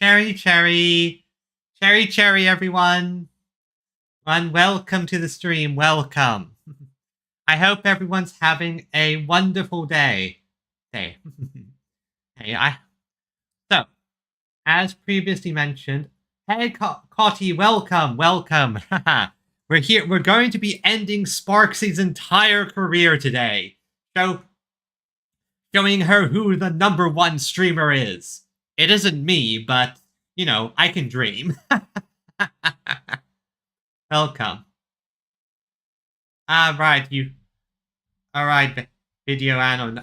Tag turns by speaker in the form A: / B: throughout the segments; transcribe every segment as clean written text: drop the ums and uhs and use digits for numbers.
A: Cherry, cherry. Cherry, cherry, everyone. And welcome to the stream. Welcome. I hope everyone's having a wonderful day. Hey, so, as previously mentioned, hey, Cotty, welcome. We're here. We're going to be ending Sparxie's entire career today. Showing her who the #1 streamer is. It isn't me, but, you know, I can dream. Welcome. Alright, Alright, Video Anon,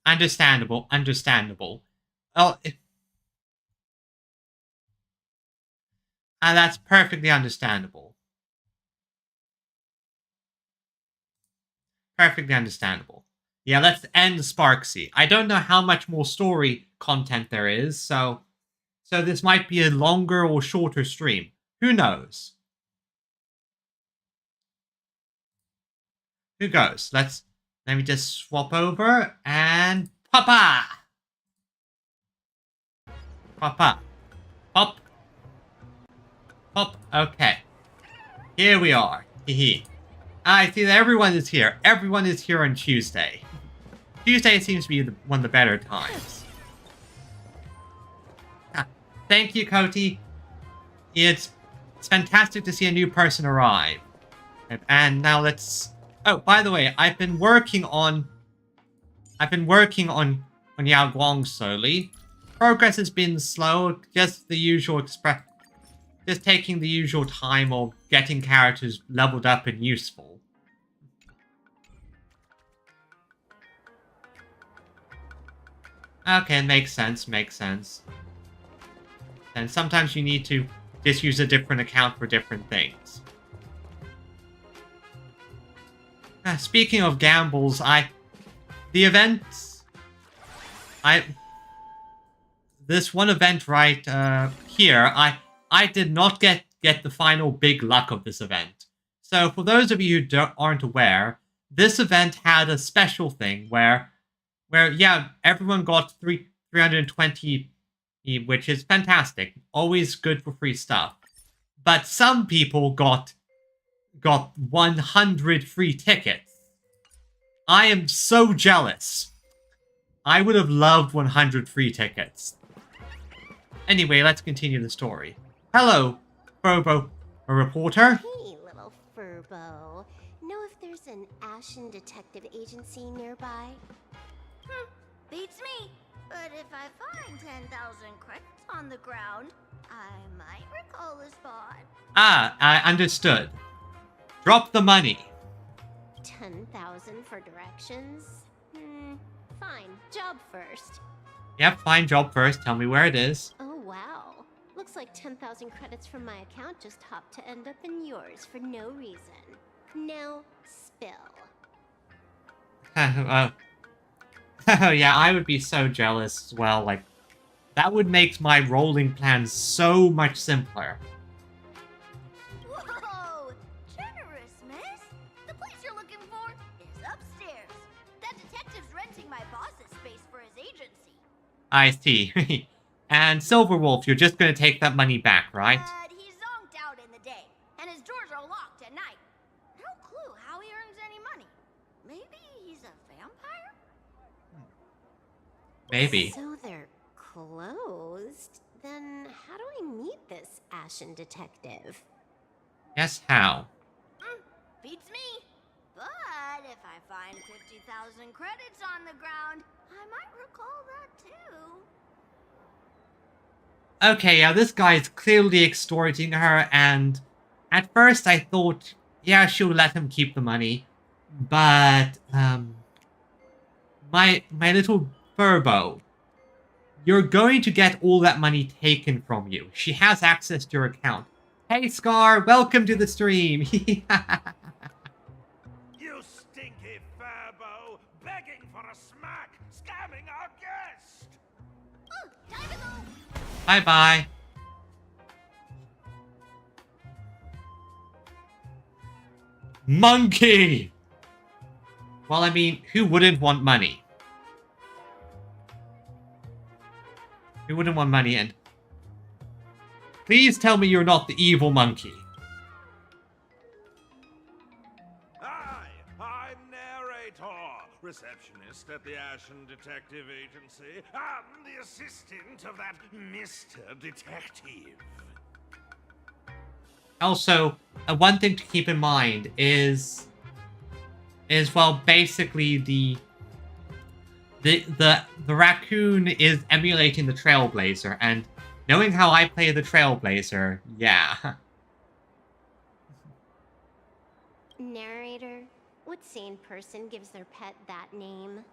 A: understandable. Oh, that's perfectly understandable. Yeah, let's end Sparxie. I don't know how much more story content there is, so this might be a longer or shorter stream. Who knows? Who goes? Let me just swap over and papa. Pop. Okay. Here we are. I see that everyone is here. Everyone is here on Tuesday. Tuesday seems to be one of the better times. Thank you, Cody. It's fantastic to see a new person arrive. And now let's... Oh, by the way, I've been working on Yao Guang slowly. Progress has been slow, just the usual just taking the usual time of getting characters leveled up and useful. Okay, makes sense. And sometimes you need to just use a different account for different things. Speaking of gambles, this one event right here, I did not get the final big luck of this event. So for those of you who aren't aware, this event had a special thing where yeah, everyone got 320, which is fantastic. Always good for free stuff. But some people got 100 free tickets. I am so jealous. I would have loved 100 free tickets. Anyway, let's continue the story. Hello, Furbo, a reporter?
B: Hey, little Furbo. Know if there's an Ashen Detective Agency nearby?
C: Beats me. But if I find 10,000 credits on the ground, I might recall the spot.
A: I understood. Drop the money.
B: 10,000 for directions? Fine. Job first.
A: Yep, fine, job first. Tell me where it is.
B: Oh, wow. Looks like 10,000 credits from my account just hopped to end up in yours for no reason. Now, spill.
A: Oh yeah, I would be so jealous as well. Like, that would make my rolling plans so much simpler.
C: Whoa! Generous, miss. The place you're looking for is upstairs. That detective's renting my boss's space for his agency.
A: I see. And Silverwolf, you're just gonna take that money back, right?
C: He's zonked out in the day, and his doors are locked at night. No clue how he earns any money. Maybe he's a vampire?
A: Maybe.
B: So they're closed. Then how do I meet this Ashen Detective?
A: Yes, how?
C: Beats me. But if I find 50,000 credits on the ground, I might recall that too.
A: Okay, yeah, this guy's clearly extorting her, and at first I thought, yeah, she'll let him keep the money. But, my little Furbo, you're going to get all that money taken from you. She has access to your account. Hey, Scar, welcome to the stream.
D: You stinky Furbo, begging for a smack, scamming our guest!
C: Time to go.
A: Bye-bye. Monkey! Well, I mean, who wouldn't want money? Who wouldn't want money in? Please tell me you're not the evil monkey.
D: Hi, I'm Narrator, receptionist at the Ashen Detective Agency. I'm the assistant of that Mr. Detective.
A: Also, one thing to keep in mind is well, basically the raccoon is emulating the Trailblazer, and knowing how I play the Trailblazer, yeah.
B: Narrator, what sane person gives their pet that name?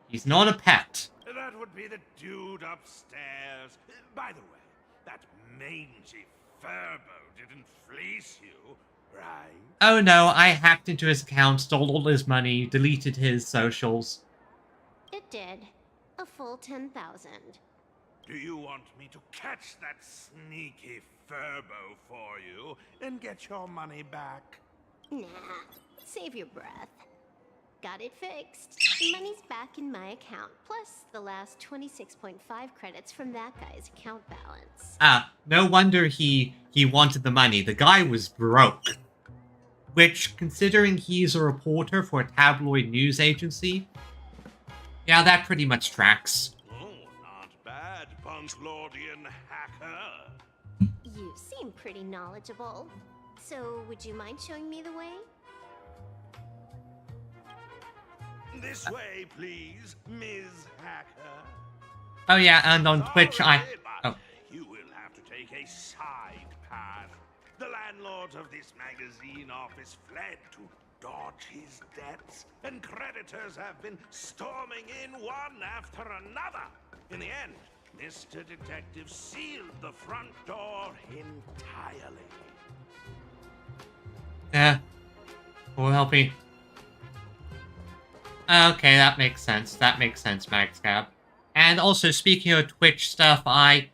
A: He's not a pet.
D: That would be the dude upstairs. By the way, that mangy Furbo didn't fleece you, right?
A: Oh no, I hacked into his account, stole all his money, deleted his socials.
B: It did. A full 10,000.
D: Do you want me to catch that sneaky Furbo for you and get your money back?
B: Nah, save your breath. Got it fixed. Money's back in my account, plus the last 26.5 credits from that guy's account balance.
A: No wonder he wanted the money. The guy was broke. Which, considering he's a reporter for a tabloid news agency, yeah, that pretty much tracks.
D: Oh, not bad, Punklordian hacker.
B: You seem pretty knowledgeable. So, would you mind showing me the way?
D: This way, please, Ms. Hacker.
A: Oh yeah, and on Twitch
D: Sorry,
A: oh.
D: but you will have to take a side path. The landlord of this magazine office fled to dodge his debts, and creditors have been storming in one after another. In the end, Mr. Detective sealed the front door entirely.
A: Yeah. Will help me. Okay, that makes sense. That makes sense, Magscab. And also, speaking of Twitch stuff, I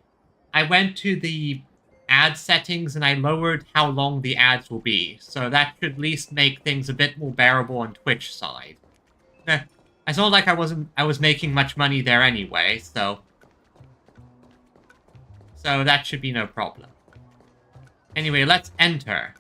A: went to the ad settings and I lowered how long the ads will be. So that should at least make things a bit more bearable on Twitch side. It's not like I was making much money there anyway, so that should be no problem. Anyway, let's enter.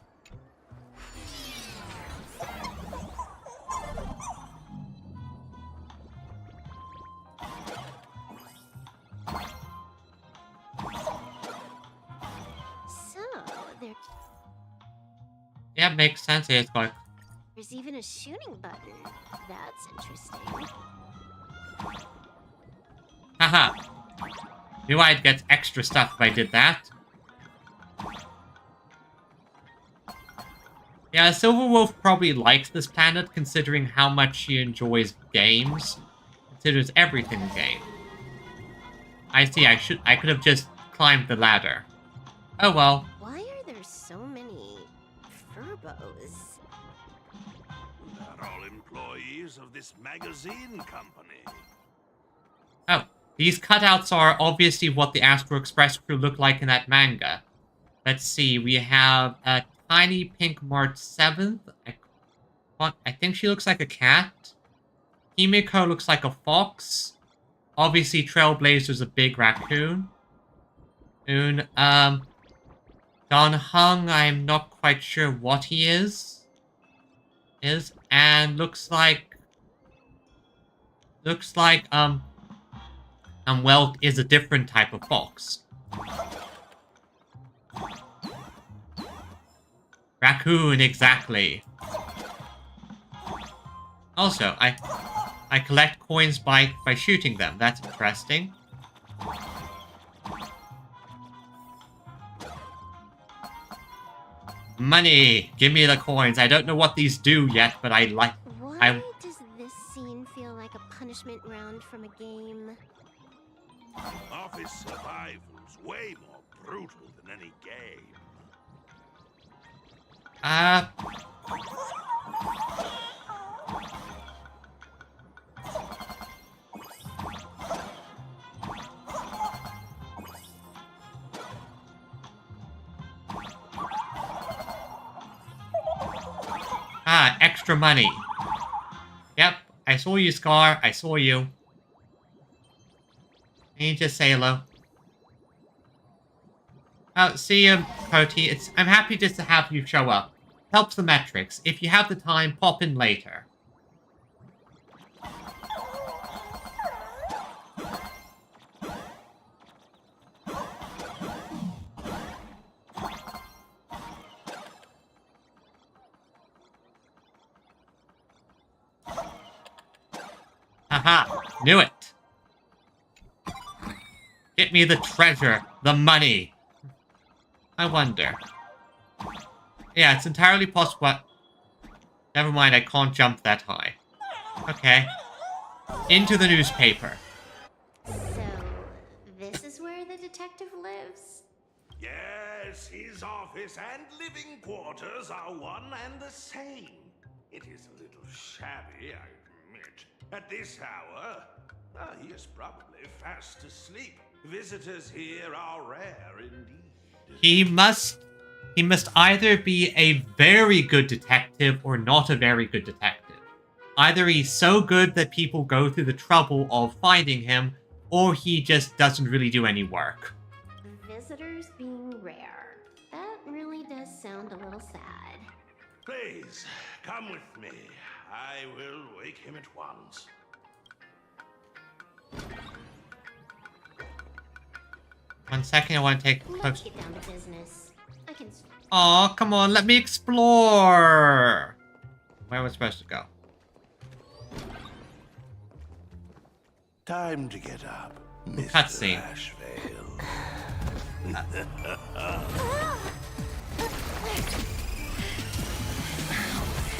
A: Yeah, makes sense. It's like
B: There's even a shooting button. That's interesting.
A: haha. Knew I'd get extra stuff if I did that. Yeah, Silverwolf probably likes this planet, considering how much she enjoys games. Considers everything a game. I see, I could have just climbed the ladder. Oh well.
B: Why are there so many Furbos?
D: They're all employees of this magazine company.
A: Oh, these cutouts are obviously what the Astro Express crew look like in that manga. Let's see, we have a tiny pink March 7th. I think she looks like a cat. Himiko looks like a fox. Obviously, Trailblazer's a big raccoon. Don Hung, I'm not quite sure what he is. And looks like, Welt is a different type of fox. Raccoon, exactly. Also, I collect coins by shooting them. That's interesting. Money! Give me the coins. I don't know what these do yet, but I like...
B: Why does this scene feel like a punishment round from a game?
D: Office survival's way more brutal than any game.
A: Extra money. Yep, I saw you, Scar. I saw you. Can you just say hello? See, Cody, I'm happy just to have you show up. Helps the metrics. If you have the time, pop in later. Haha, knew it. Get me the treasure, the money. I wonder. Yeah, it's entirely possible. Never mind, I can't jump that high. Okay. Into the newspaper.
B: So, this is where the detective lives?
D: Yes, his office and living quarters are one and the same. It is a little shabby, I admit. At this hour, he is probably fast asleep. Visitors here are rare indeed.
A: He must either be a very good detective or not a very good detective. Either he's so good that people go through the trouble of finding him, or he just doesn't really do any work.
B: Visitors being rare. That really does sound a little sad.
D: Please, come with me. I will wake him at once.
A: One second, I want to take a
B: Let's
A: close...
B: get down to business. I can...
A: Aw, come on, let me explore! Where was I supposed to go?
D: Time to get up, Mr.
A: Cutscene.
D: Ashvale.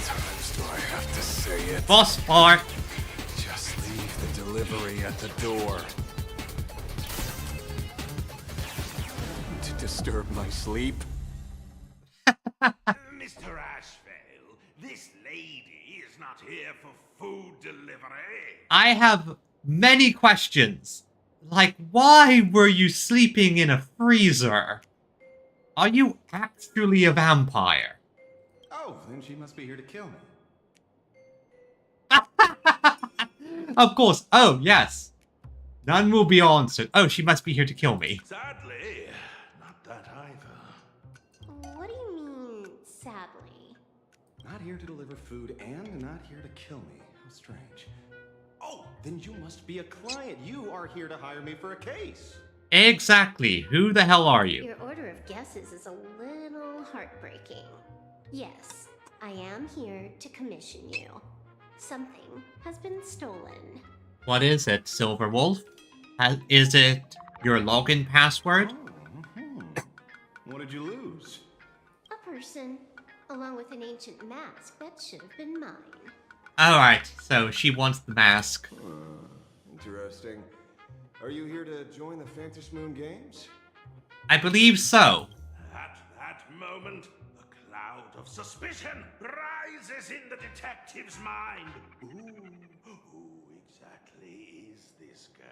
E: Times do I have to say it?
A: Boss part!
E: Just leave the delivery at the door. To disturb my sleep?
D: Mr. Ashvale, this lady is not here for food delivery.
A: I have many questions. Like, why were you sleeping in a freezer? Are you actually a vampire?
F: Oh, then she must be here to kill me.
A: Of course. Oh, yes. None will be answered. Oh, she must be here to kill me.
D: Sadly, not that either.
B: What do you mean, sadly?
F: Not here to deliver food and not here to kill me. How strange. Oh, then you must be a client. You are here to hire me for a case.
A: Exactly. Who the hell are you?
B: Your order of guesses is a little heartbreaking. Yes, I am here to commission you. Something has been stolen.
A: What is it, Silverwolf? Is it your login password?
F: What did you lose?
B: A person, along with an ancient mask that should have been mine.
A: Alright, so she wants the mask.
F: Interesting. Are you here to join the Fantasmoon Games?
A: I believe so.
D: At that moment, a cloud of suspicion rises in the detective's mind. Who exactly is this girl?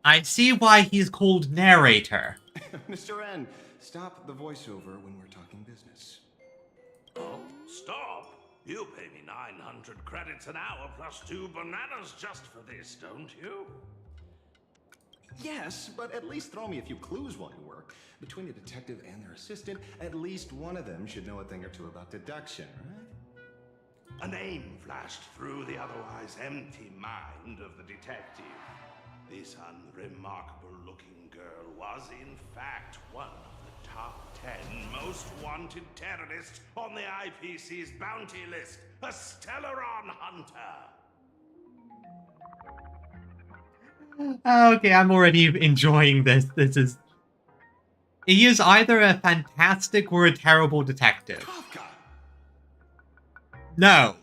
A: I see why he's called narrator.
F: Mr. N, stop the voiceover when we're talking business.
D: Oh, stop! You pay me 900 credits an hour plus 2 bananas just for this, don't you?
F: Yes, but at least throw me a few clues while you work. Between a detective and their assistant, at least one of them should know a thing or two about deduction, right?
D: A name flashed through the otherwise empty mind of the detective. This unremarkable-looking girl was, in fact, one of the top 10 most wanted terrorists on the IPC's bounty list, a Stellaron hunter.
A: Okay, I'm already enjoying this. He is either a fantastic or a terrible detective.
F: Kafka!
A: No.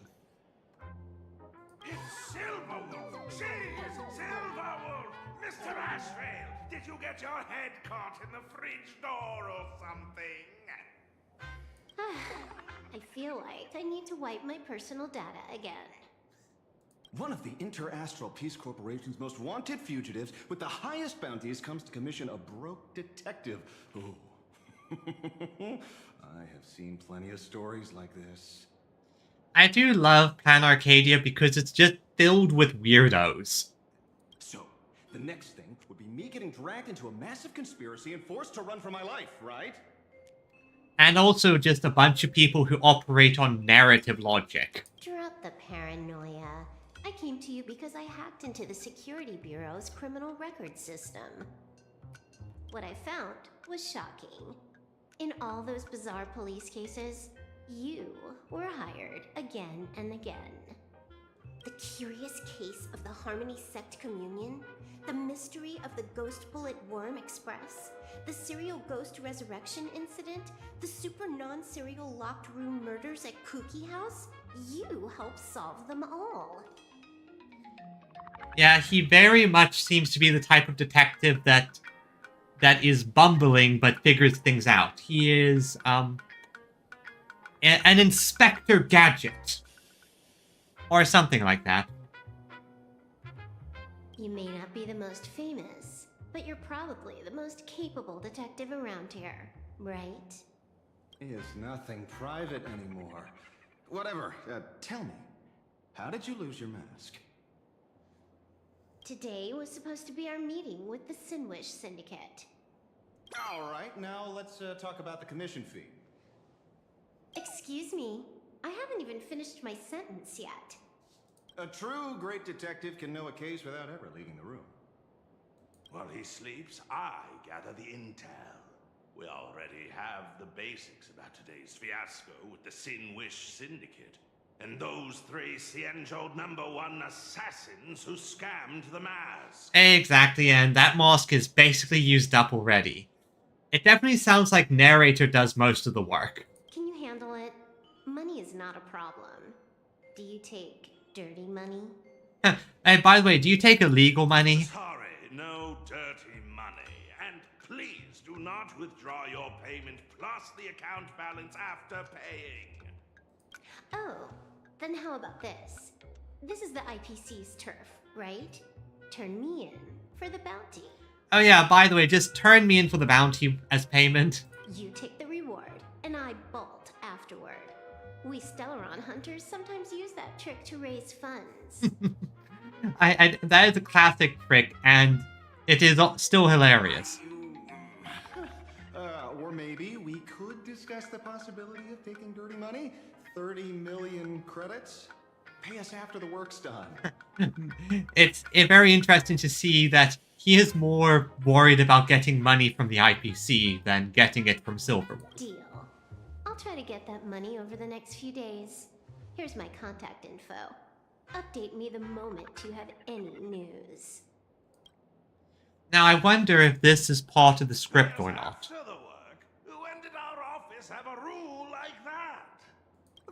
D: It's Silverwolf! She is Silverwolf! Mr. Ashvale, did you get your head caught in the fridge door or something?
B: I feel like I need to wipe my personal data again.
F: One of the Interastral Peace Corporation's most wanted fugitives with the highest bounties comes to commission a broke detective. Ooh. I have seen plenty of stories like this.
A: I do love Pan Arcadia because it's just filled with weirdos.
F: So, The next thing would be me getting dragged into a massive conspiracy and forced to run for my life, right?
A: And also just a bunch of people who operate on narrative logic.
B: Drop the paranoia. I came to you because I hacked into the Security Bureau's criminal record system. What I found was shocking. In all those bizarre police cases, you were hired again and again. The curious case of the Harmony Sect Communion, the mystery of the Ghost Bullet Worm Express, the serial ghost resurrection incident, the super non-serial locked room murders at Kooky House, you helped solve them all.
A: Yeah, he very much seems to be the type of detective that is bumbling but figures things out. He is an Inspector Gadget. Or something like that.
B: You may not be the most famous, but you're probably the most capable detective around here, right?
F: Is nothing private anymore. Whatever, tell me, how did you lose your mask?
B: Today was supposed to be our meeting with the Sinwish Syndicate.
F: All right, now let's talk about the commission fee.
B: Excuse me, I haven't even finished my sentence yet.
F: A true great detective can know a case without ever leaving the room.
D: While he sleeps, I gather the intel. We already have the basics about today's fiasco with the Sinwish Syndicate, and those three Cienjo #1 assassins who scammed the mask.
A: Exactly, and that mask is basically used up already. It definitely sounds like narrator does most of the work.
B: Can you handle it? Money is not a problem. Do you take dirty money?
A: Hey, by the way, do you take illegal money?
D: Sorry, no dirty money. And please do not withdraw your payment plus the account balance after paying.
B: Oh, then how about this? This is the IPC's turf, right? Turn me in for the bounty.
A: Oh yeah, by the way, just turn me in for the bounty as payment.
B: You take the reward, and I bolt afterward. We Stellaron hunters sometimes use that trick to raise funds.
A: That is a classic trick, and it is still hilarious.
F: Or maybe we could discuss the possibility of taking dirty money? 30 million credits? Pay us after the work's done.
A: It's very interesting to see that he is more worried about getting money from the IPC than getting it from Silverwood.
B: Deal. I'll try to get that money over the next few days. Here's my contact info. Update me the moment you have any news.
A: Now, I wonder if this is part of the script or not.
D: After the work, when did our office have a rule like that?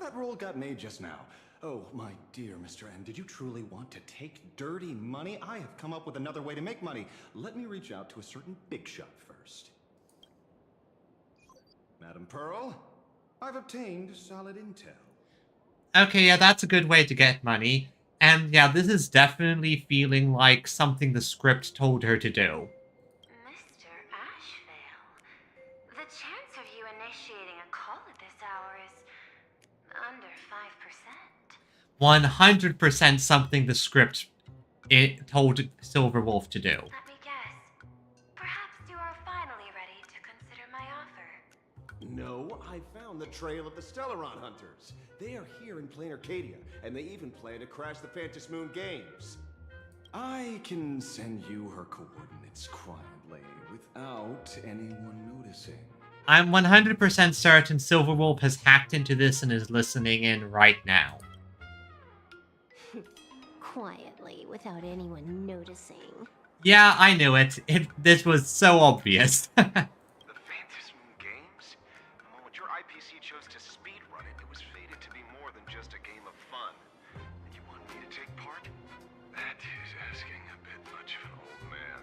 F: That rule got made just now. Oh, my dear Mr. N, did you truly want to take dirty money? I have come up with another way to make money. Let me reach out to a certain big shot first. Madam Pearl, I've obtained solid intel.
A: Okay, yeah, that's a good way to get money. And yeah, this is definitely feeling like something the script told her to do.
G: Mr. Ashvale, the chance of you initiating a call at this hour is under 5%.
A: 100% something the script told Silverwolf to do.
G: Let me guess. Perhaps you are finally ready to consider my offer.
F: No, I found the trail of the Stellaron hunters. They are here in plain Arcadia, and they even plan to crash the Phantasmoon Games. I can send you her coordinates quietly, without anyone noticing.
A: I'm 100% certain Silverwolf has hacked into this and is listening in right now.
B: Quietly, without anyone noticing.
A: Yeah, I knew it. This was so obvious.
H: The Phantasmoon Games? The moment your IPC chose to speedrun it, it was fated to be more than just a game of fun. And you want me to take part? That is asking a bit much of an old man.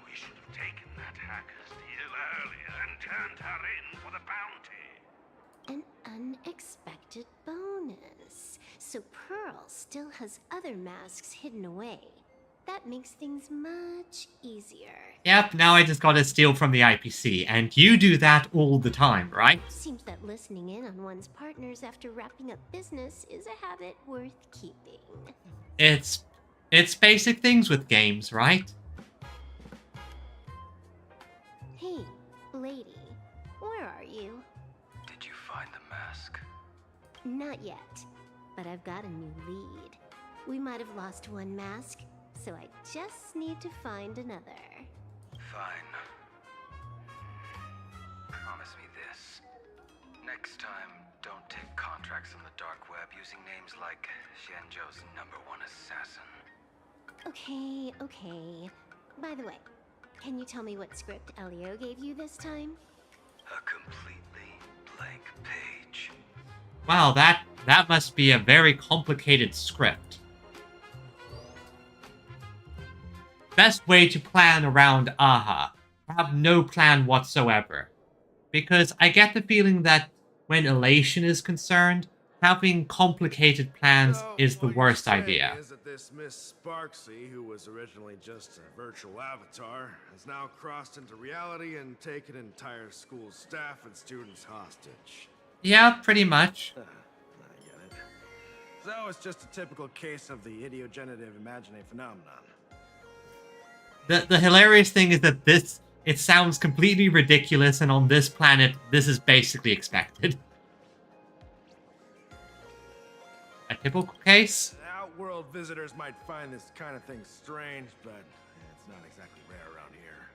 D: We should have taken that hacker's deal earlier and turned her in for the bounty.
B: An unexpected bonus. So Pearl still has other masks hidden away. That makes things much easier.
A: Yep, now I just gotta steal from the IPC, and you do that all the time, right?
B: Seems that listening in on one's partners after wrapping up business is a habit worth keeping.
A: It's It's basic things with games, right?
B: Hey, lady, where are you?
E: Did you find the mask?
B: Not yet, but I've got a new lead. We might have lost one mask, so I just need to find another.
E: Fine. Promise me this. Next time, don't take contracts on the dark web using names like Xianzhou's #1 assassin.
B: Okay. By the way, can you tell me what script Elio gave you this time?
E: A completely blank page.
A: Wow, that must be a very complicated script. Best way to plan around Aha. Have no plan whatsoever. Because I get the feeling that when Elation is concerned, having complicated plans is the worst idea.
F: Is that this Miss Sparxie, who was originally just a virtual avatar, has now crossed into reality and taken entire school staff and students hostage.
A: Yeah, pretty much.
F: I get it. So it's just a typical case of the idiogenerative imagining phenomenon.
A: The hilarious thing is that it sounds completely ridiculous, and on this planet, this is basically expected. A typical case?
F: Outworld visitors might find this kind of thing strange, but it's not exactly rare around here.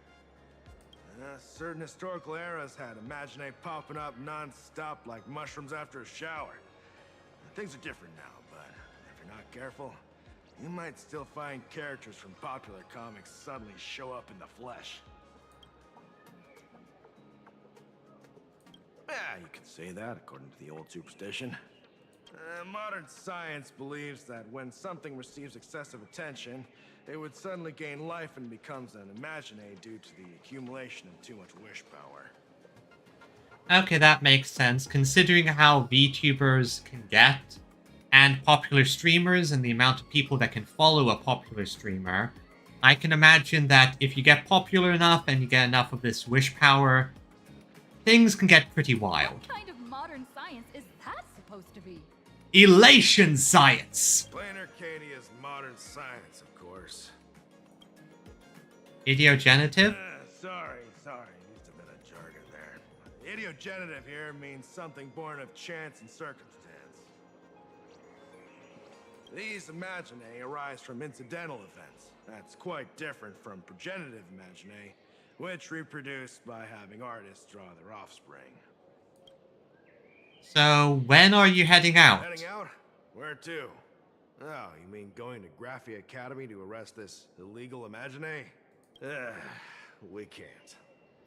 F: Certain historical eras had Imagine popping up non-stop like mushrooms after a shower. Things are different now, but if you're not careful, you might still find characters from popular comics suddenly show up in the flesh. Yeah, you could say that according to the old superstition. Modern science believes that when something receives excessive attention, it would suddenly gain life and becomes an Imagine due to the accumulation of too much wish power.
A: Okay, that makes sense, considering how VTubers can get, and popular streamers, and the amount of people that can follow a popular streamer. I can imagine that if you get popular enough and you get enough of this wish power, things can get pretty wild.
I: What kind of modern science is that supposed to be?
A: Elation science!
F: Plain Arcadia's modern science, of course.
A: Ideogenitive?
F: Sorry, used a bit of jargon there. Ideogenitive here means something born of chance and circumstance. These imaginae arise from incidental events. That's quite different from progenitive imaginae, which reproduce by having artists draw their offspring.
A: So, when are you heading out?
F: Heading out? Where to? Oh, you mean going to Graphia Academy to arrest this illegal imaginae? We can't.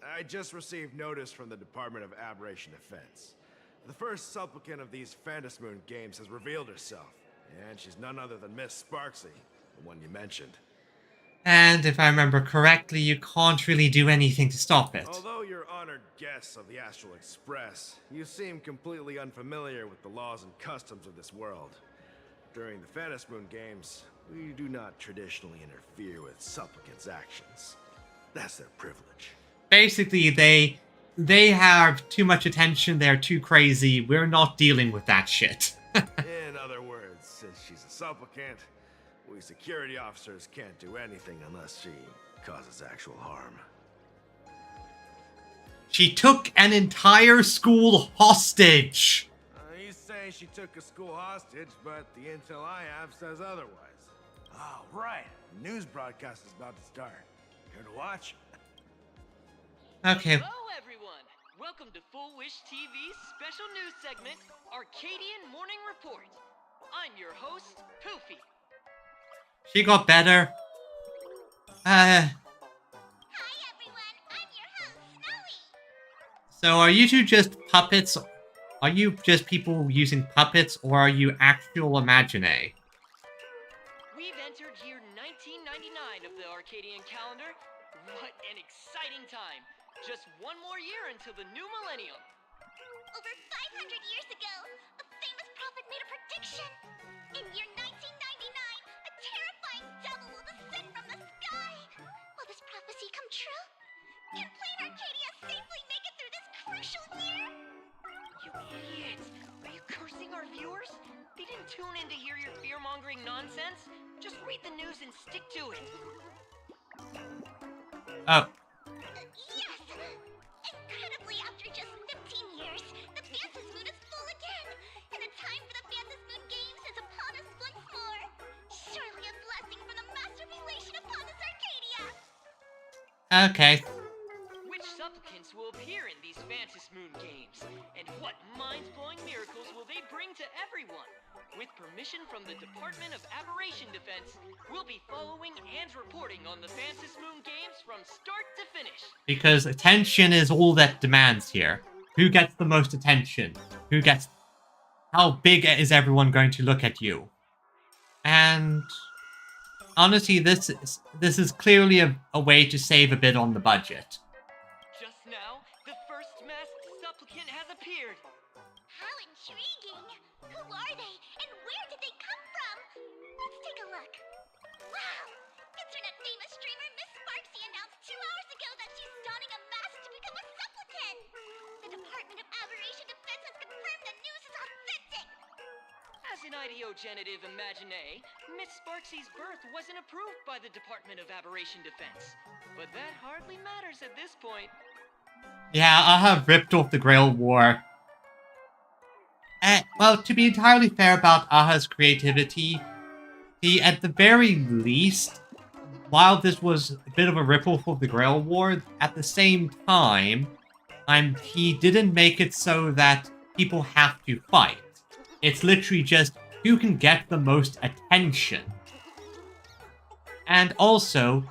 F: I just received notice from the Department of Aberration Defense. The first supplicant of these Phantasmoon games has revealed herself. And she's none other than Miss Sparxie, the one you mentioned.
A: And if I remember correctly, you can't really do anything to stop it.
F: Although you're honored guests of the Astral Express, you seem completely unfamiliar with the laws and customs of this world. During the Phantasmoon games, we do not traditionally interfere with supplicants' actions. That's their privilege.
A: Basically, they have too much attention, they're too crazy, we're not dealing with that shit.
F: In other words, since she's a supplicant, we security officers can't do anything unless she causes actual harm.
A: She took an entire school hostage!
F: You say she took a school hostage, but the intel I have says otherwise. Oh, right. The news broadcast is about to start. Care to watch?
A: Okay.
J: Hello, everyone. Welcome to Full Wish TV's special news segment, Arcadian Morning Report. I'm your host, Poofy.
A: She got better.
C: Hi everyone, I'm your host, Snowy.
A: So are you two just puppets? Are you just people using puppets, or are you actual Imaginae?
J: We've entered year 1999 of the Arcadian calendar. What an exciting time. Just one more year until the new millennium.
C: Over 500 years ago, a famous prophet made a prediction. In year 1999, a terrifying devil will descend from the sky. Will this prophecy come true? Can Plain Arcadia safely make it through this crucial year?
J: You idiot! Are you cursing our viewers? They didn't tune in to hear your fear-mongering nonsense. Just read the news and stick to it.
A: Oh,
C: Yes! Incredibly, after just 15 years, the Fantasy Moon is full again! And the time for the Fantasy Moon Games is upon us once more! Surely a blessing from the master relation upon this Arcadia!
A: okay.
J: Which supplicants will appear in these Fantasy Moon Games? And what mind-blowing miracles will they bring to everyone? With permission from the Department of Aberration Defense, we'll be following and reporting on the Fantasy Moon Games from start to finish.
A: Because attention is all that demands here. Who gets the most attention? Who gets... How big is everyone going to look at you? And... honestly, this is clearly a way to save a bit on the budget.
J: Just now, the first masked supplicant has appeared.
C: How intriguing! Who are they, and where did they come from? Let's take a look. Wow! Internet famous streamer Miss Sparxie announced 2 hours ago that she's donning a mask to become a supplicant! The Department of Aberration Defense has confirmed the news is authentic!
J: As an ideogenitive imagine, Miss Sparxie's birth wasn't approved by the Department of Aberration Defense. But that hardly matters at this point.
A: Yeah, I have ripped off the Grail War. Well, to be entirely fair about Aha's creativity, he, at the very least, while this was a bit of a ripoff of the Grail War, at the same time, he didn't make it so that people have to fight. It's literally just who can get the most attention. And also,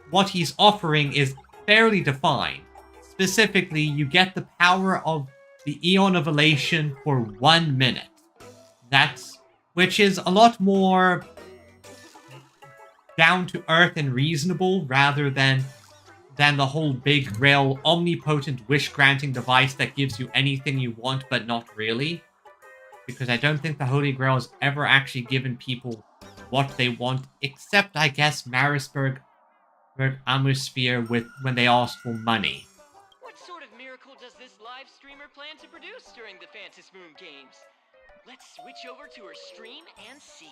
A: what he's offering is fairly defined. Specifically, you get the power of the Eon of Elation for 1 minute. Which is a lot more down to earth and reasonable rather than the whole big Grail omnipotent wish-granting device that gives you anything you want but not really. Because I don't think the Holy Grail has ever actually given people what they want, except, I guess, Marisburg Atmosphere when they ask for money.
J: What sort of miracle does this live streamer plan to produce during the Fantasy Moon Games? Let's switch over to her stream and see.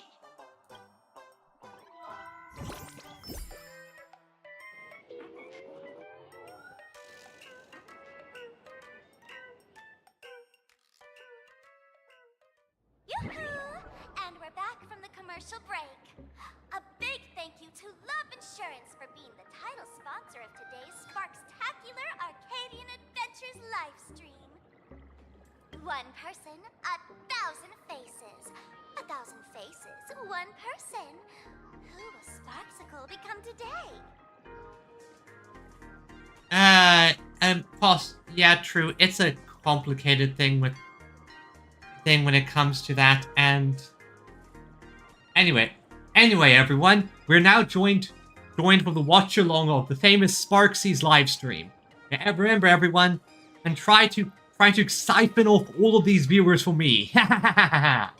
C: Yoo-hoo! And we're back from the commercial break. A big thank you to Love Insurance for being the title sponsor of today's Sparxtacular Arcadian Adventures livestream. 1 person, 1,000 faces. 1,000 faces, 1 person. Who will Sparxicle become today?
A: Yeah, true. It's a complicated thing when it comes to that, and anyway, everyone, we're now joined for the watch along of the famous Sparxie's live stream. Now, remember, everyone, and try to siphon off all of these viewers for me. Ha ha ha ha ha.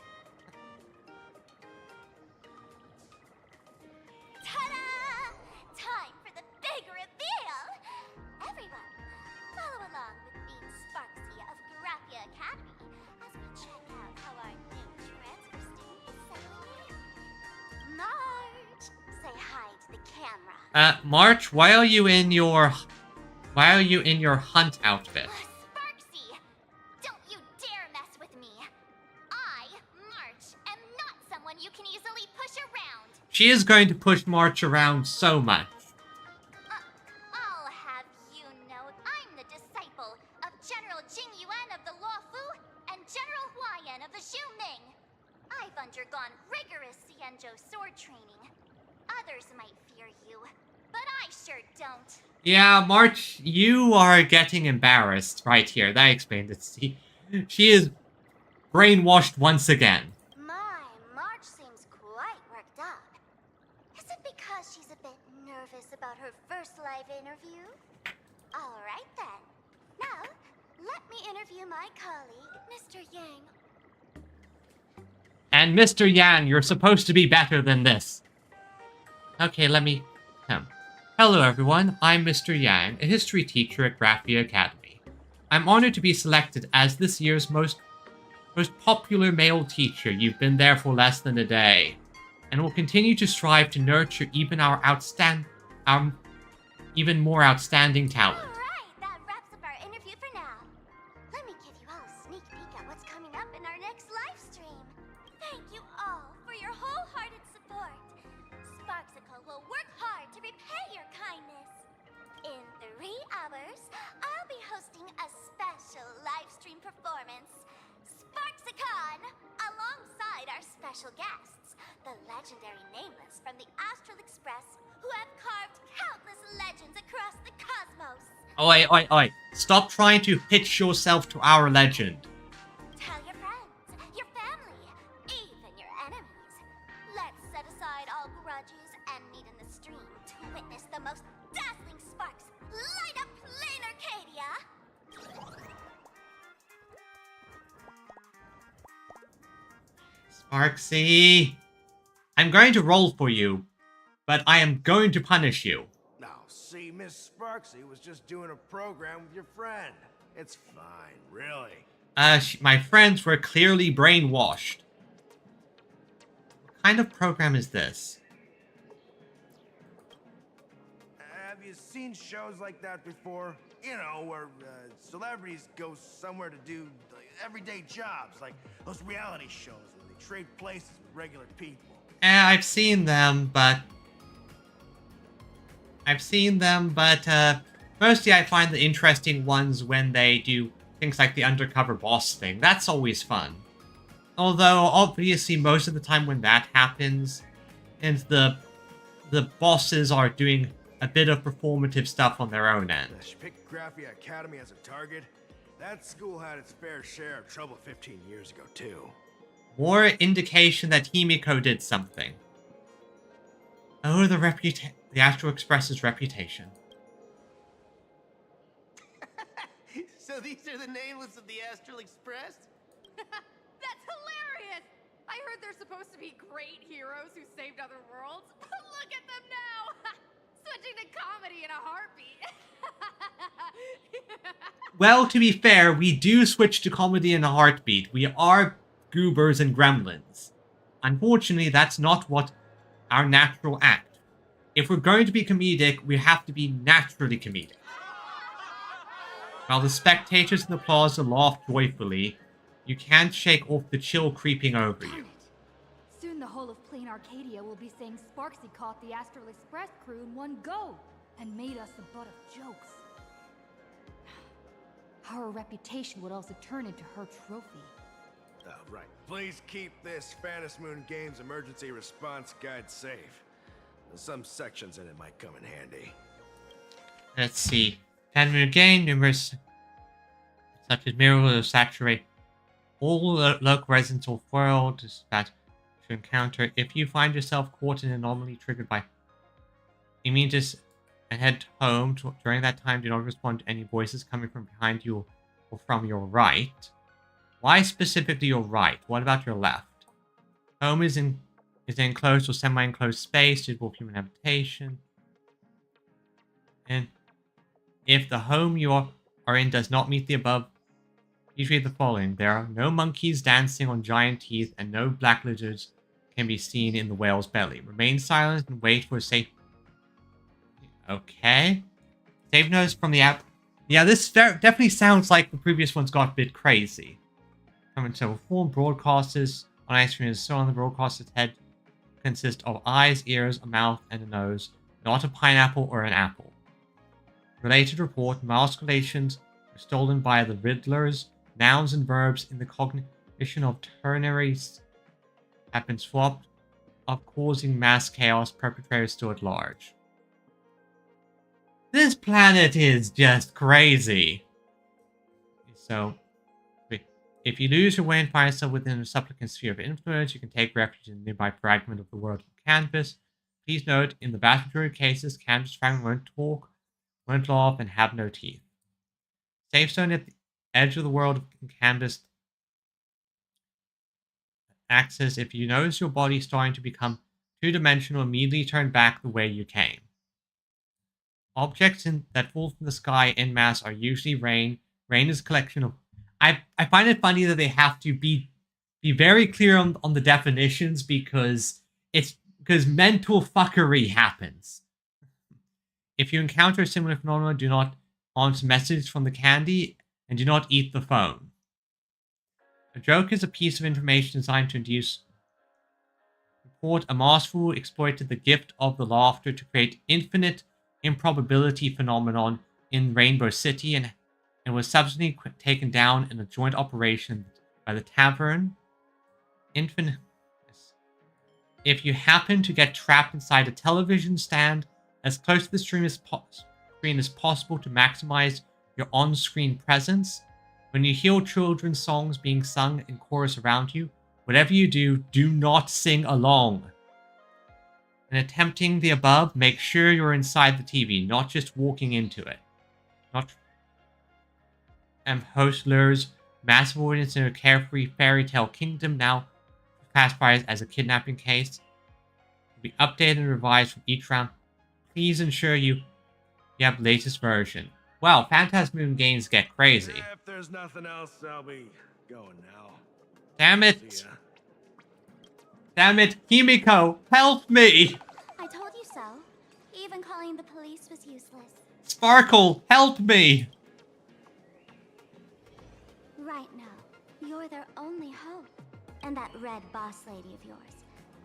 C: Ta-da! Time for the big reveal! Everyone, follow along with Bean Sparxie of Graphia Academy as we check out how our new transfer student is settling in. March, say hi to the camera.
A: March, why are you in your hunt outfit?
C: Sparxie, don't you dare mess with me. I, March, am not someone you can easily push around.
A: She is going to push March around so much.
C: I'll have you know I'm the disciple of General Jing Yuan of the Luofu and General Huayan of the Zhu Ming. I've undergone rigorous Xianzhou sword training. Others might fear you, but I sure don't.
A: Yeah, March, you are getting embarrassed right here. That explains it. She is brainwashed once again.
C: My, March seems quite worked up. Is it because she's a bit nervous about her first live interview? Alright then. Now, let me interview my colleague, Mr. Yang.
A: And Mr. Yang, you're supposed to be better than this. Okay, let me come. Hello everyone, I'm Mr. Yang, a history teacher at Graphia Academy. I'm honored to be selected as this year's most popular male teacher. You've been there for less than a day. and will continue to strive to nurture even our even more outstanding talent.
C: Alright, that wraps up our interview for now. Let me give you all a sneak peek at what's coming up in our next live stream. Thank you all for your wholehearted support. Sparxie will work hard to repay your kindness. In 3 hours, I'll be hosting a special live stream performance, SparxieCon, alongside our special guests, the legendary Nameless from the Astral Express, who have carved countless legends across the cosmos.
A: Oi. Stop trying to hitch yourself to our legend.
C: Tell your friends, your family, even your enemies. Let's set aside all grudges and meet in the stream to witness the most dazzling sparks light up Plain Arcadia.
A: Sparxie, I'm going to roll for you, but I am going to punish you.
F: Now, see, Miss Sparxie was just doing a program with your friend. It's fine, really.
A: My friends were clearly brainwashed. What kind of program is this?
F: Have you seen shows like that before? You know, where celebrities go somewhere to do everyday jobs, like those reality shows where they trade places with regular people.
A: I've seen them, but mostly I find the interesting ones when they do things like the undercover boss thing. That's always fun. Although, obviously, most of the time when that happens, and the bosses are doing a bit of performative stuff on their own end.
F: She picked Graphia Academy as a target. That school had its fair share of trouble 15 years ago, too.
A: More indication that Himiko did something. Oh, the Astral Express's reputation.
K: So these are the nameless of the Astral Express?
I: That's hilarious! I heard they're supposed to be great heroes who saved other worlds. Look at them now! Switching to comedy in a heartbeat.
A: Well, to be fair, we do switch to comedy in a heartbeat. We are goobers and gremlins. Unfortunately, that's not what our natural act. If we're going to be comedic, we have to be naturally comedic. While the spectators in the plaza laugh joyfully, you can't shake off the chill creeping over you.
I: Soon the whole of Plain Arcadia will be saying Sparxie caught the Astral Express crew in one go and made us the butt of jokes. Our reputation would also turn into her trophy.
F: Oh, right. Please keep this Phantom Moon Games emergency response guide safe. Some sections in it might come in handy.
A: Let's see. Can gain numerous such as mirrors saturate all local residents of the world that to encounter. If you find yourself caught in an anomaly triggered by images and head home during that time, do not respond to any voices coming from behind you or from your right. Why specifically your right? What about your left? Home is an enclosed or semi-enclosed space suitable for human habitation. And if the home you are in does not meet the above, please read the following. There are no monkeys dancing on giant teeth, and no black lizards can be seen in the whale's belly. Remain silent and wait for a safe... Okay. Save notes from the app. Yeah, this definitely sounds like the previous ones got a bit crazy. Coming to form broadcasters on ice cream is so on the broadcaster's head consist of eyes, ears, a mouth, and a nose, not a pineapple or an apple. Related report, mouse collations were stolen by the Riddlers. Nouns and verbs in the cognition of ternaries have been swapped up, causing mass chaos, perpetrators still at large. This planet is just crazy. So, if you lose your way and find yourself within a supplicant sphere of influence, you can take refuge in a nearby fragment of the world of canvas. Please note, in the vast majority of cases, canvas fragment won't talk, won't laugh, and have no teeth. Safe zone at the edge of the world of canvas access. If you notice your body starting to become two-dimensional, immediately turn back the way you came. Objects that fall from the sky en masse are usually rain. Rain is a collection of... I find it funny that they have to be very clear on the definitions, because it's because mental fuckery happens. If you encounter a similar phenomenon, do not answer messages from the candy and do not eat the phone. A joke is a piece of information designed to induce report. A masterful exploited the gift of the laughter to create infinite improbability phenomenon in Rainbow City and was subsequently taken down in a joint operation by the Tavern. Infinite. If you happen to get trapped inside a television stand as close to the screen as possible to maximize your on-screen presence, when you hear children's songs being sung in chorus around you, whatever you do, do not sing along. In attempting the above, make sure you're inside the TV, not just walking into it. Host lures massive audience in a carefree fairy tale kingdom now classified as a kidnapping case. Will be updated and revised from each round. Please ensure you have the latest version. Wow, Phantasmoon games get crazy.
D: If there's nothing else, I'll be going now.
A: Damn
D: See
A: it!
D: ya.
A: Damn it, Himiko, help me!
C: I told you so. Even calling the police was useless.
A: Sparkle, help me!
C: Right now, you're their only hope. And that red boss lady of yours.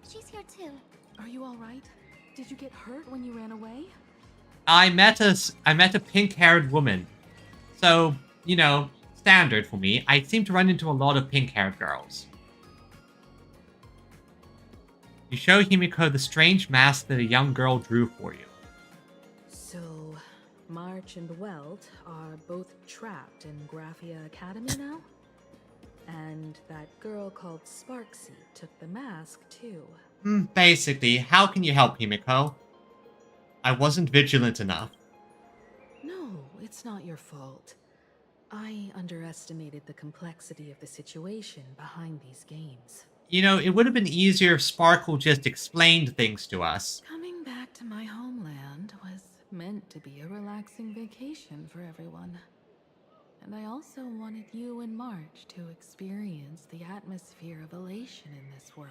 C: She's here too.
L: Are you alright? Did you get hurt when you ran away?
A: I met a pink-haired woman. So, you know, standard for me. I seem to run into a lot of pink-haired girls. You show Himiko the strange mask that a young girl drew for you.
L: So, March and Welt are both trapped in Graphia Academy now? And that girl called Sparxie took the mask too.
A: Basically, how can you help, Himiko? I wasn't vigilant enough.
L: No, it's not your fault. I underestimated the complexity of the situation behind these games.
A: You know, it would have been easier if Sparkle just explained things to us.
L: Coming back to my homeland was meant to be a relaxing vacation for everyone. And I also wanted you and March to experience the atmosphere of elation in this world.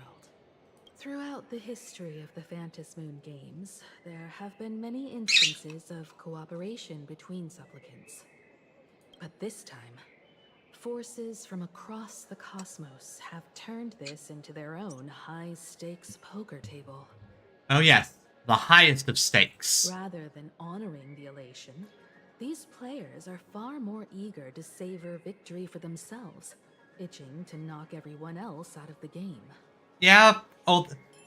L: Throughout the history of the Phantasmoon games, there have been many instances of cooperation between supplicants. But this time, forces from across the cosmos have turned this into their own high-stakes poker table.
A: Oh yes, the highest of stakes.
L: Rather than honoring the elation, these players are far more eager to savor victory for themselves, itching to knock everyone else out of the game.
A: Yeah,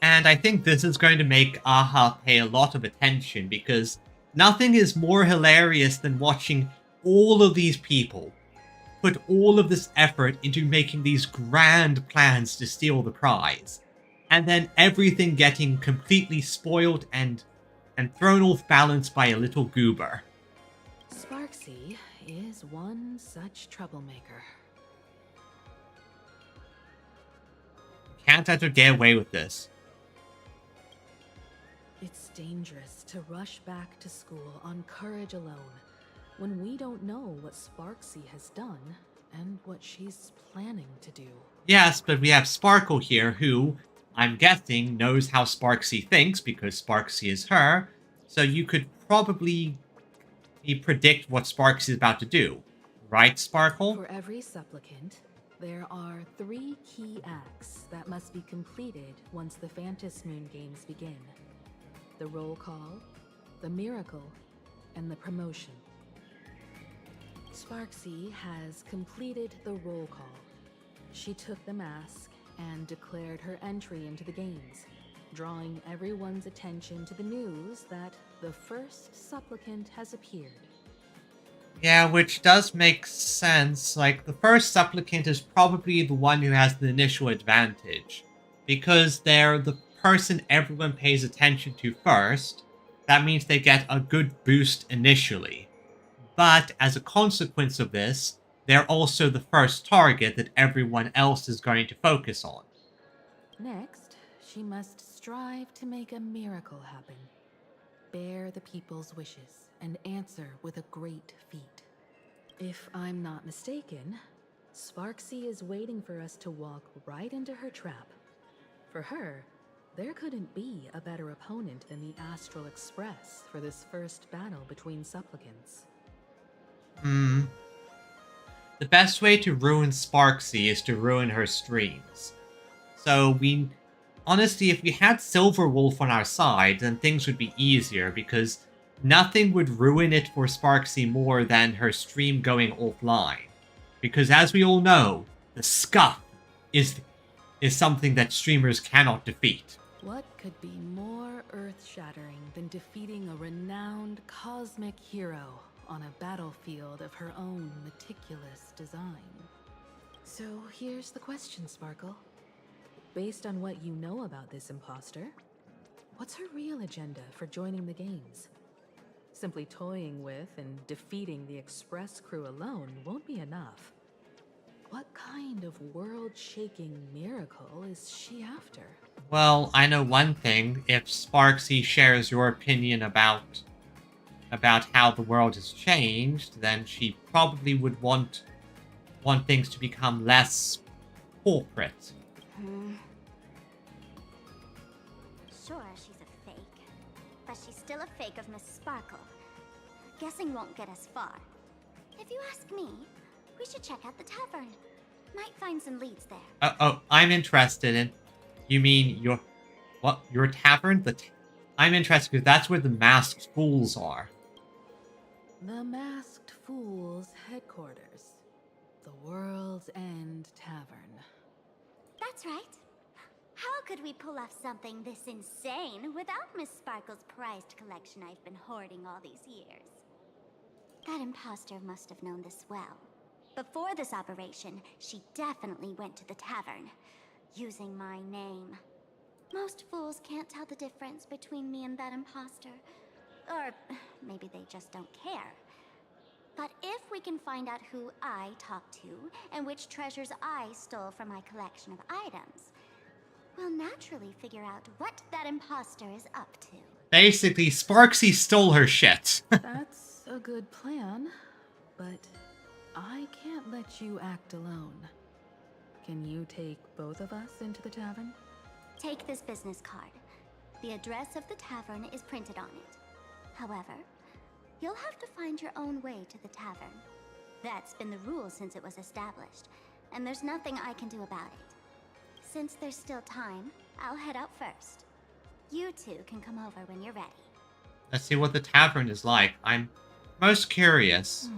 A: and I think this is going to make AHA pay a lot of attention because nothing is more hilarious than watching all of these people put all of this effort into making these grand plans to steal the prize, and then everything getting completely spoiled and thrown off balance by a little goober.
L: Sparxie is one such troublemaker.
A: Can't let her get away with this.
L: It's dangerous to rush back to school on courage alone, when we don't know what Sparxie has done and what she's planning to do.
A: Yes, but we have Sparkle here who, I'm guessing, knows how Sparxie thinks because Sparxie is her, so you could probably predict what Sparxie is about to do. Right, Sparkle?
L: For every supplicant, there are 3 key acts that must be completed once the Phantasmoon games begin. The roll call, the miracle, and the promotion. Sparxie has completed the roll call. She took the mask and declared her entry into the games, drawing everyone's attention to the news that the first supplicant has appeared.
A: Yeah, which does make sense. Like, the first supplicant is probably the one who has the initial advantage, because they're the person everyone pays attention to first. That means they get a good boost initially. But as a consequence of this, they're also the first target that everyone else is going to focus on.
L: Next, she must strive to make a miracle happen. Bear the people's wishes and answer with a great feat. If I'm not mistaken, Sparxie is waiting for us to walk right into her trap. For her, There couldn't be a better opponent than the Astral Express for this first battle between supplicants.
A: The best way to ruin Sparxie is to ruin her streams. So honestly, if we had Silverwolf on our side, then things would be easier, because nothing would ruin it for Sparxie more than her stream going offline. Because as we all know, the scuff is something that streamers cannot defeat.
L: What could be more earth-shattering than defeating a renowned cosmic hero on a battlefield of her own meticulous design? So here's the question, Sparkle. Based on what you know about this imposter, what's her real agenda for joining the games? Simply toying with and defeating the Express crew alone won't be enough. What kind of world-shaking miracle is she after?
A: Well, I know one thing. If Sparxie shares your opinion about how the world has changed, then she probably would want things to become less corporate.
C: Sure, she's a fake. But she's still a fake of Miss Sparkle. Guessing won't get us far. If you ask me, we should check out the tavern. Might find some leads there.
A: I'm interested in... You mean your tavern? I'm interested because that's where the Masked Fools are.
L: The Masked Fools' headquarters. The World's End Tavern.
C: That's right. How could we pull off something this insane without Miss Sparkle's prized collection I've been hoarding all these years? That imposter must have known this well. Before this operation, she definitely went to the tavern, using my name. Most fools can't tell the difference between me and that imposter. Or maybe they just don't care. But if we can find out who I talked to, and which treasures I stole from my collection of items, we'll naturally figure out what that imposter is up to.
A: Basically, Sparxie stole her shit.
L: That's a good plan, but I can't let you act alone. Can you take both of us into the tavern?
C: Take this business card. The address of the tavern is printed on it. However, you'll have to find your own way to the tavern. That's been the rule since it was established, and there's nothing I can do about it. Since there's still time, I'll head out first. You two can come over when you're ready.
A: Let's see what the tavern is like. I'm most curious.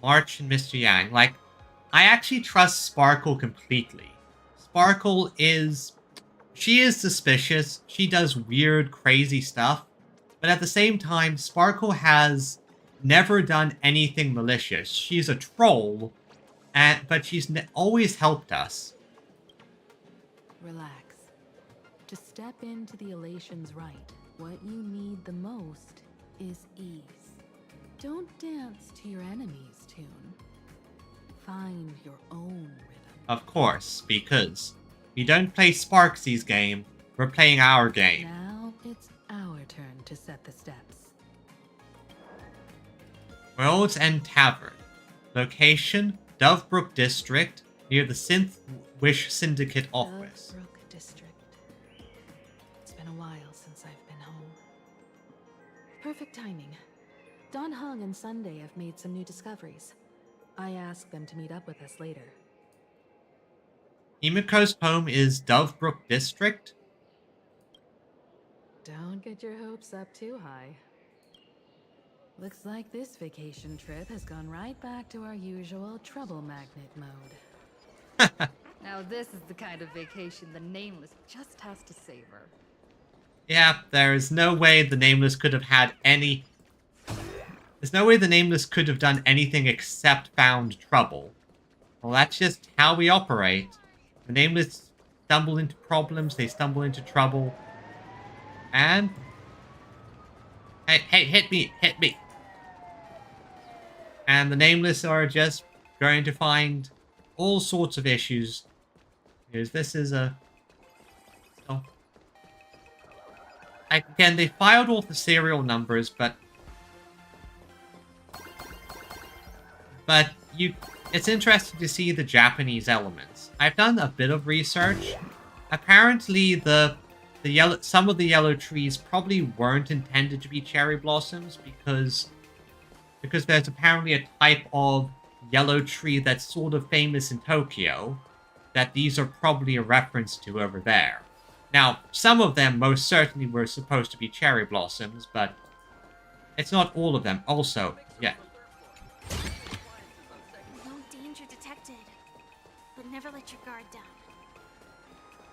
A: March and Mr. Yang. Like, I actually trust Sparkle completely. Sparkle is... She is suspicious. She does weird, crazy stuff. But at the same time, Sparkle has never done anything malicious. She's a troll, but she's always helped us.
L: Relax. To step into the Elation's right, what you need the most is ease. Don't dance to your enemy's tune. Find your own rhythm.
A: Of course, because we don't play Sparxie's game, we're playing our game.
L: Now it's our turn to set the steps.
A: World's End Tavern. Location, Dovebrook District, near the Synth Wish Syndicate office.
L: Dovebrook District. It's been a while since I've been home. Perfect timing. Don Hung and Sunday have made some new discoveries. I asked them to meet up with us later.
A: Himiko's home is Dovebrook District?
L: Don't get your hopes up too high. Looks like this vacation trip has gone right back to our usual trouble magnet mode.
I: Now this is the kind of vacation the Nameless just has to savor.
A: Yeah, there's no way the Nameless could have had any... There's no way the Nameless could have done anything except found trouble. Well, that's just how we operate. The Nameless stumble into problems, they stumble into trouble. And... Hey, hit me! And the Nameless are just going to find all sorts of issues. Because this is a... Oh. Again, they filed all the serial numbers, but it's interesting to see the Japanese elements. I've done a bit of research. Apparently, some of the yellow trees probably weren't intended to be cherry blossoms because there's apparently a type of yellow tree that's sort of famous in Tokyo that these are probably a reference to over there. Now, some of them most certainly were supposed to be cherry blossoms, but it's not all of them. Also, yeah.
C: No danger detected. But never let your guard down.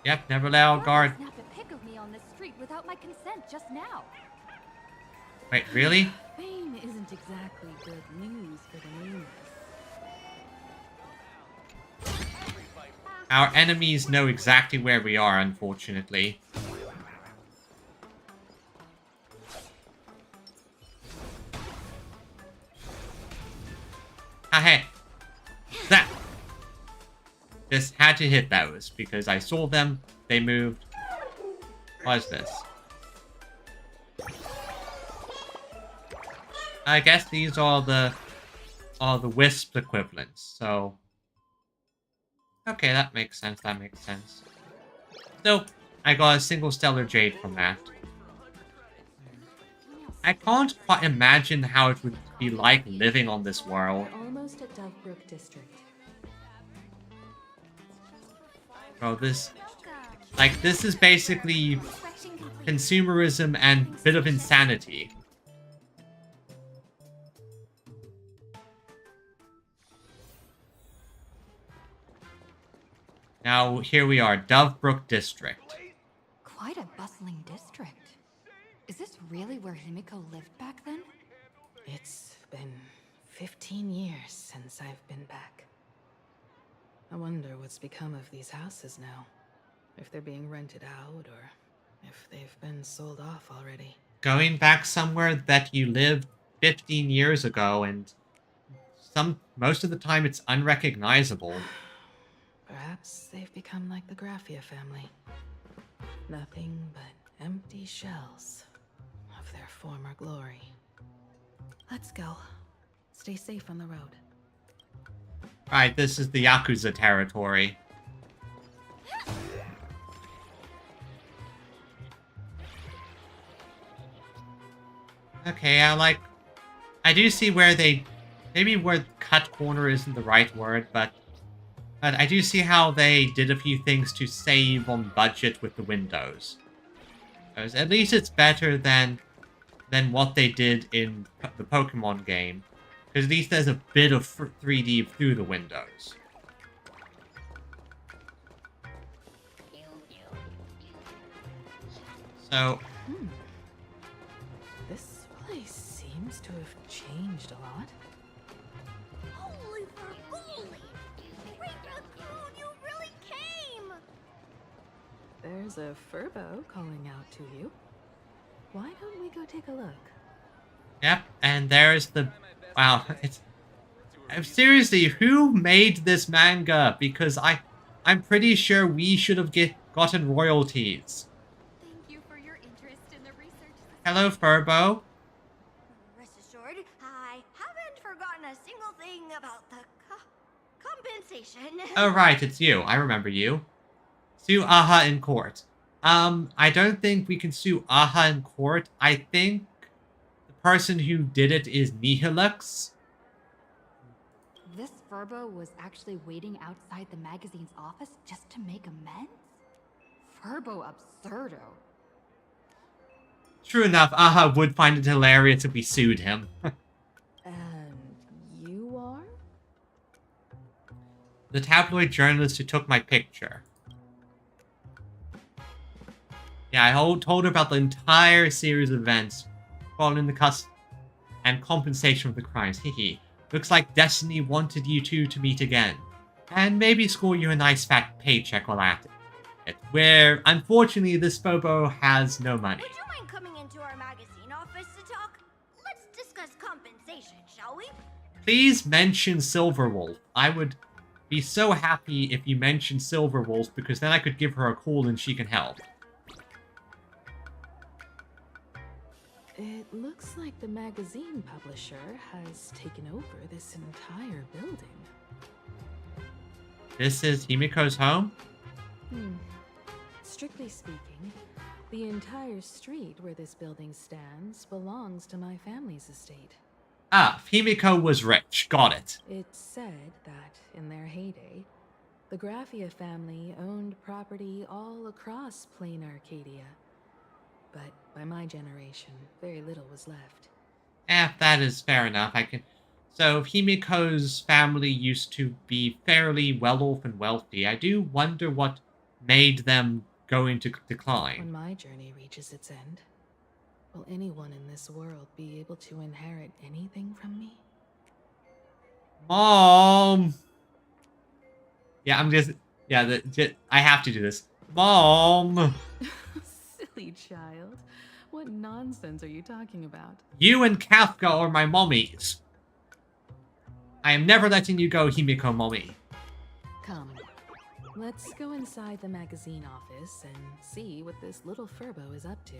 A: Yep, never let our guard.
I: Snap a pic of me on the street without my consent just now.
A: Wait, really?
L: Fame isn't exactly good news for the nameless.
A: Our enemies know exactly where we are, unfortunately. Ah, hey. That. Just had to hit those because I saw them. They moved. What is this? I guess these are the wisp equivalents. So. Okay, that makes sense, that makes sense. So, I got a single stellar jade from that. I can't quite imagine how it would be like living on this world.
L: We're almost at Dovebrook District.
A: Bro, this is basically consumerism and a bit of insanity. Now, here we are, Dovebrook District.
I: Quite a bustling district. Is this really where Himiko lived back then?
L: It's been 15 years since I've been back. I wonder what's become of these houses now. If they're being rented out, or if they've been sold off already.
A: Going back somewhere that you lived 15 years ago, and most of the time it's unrecognizable.
L: Perhaps they've become like the Graphia family. Nothing but empty shells of their former glory. Let's go. Stay safe on the road.
A: Alright, this is the Yakuza territory. Okay, I do see where maybe where cut corner isn't the right word, but I do see how they did a few things to save on budget with the windows. At least it's better than what they did in the Pokemon game. Because at least there's a bit of 3D through the windows. So...
L: This place seems to have changed a lot.
C: Holy Ferguli! Great Raccoon, you really came!
L: There's a Furbo calling out to you. Why don't we go take a look?
A: Yep, and there's the... Wow, it's... Seriously, who made this manga? Because I'm pretty sure we should have gotten royalties.
C: Thank you for your interest in the research.
A: Hello, Furbo.
C: Rest assured, I haven't forgotten a single thing about the compensation.
A: Oh, right, it's you. I remember you. Sue Aha in court. I don't think we can sue Aha in court. I think the person who did it is Nihilux.
I: This Furbo was actually waiting outside the magazine's office just to make amends? Furbo absurdo.
A: True enough, Aha would find it hilarious if we sued him.
L: And you are?
A: The tabloid journalist who took my picture. Yeah, I told her about the entire series of events following the and compensation for the crimes. Hehe. Looks like Destiny wanted you two to meet again. And maybe score you a nice fat paycheck while at it. Where, unfortunately, this Bobo has no money.
C: Would you mind coming into our magazine office to talk? Let's discuss compensation, shall we?
A: Please mention Silverwolf. I would be so happy if you mentioned Silverwolf, because then I could give her a call and she can help.
L: It looks like the magazine publisher has taken over this entire building.
A: This is Himiko's home?
L: Strictly speaking, the entire street where this building stands belongs to my family's estate.
A: Ah, Himiko was rich. Got it.
L: It's said that, in their heyday, the Graphia family owned property all across plain Arcadia. But by my generation, very little was left.
A: That is fair enough. So, Himiko's family used to be fairly well-off and wealthy. I do wonder what made them go into decline.
L: When my journey reaches its end, will anyone in this world be able to inherit anything from me?
A: Mom! Yeah, I have to do this. Mom!
L: Silly child. What nonsense are you talking about?
A: You and Kafka are my mommies. I am never letting you go, Himiko mommy.
L: Come, let's go inside the magazine office and see what this little Furbo is up to.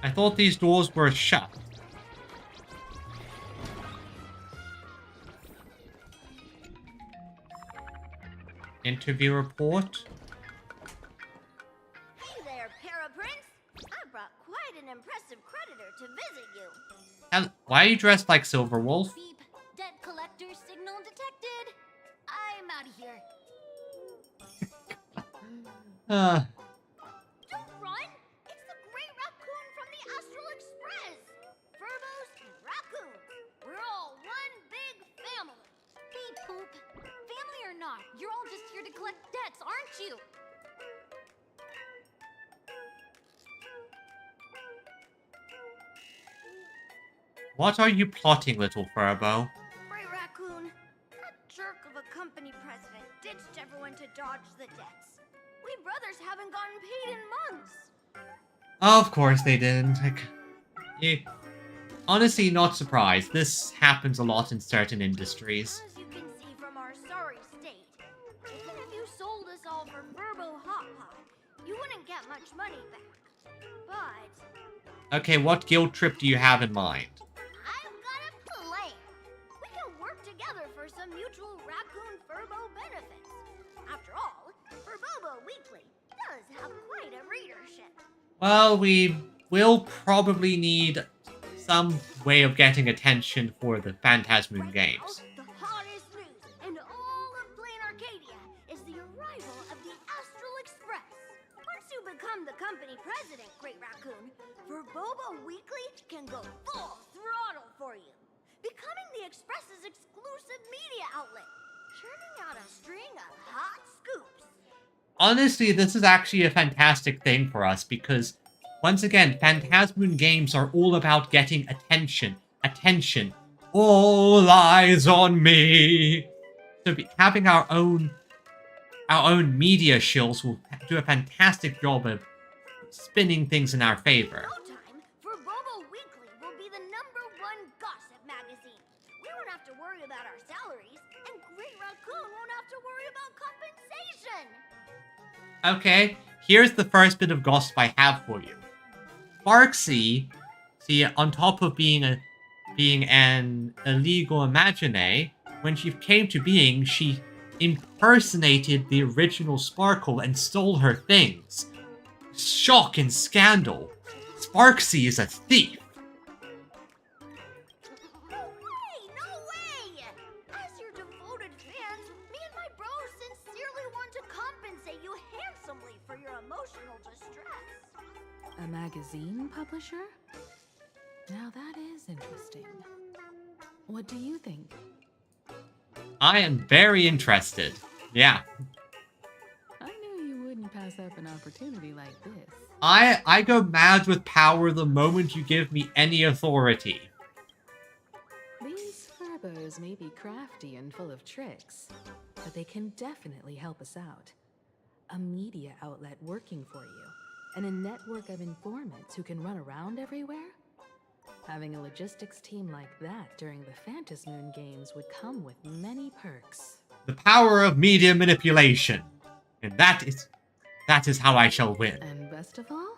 A: I thought these doors were shut. Interview report.
C: Hey there, Paraprince! I brought quite an impressive creditor to visit you.
A: Why are you dressed like Silverwolf?
C: Beep. Debt collector signal detected. I'm out of here. Don't run! It's the Great Raccoon from the Astral Express! Furbos and raccoons. We're all one big family. Beep poop. Family or not, you're all just here to collect debts, aren't you?
A: What are you plotting, little Furbo?
C: Great Raccoon, that jerk of a company president ditched everyone to dodge the debts. We brothers haven't gotten paid in months.
A: Of course they didn't. Honestly, not surprised. This happens a lot in certain industries.
C: As you can see from our sorry state, even if you sold us all for Furbo Hot Pot, you wouldn't get much money back. But
A: Okay, what guilt trip do you have in mind?
C: I've got a plan. We can work together for some mutual Raccoon Furbo benefits. After all, Furbobo Weekly does have quite a readership.
A: Well, we will probably need some way of getting attention for the Phantasmoon games.
C: The hottest news in all of Plain Arcadia is the arrival of the Astral Express. Once you become the company president, Great Raccoon, Furbobo Weekly can go full throttle for you, becoming the Express's exclusive media outlet, churning out a string of hot scoops.
A: Honestly, this is actually a fantastic thing for us because, once again, Phantasmoon games are all about getting attention. Attention. All eyes on me. So having our own media shills will do a fantastic job of spinning things in our favor.
C: No time, Furbobo Weekly will be the #1 gossip magazine. We won't have to worry about our salaries, and Great Raccoon won't have to worry about compensation.
A: Okay, here's the first bit of gossip I have for you. Sparxie, see, on top of being an illegal imagine, when she came to being, she impersonated the original Sparkle and stole her things. Shock and scandal. Sparxie is a thief.
C: No way! As your devoted fans, me and my bros sincerely want to compensate you handsomely for your emotional distress.
L: A magazine publisher? Now that is interesting. What do you think?
A: I am very interested. Yeah.
L: I knew you wouldn't pass up an opportunity like this.
A: I go mad with power the moment you give me any authority.
L: These Furbos may be crafty and full of tricks, but they can definitely help us out. A media outlet working for you, and a network of informants who can run around everywhere? Having a logistics team like that during the Phantasmoon games would come with many perks.
A: The power of media manipulation. And that is how I shall win.
L: And best of all,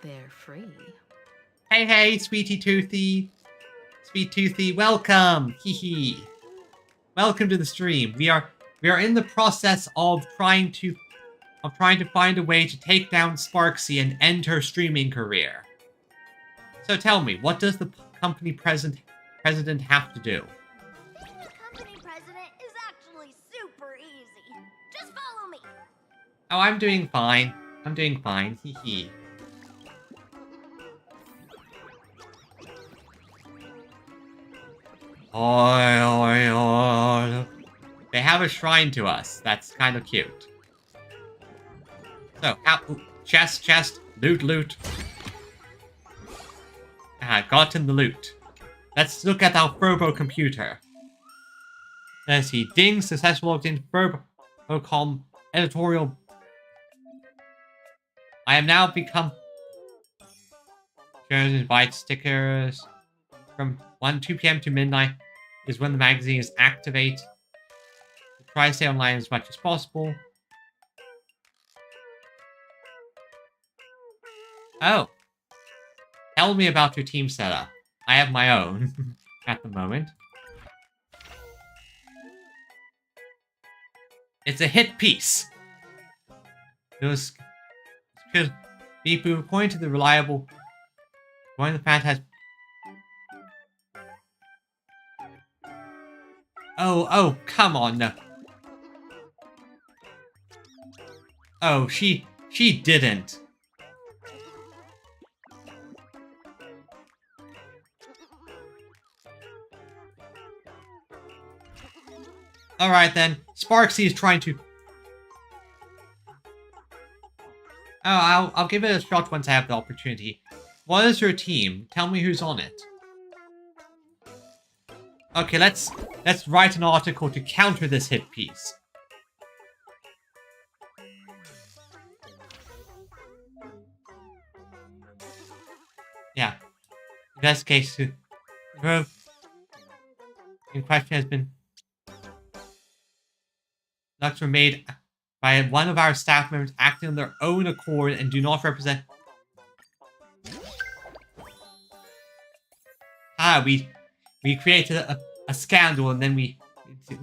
L: they're free.
A: Hey, Sweetie Toothy. Sweet Toothy, welcome. Hee hee. Welcome to the stream. We are in the process of trying to find a way to take down Sparxie and end her streaming career. So tell me, what does the company president have to do?
C: Being the company president is actually super easy. Just follow me.
A: Oh, I'm doing fine. I'm doing fine. Hee hee. They have a shrine to us. That's kind of cute. So, ooh, chest, loot. Gotten the loot. Let's look at our Furbo computer. Let's see. Ding, successful logged in Furbocom editorial. I have now become... Invite stickers. From 2 p.m. to midnight is when the magazine is activated. Try to stay online as much as possible. Oh. Tell me about your team setup. I have my own at the moment. It's a hit piece. It was because Beepoo, according to the reliable, one of the fans has. Oh, come on. No. Oh, she didn't. Alright then, Sparxie is trying to... Oh, I'll give it a shot once I have the opportunity. What is your team? Tell me who's on it. Okay, let's write an article to counter this hit piece. Yeah. In this case, the growth in question has been... Ducks were made by one of our staff members acting on their own accord and do not represent... We created a scandal and then we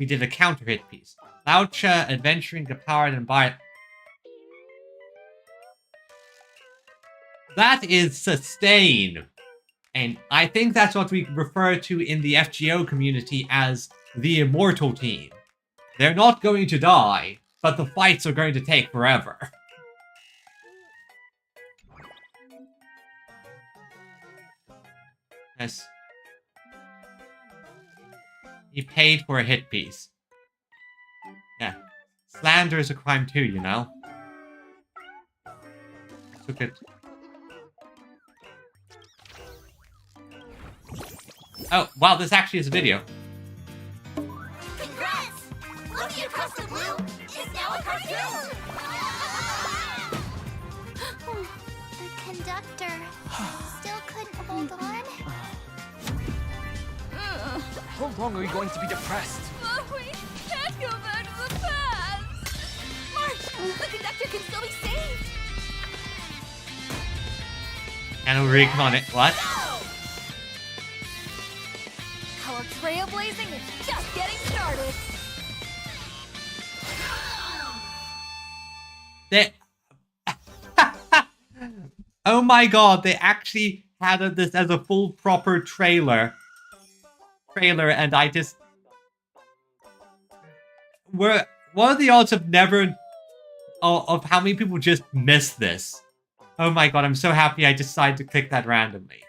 A: did a counter hit piece. Laucha, adventuring, powered, and by... That is sustain. And I think that's what we refer to in the FGO community as the immortal team. They're not going to die, but the fights are going to take forever. Yes. He paid for a hit piece. Yeah. Slander is a crime too, you know? Let's look at... Oh, wow, this actually is a video.
C: Congrats! Lucky Across the Blue is now a cartoon! The conductor still couldn't hold on.
E: How long are we going to be depressed?
I: We can't go back to the past! March! The conductor can still be saved!
A: And we're on it. What?
I: Our trailblazing is just getting started!
A: They... Oh my god, they actually had this as a full proper trailer. And I just... What are the odds of never... of how many people just missed this? Oh my god, I'm so happy I decided to click that randomly.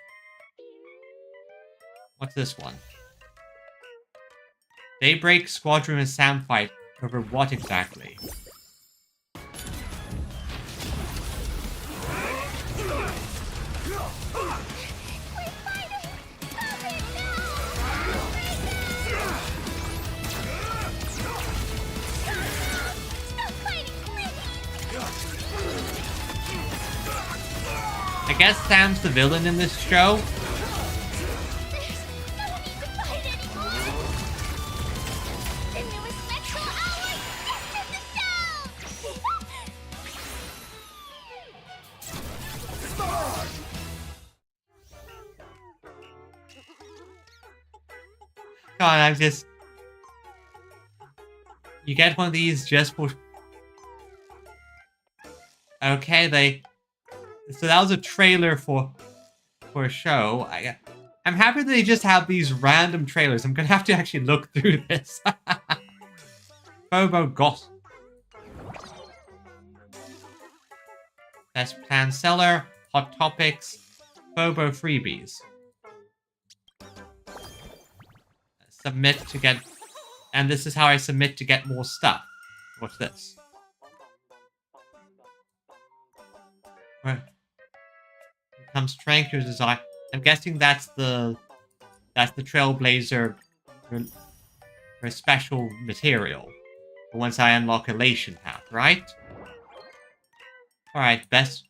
A: What's this one? Daybreak, Squadron, and Sam fight over what exactly? I guess Sam's the villain in this show. God, I'm just... You get one of these just for... Okay, So that was a trailer for a show. I'm happy that they just have these random trailers. I'm gonna have to actually look through this. Bobo Goss. Best Plan Seller, Hot Topics, Bobo Freebies. Submit to get... And this is how I submit to get more stuff. What's this? Where comes Tranquil Design. I'm guessing that's the Trailblazer for special material. Once I unlock Elation Path, right? Alright, best.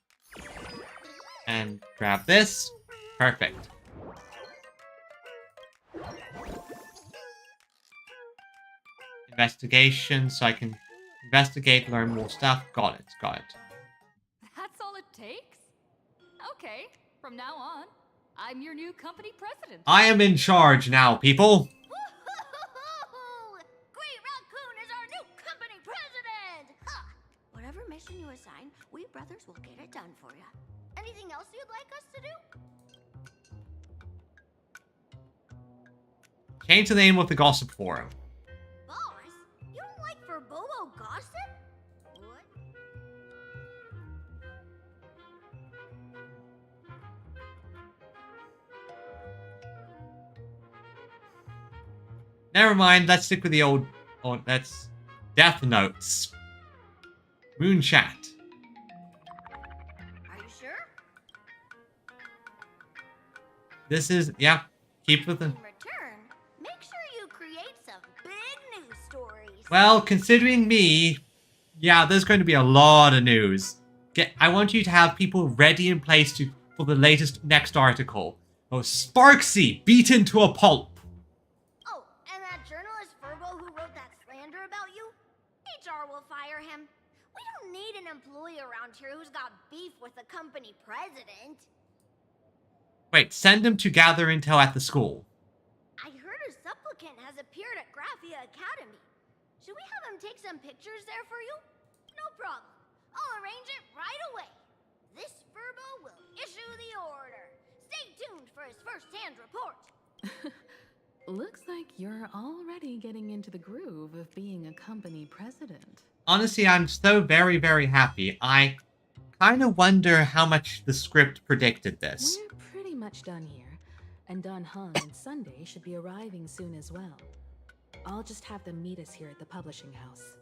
A: And grab this. Perfect. Investigation, so I can investigate, learn more stuff. Got it, got it.
I: That's all it takes? Okay, from now on, I'm your new company president.
A: I am in charge now, people.
C: Woo-hoo-hoo-hoo! Great Raccoon is our new company president! Ha! Whatever mission you assign, we brothers will get it done for you. Anything else you'd like us to do?
A: Change the name of the gossip forum.
C: Boss? You don't like for Bobo gossip? What?
A: Never mind, let's stick with the old... Oh, that's... Death Notes. Moon Chat.
C: Are you sure?
A: This is... Yeah, keep with the...
C: In return, make sure you create some big news stories.
A: Well, considering me... Yeah, there's going to be a lot of news. I want you to have people ready in place for the latest next article. Oh, Sparxie beaten to a pulp.
C: Oh, and that journalist Furbo who wrote that slander about you? HR will fire him. We don't need an employee around here who's got beef with the company president.
A: Wait, send him to gather intel at the school.
C: I heard a supplicant has appeared at Graphia Academy. Should we have him take some pictures there for you? No problem. I'll arrange it right away. This Furbo will issue the order. Stay tuned for his first-hand report.
L: Looks like you're already getting into the groove of being a company president.
A: Honestly, I'm so very, very happy. I kind of wonder how much the script predicted this.
L: We're pretty much done here, and Don Hung and Sunday should be arriving soon as well. I'll just have them meet us here at the publishing house.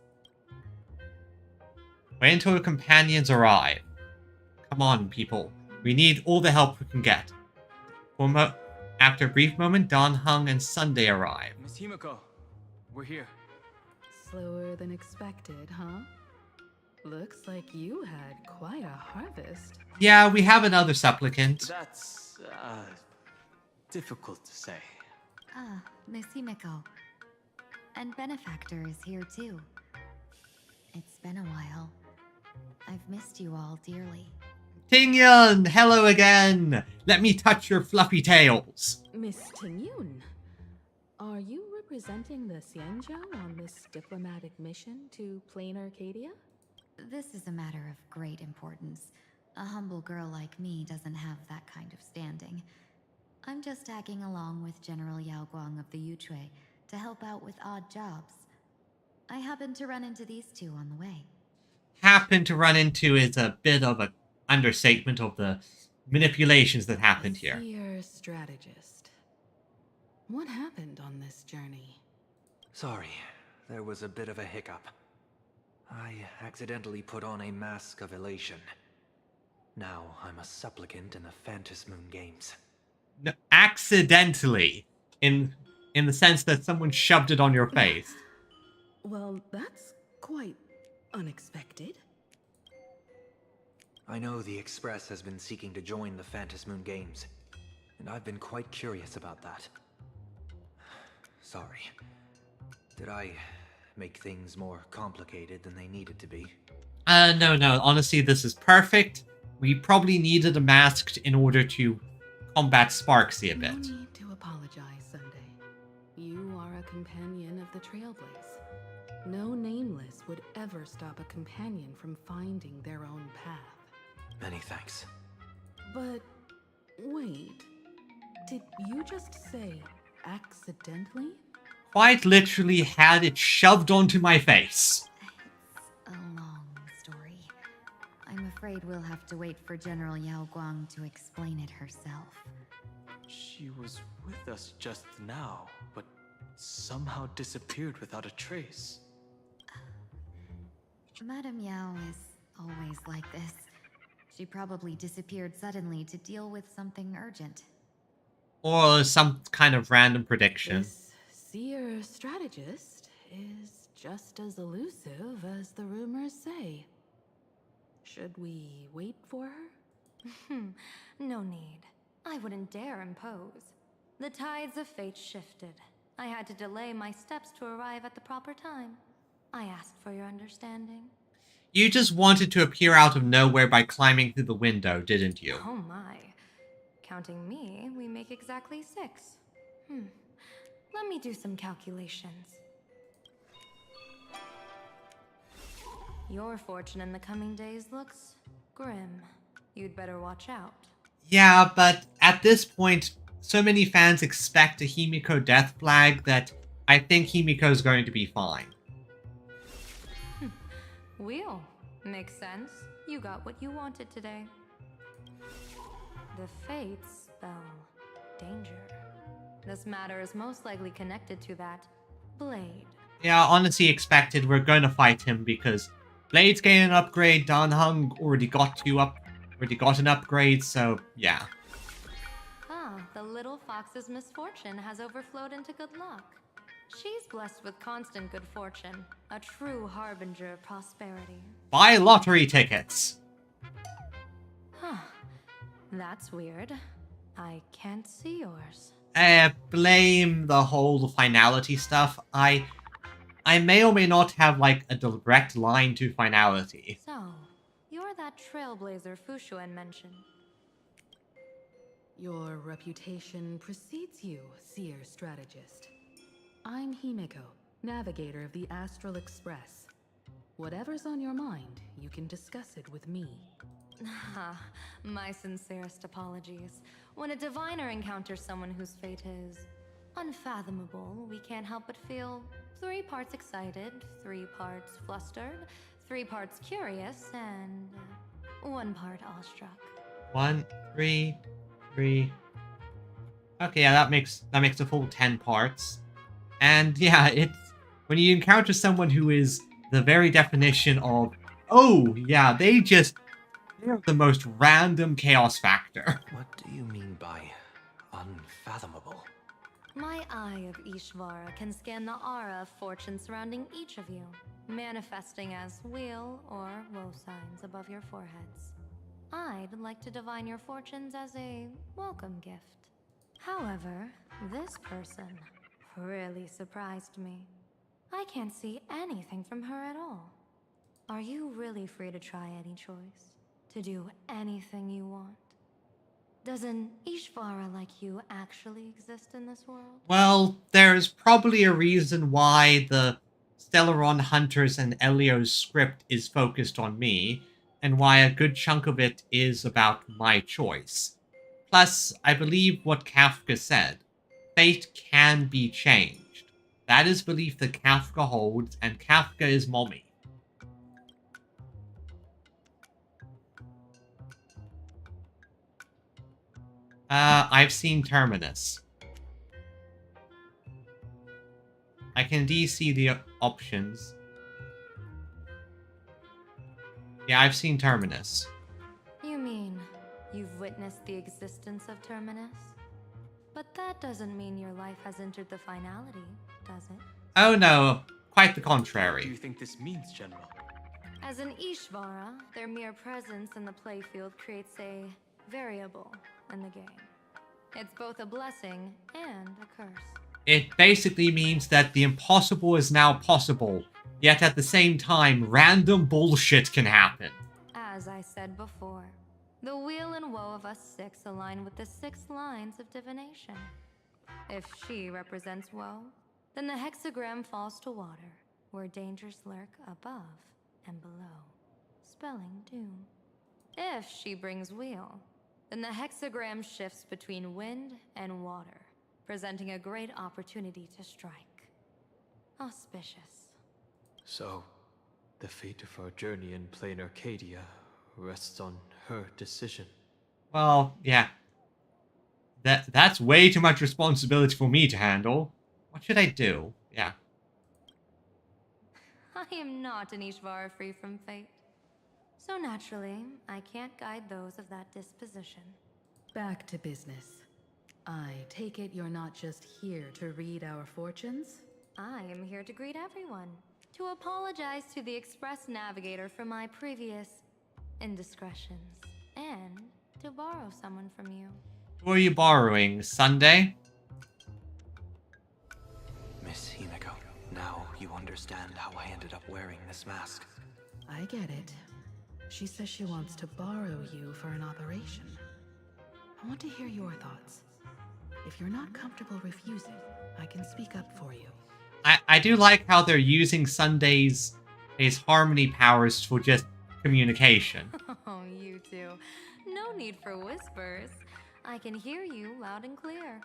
A: Wait until the companions arrive. Come on, people. We need all the help we can get. After a brief moment, Don Hung and Sunday arrive.
E: Miss Himiko, we're here.
L: Slower than expected, huh? Looks like you had quite a harvest.
A: Yeah, we have another supplicant.
E: That's, difficult to say.
M: Ah, Miss Himiko. And Benefactor is here too. It's been a while. I've missed you all dearly.
A: Tingyun, hello again! Let me touch your fluffy tails.
L: Miss Tingyun, are you representing the Xianzhou on this diplomatic mission to Plain Arcadia?
M: This is a matter of great importance. A humble girl like me doesn't have that kind of standing. I'm just tagging along with General Yao Guang of the Yuchui to help out with odd jobs. I happened to run into these two on the way.
A: Happen to run into is a bit of an understatement of the manipulations that happened here.
L: Seer strategist. What happened on this journey?
E: Sorry, there was a bit of a hiccup. I accidentally put on a mask of elation. Now I'm a supplicant in the Phantom Moon Games.
A: No, accidentally, in the sense that someone shoved it on your face.
L: Well, that's quite unexpected.
E: I know the Express has been seeking to join the Phantom Moon Games, and I've been quite curious about that. Sorry. Did I make things more complicated than they needed to be?
A: No. Honestly, this is perfect. We probably needed a mask in order to combat Sparxie a bit.
L: No need to apologize, Sunday. You are companion of the Trailblaze. No nameless would ever stop a companion from finding their own path.
E: Many thanks.
L: But wait, did you just say accidentally?
A: Quite literally had it shoved onto my face.
M: It's a long story. I'm afraid we'll have to wait for General Yao Guang to explain it herself.
N: She was with us just now, but somehow disappeared without a trace.
M: Madame Yao is always like this. She probably disappeared suddenly to deal with something urgent.
A: Or some kind of random prediction.
L: This seer strategist is just as elusive as the rumors say. Should we wait for her?
O: No need. I wouldn't dare impose. The tides of fate shifted. I had to delay my steps to arrive at the proper time. I asked for your understanding.
A: You just wanted to appear out of nowhere by climbing through the window, didn't you?
O: Oh my. Counting me, we make exactly 6. Let me do some calculations. Your fortune in the coming days looks grim. You'd better watch out.
A: Yeah, but at this point, so many fans expect a Himiko death flag that I think Himiko's going to be fine.
O: Wheel. Makes sense. You got what you wanted today. The fates spell danger. This matter is most likely connected to that blade.
A: Yeah, honestly expected we're going to fight him because Blade's getting an upgrade, Dan Hung already got an upgrade, so yeah.
O: The little fox's misfortune has overflowed into good luck. She's blessed with constant good fortune, a true harbinger of prosperity.
A: Buy lottery tickets!
O: That's weird. I can't see yours.
A: Blame the whole finality stuff. I may or may not have, like, a direct line to finality.
O: So, you're that trailblazer Fushuan mentioned.
L: Your reputation precedes you, seer strategist. I'm Himiko, navigator of the Astral Express. Whatever's on your mind, you can discuss it with me.
O: My sincerest apologies. When a diviner encounters someone whose fate is unfathomable, we can't help but feel 3 parts excited, 3 parts flustered, 3 parts curious, and 1 part awestruck.
A: 1, 3, 3. Okay, yeah, that makes a full 10 parts. And yeah, it's when you encounter someone who is the very definition of, oh yeah, they're the most random chaos factor.
E: What do you mean by unfathomable?
O: My eye of Ishvara can scan the aura of fortune surrounding each of you, manifesting as weal or woe signs above your foreheads. I'd like to divine your fortunes as a welcome gift. However, this person really surprised me. I can't see anything from her at all. Are you really free to try any choice? To do anything you want? Does an Ishvara like you actually exist in this world?
A: Well, there's probably a reason why the Stellaron Hunters and Elio's script is focused on me, and why a good chunk of it is about my choice. Plus, I believe what Kafka said. Fate can be changed. That is belief that Kafka holds, and Kafka is mommy. I've seen Terminus. I can indeed see the options. Yeah, I've seen Terminus.
O: You mean you've witnessed the existence of Terminus? But that doesn't mean your life has entered the finality, does it?
A: Oh no, quite the contrary.
N: What do you think this means, General?
O: As an Ishvara, their mere presence in the playfield creates a variable in the game. It's both a blessing and a curse.
A: It basically means that the impossible is now possible, yet at the same time, random bullshit can happen.
O: As I said before, the weal and woe of us 6 align with the 6 lines of divination. If she represents woe, then the hexagram falls to water, where dangers lurk above and below, spelling doom. If she brings wheel, then the hexagram shifts between wind and water, presenting a great opportunity to strike. Auspicious.
N: So, the fate of our journey in plain Arcadia rests on her decision.
A: Well, yeah. That's way too much responsibility for me to handle. What should I do? Yeah.
O: I am not an Ishvara free from fate. So naturally, I can't guide those of that disposition.
L: Back to business. I take it you're not just here to read our fortunes?
O: I am here to greet everyone, to apologize to the Express Navigator for my previous indiscretions, and to borrow someone from you.
A: Who are you borrowing? Sunday?
E: Miss Himeko, now you understand how I ended up wearing this mask.
L: I get it. She says she wants to borrow you for an operation. I want to hear your thoughts. If you're not comfortable refusing, I can speak up for you.
A: I do like how they're using Sunday's his harmony powers for just communication.
O: Oh, you two. No need for whispers. I can hear you loud and clear.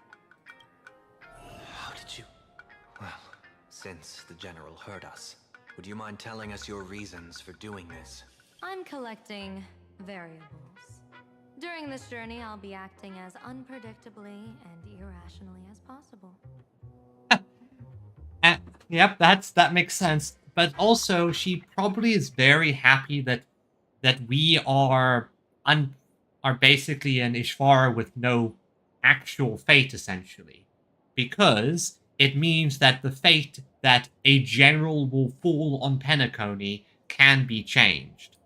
E: How did you... Well, since the General heard us, would you mind telling us your reasons for doing this?
O: I'm collecting variables. During this journey, I'll be acting as unpredictably and irrationally as possible.
A: Yep, that makes sense. But also, she probably is very happy that we are basically an Ishvara with no actual fate, essentially, because it means that the fate that a general will fall on Penacony can be changed.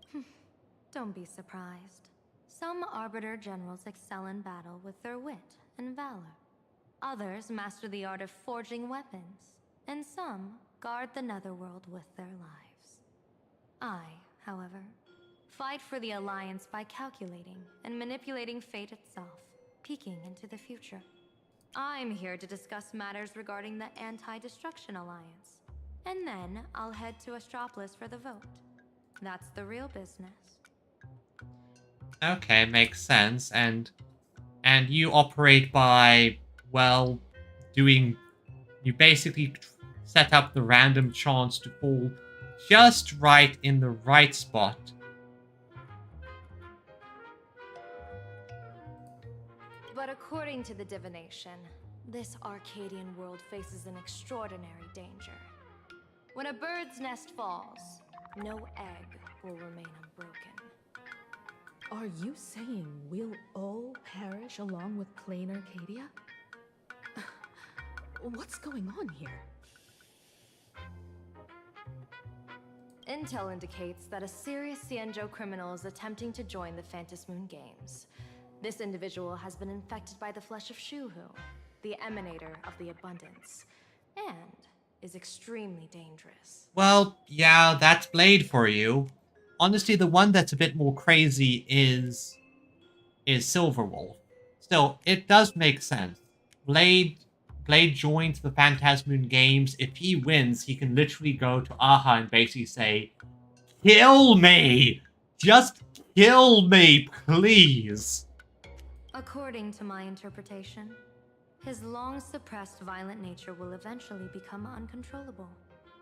O: Don't be surprised. Some Arbiter generals excel in battle with their wit and valor. Others master the art of forging weapons, and some guard the netherworld with their lives. I, however, fight for the Alliance by calculating and manipulating fate itself, peeking into the future. I'm here to discuss matters regarding the Anti-Destruction Alliance, and then I'll head to Astropolis for the vote. That's the real business.
A: Okay, makes sense. And you operate by, well, you basically set up the random chance to fall just right in the right spot.
O: But according to the divination, this Arcadian world faces an extraordinary danger. When a bird's nest falls, no egg will remain unbroken.
L: Are you saying we'll all perish along with plain Arcadia? What's going on here?
O: Intel indicates that a serious Xianzhou criminal is attempting to join the Phantom Moon Games. This individual has been infected by the flesh of Shuhu, the emanator of the abundance, and is extremely dangerous.
A: Well, yeah, that's Blade for you. Honestly, the one that's a bit more crazy is Silverwolf. Still, it does make sense. Blade joins the Phantasmoon Games. If he wins, he can literally go to Aha and basically say, "Kill me! Just kill me, please!"
O: According to my interpretation, his long-suppressed violent nature will eventually become uncontrollable,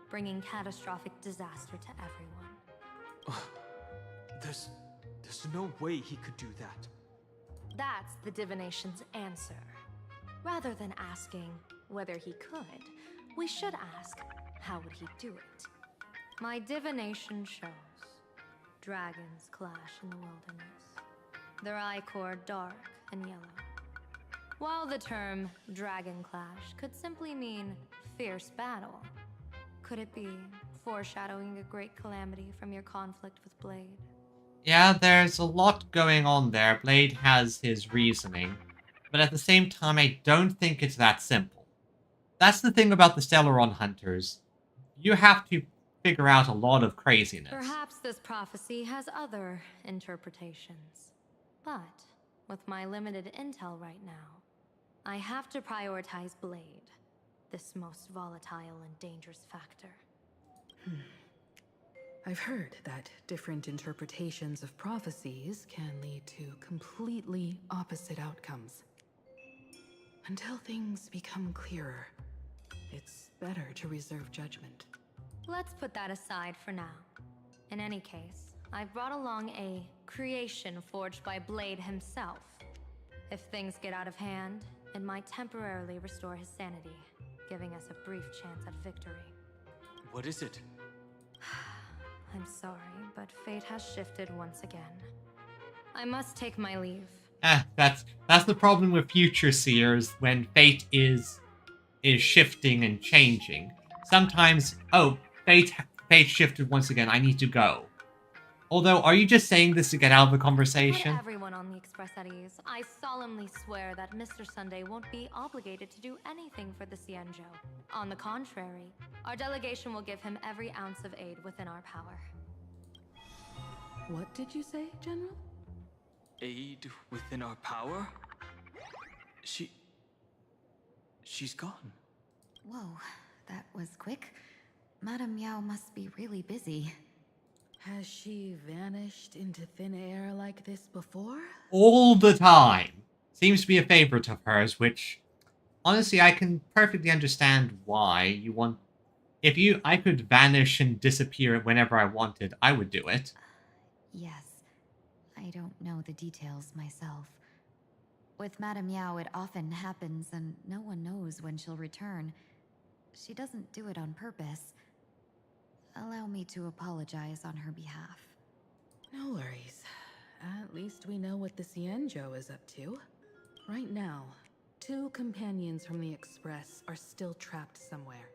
O: bringing catastrophic disaster to everyone.
N: There's no way he could do that.
O: That's the divination's answer. Rather than asking whether he could, we should ask, how would he do it? My divination shows dragons clash in the wilderness. Their ichor dark and yellow. While the term dragon clash could simply mean fierce battle, could it be foreshadowing a great calamity from your conflict with Blade?
A: Yeah, there's a lot going on there. Blade has his reasoning. But at the same time, I don't think it's that simple. That's the thing about the Stellaron Hunters. You have to figure out a lot of craziness.
O: Perhaps this prophecy has other interpretations. But with my limited intel right now, I have to prioritize Blade. this most volatile and dangerous factor.
L: I've heard that different interpretations of prophecies can lead to completely opposite outcomes. Until things become clearer, it's better to reserve judgment.
O: Let's put that aside for now. In any case, I've brought along a creation forged by Blade himself. If things get out of hand, it might temporarily restore his sanity, giving us a brief chance at victory.
N: What is it?
O: I'm sorry, but fate has shifted once again. I must take my leave.
A: That's the problem with future seers when fate is shifting and changing. Sometimes, oh, fate shifted once again. I need to go. Although, are you just saying this to get out of the conversation?
O: Put everyone on the Express at ease. I solemnly swear that Mr. Sunday won't be obligated to do anything for the Cienjo. On the contrary, our delegation will give him every ounce of aid within our power.
L: What did you say, General?
N: Aid within our power? She's gone.
M: Whoa, that was quick. Madame Yao must be really busy.
L: Has she vanished into thin air like this before?
A: All the time. Seems to be a favorite of hers, which, honestly, I can perfectly understand why you want... If I could vanish and disappear whenever I wanted, I would do it.
M: Yes. I don't know the details myself. With Madame Yao, it often happens and no one knows when she'll return. She doesn't do it on purpose. Allow me to apologize on her behalf.
L: No worries. At least we know what the Cienjo is up to. Right now, 2 companions from the Express are still trapped somewhere.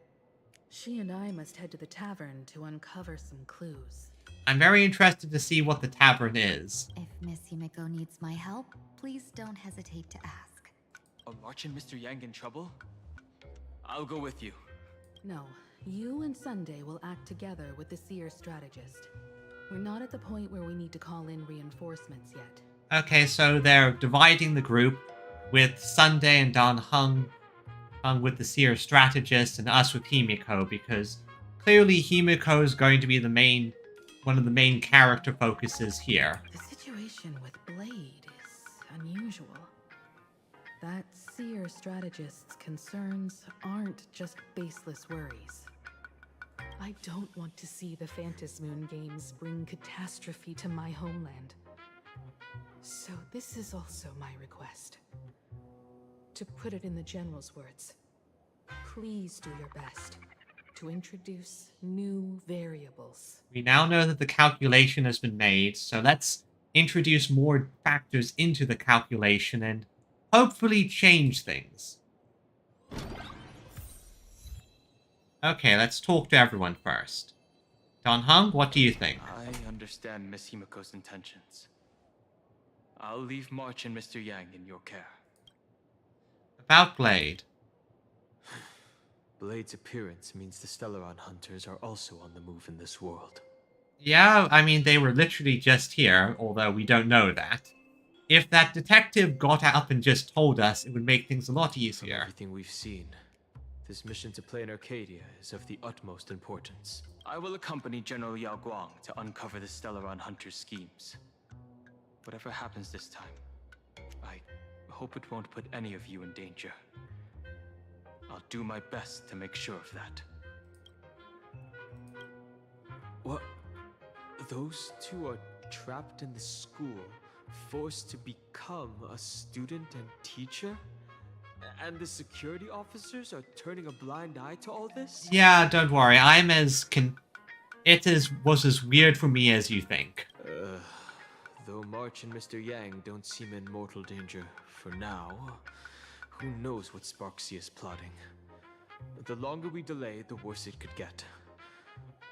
L: She and I must head to the tavern to uncover some clues.
A: I'm very interested to see what the tavern is.
M: If Miss Himeko needs my help, please don't hesitate to ask.
N: Are March and Mr. Yang in trouble? I'll go with you.
L: No, you and Sunday will act together with the Seer strategist. We're not at the point where we need to call in reinforcements yet.
A: Okay, so they're dividing the group with Sunday and Dan Hung with the Seer strategist and us with Himiko, because clearly Himiko is going to be one of the main character focuses here.
L: The situation with Blade is unusual. That Seer strategist's concerns aren't just baseless worries. I don't want to see the Phantasmoon Games bring catastrophe to my homeland. So this is also my request. To put it in the General's words, please do your best to introduce new variables.
A: We now know that the calculation has been made, so let's introduce more factors into the calculation and hopefully change things. Okay, let's talk to everyone first. Don Hung, what do you think?
N: I understand Miss Himiko's intentions. I'll leave March and Mr. Yang in your care.
A: About Blade.
P: Blade's appearance means the Stellaron hunters are also on the move in this world.
A: Yeah, I mean, they were literally just here, although we don't know that. If that detective got up and just told us, it would make things a lot easier.
P: From everything we've seen, this mission to Plain Arcadia is of the utmost importance.
N: I will accompany General Yao Guang to uncover the Stellaron hunters' schemes. Whatever happens this time, I hope it won't put any of you in danger. I'll do my best to make sure of that.
P: What? Those 2 are trapped in the school, forced to become a student and teacher? And the security officers are turning a blind eye to all this?
A: Yeah, don't worry. Was as weird for me as you think.
P: Though March and Mr. Yang don't seem in mortal danger for now, who knows what Sparxie is plotting. The longer we delay, the worse it could get.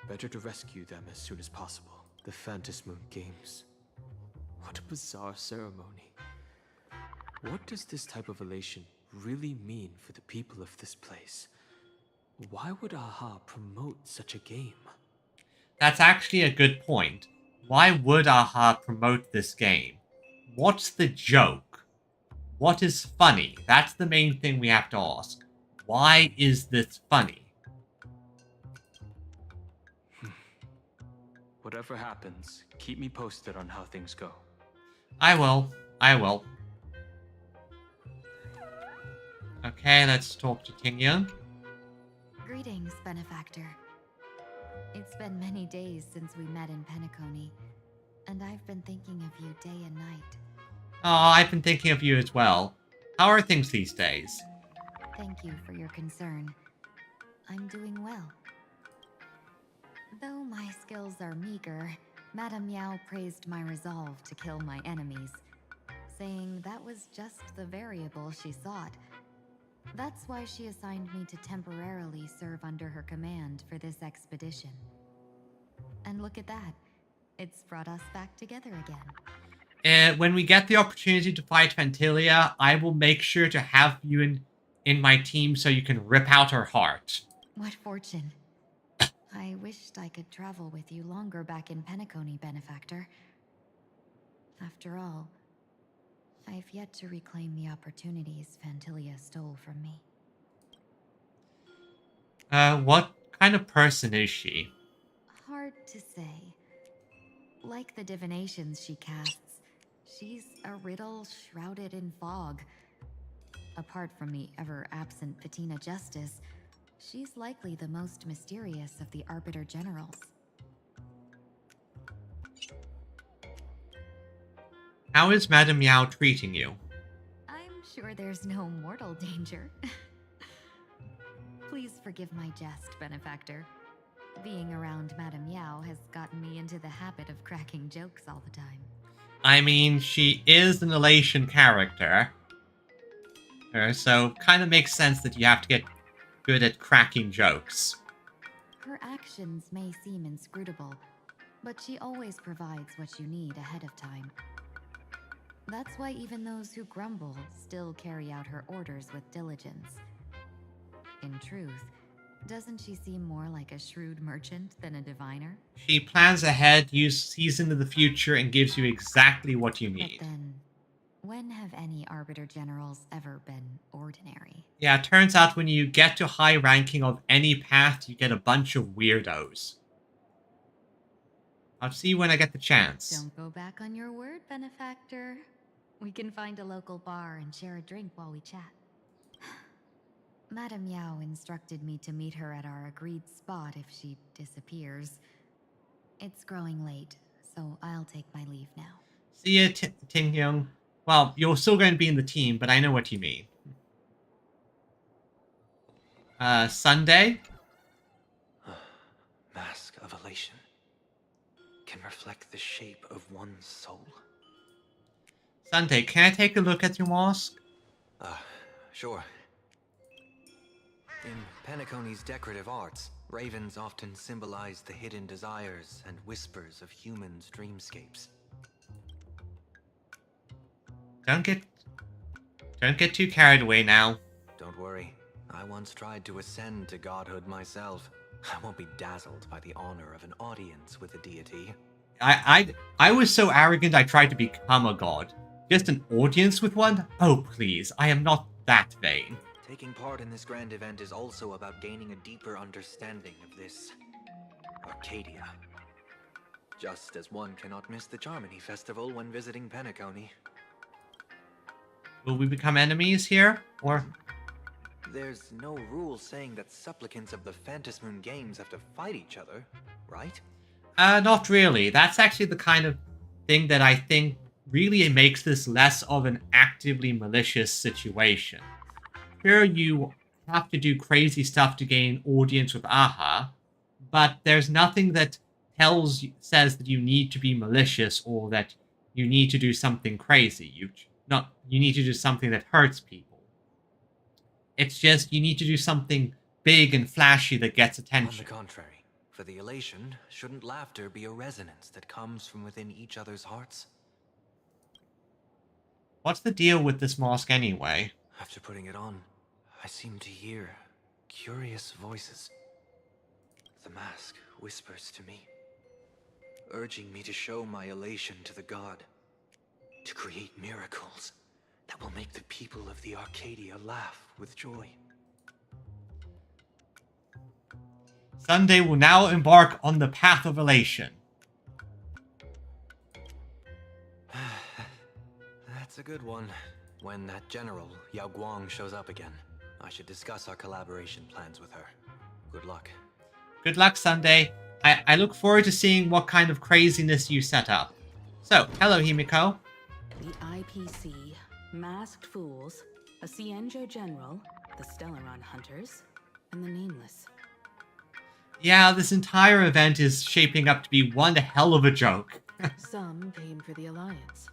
P: Better to rescue them as soon as possible. The Phantasmoon Games. What a bizarre ceremony. What does this type of elation really mean for the people of this place? Why would AHA promote such a game?
A: That's actually a good point. Why would AHA promote this game? What's the joke? What is funny? That's the main thing we have to ask. Why is this funny?
N: Whatever happens, keep me posted on how things go.
A: I will. I will. Okay, let's talk to Tingyun.
M: Greetings, benefactor. It's been many days since we met in Penacony, and I've been thinking of you day and night.
A: Oh, I've been thinking of you as well. How are things these days?
M: Thank you for your concern. I'm doing well. Though my skills are meager, Madame Yao praised my resolve to kill my enemies, saying that was just the variable she sought. That's why she assigned me to temporarily serve under her command for this expedition. And look at that. It's brought us back together again.
A: And when we get the opportunity to fight Fantilia, I will make sure to have you in my team so you can rip out her heart.
M: What fortune. I wished I could travel with you longer back in Penacony, benefactor. After all, I've yet to reclaim the opportunities Fantilia stole from me.
A: What kind of person is she?
M: Hard to say. Like the divinations she casts, she's a riddle shrouded in fog. Apart from the ever-absent Patina Justice, she's likely the most mysterious of the Arbiter Generals.
A: How is Madame Yao treating you?
M: I'm sure there's no mortal danger. Please forgive my jest, benefactor. Being around Madame Yao has gotten me into the habit of cracking jokes all the time.
A: I mean, she is an elation character. So kind of makes sense that you have to get good at cracking jokes.
M: Her actions may seem inscrutable, but she always provides what you need ahead of time. That's why even those who grumble still carry out her orders with diligence. In truth, doesn't she seem more like a shrewd merchant than a diviner?
A: She plans ahead, sees into the future, and gives you exactly what you need.
M: But then, when have any Arbiter Generals ever been ordinary?
A: Yeah, it turns out when you get to high ranking of any path, you get a bunch of weirdos. I'll see you when I get the chance.
M: Don't go back on your word, benefactor. We can find a local bar and share a drink while we chat. Madame Yao instructed me to meet her at our agreed spot if she disappears. It's growing late, so I'll take my leave now.
A: See ya, Ting-Hyung. Well, you're still going to be in the team, but I know what you mean. Sunday?
E: Mask of elation can reflect the shape of one's soul.
A: Sunday, can I take a look at your mask?
E: Sure. In Penacony's decorative arts, ravens often symbolize the hidden desires and whispers of humans' dreamscapes.
A: Don't get too carried away now.
E: Don't worry. I once tried to ascend to godhood myself. I won't be dazzled by the honor of an audience with a deity.
A: I was so arrogant I tried to become a god. Just an audience with one? Oh, please. I am not that vain.
E: Taking part in this grand event is also about gaining a deeper understanding of this Arcadia. Just as one cannot miss the Charmony Festival when visiting Penacony.
A: Will we become enemies here? Or...
E: There's no rule saying that supplicants of the Phantasmoon Games have to fight each other, right?
A: Not really. That's actually the kind of thing that I think really makes this less of an actively malicious situation. Here you have to do crazy stuff to gain audience with Aha, but there's nothing that says that you need to be malicious or that you need to do something crazy. You need to do something that hurts people. It's just you need to do something big and flashy that gets attention.
E: On the contrary, for the elation, shouldn't laughter be a resonance that comes from within each other's hearts?
A: What's the deal with this mask anyway?
E: After putting it on, I seem to hear curious voices. The mask whispers to me, urging me to show my elation to the god, to create miracles that will make the people of the Arcadia laugh with joy.
A: Sunday will now embark on the path of elation.
E: That's a good one. When that general, Yao Guang, shows up again, I should discuss our collaboration plans with her. Good luck.
A: Good luck, Sunday. I look forward to seeing what kind of craziness you set up. So, hello, Himiko.
L: The IPC, Masked Fools, a Cienjo General, the Stellaron Hunters, and the Nameless.
A: Yeah, this entire event is shaping up to be one hell of a joke.
L: Some came for the Alliance.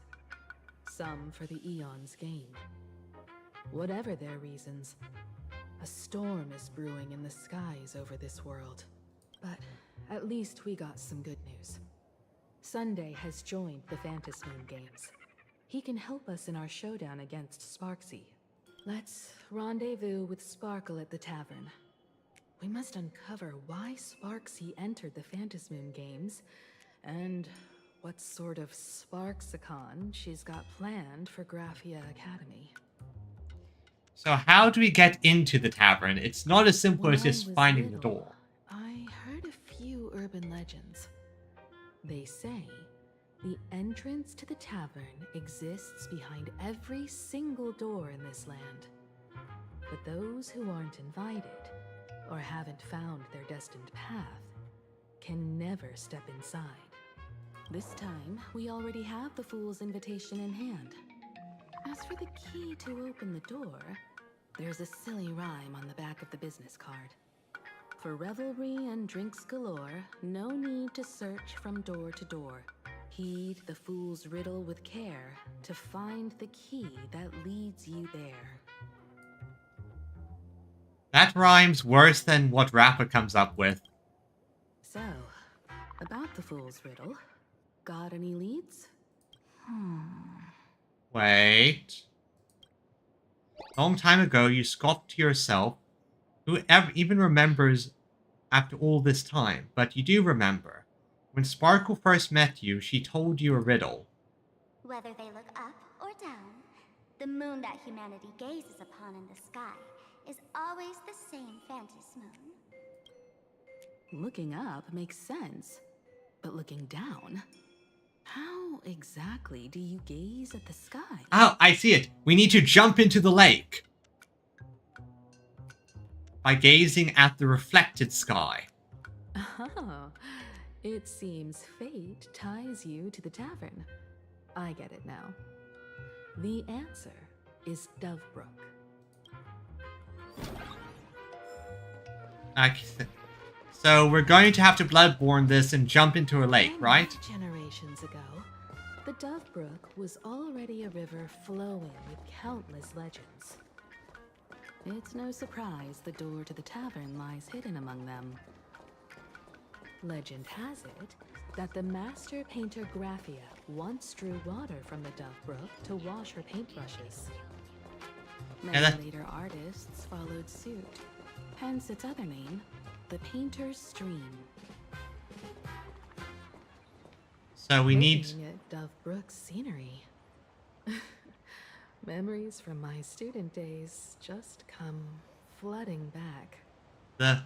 L: Some for the Eon's game. Whatever their reasons, a storm is brewing in the skies over this world. But at least we got some good news. Sunday has joined the Phantasmoon Moon Games. He can help us in our showdown against Sparxie. Let's rendezvous with Sparkle at the tavern. We must uncover why Sparxie entered the Phantasmoon Moon Games, and what sort of Sparxicon she's got planned for Graphia Academy.
A: So how do we get into the tavern? It's not as simple
L: When
A: as
L: I
A: just
L: was
A: finding the
L: little,
A: door.
L: I heard a few urban legends. They say the entrance to the tavern exists behind every single door in this land. But those who aren't invited, or haven't found their destined path, can never step inside. This time, we already have the Fool's invitation in hand. As for the key to open the door, there's a silly rhyme on the back of the business card. For revelry and drinks galore, no need to search from door to door. Heed the fool's riddle with care to find the key that leads you there.
A: That rhymes worse than what Rapper comes up with.
L: So, about the fool's riddle, got any leads?
A: Wait. A long time ago, you scoffed to yourself. Who even remembers after all this time? But you do remember. When Sparkle first met you, she told you a riddle.
C: Whether they look up or down, the moon that humanity gazes upon in the sky is always the same Phantas moon.
L: Looking up makes sense, but looking down? How exactly do you gaze at the sky?
A: Oh, I see it. We need to jump into the lake. By gazing at the reflected sky.
L: Oh, it seems fate ties you to the tavern. I get it now. The answer is Dovebrook.
A: Okay. So we're going to have to Bloodborne this and jump into a lake, right?
L: Generations ago, the Dovebrook was already a river flowing with countless legends. It's no surprise the door to the tavern lies hidden among them. Legend has it that the master painter Graphia once drew water from the Dovebrook to wash her paintbrushes. Many later artists followed suit, hence its other name, the Painter's Stream.
A: So we need...
L: Looking at Dovebrook's scenery. Memories from my student days just come flooding back.
A: The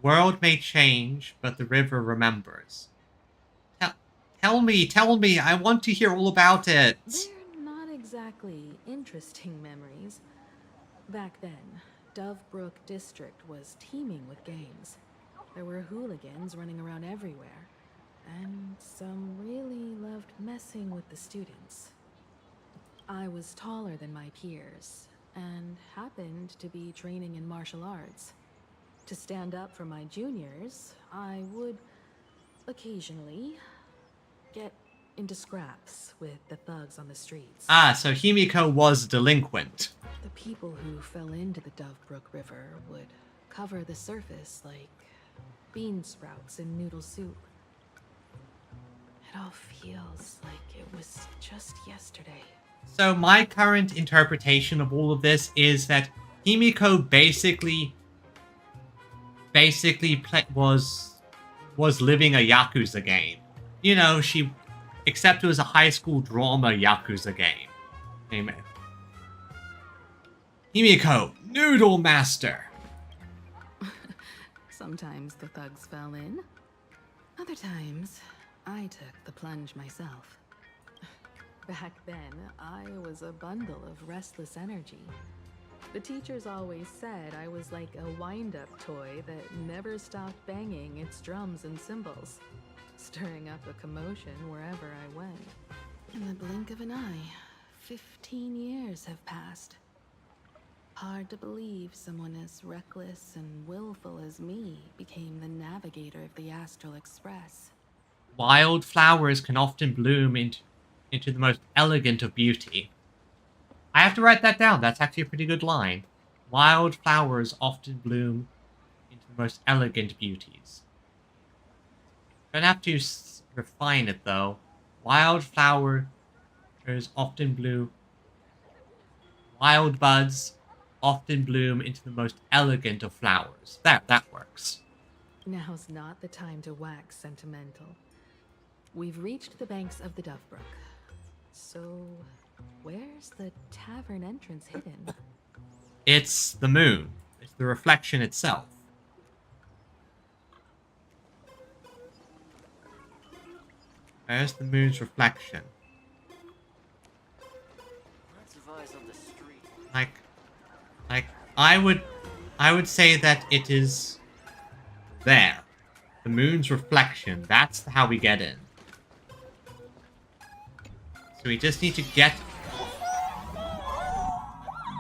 A: world may change, but the river remembers. Tell me, I want to hear all about it.
L: They're not exactly interesting memories. Back then, Dovebrook District was teeming with gangs. There were hooligans running around everywhere, and some really loved messing with the students. I was taller than my peers, and happened to be training in martial arts. To stand up for my juniors, I would occasionally get into scraps with the thugs on the streets.
A: Ah, so Himiko was a delinquent.
L: The people who fell into the Dovebrook River would cover the surface like bean sprouts in noodle soup. It all feels like it was just yesterday.
A: So my current interpretation of all of this is that Himiko basically was living a Yakuza game. You know, except it was a high school drama Yakuza game. Amen. Himiko, Noodle Master.
L: Sometimes the thugs fell in. Other times, I took the plunge myself. Back then, I was a bundle of restless energy. The teachers always said I was like a wind-up toy that never stopped banging its drums and cymbals, stirring up a commotion wherever I went. In the blink of an eye, 15 years have passed. Hard to believe someone as reckless and willful as me became the navigator of the Astral Express.
A: Wild flowers can often bloom into the most elegant of beauty. I have to write that down. That's actually a pretty good line. Wild flowers often bloom into the most elegant beauties. Don't have to refine it, though. Wild flowers often bloom. Wild buds often bloom into the most elegant of flowers. That works.
L: Now's not the time to wax sentimental. We've reached the banks of the Dovebrook. So, where's the tavern entrance hidden?
A: It's the moon. It's the reflection itself. Where's the moon's reflection?
E: Lots of eyes on the street.
A: Like I would say that it is there. The moon's reflection. That's how we get in. So we just need to get...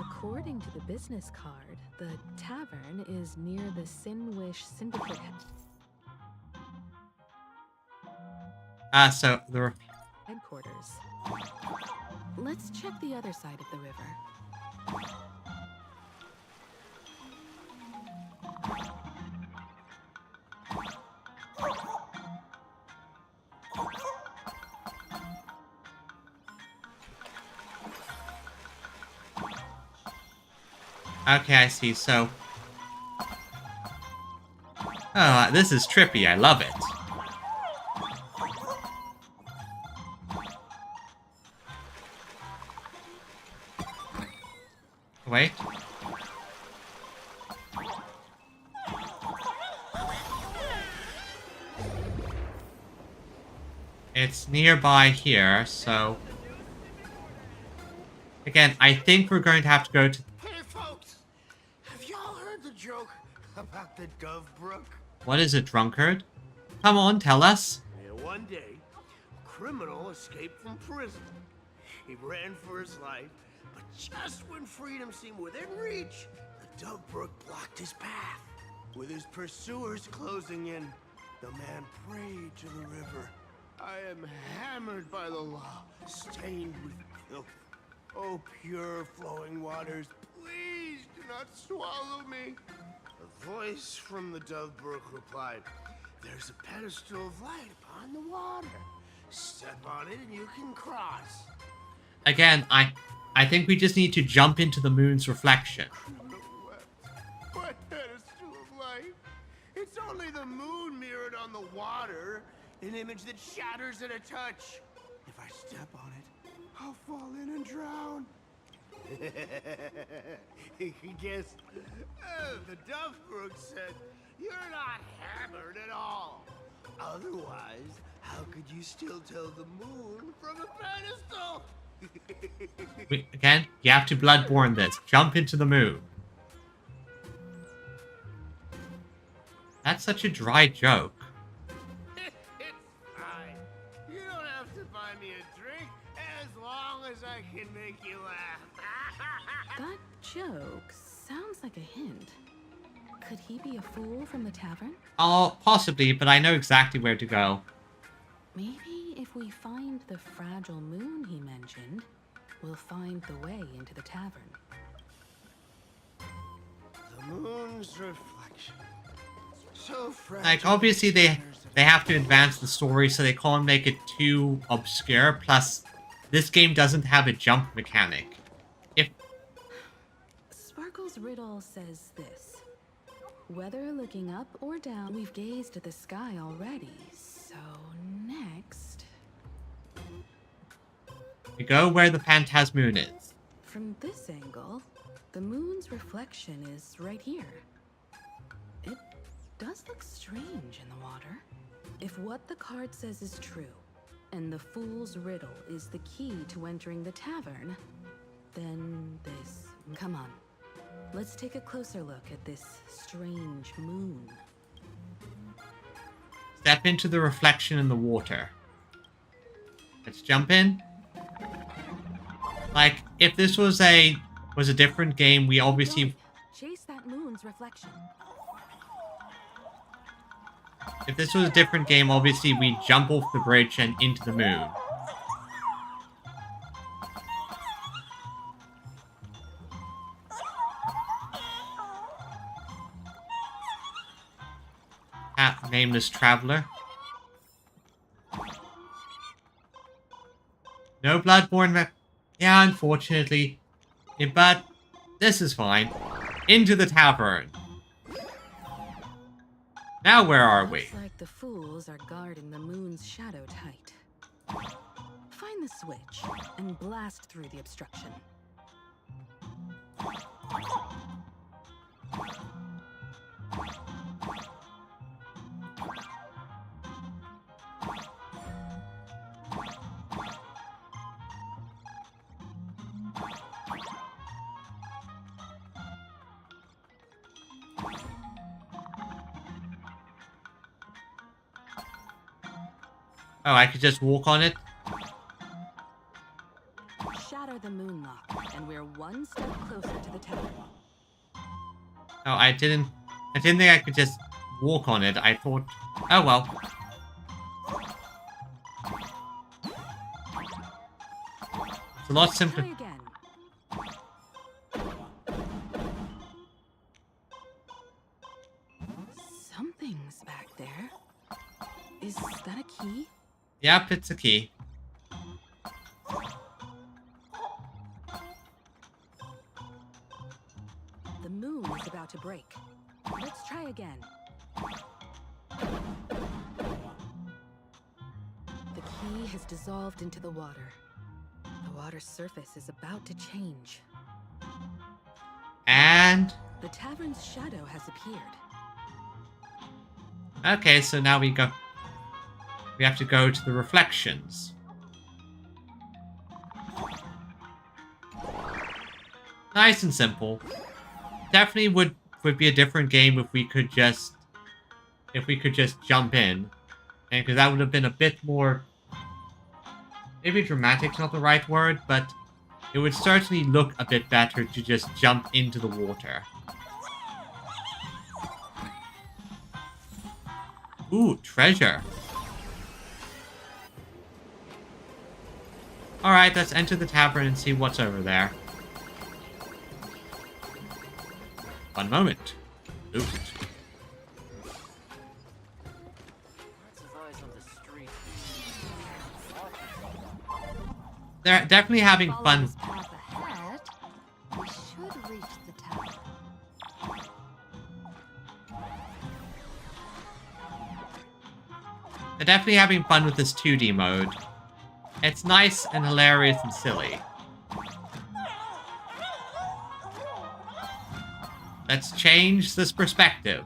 L: According to the business card, the tavern is near the Sinwish Syndicate.
A: So the
L: Headquarters. Let's check the other side of the river.
A: Okay, I see. So... Oh, this is trippy. I love it. Wait. It's nearby here, so... Again, I think we're going to have to go to...
K: Hey, folks! Have y'all heard the joke about the Dovebrook?
A: What is it, drunkard? Come on, tell us.
K: Yeah, one day, a criminal escaped from prison. He ran for his life, but just when freedom seemed within reach, the Dovebrook blocked his path. With his pursuers closing in, the man prayed to the river. I am hammered by the law, stained with filth. Oh, pure flowing waters, please do not swallow me. A voice from the Dovebrook replied, there's a pedestal of light upon the water. Step on it and you can cross.
A: Again, I think we just need to jump into the moon's reflection.
K: What pedestal of light? It's only the moon mirrored on the water, an image that shatters at a touch. If I step on it, I'll fall in and drown. Guess the Dovebrook said, you're not hammered at all. Otherwise, how could you still tell the moon from a pedestal?
A: Again, you have to Bloodborne this. Jump into the moon. That's such a dry joke.
K: It's fine. You don't have to buy me a drink as long as I can make you laugh.
L: That joke sounds like a hint. Could he be a fool from the tavern?
A: Oh, possibly, but I know exactly where to go.
L: Maybe if we find the fragile moon he mentioned, we'll find the way into the tavern.
K: The moon's reflection. So fragile.
A: Like, obviously they have to advance the story, so they can't make it too obscure. Plus, this game doesn't have a jump mechanic. If
L: Sparkle's riddle says this. Whether looking up or down, we've gazed at the sky already. So next...
A: we go where the Phantasmoon is.
L: From this angle, the moon's reflection is right here. It does look strange in the water. If what the card says is true, and the Fool's Riddle is the key to entering the tavern, then this... Come on. Let's take a closer look at this strange moon.
A: Step into the reflection in the water. Let's jump in. Like, if this was a different game, we obviously...
L: Chase that moon's reflection.
A: If this was a different game, obviously we jump off the bridge and into the moon. Nameless traveler. No Bloodborne. Yeah, unfortunately. But this is fine. Into the tavern. Now where are we?
L: Looks like the fools are guarding the moon's shadow tight. Find the switch and blast through the obstruction.
A: Oh, I could just walk on it?
L: Shatter the moon lock, and we're one step closer to the tavern.
A: Oh, I didn't think I could just walk on it. I thought... Oh, well. It's a lot simpler.
L: Try again. Something's back there. Is that a key?
A: Yep, it's a key.
L: The moon is about to break. Let's try again. The key has dissolved into the water. The water's surface is about to change.
A: And...
L: The tavern's shadow has appeared.
A: Okay, so now we have to go to the reflections. Nice and simple. Definitely would be a different game if we could just jump in, and because that would have been a bit more, maybe dramatic's not the right word, but it would certainly look a bit better to just jump into the water. Ooh, treasure. Alright, let's enter the tavern and see what's over there. One moment. Oops. They're definitely having fun.
O: Ahead, we should reach the tower.
A: They're definitely having fun with this 2D mode. It's nice and hilarious and silly. Let's change this perspective.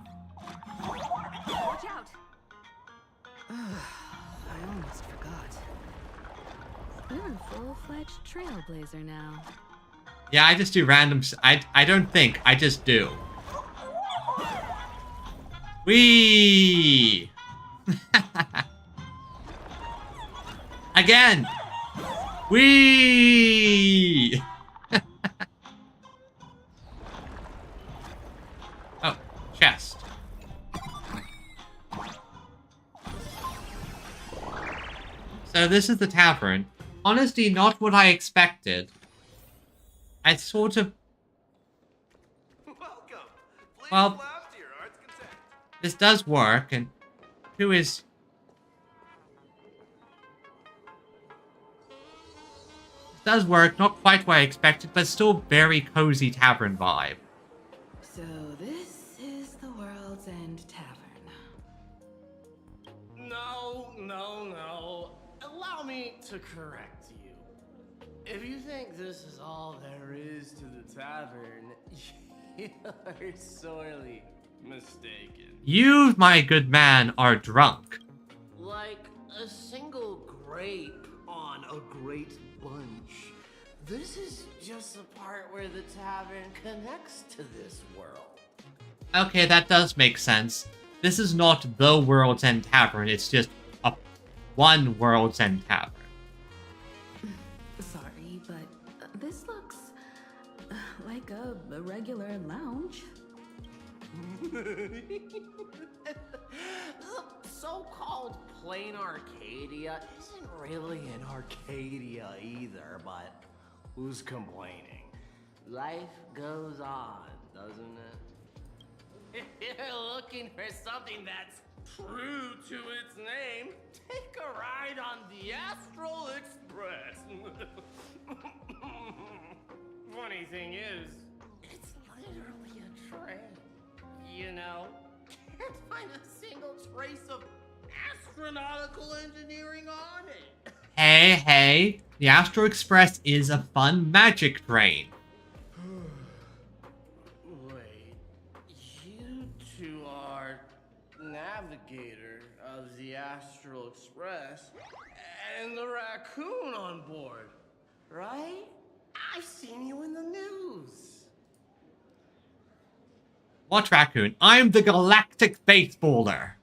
L: Watch out! I almost forgot. You're a full-fledged trailblazer now.
A: Yeah, I just do random... I don't think, I just do. Whee! Again! Whee! Oh, chest. So this is the tavern. Honestly, not what I expected. I sort of... Well, this does work, and who is... This does work, not quite what I expected, but still very cozy tavern vibe.
L: So this is the World's End Tavern.
K: No. Allow me to correct you. If you think this is all there is to the tavern, you're sorely mistaken.
A: You, my good man, are drunk.
K: Like a single grape on a great bunch. This is just the part where the tavern connects to this world.
A: Okay, that does make sense. This is not the World's End Tavern, it's just a one World's End Tavern.
L: Sorry, but this looks like a regular lounge.
K: The so-called plain Arcadia isn't really an Arcadia either, but who's complaining? Life goes on, doesn't it? If you're looking for something that's true to its name, take a ride on the Astral Express. Funny thing is, it's literally a train. You know, can't find a single trace of astronautical engineering on it.
A: Hey, the Astro Express is a fun magic train.
K: Wait, you two are navigator of the Astral Express and the raccoon on board, right? I've seen you in the news.
A: What raccoon? I'm the Galactic Baseballer.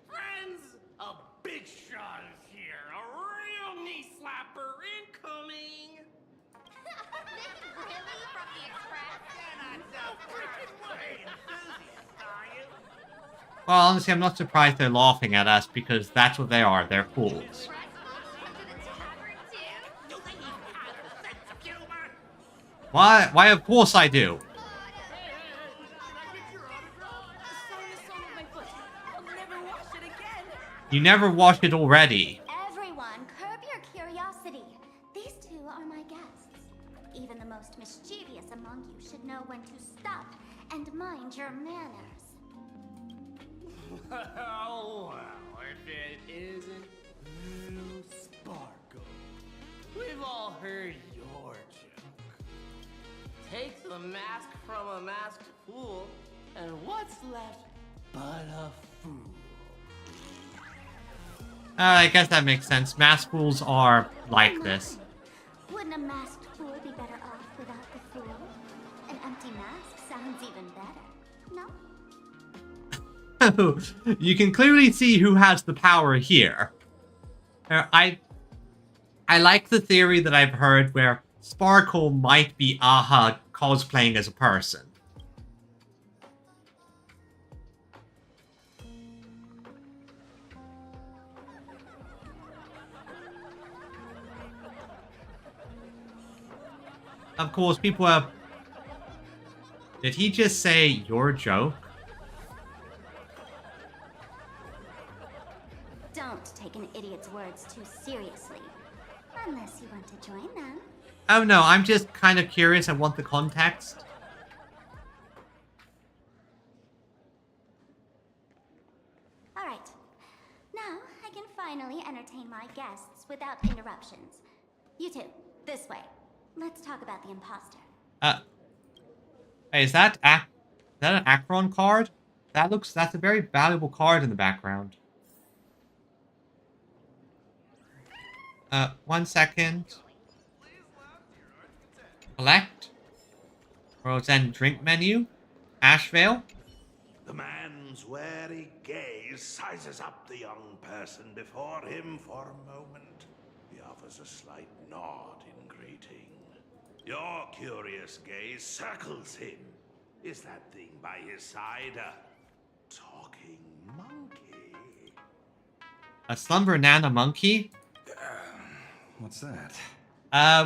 K: Friends, a big shot is here. A real knee slapper incoming.
C: Really? From the Express?
A: Well, honestly, I'm not surprised they're laughing at us because that's what they are. They're fools. Why, of course I do. You never washed it already.
B: Everyone, curb your curiosity. These two are my guests. Even the most mischievous among you should know when to stop and mind your manners.
K: Oh, well, if it isn't little Sparkle. We've all heard your joke. Take the mask from a masked fool, and what's left but a fool?
A: I guess that makes sense. Mask fools are like this.
B: Wouldn't a masked fool be better off without the fool? An empty mask sounds even better, no?
A: You can clearly see who has the power here. I like the theory that I've heard where Sparkle might be Aha cosplaying as a person. Of course, people have... Did he just say your joke?
B: Don't take an idiot's words too seriously. Unless you want to join them.
A: Oh no, I'm just kind of curious. I want the context.
B: Alright. Now, I can finally entertain my guests without interruptions. You two, this way. Let's talk about the imposter.
A: Hey, is that an Akron card? That's a very valuable card in the background. 1 second. Collect. World's End drink menu. Ashvale.
D: The man's wary gaze sizes up the young person before him for a moment. He offers a slight nod in greeting. Your curious gaze circles him. Is that thing by his side a talking monkey?
A: A Slumber Nana monkey?
Q: What's that?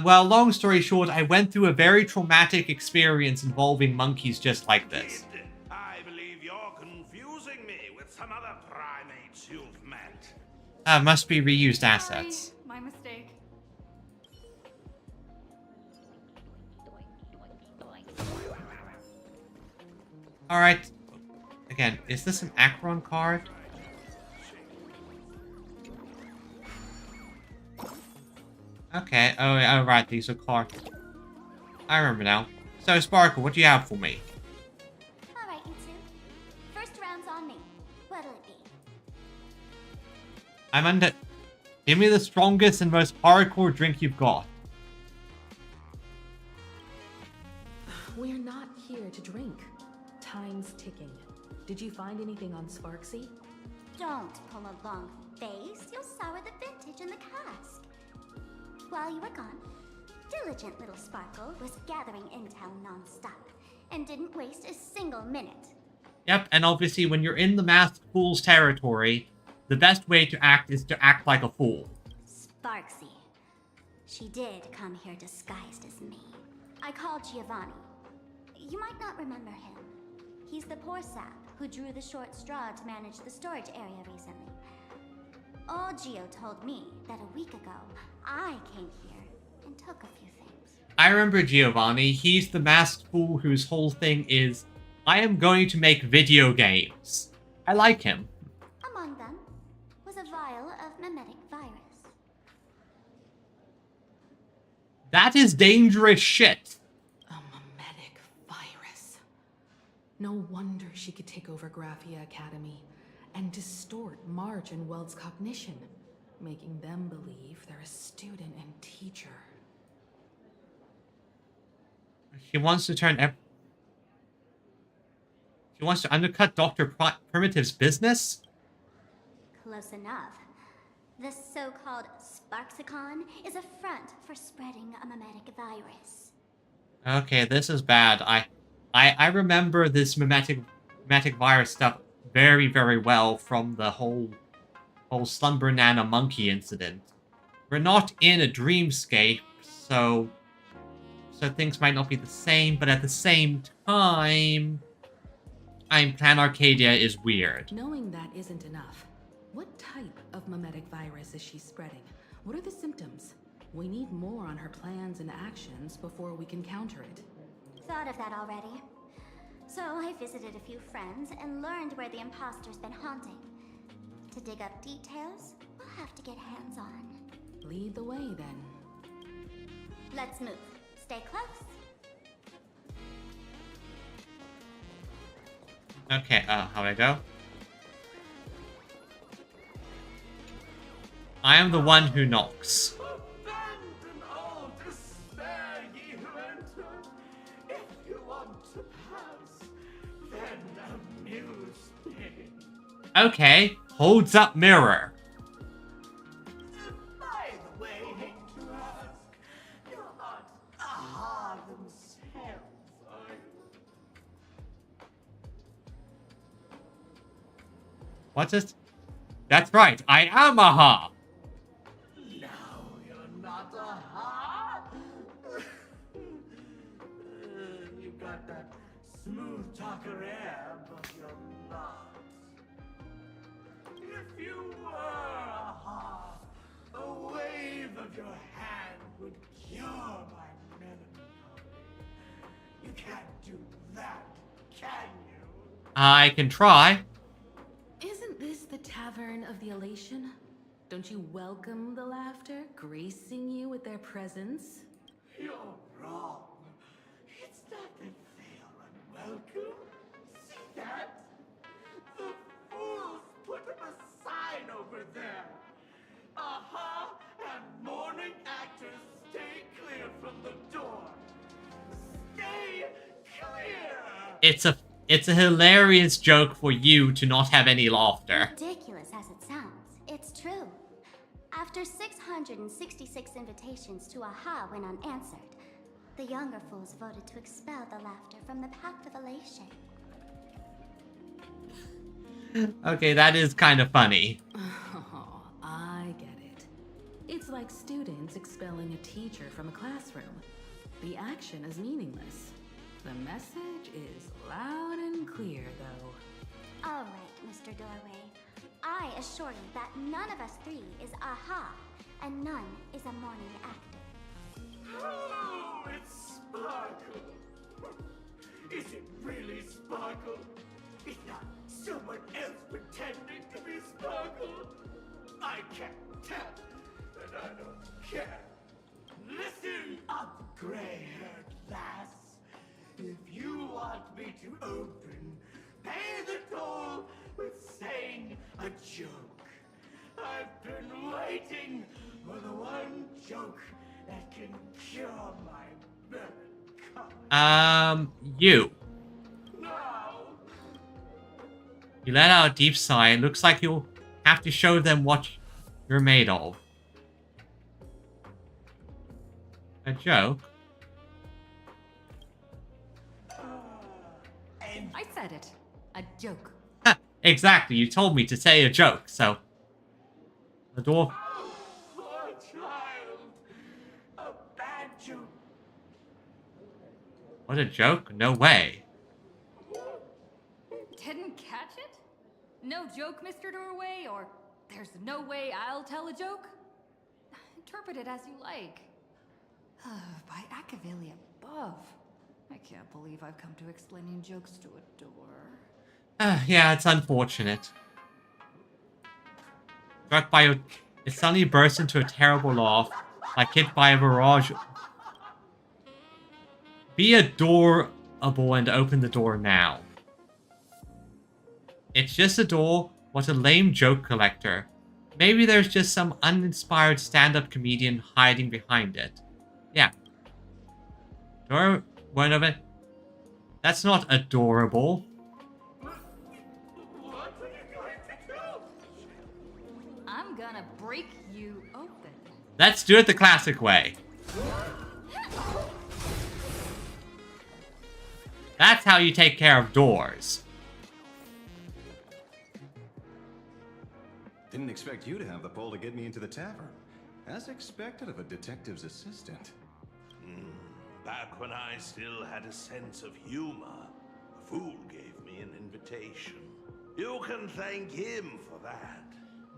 A: Well, long story short, I went through a very traumatic experience involving monkeys just like this.
D: I believe you're confusing me with some other primates you've met.
A: Must be reused assets.
I: Sorry, my mistake.
A: Alright. Again, is this an Akron card? Okay, oh right, these are cards. I remember now. So, Sparkle, what do you have for me?
C: Alright, you two. First round's on me. What'll it be?
A: I'm under... Give me the strongest and most hardcore drink you've got.
L: We're not here to drink. Time's ticking. Did you find anything on Sparxie?
C: Don't pull a long face. You'll sour the vintage in the cask. While you were gone, diligent little Sparkle was gathering intel non-stop and didn't waste a single minute.
A: Yep, and obviously when you're in the masked fool's territory, the best way to act is to act like a fool.
C: Sparxie. She did come here disguised as me. I called Giovanni. You might not remember him. He's the poor sap who drew the short straw to manage the storage area recently. Old Gio told me that a week ago, I came here and took a few things.
A: I remember Giovanni. He's the masked fool whose whole thing is, I am going to make video games. I like him.
C: Among them was a vial of mimetic virus.
A: That is dangerous shit.
L: A mimetic virus. No wonder she could take over Graphia Academy and distort March and Weld's cognition, making them believe they're a student and teacher.
A: She wants to turn... She wants to undercut Dr. Primitive's business?
C: Close enough. This so-called Sparxicon is a front for spreading a mimetic virus.
A: Okay, this is bad. I remember this mimetic virus stuff very, very well from the whole Slumber Nana monkey incident. We're not in a dreamscape, so things might not be the same, but at the same time, Plan Arcadia is weird.
L: Knowing that isn't enough. What type of mimetic virus is she spreading? What are the symptoms? We need more on her plans and actions before we can counter it.
C: Thought of that already. So I visited a few friends and learned where the imposter's been haunting. To dig up details, we'll have to get hands-on.
L: Lead the way, then.
C: Let's move. Stay close.
A: Okay, how'd I go? I am the one who knocks.
K: Abandon all despair, ye who enter. If you want to pass, then amuse me.
A: Okay, holds up mirror.
K: By the way, hate to ask, you're not Aha themselves, are you?
A: What's this? That's right, I am Aha!
K: No, you're not Aha. You got that smooth talker air, but you're not. If you were Aha, a wave of your hand would cure my melancholy. You can't do that, can you?
A: I can try.
L: Isn't this the Tavern of the Elation? Don't you welcome the laughter, gracing you with their presence?
K: You're wrong. It's not that they are unwelcome. See that? The fools put up a sign over there. Aha and mourning actors stay clear from the door. Stay clear!
A: It's a hilarious joke for you to not have any laughter.
C: Ridiculous as it sounds, it's true. After 666 invitations to Aha went unanswered, the younger fools voted to expel the laughter from the Pact of Elation.
A: Okay, that is kind of funny.
L: Oh, I get it. It's like students expelling a teacher from a classroom. The action is meaningless. The message is loud and clear, though.
C: All right, Mr. Doorway. I assure you that none of us three is Aha, and none is a mourning actor.
K: Oh, it's Sparkle. Is it really Sparkle? Is not someone else pretending to be Sparkle? I can't tell, and I don't care. Listen up, gray-haired lass. If you want me to open, pay the toll with saying a joke. I've been waiting for the one joke that can cure my melancholy.
A: You.
K: No.
A: You let out a deep sigh. It looks like you'll have to show them what you're made of. A joke?
L: I said it. A joke.
A: Exactly, you told me to say a joke, so... The dwarf...
K: Poor child. A bad joke.
A: What a joke? No way.
L: Didn't catch it? No joke, Mr. Doorway, or there's no way I'll tell a joke? Interpret it as you like. By Akavili above. I can't believe I've come to explaining jokes to a door.
A: Yeah, it's unfortunate. Struck by a... It suddenly bursts into a terrible laugh, like hit by a barrage. Be adorable and open the door now. It's just a door. What a lame joke collector. Maybe there's just some uninspired stand-up comedian hiding behind it. Yeah. Door, one of it. That's not adorable.
L: I'm gonna break you open.
A: Let's do it the classic way. That's how you take care of doors.
F: Didn't expect you to have the pull to get me into the tavern. As expected of a detective's assistant.
D: Back when I still had a sense of humor, a fool gave me an invitation. You can thank him for that.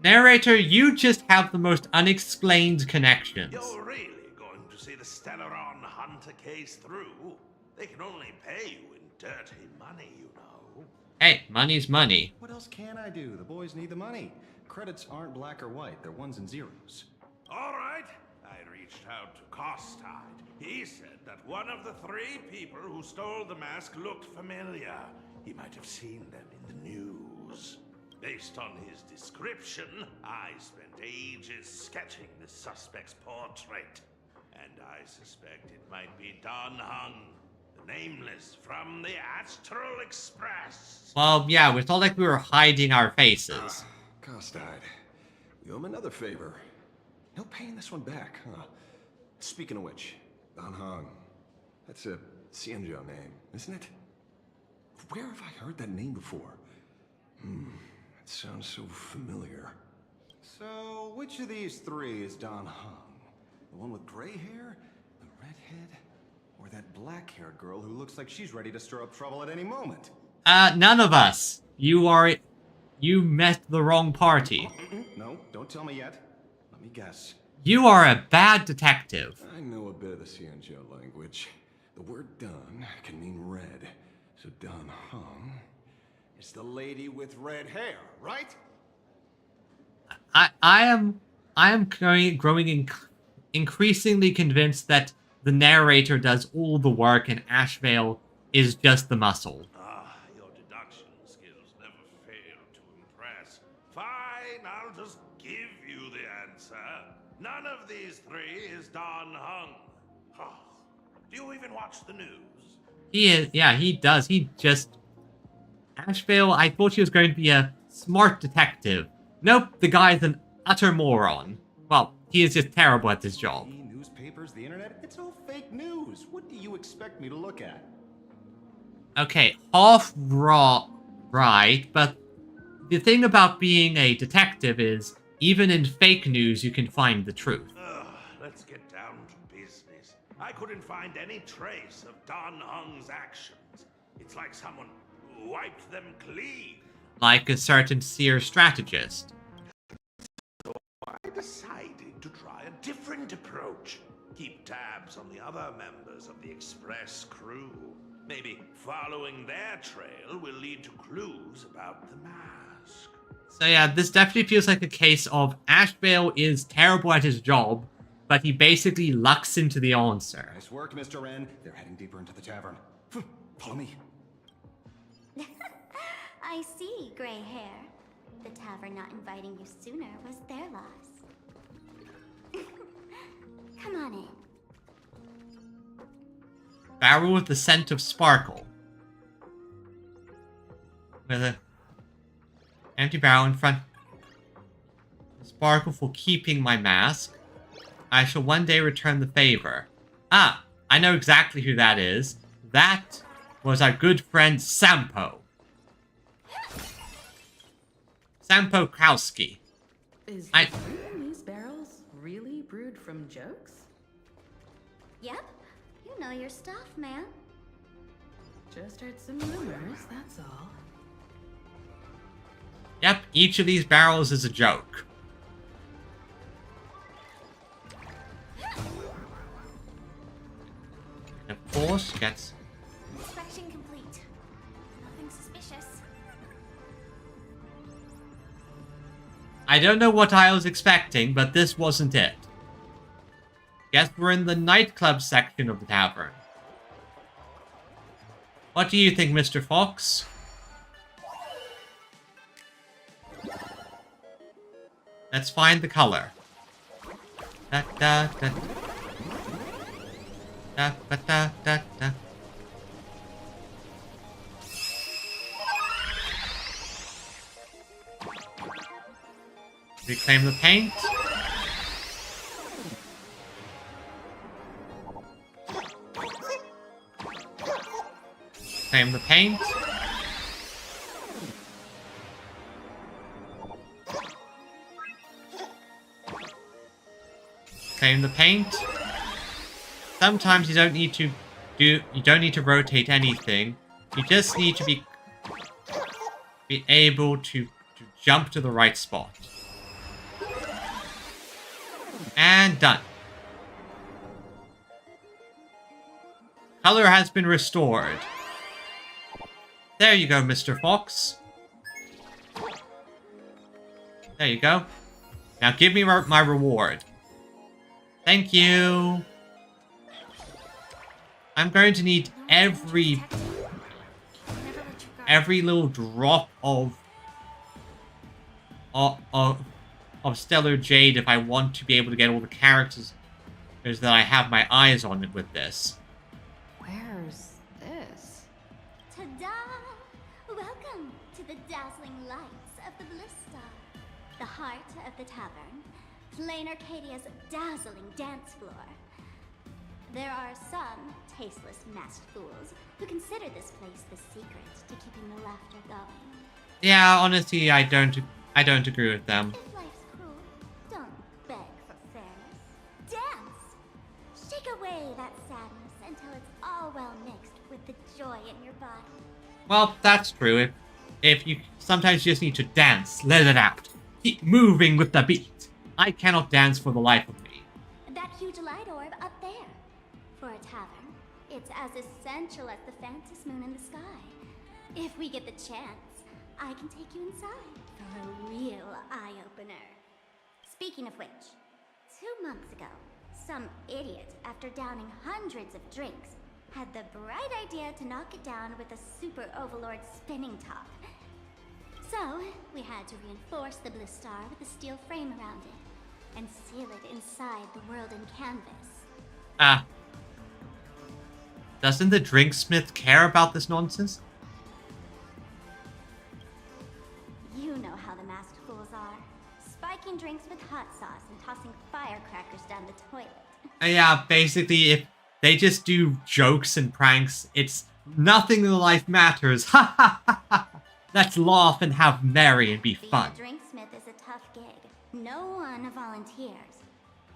A: Narrator, you just have the most unexplained connections.
D: You're really going to see the Stellaron Hunter case through? They can only pay you in dirty money, you know.
A: Hey, money's money.
F: What else can I do? The boys need the money. Credits aren't black or white, they're ones and zeros.
D: All right. I reached out to Costide. He said that one of the 3 people who stole the mask looked familiar. He might have seen them in the news. Based on his description, I spent ages sketching the suspect's portrait. And I suspect it might be Don Hung, the nameless from the Astral Express.
A: Well, yeah, it's not like we were hiding our faces.
F: Costide, we owe him another favor. No paying this one back, huh? Speaking of which, Don Hong. That's a Xianzhou name, isn't it? Where have I heard that name before? It sounds so familiar. So, which of these 3 is Don Hong? The one with gray hair? The redhead? Or that black-haired girl who looks like she's ready to stir up trouble at any moment?
A: None of us. You met the wrong party.
F: No, don't tell me yet. Let me guess.
A: You are a bad detective.
F: I know a bit of the Xianzhou language. The word Don can mean red. So Don Hong is the lady with red hair, right?
A: I am growing increasingly convinced that the narrator does all the work and Ashvale is just the muscle.
D: Your deduction skills never fail to impress. Fine, I'll just give you the answer. None of these 3 is Don Hung. Do you even watch the news?
A: He is, yeah, he does. He just... Ashvale, I thought he was going to be a smart detective. Nope, the guy's an utter moron. Well, he is just terrible at his job.
F: Newspapers, the internet, it's all fake news. What do you expect me to look at?
A: Okay, half right, but the thing about being a detective is, even in fake news, you can find the truth.
D: Let's get down to business. I couldn't find any trace of Don Hung's actions. It's like someone wiped them clean.
A: Like a certain seer strategist.
D: So I decided to try a different approach. Keep tabs on the other members of the Express crew. Maybe following their trail will lead to clues about the mask.
A: So yeah, this definitely feels like a case of Ashvale is terrible at his job, but he basically lucks into the answer.
F: Nice work, Mr. Wren. They're heading deeper into the tavern. Follow me.
B: I see, gray hair. The tavern not inviting you sooner was their loss. Come on in.
A: Barrel with the scent of sparkle. With an empty barrel in front. Sparkle for keeping my mask. I shall one day return the favor. Ah, I know exactly who that is. That was our good friend Sampo. Sampo Kowski.
L: Is these barrels really brewed from jokes?
B: Yep, you know your stuff, man.
L: Just heard some rumors, that's all.
A: Yep, each of these barrels is a joke. And of course, gets...
B: Inspection complete. Nothing suspicious.
A: I don't know what I was expecting, but this wasn't it. Guess we're in the nightclub section of the tavern. What do you think, Mr. Fox? Let's find the color. Da da da. Da da da da da. Reclaim the paint. Reclaim the paint. Reclaim the paint. Sometimes you don't need to rotate anything. You just need to be able to jump to the right spot. And done. Color has been restored. There you go, Mr. Fox. There you go. Now give me my reward. Thank you. I'm going to need every little drop of Stellar Jade if I want to be able to get all the characters that I have my eyes on with this.
L: Where's this?
B: Ta-da! Welcome to the dazzling lights of the Bliss Star, the heart of the tavern, Plain Arcadia's dazzling dance floor. There are some tasteless masked fools who consider this place the secret to keeping the laughter going.
A: Yeah, honestly, I don't agree with them.
B: If life's cruel, don't beg for fairness. Dance! Shake away that sadness until it's all well mixed with the joy in your body.
A: Well, that's true. If you sometimes you just need to dance, let it out. Keep moving with the beat. I cannot dance for the life of me.
B: That huge light orb up there. For a tavern, it's as essential as the Phantom Moon in the sky. If we get the chance, I can take you inside for a real eye-opener. Speaking of which, 2 months ago, some idiot, after downing hundreds of drinks, had the bright idea to knock it down with a super overlord spinning top. So, we had to reinforce the Bliss Star with a steel frame around it, and seal it inside the world in canvas.
A: Doesn't the drinksmith care about this nonsense?
B: You know how the masked fools are. Spiking drinks with hot sauce and tossing firecrackers down the toilet.
A: Yeah, basically, if they just do jokes and pranks, it's nothing in life matters. Ha ha ha ha! Let's laugh and have merry and be fun.
B: Being a drinksmith is a tough gig. No one volunteers.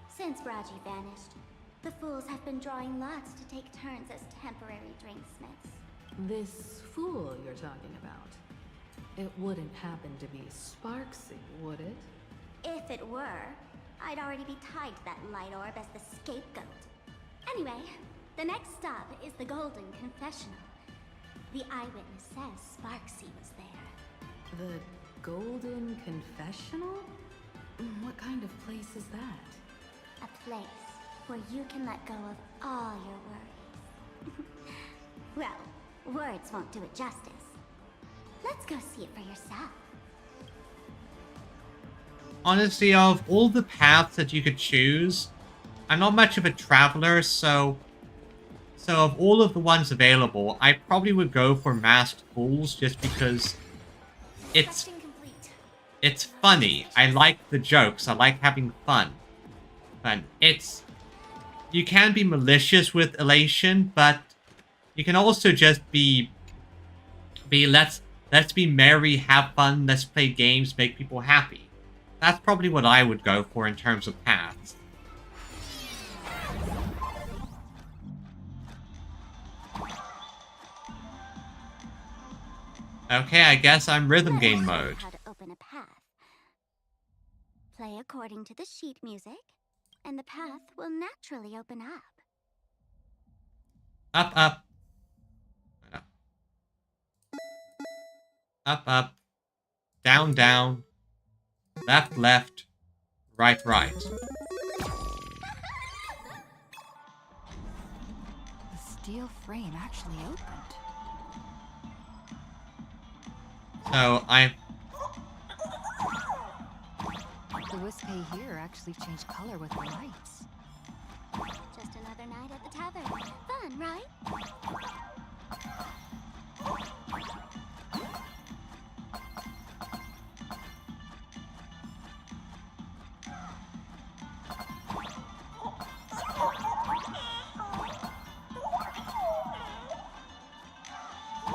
B: Since Raji vanished, the fools have been drawing lots to take turns as temporary drinksmiths.
L: This fool you're talking about. It wouldn't happen to be Sparxie, would it?
B: If it were, I'd already be tied to that light orb as the scapegoat. Anyway, the next stop is the Golden Confessional. The eyewitness says Sparxie was there.
L: The Golden Confessional? What kind of place is that?
B: A place
C: where you can let go of all your worries. Well, words won't do it justice. Let's go see it for yourself.
A: Honestly, of all the paths that you could choose, I'm not much of a traveler, so of all of the ones available, I probably would go for Masked Fools just because it's funny. I like the jokes. I like having fun. And you can be malicious with elation, but you can also just be let's be merry, have fun, let's play games, make people happy. That's probably what I would go for in terms of paths. Okay, I guess I'm rhythm game mode.
C: How to open a path. Play according to the sheet music, and the path will naturally open up.
A: Up, up. Up, up. Down, down. Left, left. Right, right.
L: The steel frame actually opened.
A: So,
L: The whiskey here actually changed color with the lights.
C: Just another night at the tavern. Fun, right?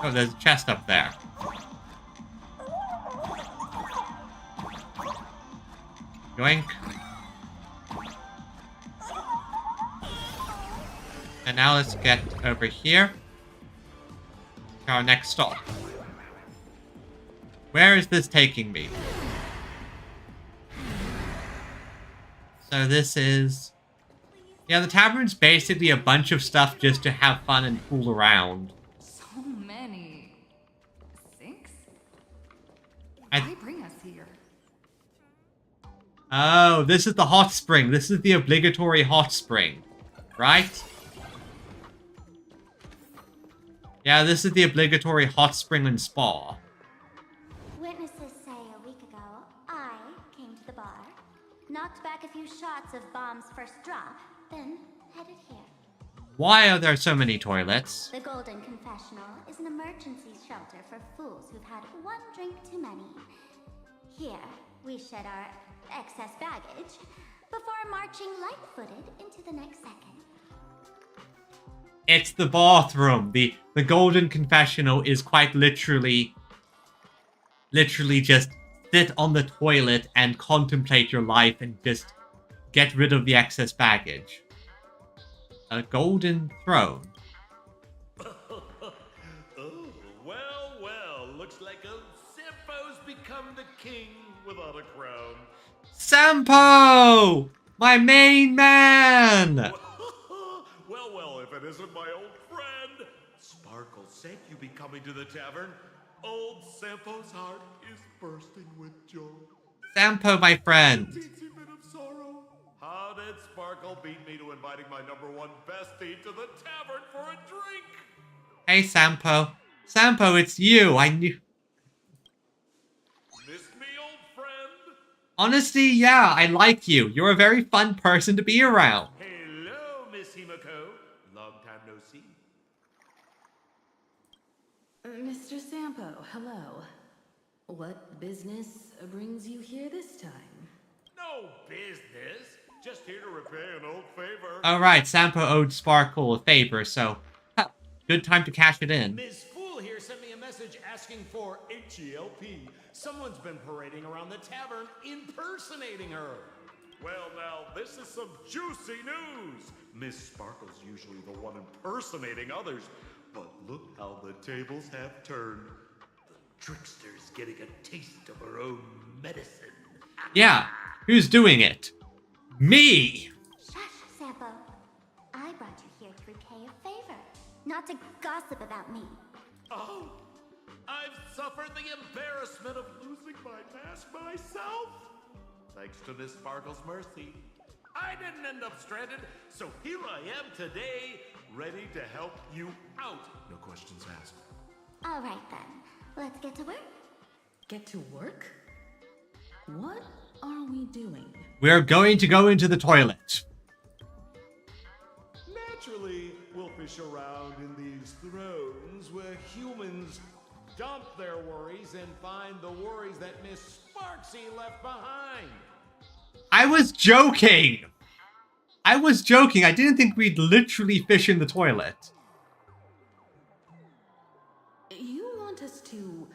A: Oh, there's a chest up there. Yoink. And now let's get over here to our next stop. Where is this taking me? So this is... Yeah, the tavern's basically a bunch of stuff just to have fun and fool around.
L: So many sinks? Why bring us here?
A: Oh, this is the hot spring. This is the obligatory hot spring, right? Yeah, this is the obligatory hot spring and spa.
C: Witnesses say a week ago, I came to the bar, knocked back a few shots of Bomb's first drop, then headed here.
A: Why are there so many toilets?
C: The Golden Confessional is an emergency shelter for fools who've had one drink too many. Here, we shed our excess baggage before marching light-footed into the next second.
A: It's the bathroom. The Golden Confessional is quite literally just sit on the toilet and contemplate your life and just get rid of the excess baggage. A golden throne.
D: Oh, well, looks like old Sampo's become the king without a crown.
A: Sampo! My main man!
D: Well, if it isn't my old friend. Sparkle said you'd be coming to the tavern. Old Sampo's heart is bursting with joy.
A: Sampo, my friend.
D: Teensy bit of sorrow. How did Sparkle beat me to inviting my #1 bestie to the tavern for a drink?
A: Hey, Sampo. Sampo, it's you. I knew...
D: Missed me, old friend?
A: Honestly, yeah, I like you. You're a very fun person to be around.
D: Hello, Miss Himiko. Long time no see.
L: Mr. Sampo, hello. What business brings you here this time?
D: No business. Just here to repay an old favor.
A: Alright, Sampo owed Sparkle a favor, so... good time to cash it in.
K: Ms. Fool here sent me a message asking for H-E-L-P. Someone's been parading around the tavern impersonating her.
D: Well, now, this is some juicy news. Miss Sparkle's usually the one impersonating others, but look how the tables have turned. The trickster's getting a taste of her own medicine.
A: Yeah, who's doing it? Me!
C: Shush, Sampo. I brought you here to repay a favor, not to gossip about me.
D: Oh, I've suffered the embarrassment of losing my mask myself. Thanks to Miss Sparkle's mercy, I didn't end up stranded, so here I am today, ready to help you out. No questions asked.
C: All right then, let's get to work.
L: Get to work? What are we doing?
A: We're going to go into the toilet.
F: Naturally, we'll fish around in these thrones where humans dump their worries and find the worries that Miss Sparxie left behind.
A: I was joking! I was joking. I didn't think we'd literally fish in the toilet.
L: You want us to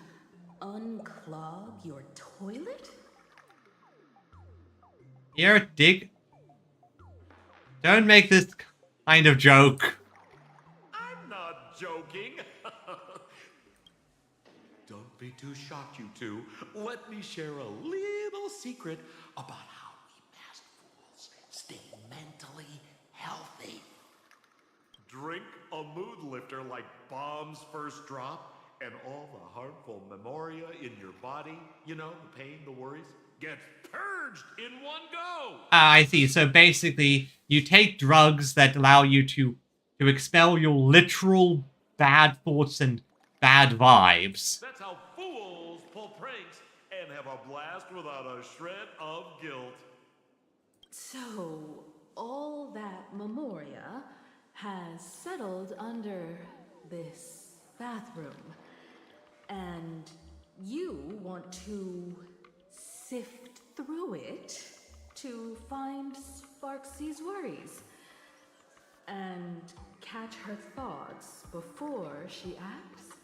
L: unclog your toilet?
A: Here, dig. Don't make this kind of joke.
D: I'm not joking. Don't be too shocked, you two. Let me share a little secret about how we masked fools stay mentally healthy. Drink a mood lifter like Bomb's first drop, and all the harmful memoria in your body, you know, the pain, the worries, get purged in one go.
A: I see. So basically, you take drugs that allow you to expel your literal bad thoughts and bad vibes.
D: That's how fools pull pranks and have a blast without a shred of guilt.
L: So, all that memoria has settled under this bathroom. And you want to sift through it to find Sparxie's worries and catch her thoughts before she acts?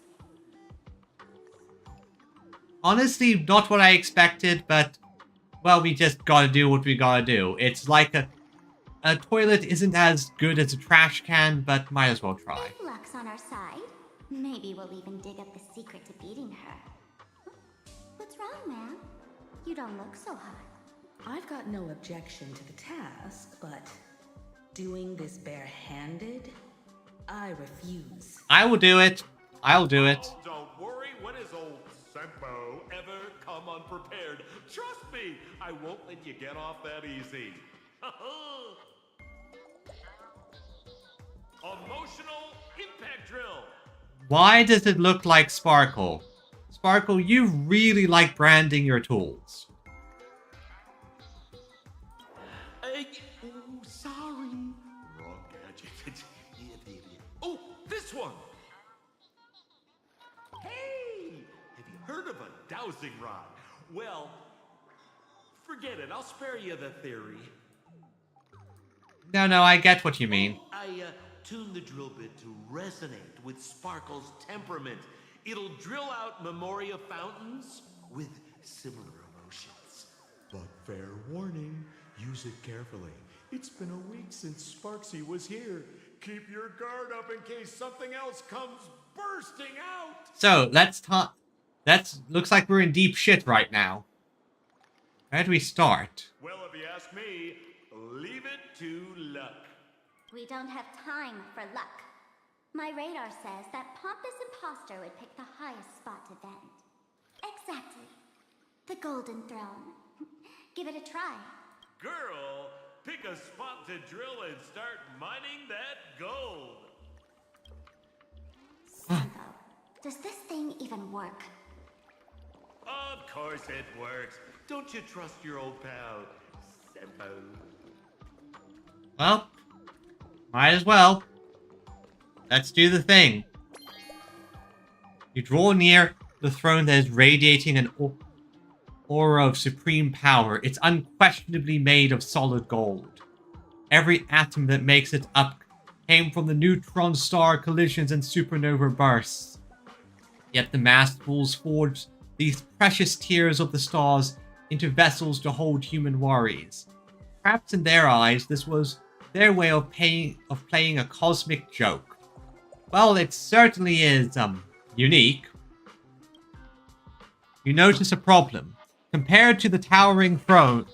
A: Honestly, not what I expected, but, well, we just gotta do what we gotta do. It's like a toilet isn't as good as a trash can, but might as well try.
C: If luck's on our side, maybe we'll even dig up the secret to beating her. What's wrong, man? You don't look so hot.
L: I've got no objection to the task, but doing this barehanded, I refuse.
A: I will do it. I'll do it.
D: Oh, don't worry. When has old Sempo ever come unprepared? Trust me, I won't let you get off that easy. Emotional impact drill.
A: Why does it look like Sparkle? Sparkle, you really like branding your tools.
D: Sorry. Wrong gadget. Oh, this one. Hey, have you heard of a dowsing rod? Well, forget it. I'll spare you the theory.
A: No, I get what you mean.
D: I tuned the drill bit to resonate with Sparkle's temperament. It'll drill out memoria fountains with similar emotions. But fair warning, use it carefully. It's been a week since Sparxie was here. Keep your guard up in case something else comes bursting out.
A: So, let's talk. Looks like we're in deep shit right now. Where do we start?
D: Well, if you ask me, leave it to luck.
C: We don't have time for luck. My radar says that Pompous Imposter would pick the highest spot to vent. Exactly. The Golden Throne. Give it a try.
D: Girl, pick a spot to drill and start mining that gold.
C: Sampo, does this thing even work?
D: Of course it works. Don't you trust your old pal, Sempo?
A: Well, might as well. Let's do the thing. You draw near the throne that is radiating an aura of supreme power. It's unquestionably made of solid gold. Every atom that makes it up came from the neutron star collisions and supernova bursts. Yet the masked fools forged these precious tears of the stars into vessels to hold human worries. Perhaps in their eyes, this was their way of playing a cosmic joke. Well, it certainly is, unique. You notice a problem. Compared to the towering throne,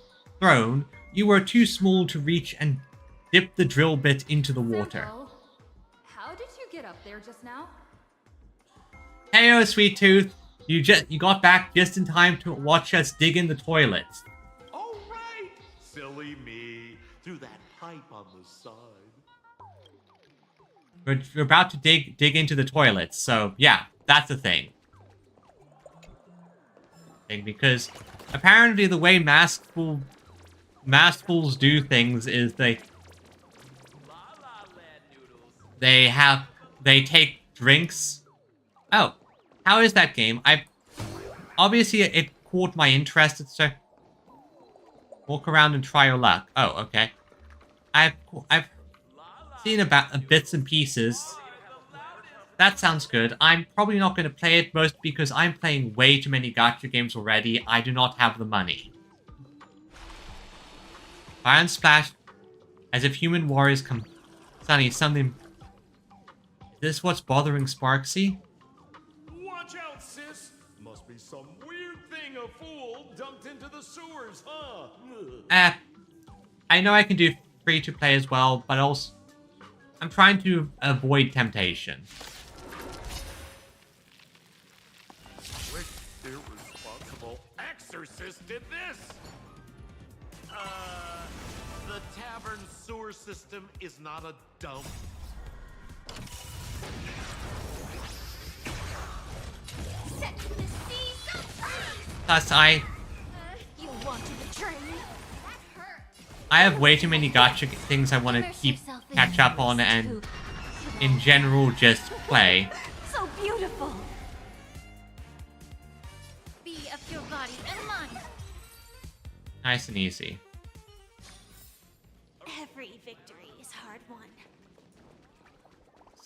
A: you were too small to reach and dip the drill bit into the water.
I: Sampo, how did you get up there just now?
A: Heyo, Sweet Tooth. You got back just in time to watch us dig in the toilets.
D: Oh, right! Silly me. Through
R: pipe on the side.
A: We're about to dig into the toilets, so yeah, that's the thing. Because apparently the way masked fools do things is they take drinks. Oh, how is that game? Obviously it caught my interest, so walk around and try your luck. Oh, okay. I've seen about bits and pieces. That sounds good. I'm probably not going to play it, most because I'm playing way too many gacha games already. I do not have the money. Fire and splash, as if human warriors come. Sunny, something. Is this what's bothering Sparxie?
F: Watch out, sis! Must be some weird thing a fool dumped into the sewers, huh?
A: I know I can do free to play as well, but also I'm trying to avoid temptation.
F: Which irresponsible exorcist did this? The tavern sewer system is not a dump.
A: Plus,
I: You want to betray me?
A: I have way too many gacha things I want to catch up on and, in general, just play.
I: So beautiful. Be of your body and mind.
A: Nice and easy.
B: Every victory is hard won.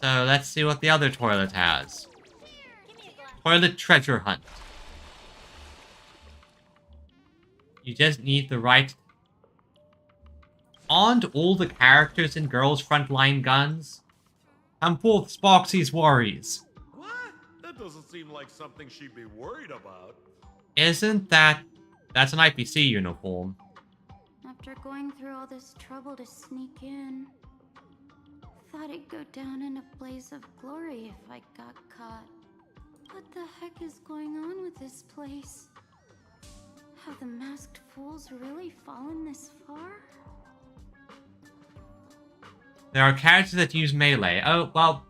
A: So let's see what the other toilet has. Toilet treasure hunt. You just need the right... Aren't all the characters in Girls' Frontline guns? I'm forth Sparxie's worries.
F: What? That doesn't seem like something she'd be worried about.
A: Isn't that... That's an IPC uniform.
S: After going through all this trouble to sneak in, thought I'd go down in a blaze of glory if I got caught. What the heck is going on with this place? Have the masked fools really fallen this far?
A: There are characters that use melee. Oh, well,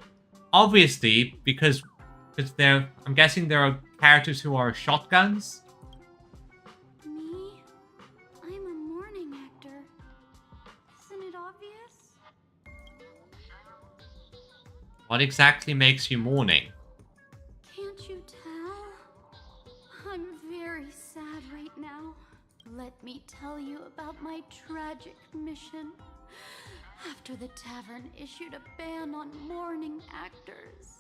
A: obviously, because I'm guessing there are characters who are shotguns.
S: Me? I'm a mourning actor. Isn't it obvious?
A: What exactly makes you mourning?
S: Can't you tell? I'm very sad right now. Let me tell you about my tragic mission. After the tavern issued a ban on mourning actors,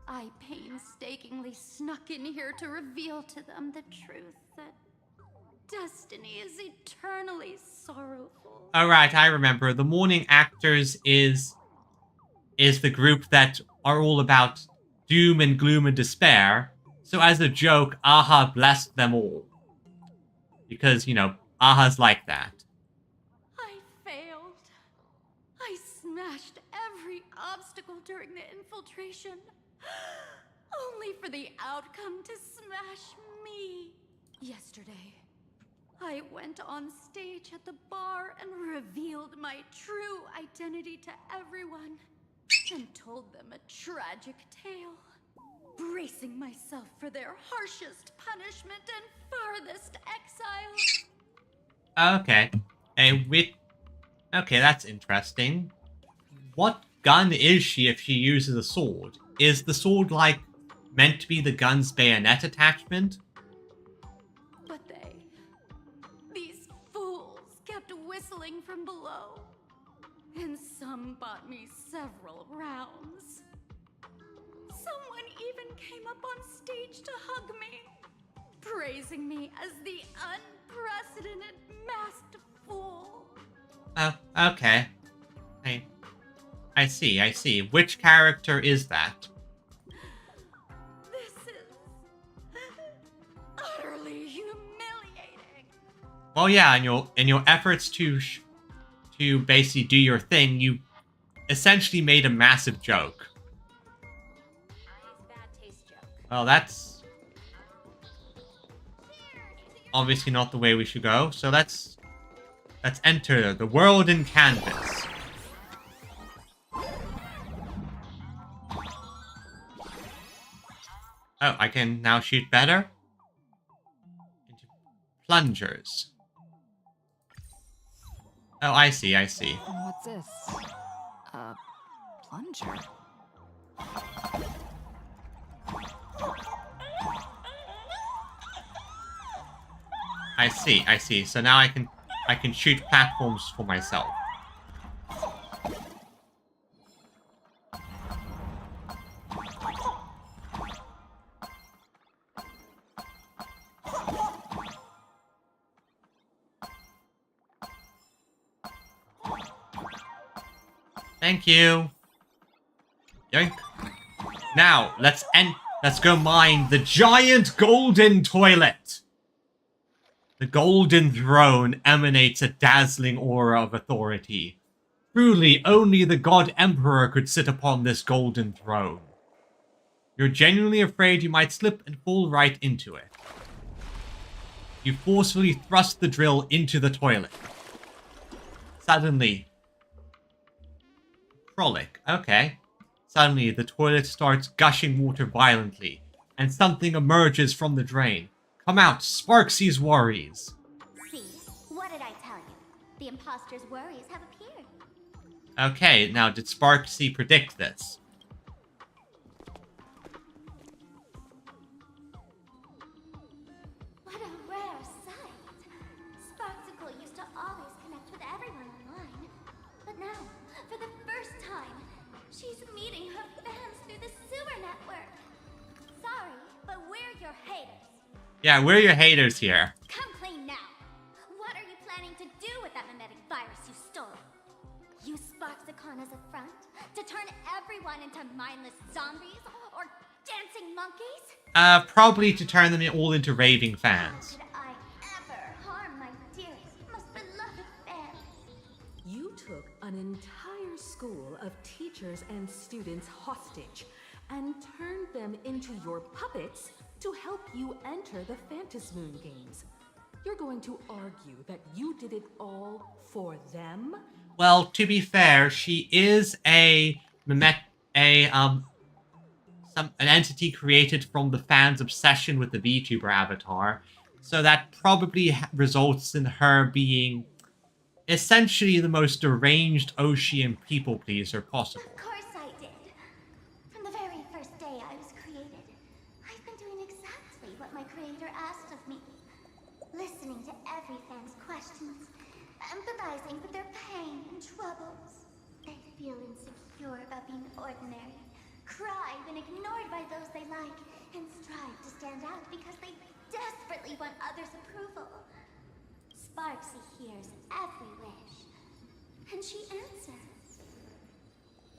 S: I painstakingly snuck in here to reveal to them the truth that destiny is eternally sorrowful.
A: Alright, I remember. The mourning actors is the group that are all about doom and gloom and despair. So as a joke, Aha blessed them all. Because, you know, Aha's like that.
S: I failed. I smashed every obstacle during the infiltration, only for the outcome to smash me. Yesterday, I went on stage at the bar and revealed my true identity to everyone and told them a tragic tale, bracing myself for their harshest punishment and farthest exile.
A: Okay. Okay, that's interesting. What gun is she if she uses a sword? Is the sword, like, meant to be the gun's bayonet attachment?
S: But these fools kept whistling from below, and some bought me several rounds. Someone even came up on stage to hug me, praising me as the unprecedented masked fool.
A: Oh, okay. I see. Which character is that?
S: This is utterly humiliating.
A: Well, yeah, in your efforts to basically do your thing, you essentially made a massive joke. Well, that's obviously not the way we should go, so let's Let's enter the world in canvas. Oh, I can now shoot better? Into plungers. Oh, I see, I see.
L: And what's this? A plunger.
A: I see, I see. So now I can shoot platforms for myself. Thank you. Yoink. Now, let's go mine the giant golden toilet. The golden throne emanates a dazzling aura of authority. Truly, only the God Emperor could sit upon this golden throne. You're genuinely afraid you might slip and fall right into it. You forcefully thrust the drill into the toilet. Suddenly... Frolic, okay. Suddenly, the toilet starts gushing water violently, and something emerges from the drain. Come out, Sparxie's worries.
B: See, what did I tell you? The imposter's worries have appeared.
A: Okay, now did Sparxie predict this?
B: What a rare sight. Sparxicle used to always connect with everyone online. But now, for the first time, she's meeting her fans through the sewer network. Sorry, but we're your haters.
A: Yeah, we're your haters here.
B: Come clean now. What are you planning to do with that mimetic virus you stole? Use Sparxicon as a front to turn everyone into mindless zombies or dancing monkeys?
A: Probably to turn them all into raving fans.
B: How could I ever harm my dearest, most beloved fan?
R: You took an entire school of teachers and students hostage and turned them into your puppets to help you enter the Phantasmoon Games. You're going to argue that you did it all for them?
A: Well, to be fair, she is an entity created from the fans' obsession with the VTuber avatar, so that probably results in her being essentially the most deranged Ocean people pleaser possible.
B: Of course I did. From the very first day I was created, I've been doing exactly what my creator asked of me. Listening to every fan's questions, empathizing with their pain and troubles. They feel insecure about being ordinary, cry when ignored by those they like, and strive to stand out because they desperately want others' approval. Sparxie hears every wish, and she answers.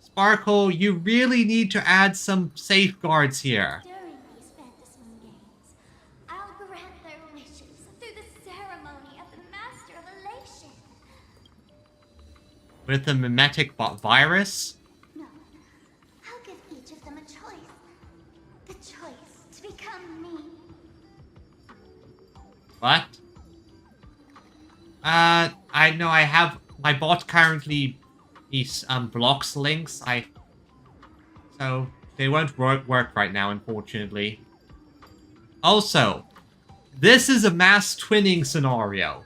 A: Sparkle, you really need to add some safeguards here.
B: During these Phantasmoon Games, I'll grant their wishes through the ceremony of the Master of Elation.
A: With the mimetic virus?
B: No, I'll give each of them a choice. The choice to become me.
A: What? I know I have... My bot currently blocks links. So, they won't work right now, unfortunately. Also, this is a mass twinning scenario.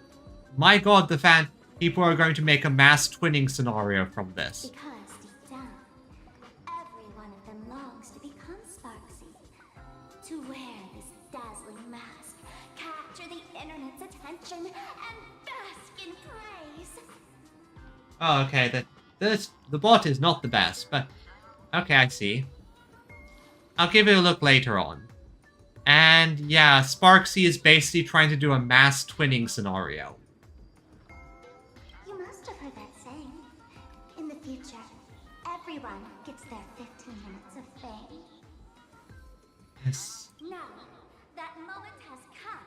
A: My god, people are going to make a mass twinning scenario from this.
B: Because deep down, every one of them longs to become Sparxie. To wear this dazzling mask, capture the internet's attention, and bask in praise.
A: Oh, okay, the bot is not the best, but... Okay, I see. I'll give it a look later on. And yeah, Sparxie is basically trying to do a mass twinning scenario.
B: You must have heard that saying. In the future, everyone gets their 15 minutes of fame.
A: Yes.
B: Now, that moment has come.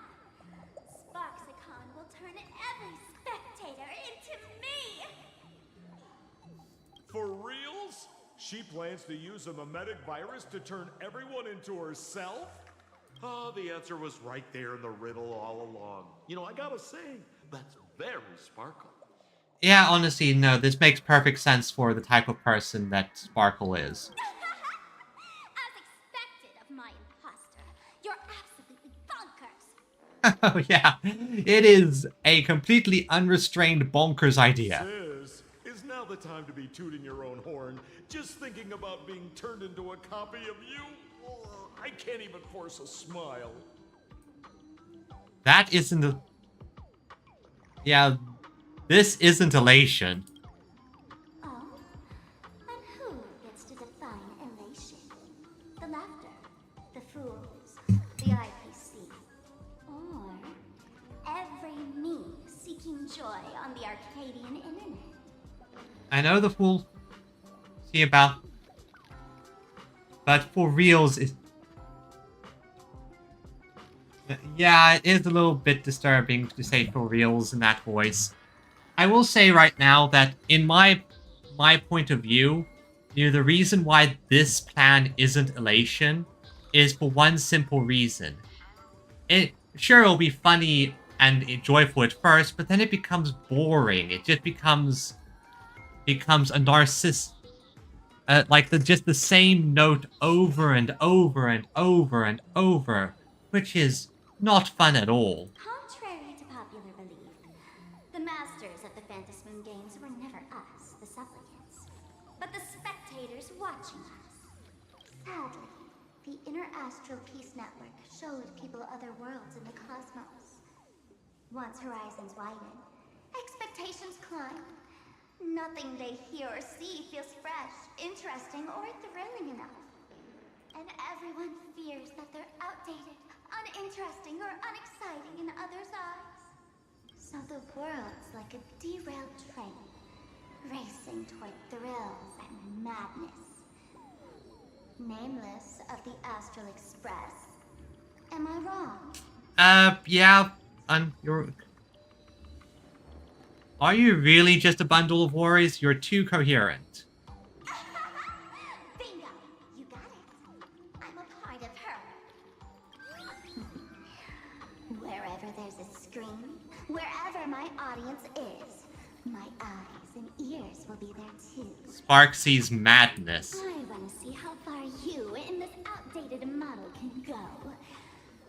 B: Sparxicon will turn every spectator into me!
T: For reals? She plans to use a mimetic virus to turn everyone into herself?
D: Oh, the answer was right there in the riddle all along. You know, I gotta say, that's very Sparkle.
A: Yeah, honestly, no, this makes perfect sense for the type of person that Sparkle is.
C: As expected of my imposter, you're absolutely bonkers.
A: Oh, yeah. It is a completely unrestrained bonkers idea.
T: Sis, is now the time to be tooting your own horn, just thinking about being turned into a copy of you? Oh, I can't even force a smile.
A: That isn't a... Yeah, this isn't elation.
C: Oh? And who gets to define elation? The laughter, the fools, the IPC, or every me seeking joy on the Arcadian internet?
A: I know the fool... See about... But for reals, it... Yeah, it is a little bit disturbing to say for reals in that voice. I will say right now that in my point of view, the reason why this plan isn't elation is for one simple reason. Sure, it'll be funny and joyful at first, but then it becomes boring. It just becomes a narcissist, just the same note over and over and over and over, which is not fun at all.
C: Contrary to popular belief, the masters of the Phantasmoon games were never us, the supplicants, but the spectators watching us. Sadly, the Inter-Astral Peace Network showed people other worlds in the cosmos. Once horizons widen, expectations climb. Nothing they hear or see feels fresh, interesting, or thrilling enough. And everyone fears that they're outdated, uninteresting, or unexciting in others' eyes. So the world's like a derailed train, racing toward thrills and madness. Nameless of the Astral Express. Am I wrong?
A: Yeah, Are you really just a bundle of worries? You're too coherent.
C: Bingo! You got it. I'm a part of her. Wherever there's a screen, wherever my audience is, my eyes and ears will be there too.
A: Sparxie's madness.
C: I want to see how far you in this outdated model can go.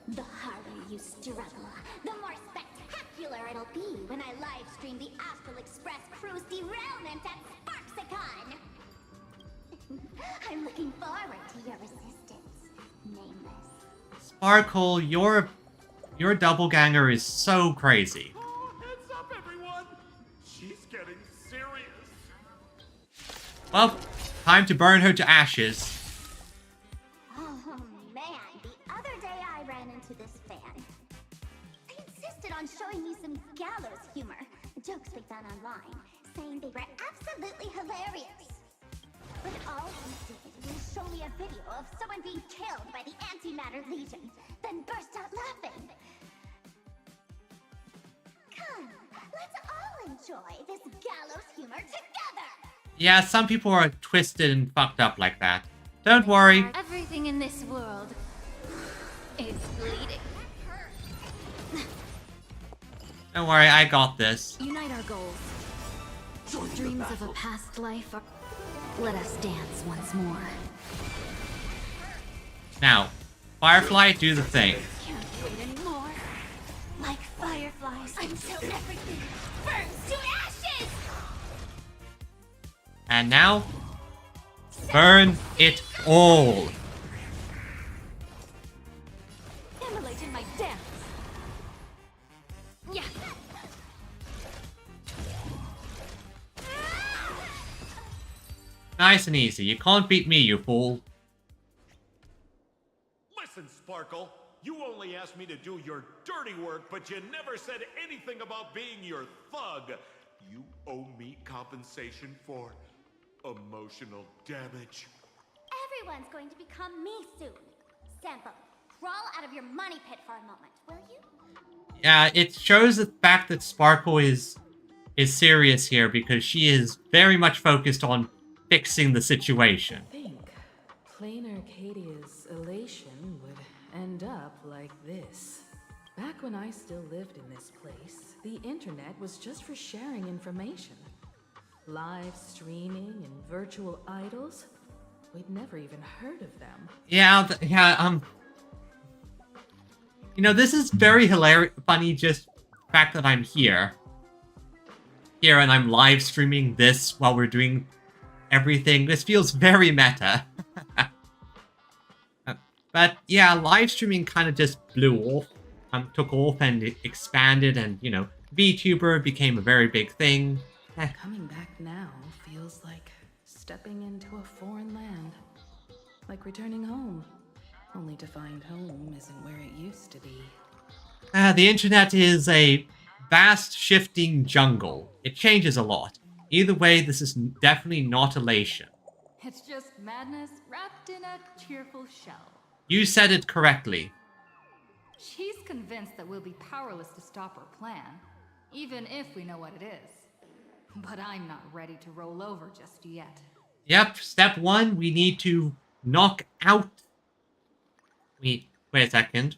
C: The harder you struggle, the more spectacular it'll be when I live stream the Astral Express Cruise derailment at Sparxicon. I'm looking forward to your resistance, Nameless.
A: Sparkle, your doppelganger is so crazy.
T: Oh, heads up, everyone! She's getting serious.
A: Well, time to burn her to ashes.
C: Oh man, the other day I ran into this fan. They insisted on showing me some gallows humor, jokes we found online, saying they were absolutely hilarious. But all he did was show me a video of someone being killed by the Antimatter Legion, then burst out laughing. Come, let's all enjoy this gallows humor together!
A: Yeah, some people are twisted and fucked up like that. Don't worry.
O: Everything in this world is bleeding.
A: Don't worry, I got this.
O: Unite our goals. Dreams of a past life are... Let us dance once more.
A: Now, Firefly, do the thing.
O: Can't wait anymore. Like fireflies until everything burns to ashes!
A: And now, burn it all.
O: Immolate in my dance. Yeah.
A: Nice and easy. You can't beat me, you fool.
T: Listen, Sparkle, you only asked me to do your dirty work, but you never said anything about being your thug. You owe me compensation for emotional damage.
C: Everyone's going to become me soon. Sample, crawl out of your money pit for a moment, will you?
A: Yeah, it shows the fact that Sparkle is serious here because she is very much focused on fixing the situation.
L: I think plain Arcadia's elation would end up like this.
R: Back when I still lived in this place, the internet was just for sharing information. Live streaming and virtual idols? We'd never even heard of them.
A: Yeah, you know, this is very hilarious, funny, just the fact that I'm here. And I'm live streaming this while we're doing everything. This feels very meta. But yeah, live streaming kind of just blew off. Took off and it expanded, and, you know, VTuber became a very big thing.
L: Coming back now feels like stepping into a foreign land. Like returning home. Only to find home isn't where it used to be.
A: The internet is a vast, shifting jungle. It changes a lot. Either way, this is definitely not elation.
S: It's just madness wrapped in a cheerful shell.
A: You said it correctly.
S: She's convinced that we'll be powerless to stop her plan, even if we know what it is. But I'm not ready to roll over just yet.
A: Yep, step one, we need to knock out... Wait a second.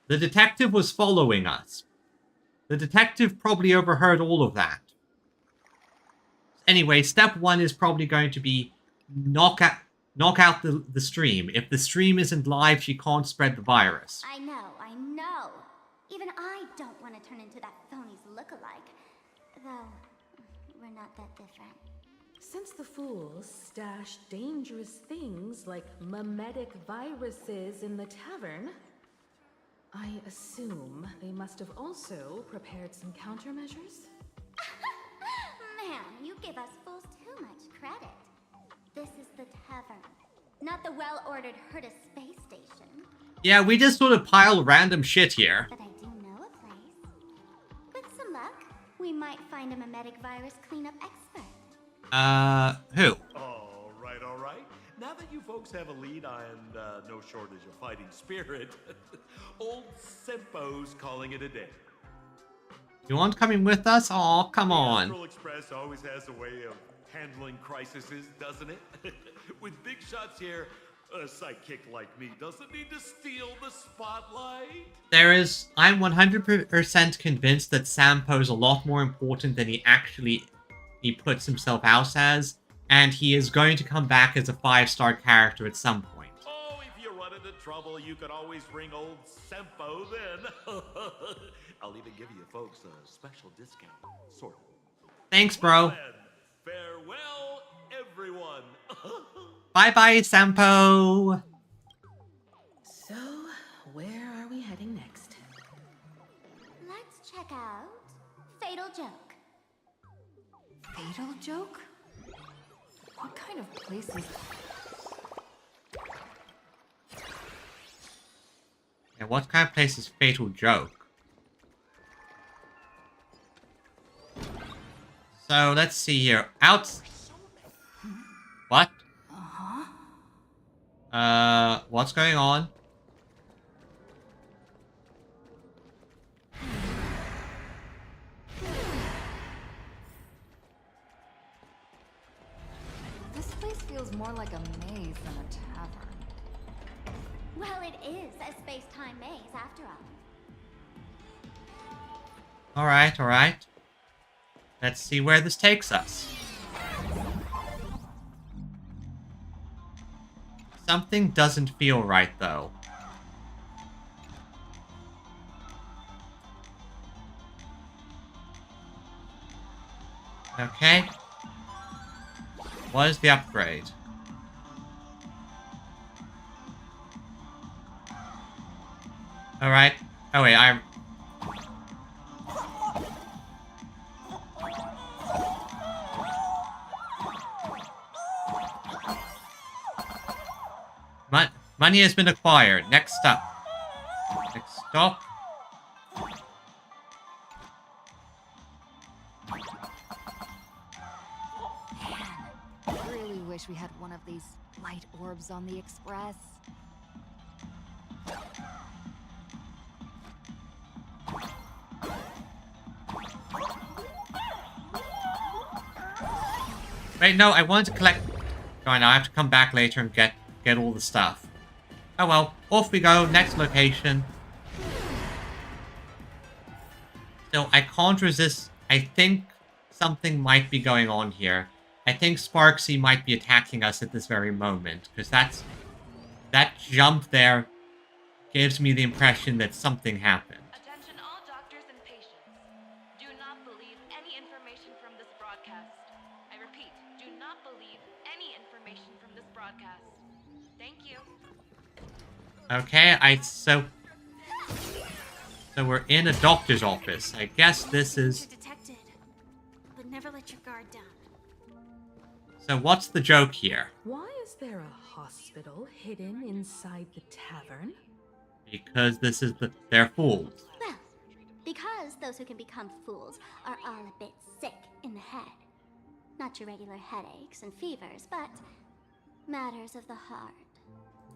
A: The detective was following us. The detective probably overheard all of that. Anyway, step one is probably going to be knock out the stream. If the stream isn't live, she can't spread the virus.
C: I know. Even I don't want to turn into that phony's lookalike. Though, we're not that different.
R: Since the fools stash dangerous things like memetic viruses in the tavern, I assume they must have also prepared some countermeasures?
C: Man, you give us fools too much credit. This is the tavern, not the well-ordered Herta space station.
A: Yeah, we just sort of pile random shit here.
C: But I do know a place. With some luck, we might find a memetic virus cleanup expert.
A: Who?
T: All right. Now that you folks have a lead and no shortage of fighting spirit, old Sempo's calling it a day.
A: You want coming with us? Aw, come on.
T: Astral Express always has a way of handling crises, doesn't it? With big shots here, a sidekick like me doesn't need to steal the spotlight.
A: I'm 100% convinced that Sampo's a lot more important than he puts himself out as, and he is going to come back as a 5-star character at some point.
T: Oh, if you run into trouble, you can always ring old Sempo then. I'll even give you folks a special discount, sort of.
A: Thanks, bro.
T: Farewell, everyone.
A: Bye-bye, Sampo.
R: So, where are we heading next?
C: Let's check out Fatal Joke.
S: Fatal Joke? What kind of place is...
A: Yeah, what kind of place is Fatal Joke? So, let's see here. What? What's going on?
S: This place feels more like a maze than a tavern.
C: Well, it is a space-time maze, after all.
A: Alright. Let's see where this takes us. Something doesn't feel right, though. Okay. What is the upgrade? Alright. Oh wait, money has been acquired. Next stop.
O: I really wish we had one of these light orbs on the Express.
A: Wait, no, I wanted to collect... Fine, I have to come back later and get all the stuff. Oh well, off we go, next location. Still, I can't resist. I think something might be going on here. I think Sparxie might be attacking us at this very moment, because that jump there gives me the impression that something happened.
G: Attention all doctors and patients. Do not believe any information from this broadcast. I repeat, do not believe any information from this broadcast. Thank you.
A: Okay, so we're in a doctor's office. I guess this is...
B: Detected, but never let your guard down.
A: So what's the joke here?
R: Why is there a hospital hidden inside the tavern?
A: Because this is they're fools.
B: Well, because those who can become fools are all a bit sick in the head. Not your regular headaches and fevers, but matters of the heart.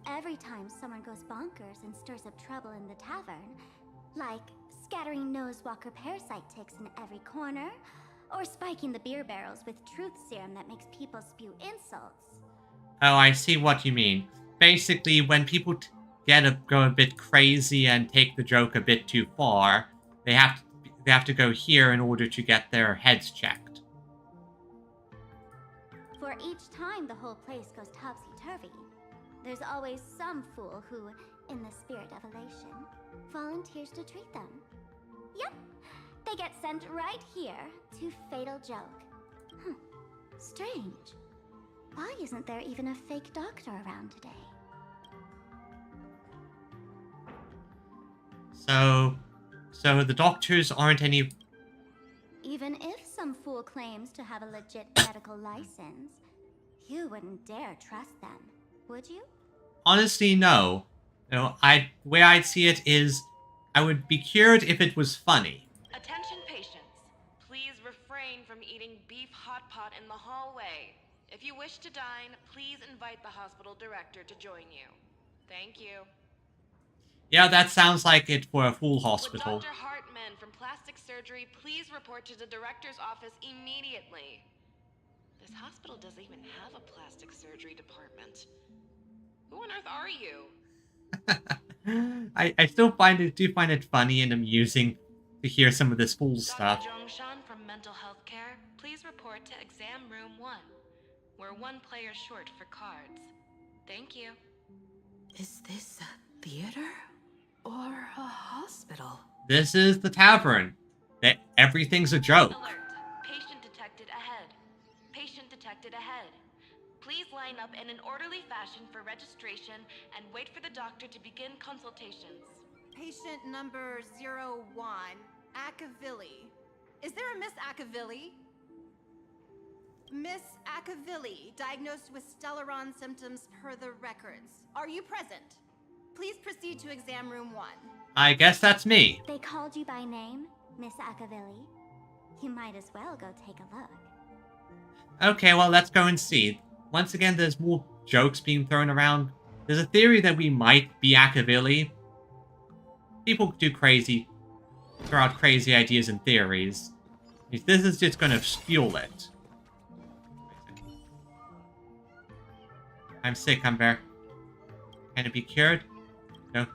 B: Every time someone goes bonkers and stirs up trouble in the tavern, like scattering nosewalker parasite ticks in every corner, or spiking the beer barrels with truth serum that makes people spew insults.
A: Oh, I see what you mean. Basically, when people go a bit crazy and take the joke a bit too far, they have to go here in order to get their heads checked.
B: For each time the whole place goes topsy-turvy, there's always some fool who, in the spirit of elation, volunteers to treat them. Yep, they get sent right here to Fatal Joke. Strange. Why isn't there even a fake doctor around today?
A: So the doctors aren't any...
B: Even if some fool claims to have a legit medical license, you wouldn't dare trust them, would you?
A: Honestly, no. No, the way I'd see it is, I would be cured if it was funny.
G: Attention patients. Please refrain from eating beef hot pot in the hallway. If you wish to dine, please invite the hospital director to join you. Thank you.
A: Yeah, that sounds like it for a fool hospital.
G: Would Dr. Hartman from Plastic Surgery please report to the director's office immediately? This hospital doesn't even have a plastic surgery department. Who on earth are you?
A: I still do find it funny and amusing to hear some of this fool stuff.
G: Dr. Zhongshan from Mental Health Care, please report to Exam Room 1. We're one player short for cards. Thank you.
R: Is this a theater or a hospital?
A: This is the tavern. Everything's a joke.
G: Alert. Patient detected ahead. Patient detected ahead. Please line up in an orderly fashion for registration and wait for the doctor to begin consultations.
I: Patient number 01, Akavilli. Is there a Miss Akavilli? Miss Akavilli, diagnosed with Stellaron symptoms per the records. Are you present? Please proceed to exam room 1.
A: I guess that's me.
B: They called you by name, Miss Akavilli. You might as well go take a look.
A: Okay, well, let's go and see. Once again, there's more jokes being thrown around. There's a theory that we might be Akavilli. People throw out crazy ideas and theories. This is just going to fuel it. I'm sick, Humber. Can it be cured? No.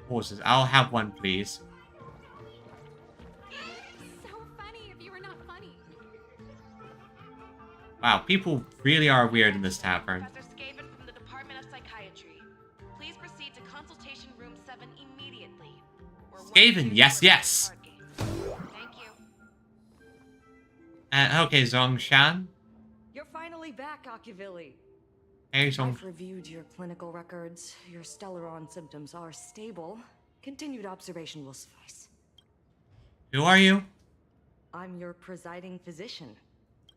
A: Horses. I'll have one, please.
I: So funny if you were not funny.
A: Wow, people really are weird in this tavern.
G: Professor Skaven from the Department of Psychiatry. Please proceed to consultation room 7 immediately.
A: Skaven, yes, yes.
G: Thank you.
A: Okay, Zhongshan.
U: You're finally back, Akavilli.
A: Hey, Zhong.
U: I've reviewed your clinical records. Your Stellaron symptoms are stable. Continued observation will suffice.
A: Who are you?
U: I'm your presiding physician.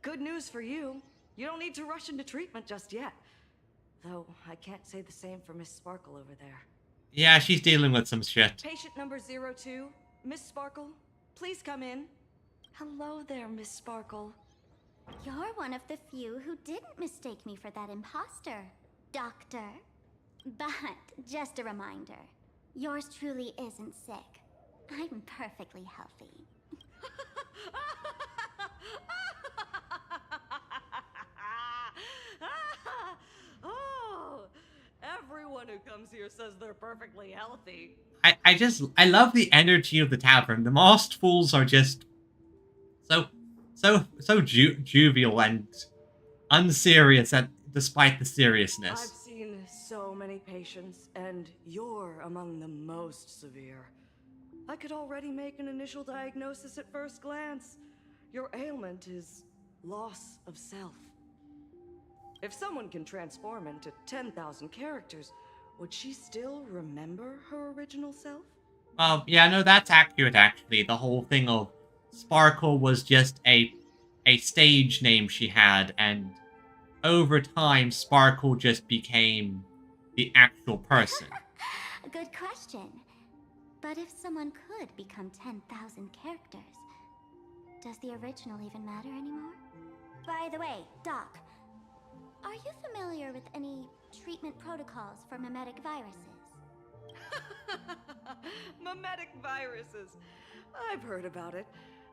U: Good news for you. You don't need to rush into treatment just yet. Though, I can't say the same for Miss Sparkle over there.
A: Yeah, she's dealing with some shit.
U: Patient number 02, Miss Sparkle, please come in. Hello there, Miss Sparkle.
B: You're one of the few who didn't mistake me for that imposter, Doctor. But just a reminder, yours truly isn't sick. I'm perfectly healthy.
U: Oh, Everyone who comes here says they're perfectly healthy.
A: I love the energy of the tavern. The masked fools are just so jovial and unserious despite the
U: I've
A: seriousness.
U: seen so many patients, and you're among the most severe. I could already make an initial diagnosis at first glance. Your ailment is loss of self. If someone can transform into 10,000 characters, would she still remember her original self?
A: Yeah, no, that's accurate, actually. The whole thing of Sparkle was just a stage name she had, and over time, Sparkle just became the actual person.
C: Good question. But if someone could become 10,000 characters, does the original even matter anymore? By the way, Doc, are you familiar with any treatment protocols for mimetic viruses?
U: Mimetic viruses. I've heard about it.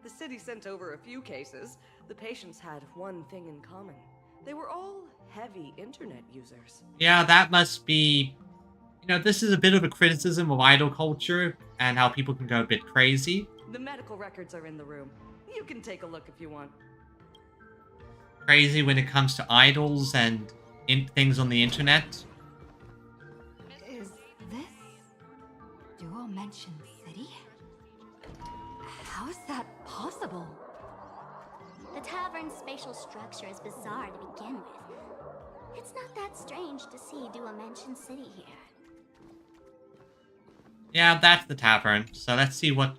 U: The city sent over a few cases. The patients had one thing in common. They were all heavy internet users.
A: Yeah, that must be... You know, this is a bit of a criticism of idol culture and how people can go a bit crazy.
U: The medical records are in the room. You can take a look if you want.
A: Crazy when it comes to idols and things on the internet.
M: Is this Dual Mention City? How is that possible?
C: The tavern's spatial structure is bizarre to begin with. It's not that strange to see Dual-Mention City here.
A: Yeah, that's the tavern. So let's see what...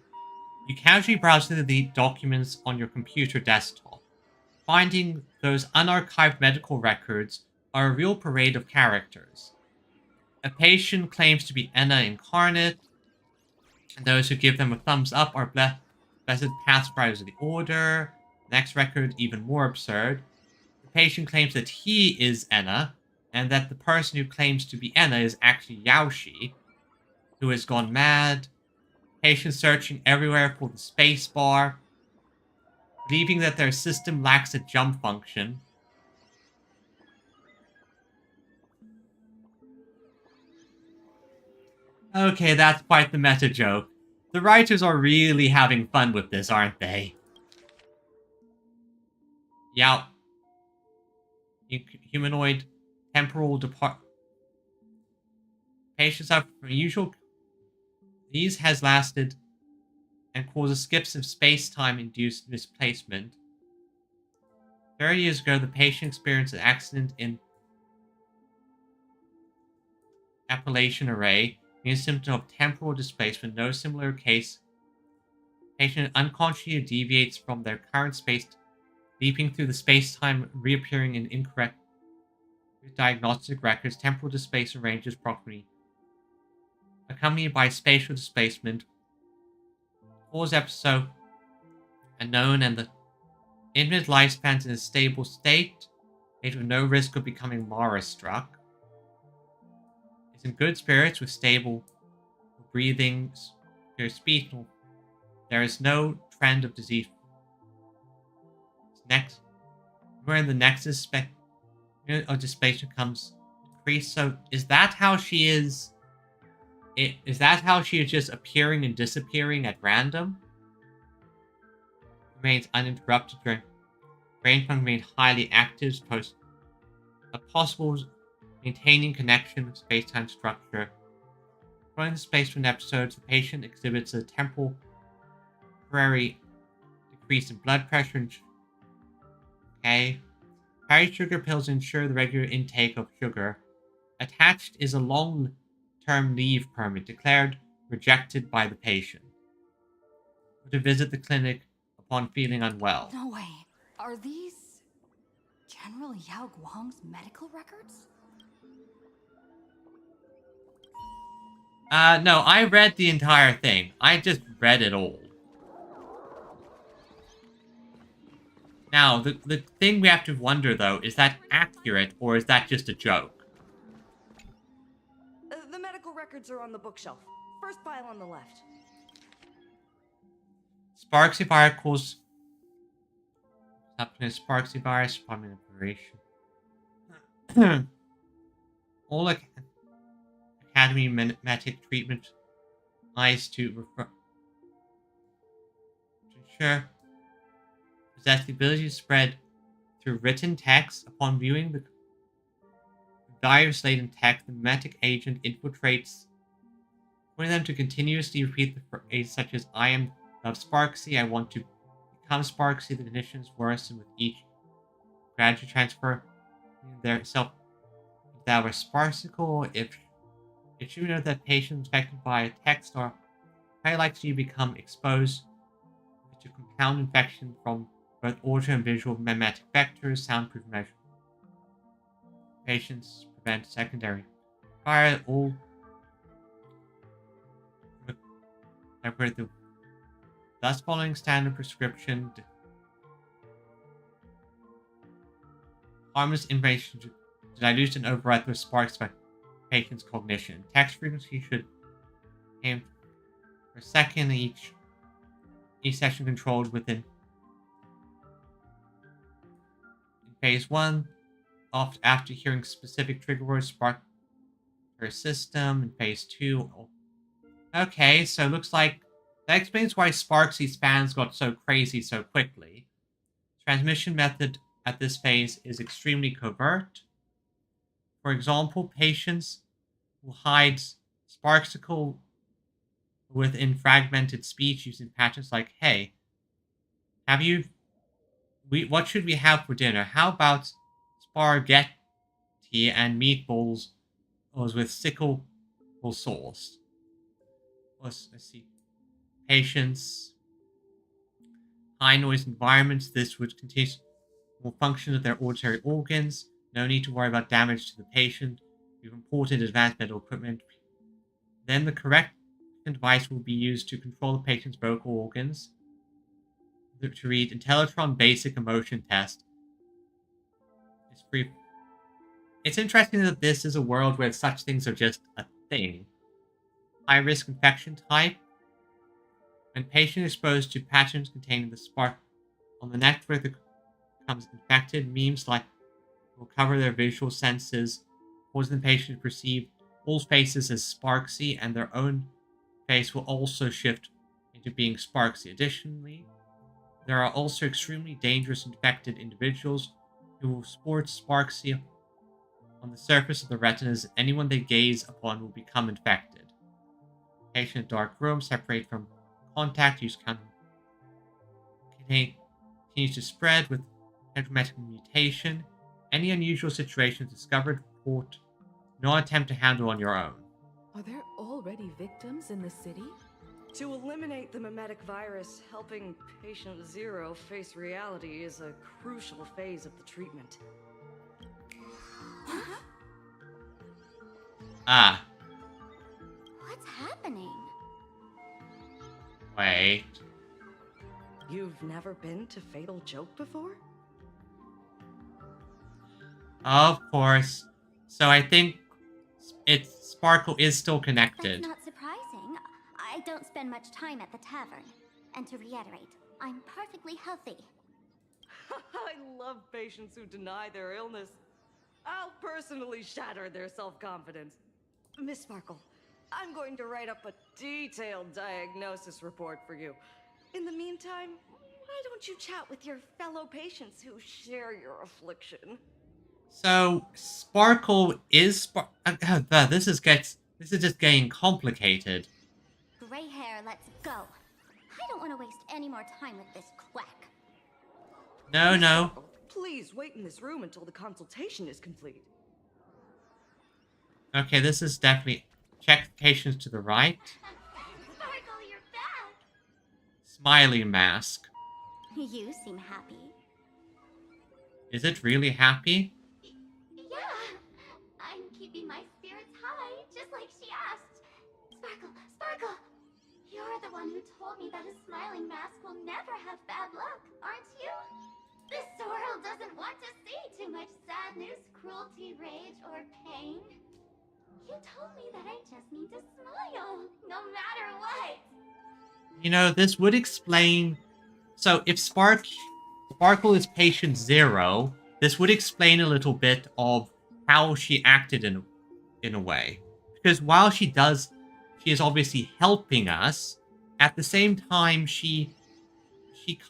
A: You casually browse through the documents on your computer desktop. Finding those unarchived medical records are a real parade of characters. A patient claims to be Enna incarnate, and those who give them a thumbs up are blessed past scribes of the Order. Next record, even more absurd. The patient claims that he is Enna, and that the person who claims to be Enna is actually Yaoshi, who has gone mad. Patient searching everywhere for the space bar, believing that their system lacks a jump function. Okay, that's quite the meta joke. The writers are really having fun with this, aren't they? Yeah. Humanoid temporal depart. Patients have unusual. These has lasted and causes skips of space-time induced misplacement. 30 years ago, the patient experienced an accident in Appalachian Array, a symptom of temporal displacement. No similar case. Patient unconsciously deviates from their current space, leaping through the space-time, reappearing in incorrect diagnostic records. Temporal displacement ranges approximately, accompanied by spatial displacement. Cause episode unknown, and the infinite lifespans in a stable state, made with no risk of becoming Mara-struck. Is in good spirits with stable breathing, pure speech. There is no trend of disease. Next, where in the nexus of displacement comes increase. So is that how she is? Is that how she is just appearing and disappearing at random? Remains uninterrupted during brain function, remains highly active, post a possible maintaining connection with space-time structure. During the space-time episodes, the patient exhibits a temporary decrease in blood pressure. Okay. Carry sugar pills ensure the regular intake of sugar. Attached is a long-term leave permit declared rejected by the patient. To visit the clinic upon feeling unwell.
R: No way. Are these General Yao Guang's medical records?
A: No, I read the entire thing. I just read it all. Now, the thing we have to wonder, though, is that accurate, or is that just a joke?
U: The medical records are on the bookshelf. First pile on the left.
A: Sparxie virus causes Sparxie virus, primary operation. Academy mimetic treatment eyes to ensure possess the ability to spread through written text. Upon viewing the virus-laden text, the mimetic agent infiltrates, putting them to continuously repeat the phrase such as "I am of Sparxie, I want to become Sparxie." The conditions worsen with each gradual transfer their self that were Sparxical. If it should know that patients infected by a text are highly likely to become exposed to compound infection from both audio and visual mimetic vectors. Soundproof measure. Patients prevent secondary fire. All thus following standard prescription. Harmless information to dilute and override with sparks by patient's cognition. Text frequency should aim per second each session controlled within. In phase 1, after hearing specific trigger words, spark her system. In phase 2, okay, so looks like that explains why Sparxie's fans got so crazy so quickly. Transmission method at this phase is extremely covert. For example, patients will hide Sparxical within fragmented speech using patterns like, "Hey, what should we have for dinner? How about spaghetti and meatballs with sickle sauce?" Let's see. Patients, high noise environments. This would continue more function of their auditory organs. No need to worry about damage to the patient. We've imported advanced medical equipment. Then the correct device will be used to control the patient's vocal organs. To read Intellitron Basic Emotion Test. It's free. It's interesting that this is a world where such things are just a thing. High-risk infection type. When patient exposed to patterns containing the spark on the network that becomes infected, memes like will cover their visual senses, causing the patient to perceive all faces as Sparxie, and their own face will also shift into being Sparxie. Additionally, there are also extremely dangerous infected individuals who will sport Sparxie on the surface of the retinas. Anyone they gaze upon will become infected. Patient in dark room, separate from contact, use condom. Continues to spread with endometric mutation. Any unusual situations discovered, report. Not attempt to handle on your own.
R: Are there already victims in the city?
U: To eliminate the mimetic virus, helping Patient Zero face reality is a crucial phase of the treatment.
A: Ah.
S: What's happening?
A: Wait.
U: You've never been to Fatal Joke before?
A: Of course. So I think Sparkle is still connected.
S: That's not surprising. I don't spend much time at the tavern. And to reiterate, I'm perfectly healthy.
U: I love patients who deny their illness. I'll personally shatter their self-confidence. Miss Sparkle, I'm going to write up a detailed diagnosis report for you. In the meantime, why don't you chat with your fellow patients who share your affliction?
A: So Sparkle is this is just getting complicated.
S: Gray hair, let's go. I don't want to waste any more time with this quack.
A: No, no.
U: Please wait in this room until the consultation is complete.
A: Okay, this is definitely check patients to the right.
S: Sparkle, you're back.
A: Smiley mask.
S: You seem happy.
A: Is it really happy?
S: Yeah, I'm keeping my spirits high, just like she asked. Sparkle, you're the one who told me that a smiling mask will never have bad luck, aren't you? This world doesn't want to see too much sadness, cruelty, rage, or pain. You told me that I just need to smile, no matter what.
A: You know, this would explain... So, if Sparkle is patient 0, this would explain a little bit of how she acted in a way. Because while she is obviously helping us, at the same time, she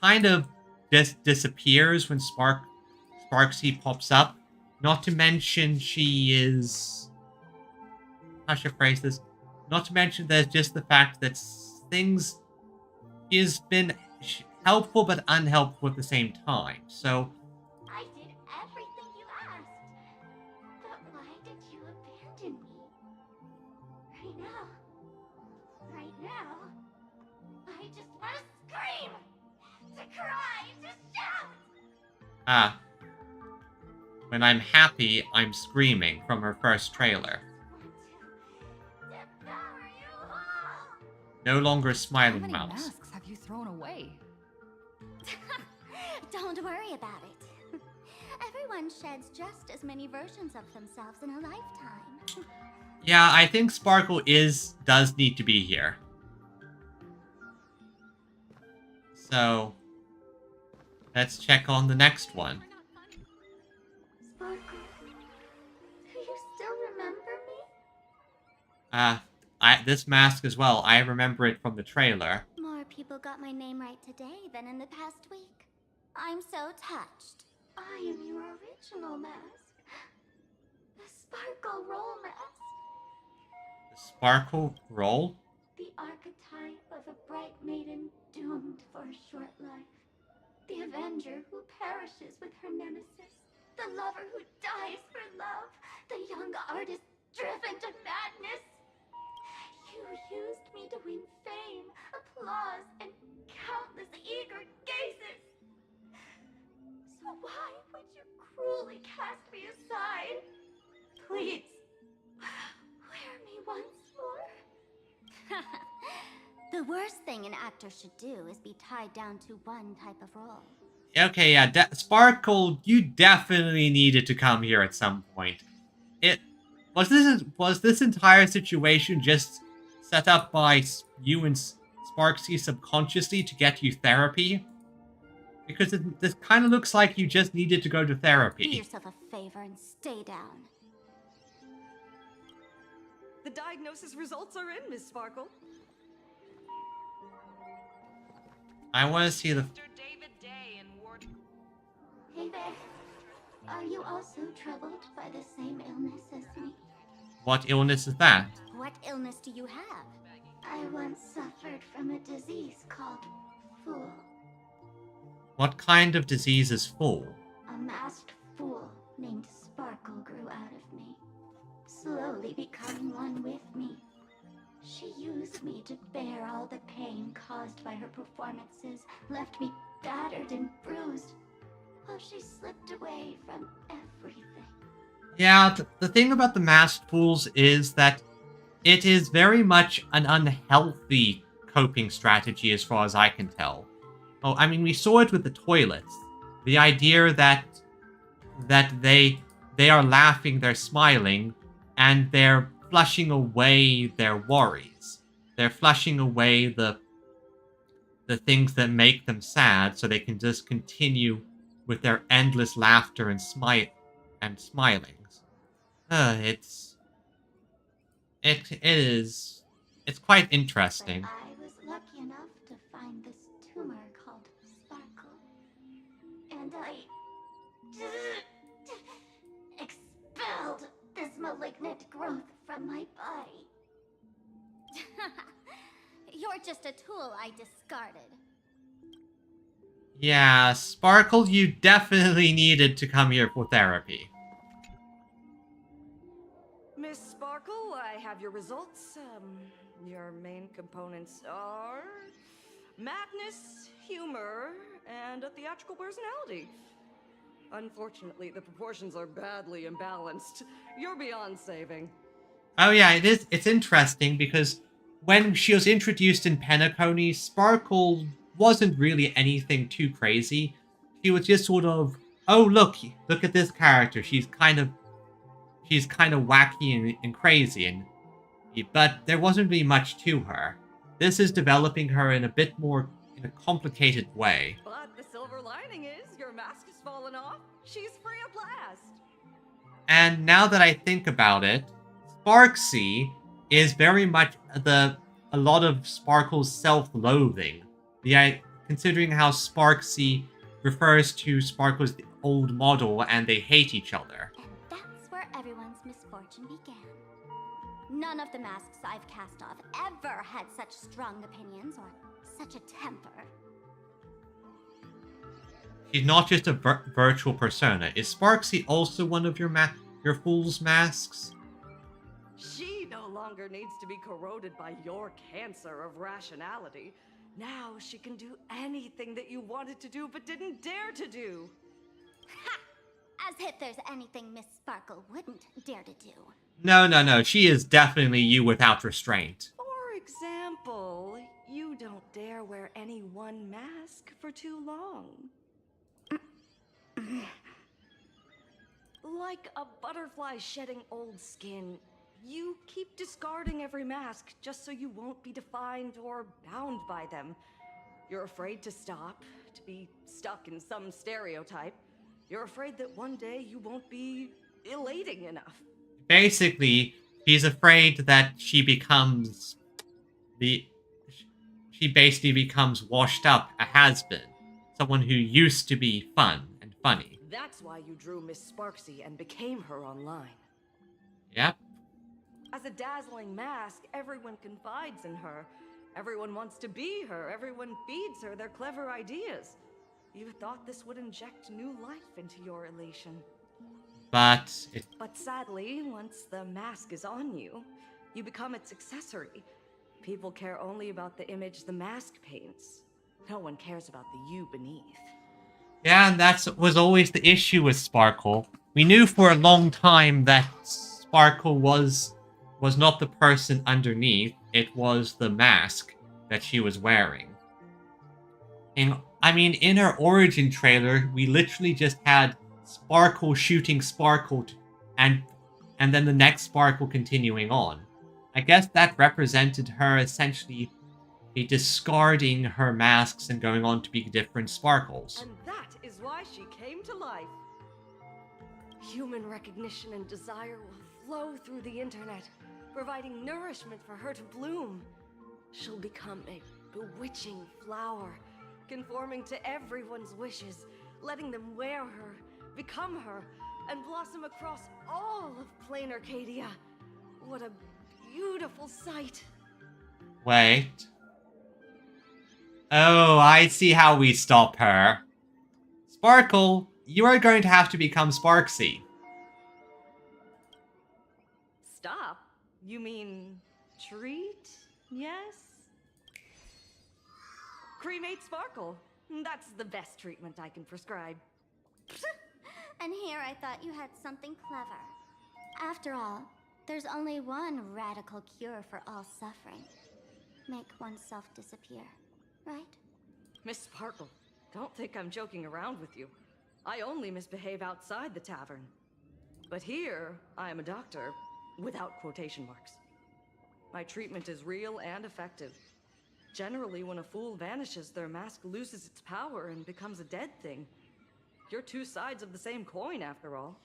A: kind of just disappears when Sparxie pops up. Not to mention she is... How should I phrase this? Not to mention there's just the fact that things... She has been helpful but unhelpful at the same time. So...
C: I did everything you asked. But why did you abandon me? Right now, I just want to scream, to cry, to shout.
A: When I'm happy, I'm screaming from her first trailer. No longer smiling
O: How many
A: mouse.
O: masks have you thrown away?
C: Don't worry about it. Everyone sheds just as many versions of themselves in a lifetime.
A: Yeah, I think Sparkle does need to be here. So, let's check on the next one.
C: Sparkle, do you still remember me?
A: This mask as well. I remember it from the trailer.
C: More people got my name right today than in the past week. I'm so touched. I am your original mask. The Sparkle Roll mask.
A: The Sparkle Roll?
C: The archetype of a bright maiden doomed for a short life. The avenger who perishes with her nemesis. The lover who dies for love. The young artist driven to madness. You used me to win fame, applause, and countless eager gazes. So why would you cruelly cast me aside? Please, wear me once more. The worst thing an actor should do is be tied down to one type of role.
A: Okay, yeah, Sparkle, you definitely needed to come here at some point. Was this entire situation just set up by you and Sparxie subconsciously to get you therapy? Because this kind of looks like you just needed to go to therapy.
C: Do yourself a favor and stay down.
U: The diagnosis results are in, Miss Sparkle.
A: I want to see the...
C: Hey there. Are you also troubled by the same illness as me?
A: What illness is that?
C: What illness do you have? I once suffered from a disease called Fool.
A: What kind of disease is Fool?
C: A masked fool named Sparkle grew out of me, slowly becoming one with me. She used me to bear all the pain caused by her performances, left me battered and bruised, while she slipped away from everything.
A: Yeah, the thing about the Masked Fools is that it is very much an unhealthy coping strategy as far as I can tell. Oh, I mean, we saw it with the toilets. The idea that they are laughing, they're smiling, and they're flushing away their worries. They're flushing away the things that make them sad, so they can just continue with their endless laughter and smilings. It's quite interesting.
C: But I was lucky enough to find this tumor called Sparkle, and I expelled this malignant growth from my body. You're just a tool I discarded.
A: Yeah, Sparkle, you definitely needed to come here for therapy.
U: Miss Sparkle, I have your results. Your main components are madness, humor, and a theatrical personality. Unfortunately, the proportions are badly imbalanced. You're beyond saving.
A: Oh yeah, it's interesting because when she was introduced in Penacony, Sparkle wasn't really anything too crazy. She was just sort of, oh look at this character. She's kind of wacky and crazy, but there wasn't really much to her. This is developing her in a bit more in a complicated way.
U: But the silver lining is your mask has fallen off. She's free of blast.
A: And now that I think about it, Sparxie is very much a lot of Sparkle's self-loathing. Considering how Sparxie refers to Sparkle as the old model and they hate each other.
C: And that's where everyone's misfortune began. None of the masks I've cast off ever had such strong opinions or such a temper.
A: She's not just a virtual persona. Is Sparxie also one of your fool's masks?
U: She no longer needs to be corroded by your cancer of rationality. Now she can do anything that you wanted to do but didn't dare to do.
C: Ha! As if there's anything Miss Sparkle wouldn't dare to do.
A: No. She is definitely you without restraint.
U: For example, you don't dare wear any one mask for too long. Like a butterfly shedding old skin, you keep discarding every mask just so you won't be defined or bound by them. You're afraid to stop, to be stuck in some stereotype. You're afraid that one day you won't be elating enough.
A: Basically, she's afraid that she basically becomes washed up, a has-been. Someone who used to be fun and funny.
U: That's why you drew Miss Sparxie and became her online.
A: Yep.
U: As a dazzling mask, everyone confides in her. Everyone wants to be her. Everyone feeds her their clever ideas. You thought this would inject new life into your elation.
A: But
U: sadly, once the mask is on you, you become its accessory. People care only about the image the mask paints. No one cares about the you beneath.
A: yeah, and that was always the issue with Sparkle. We knew for a long time that Sparkle was not the person underneath. It was the mask that she was wearing. And I mean, in her origin trailer, we literally just had Sparkle shooting Sparkle, and then the next Sparkle continuing on. I guess that represented her essentially discarding her masks and going on to be different Sparkles.
U: And that is why she came to life. Human recognition and desire will flow through the internet, providing nourishment for her to bloom. She'll become a bewitching flower, conforming to everyone's wishes, letting them wear her, become her, and blossom across all of Plain Arcadia. What a beautiful sight.
A: Wait. Oh, I see how we stop her. Sparkle, you are going to have to become Sparxie.
U: Stop? You mean treat? Yes? Cremate Sparkle. That's the best treatment I can prescribe.
C: And here I thought you had something clever. After all, there's only one radical cure for all suffering. Make oneself disappear, right?
U: Miss Sparkle, don't think I'm joking around with you. I only misbehave outside the tavern. But here, I am a doctor, without quotation marks. My treatment is real and effective. Generally, when a fool vanishes, their mask loses its power and becomes a dead thing. You're two sides of the same coin, after all.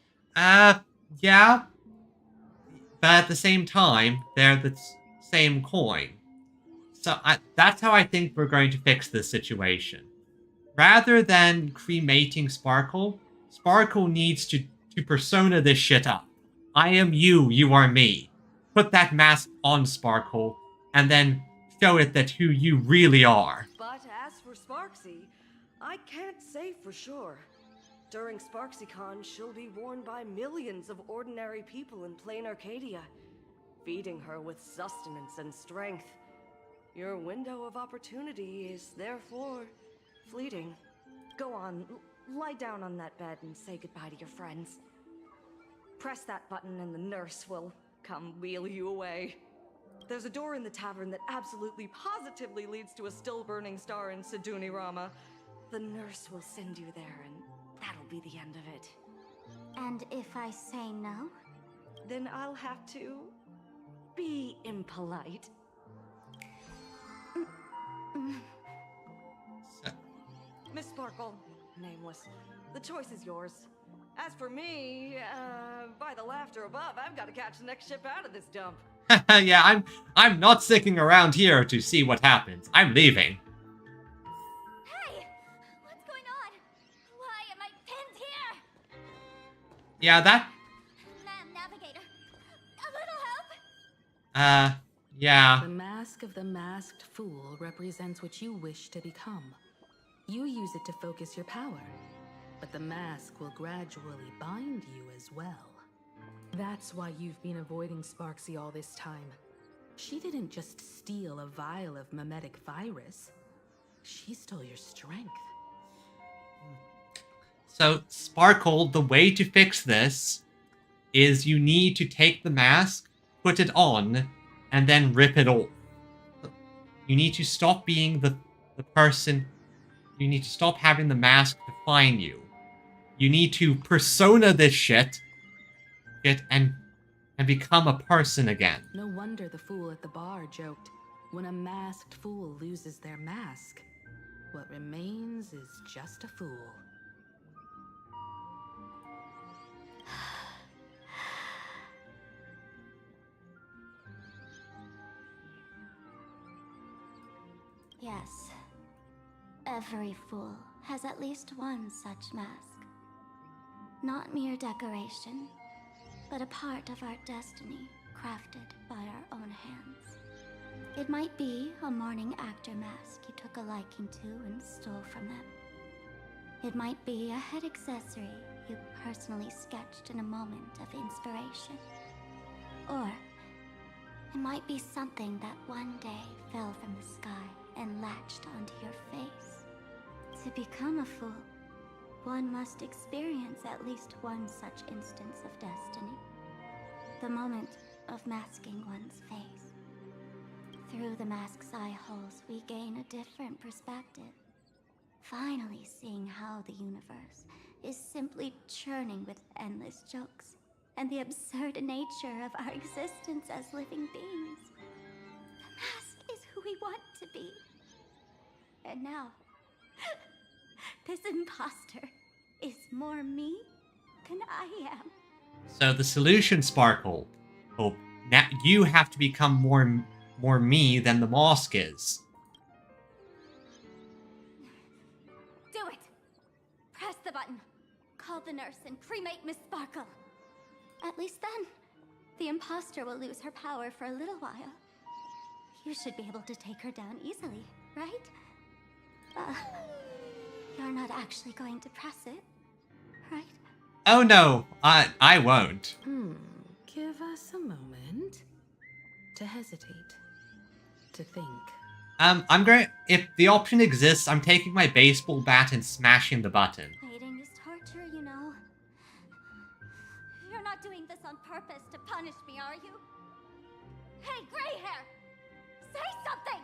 A: Yeah. But at the same time, they're the same coin. So that's how I think we're going to fix this situation. Rather than cremating Sparkle, Sparkle needs to persona this shit up. I am you, you are me. Put that mask on Sparkle, and then show it that who you really are.
U: But as for Sparxie, I can't say for sure. During SparxieCon, she'll be worn by millions of ordinary people in Plain Arcadia, feeding her with sustenance and strength. Your window of opportunity is therefore fleeting. Go on, lie down on that bed and say goodbye to your friends. Press that button and the nurse will come wheel you away. There's a door in the tavern that absolutely positively leads to a still-burning star in Siduni Rama. The nurse will send you there, and that'll be the end of it.
C: And if I say no?
U: Then I'll have to be impolite. Miss Sparkle, nameless, the choice is yours. As for me, by the laughter above, I've got to catch the next ship out of this dump.
A: Yeah, I'm not sticking around here to see what happens. I'm leaving.
S: Hey! What's going on? Why am I pinned here?
A: Yeah, that...
S: Ma'am, Navigator. A little help?
A: Yeah.
L: The mask of the masked fool represents what you wish to become. You use it to focus your power, but the mask will gradually bind you as well. That's why you've been avoiding Sparxie all this time. She didn't just steal a vial of mimetic virus. She stole your strength.
A: So, Sparkle, the way to fix this is you need to take the mask, put it on, and then rip it off. You need to stop being the person. You need to stop having the mask define you. You need to persona this shit and become a person again.
L: No wonder the fool at the bar joked, when a masked fool loses their mask, what remains is just a fool.
B: Yes. Every fool has at least one such mask. Not mere decoration, but a part of our destiny, crafted by our own hands. It might be a morning actor mask you took a liking to and stole from them. It might be a head accessory you personally sketched in a moment of inspiration. Or it might be something that one day fell from the sky and latched onto your face. To become a fool, one must experience at least one such instance of destiny. The moment of masking one's face. Through the mask's eye holes, we gain a different perspective. Finally seeing how the universe is simply churning with endless jokes, and the absurd nature of our existence as living beings. The mask is who we want to be. And now, this imposter is more me than I am.
A: So the solution, Sparkle, now you have to become more me than the mask is.
S: Do it! Press the button. Call the nurse and cremate Miss Sparkle. At least then, the imposter will lose her power for a little while. You should be able to take her down easily, right? You're not actually going to press it, right?
A: Oh no, I won't.
L: Give us a moment to hesitate, to think.
A: I'm going. If the option exists, I'm taking my baseball bat and smashing the button.
S: Waiting is torture, you know. You're not doing this on purpose to punish me, are you? Hey, gray hair! Say something!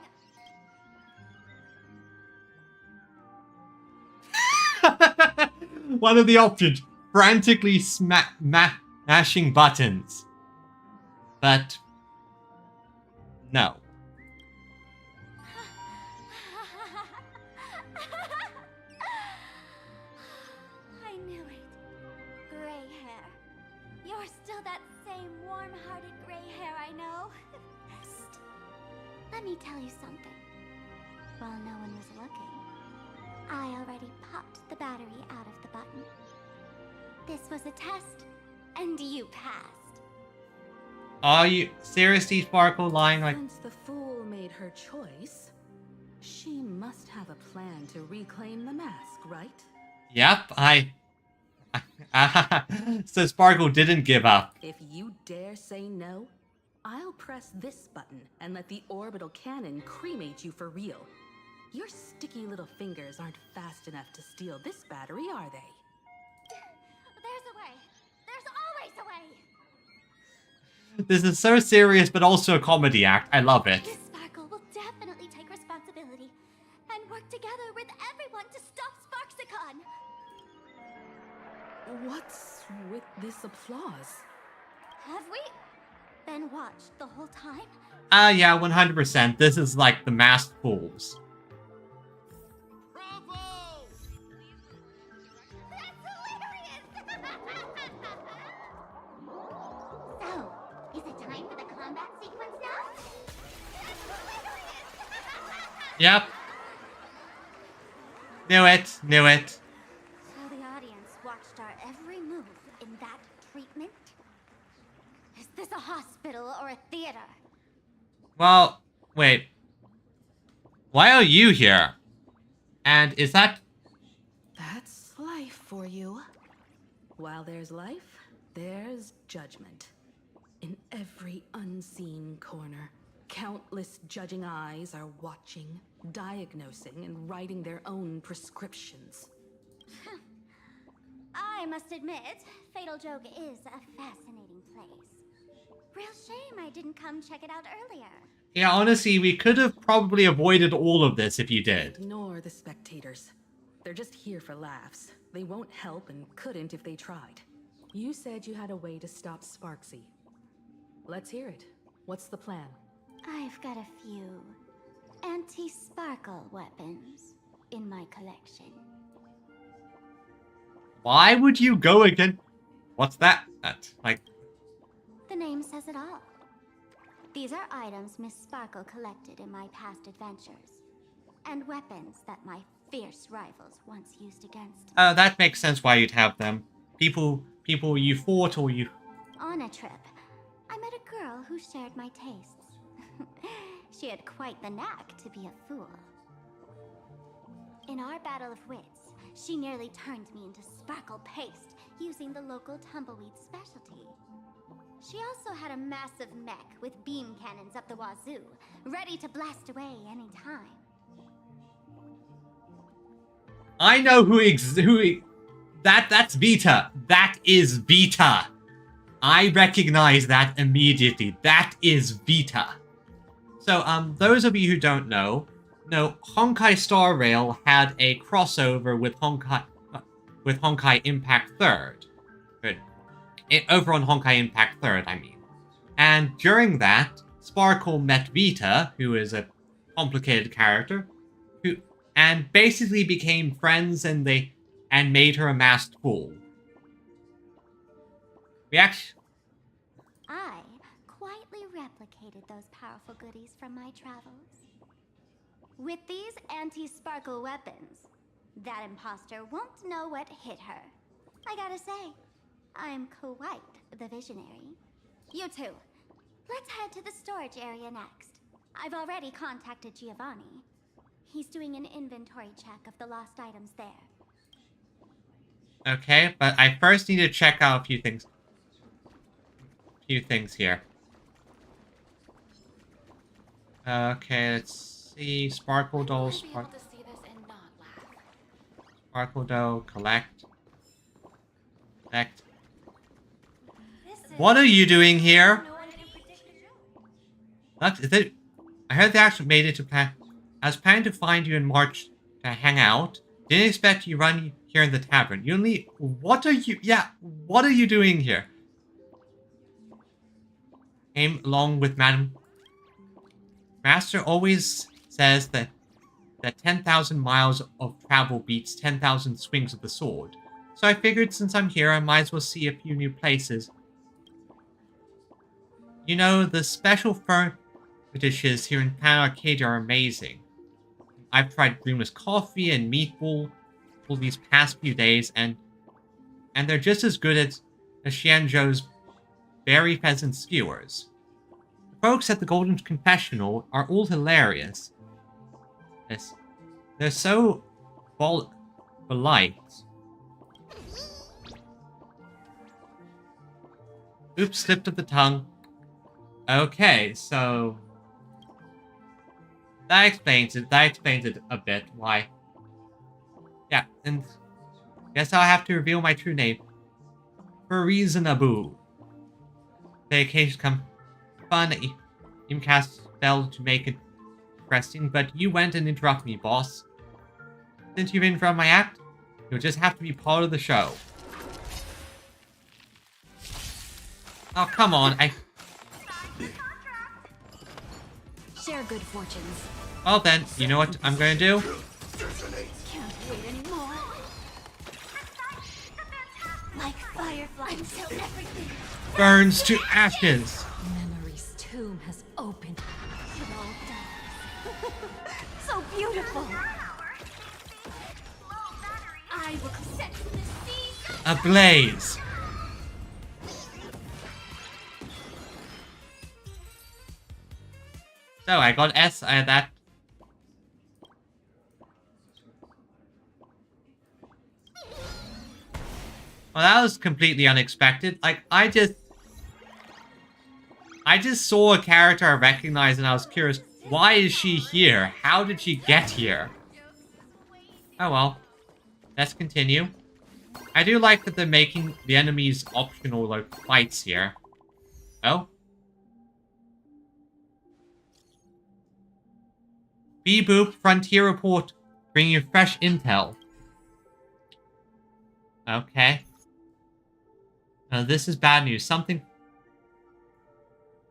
A: One of the options, frantically smashing buttons. But no.
S: I knew it. Gray hair. You're still that same warm-hearted gray hair I know. Psst. Let me tell you something. While no one was looking, I already popped the battery out of the button. This was a test, and you passed.
A: Are you seriously, Sparkle, lying like...
L: Since the fool made her choice, she must have a plan to reclaim the mask, right?
A: Yep, so Sparkle didn't give up.
L: If you dare say no, I'll press this button and let the orbital cannon cremate you for real. Your sticky little fingers aren't fast enough to steal this battery, are they?
S: There's a way. There's always a way.
A: This is so serious, but also a comedy act. I love it.
S: Miss Sparkle will definitely take responsibility and work together with everyone to stop Sparxicon.
L: What's with this applause?
S: Have we been watched the whole time?
A: Yeah, 100%. This is like the masked fools.
C: So, is it time for the combat sequence?
A: Yep. Knew it. Knew it.
C: So the audience watched our every move in that treatment? Is this a hospital or a theater?
A: Well, wait. Why are you here? And is that...
R: That's life for you. While there's life, there's judgment. In every unseen corner, countless judging eyes are watching, diagnosing, and writing their own prescriptions.
C: I must admit, Fatal Joke is a fascinating place. Real shame I didn't come check it out earlier.
A: Yeah, honestly, we could have probably avoided all of this if you did.
R: Ignore the spectators. They're just here for laughs. They won't help and couldn't if they tried. You said you had a way to stop Sparxie. Let's hear it. What's the plan?
C: I've got a few anti-sparkle weapons in my collection.
A: Why would you go again? What's that? That's like...
C: The name says it all. These are items Miss Sparkle collected in my past adventures, and weapons that my fierce rivals once used against me.
A: Oh, that makes sense why you'd have them. People you fought or you...
C: On a trip, I met a girl who shared my tastes. She had quite the knack to be a fool. In our battle of wits, she nearly turned me into sparkle paste using the local tumbleweed specialty. She also had a massive mech with beam cannons up the wazoo, ready to blast away any time.
A: I know that's Vita. That is Vita. I recognize that immediately. That is Vita. So, those of you who don't know, Honkai Star Rail had a crossover with Honkai Impact 3rd. Over on Honkai Impact 3rd, I mean. And during that, Sparkle met Vita, who is a complicated character, and basically became friends and made her a masked fool.
C: I quietly replicated those powerful goodies from my travels. With these anti-sparkle weapons, that imposter won't know what hit her. I gotta say, I'm quite the visionary. You two, let's head to the storage area next. I've already contacted Giovanni. He's doing an inventory check of the lost items there.
A: Okay, but I first need to check out a few things. Here. Okay, let's see. Sparkle Doll, Sparkle Doll, collect. What are you doing here? Look, I heard they actually made it to plan. I was planning to find you in March to hang out. Didn't expect you run here in the tavern. What are you doing here? Came along with Madam. Master always says that 10,000 miles of travel beats 10,000 swings of the sword. So I figured since I'm here, I might as well see a few new places. You know, the special fur dishes here in Planet Arcadia are amazing. I've tried Grima's coffee and meatball for these past few days, and they're just as good as Xianzhou's berry pheasant skewers. The folks at the Golden Confessional are all hilarious. They're so polite. Oops, slipped of the tongue. Okay, so that explains it. That explains it a bit. Why? Yeah, and guess I'll have to reveal my true name. Reasonable. The occasions come fun. You cast spell to make it interesting, but you went and interrupted me, boss. Since you've interrupted my act, you'll just have to be part of the show. Oh, come on.
C: Share good fortunes.
A: Well then, you know what I'm gonna do?
C: Can't wait anymore. Like fireflies until everything
A: Burns to ashes.
O: Memory's tomb has opened.
C: it all dies. So
S: beautiful. I will set the sea.
A: Ablaze. So I got S at that. Well, that was completely unexpected. Like, I just saw a character I recognized and I was curious, why is she here? How did she get here? Oh well. Let's continue. I do like that they're making the enemies optional, like, fights here. Oh? B-Boop, Frontier Report, bringing you fresh intel. Okay. This is bad news. Something...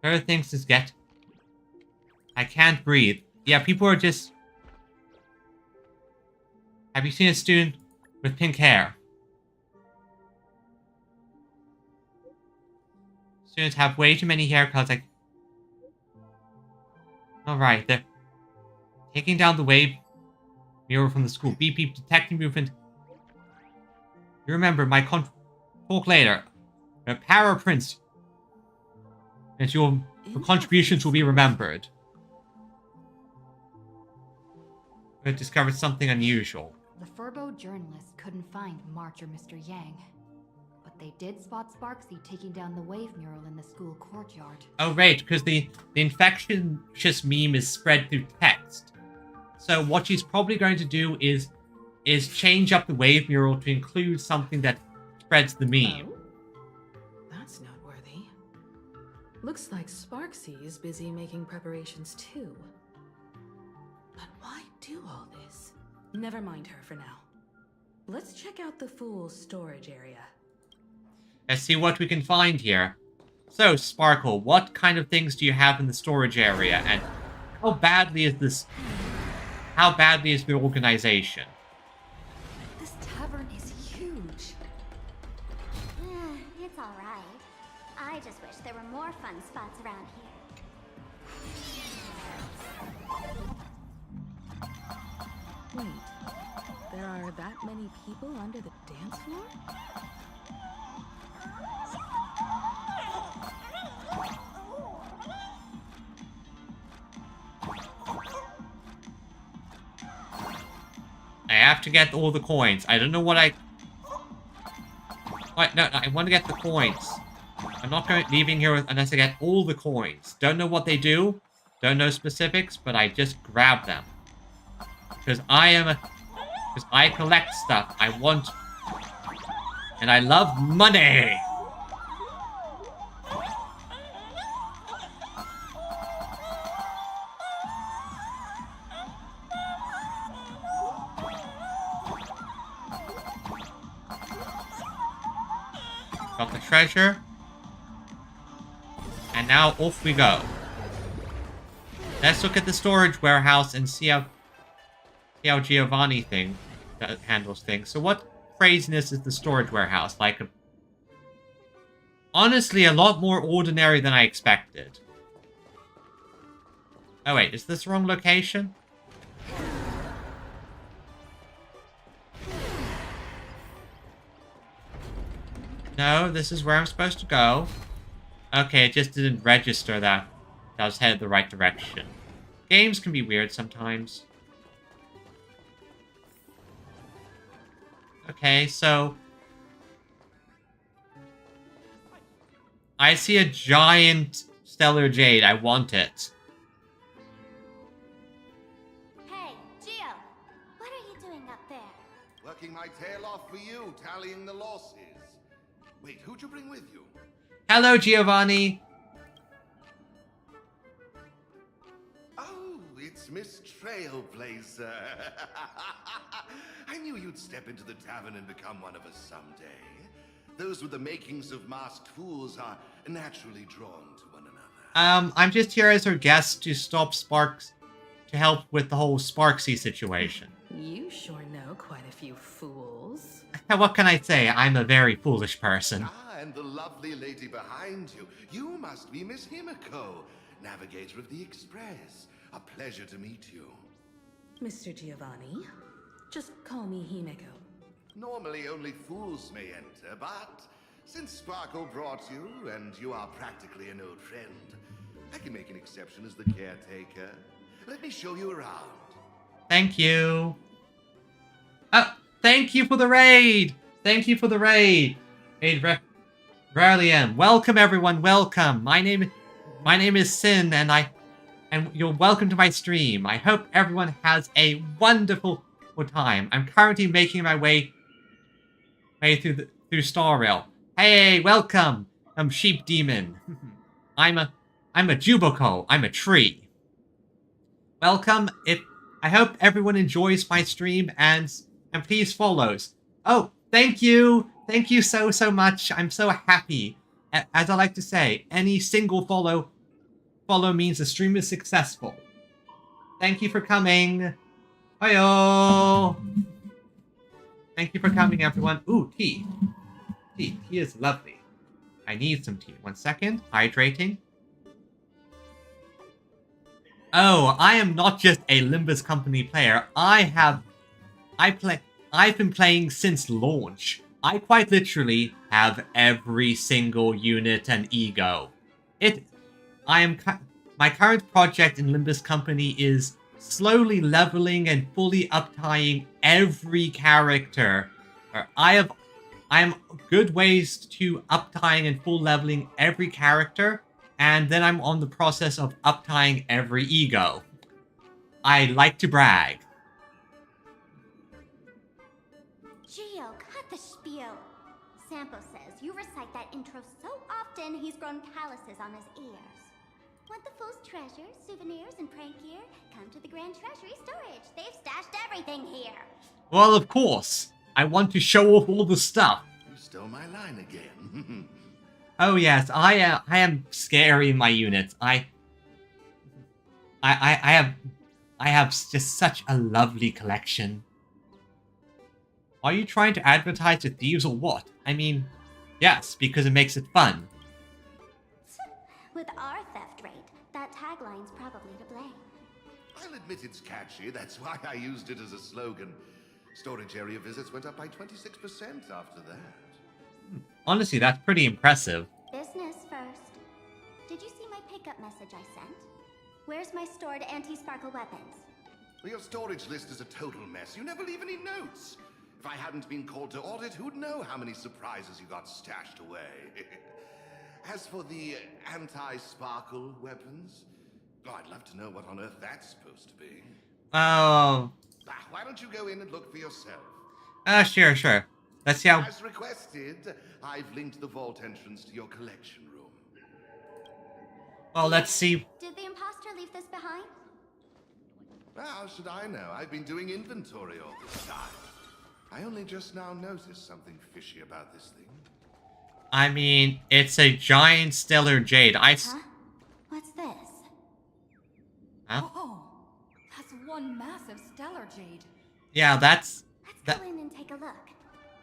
A: Further things is get... I can't breathe. Yeah, people are just... Have you seen a student with pink hair? Students have way too many haircuts, like... Alright, they're... taking down the wave mural from the school. Beep beep, detecting movement. You remember, my talk later. Para Prince. And your contributions will be remembered. We discovered something unusual.
H: The Furbo journalists couldn't find March or Mr. Yang. But they did spot Sparxie taking down the wave mural in the school courtyard.
A: Oh, right, because the infectious meme is spread through text. So what she's probably going to do is change up the wave mural to include something that spreads the meme.
L: Oh, that's noteworthy. Looks like Sparxie is busy making preparations too. But why do all this? Never mind her for now. Let's check out the fool's storage area.
A: Let's see what we can find here. So, Sparkle, what kind of things do you have in the storage area, and how badly is this... How badly is the organization?
H: This tavern is huge.
C: It's alright. I just wish there were more fun spots around here.
L: Wait, there are that many people under the dance floor?
A: I have to get all the coins. I don't know what I... Wait, no, I want to get the coins. I'm not leaving here unless I get all the coins. Don't know what they do. Don't know specifics, but I just grab them. Because I collect stuff. I want... And I love money! Got the treasure. And now off we go. Let's look at the storage warehouse and see how Giovanni handles things. So what craziness is the storage warehouse? Like, honestly, a lot more ordinary than I expected. Oh wait, is this the wrong location? No, this is where I'm supposed to go. Okay, it just didn't register that I was headed the right direction. Games can be weird sometimes. Okay, so... I see a giant stellar jade. I want it.
C: Hey, Gio, what are you doing up there?
F: Working my tail off for you, tallying the losses. Wait, who'd you bring with you?
A: Hello, Giovanni.
F: Oh, it's Miss Trailblazer. I knew you'd step into the tavern and become one of us someday. Those with the makings of masked fools are naturally drawn to one another.
A: I'm just here as her guest to stop Sparks, to help with the whole Sparxie situation.
L: You sure know quite a few fools.
A: What can I say? I'm a very foolish person.
F: Ah, and the lovely lady behind you. You must be Miss Himiko, navigator of the Express. A pleasure to meet you.
R: Mr. Giovanni. Just call me Himeko.
D: Normally only fools may enter, but since Sparkle brought you, and you are practically an old friend, I can make an exception as the caretaker. Let me show you around.
A: Thank you. Oh, thank you for the raid. Thank you for the raid. Rarely am. Welcome everyone. Welcome. My name is Sin, and you're welcome to my stream. I hope everyone has a wonderful time. I'm currently making my way through Star Rail. Hey, welcome. I'm Sheep Demon. I'm a Jubico. I'm a tree. Welcome. I hope everyone enjoys my stream and please follows. Oh, thank you. Thank you so much. I'm so happy. As I like to say, any single follow means the stream is successful. Thank you for coming. Hiyo. Thank you for coming, everyone. Ooh, tea. Tea is lovely. I need some tea. 1 second. Hydrating. Oh, I am not just a Limbus Company player. I've been playing since launch. I quite literally have every single unit and ego. My current project in Limbus Company is slowly leveling and fully uptying every character. I am good ways to uptying and full leveling every character, and then I'm on the process of uptying every ego. I like to brag.
C: Gio, cut the spiel. Sampo says you recite that intro so often he's grown calluses on his ears. Want the fool's treasures, souvenirs, and prank gear? Come to the Grand Treasury Storage. They've stashed everything here.
A: Well, of course. I want to show off all the stuff.
D: You stole my line again.
A: Oh yes, I am scary in my units. I have just such a lovely collection. Are you trying to advertise to thieves or what? I mean, yes, because it makes it fun.
C: With our theft rate, that tagline's probably to blame.
D: I'll admit it's catchy. That's why I used it as a slogan. Storage area visits went up by 26% after that.
A: Honestly, that's pretty impressive.
C: Business first. Did you see my pickup message I sent? Where's my stored anti-sparkle weapons?
D: Well, your storage list is a total mess. You never leave any notes. If I hadn't been called to audit, who'd know how many surprises you got stashed away? As for the anti-sparkle weapons, I'd love to know what on earth that's supposed to be.
A: Oh.
D: Why don't you go in and look for yourself?
A: Sure. Let's see how...
D: As requested, I've linked the vault entrance to your collection room.
A: Well, let's see.
C: Did the imposter leave this behind?
D: How should I know? I've been doing inventory all this time. I only just now noticed something fishy about this thing.
A: I mean, it's a giant stellar jade.
C: Huh? What's this?
A: Huh?
H: Oh, that's one massive stellar jade.
A: Yeah,
C: Let's go in and take a look.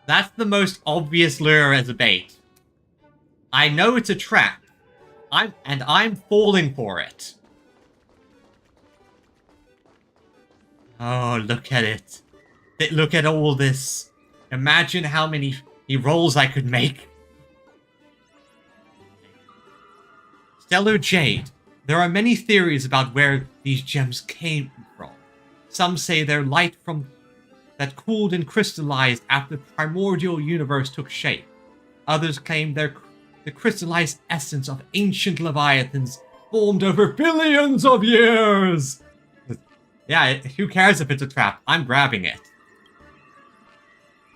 A: That's the most obvious lure as a bait. I know it's a trap. I'm falling for it. Oh, look at it. Look at all this. Imagine how many rolls I could make. Stellar Jade. There are many theories about where these gems came from. Some say they're light from that cooled and crystallized after the primordial universe took shape. Others claim they're the crystallized essence of ancient leviathans formed over billions of years. Yeah, who cares if it's a trap? I'm grabbing it.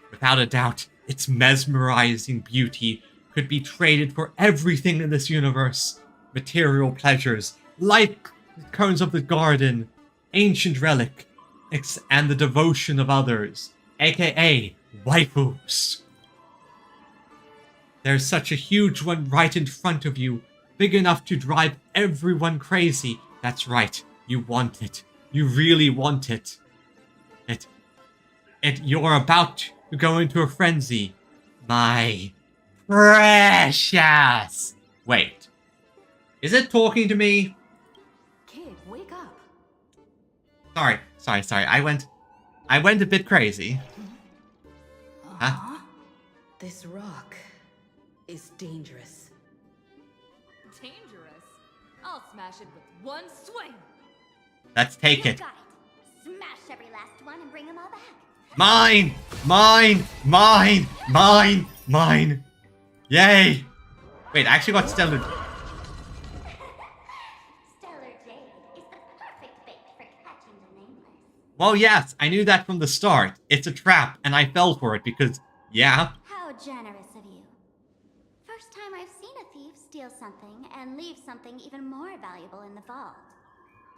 A: Without a doubt, its mesmerizing beauty could be traded for everything in this universe. Material pleasures, light cones of the garden, ancient relic, and the devotion of others, aka waifus. There's such a huge one right in front of you, big enough to drive everyone crazy. That's right, you want it. You really want it. You're about to go into a frenzy. My precious. Wait. Is it talking to me?
H: Kid, wake up.
A: Sorry. I went a bit crazy. Huh?
R: This rock is dangerous.
I: Dangerous? I'll smash it with one swing.
A: Let's take it.
C: Got it. Smash every last one and bring them all back.
A: Mine! Yay! Wait, I actually got Stellar...
C: Stellar Jade is the perfect bait for catching the nameless.
A: Well, yes, I knew that from the start. It's a trap, and I fell for it because, yeah.
C: How generous of you. First time I've seen a thief steal something and leave something even more valuable in the vault.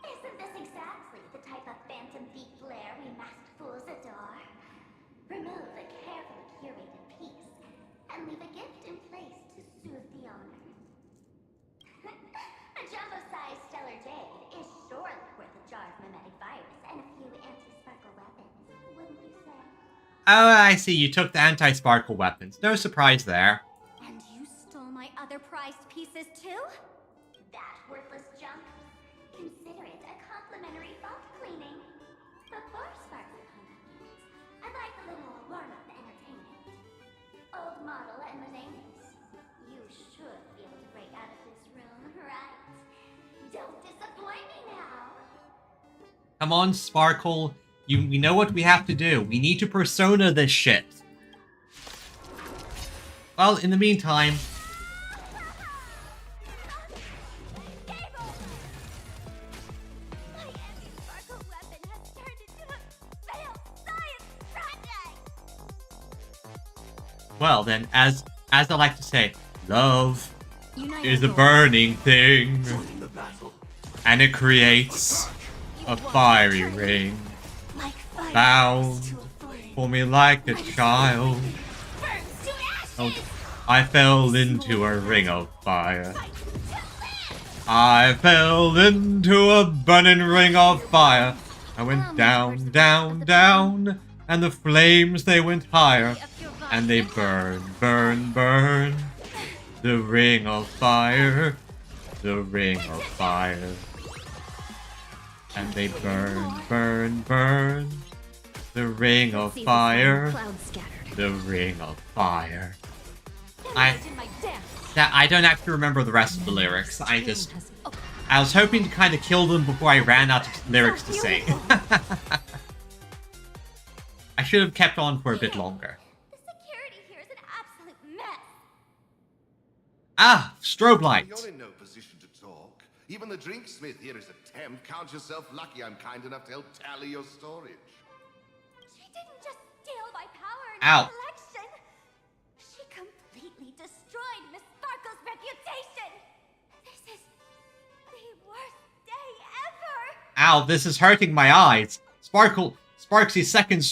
C: Isn't this exactly the type of phantom thief flair we masked fools adore? Remove a carefully curated piece and leave a gift in place to soothe the owner. A jumbo-sized Stellar Jade is surely worth a jar of mimetic virus and a few anti-sparkle weapons, wouldn't you say?
A: Oh, I see. You took the anti-sparkle weapons. No surprise there.
C: And you stole my other prized pieces too? That worthless junk? Consider it a complimentary vault cleaning. Before Sparxie pumpkins, I'd like a little warm-up entertainment. Old model and the nameless. You should be able to break out of this room, right? Don't disappoint me now.
A: Come on, Sparkle. We know what we have to do. We need to persona this shit. Well, in the meantime... Well, then, as I like to say, love is a burning thing, and it creates a fiery ring, bound for me like a child. Oh, I fell into a ring of fire. I fell into a burning ring of fire. I went down, down, down, and the flames, they went higher. And they burn, burn, burn. The ring of fire. The ring of fire. And they burn, burn, burn. The ring of fire. The ring of fire. I don't actually remember the rest of the lyrics. I was hoping to kind of kill them before I ran out of lyrics to sing. I should have kept on for a bit longer. Ah, strobe light.
J: You're in no position to talk. Even the drinksmith here is a temp. Count yourself lucky I'm kind enough to help tally your storage.
C: She didn't just steal my power and
A: Ow.
C: collection. She completely destroyed Miss Sparkle's reputation. This is the worst day ever.
A: Ow, this is hurting my eyes. Sparxie's second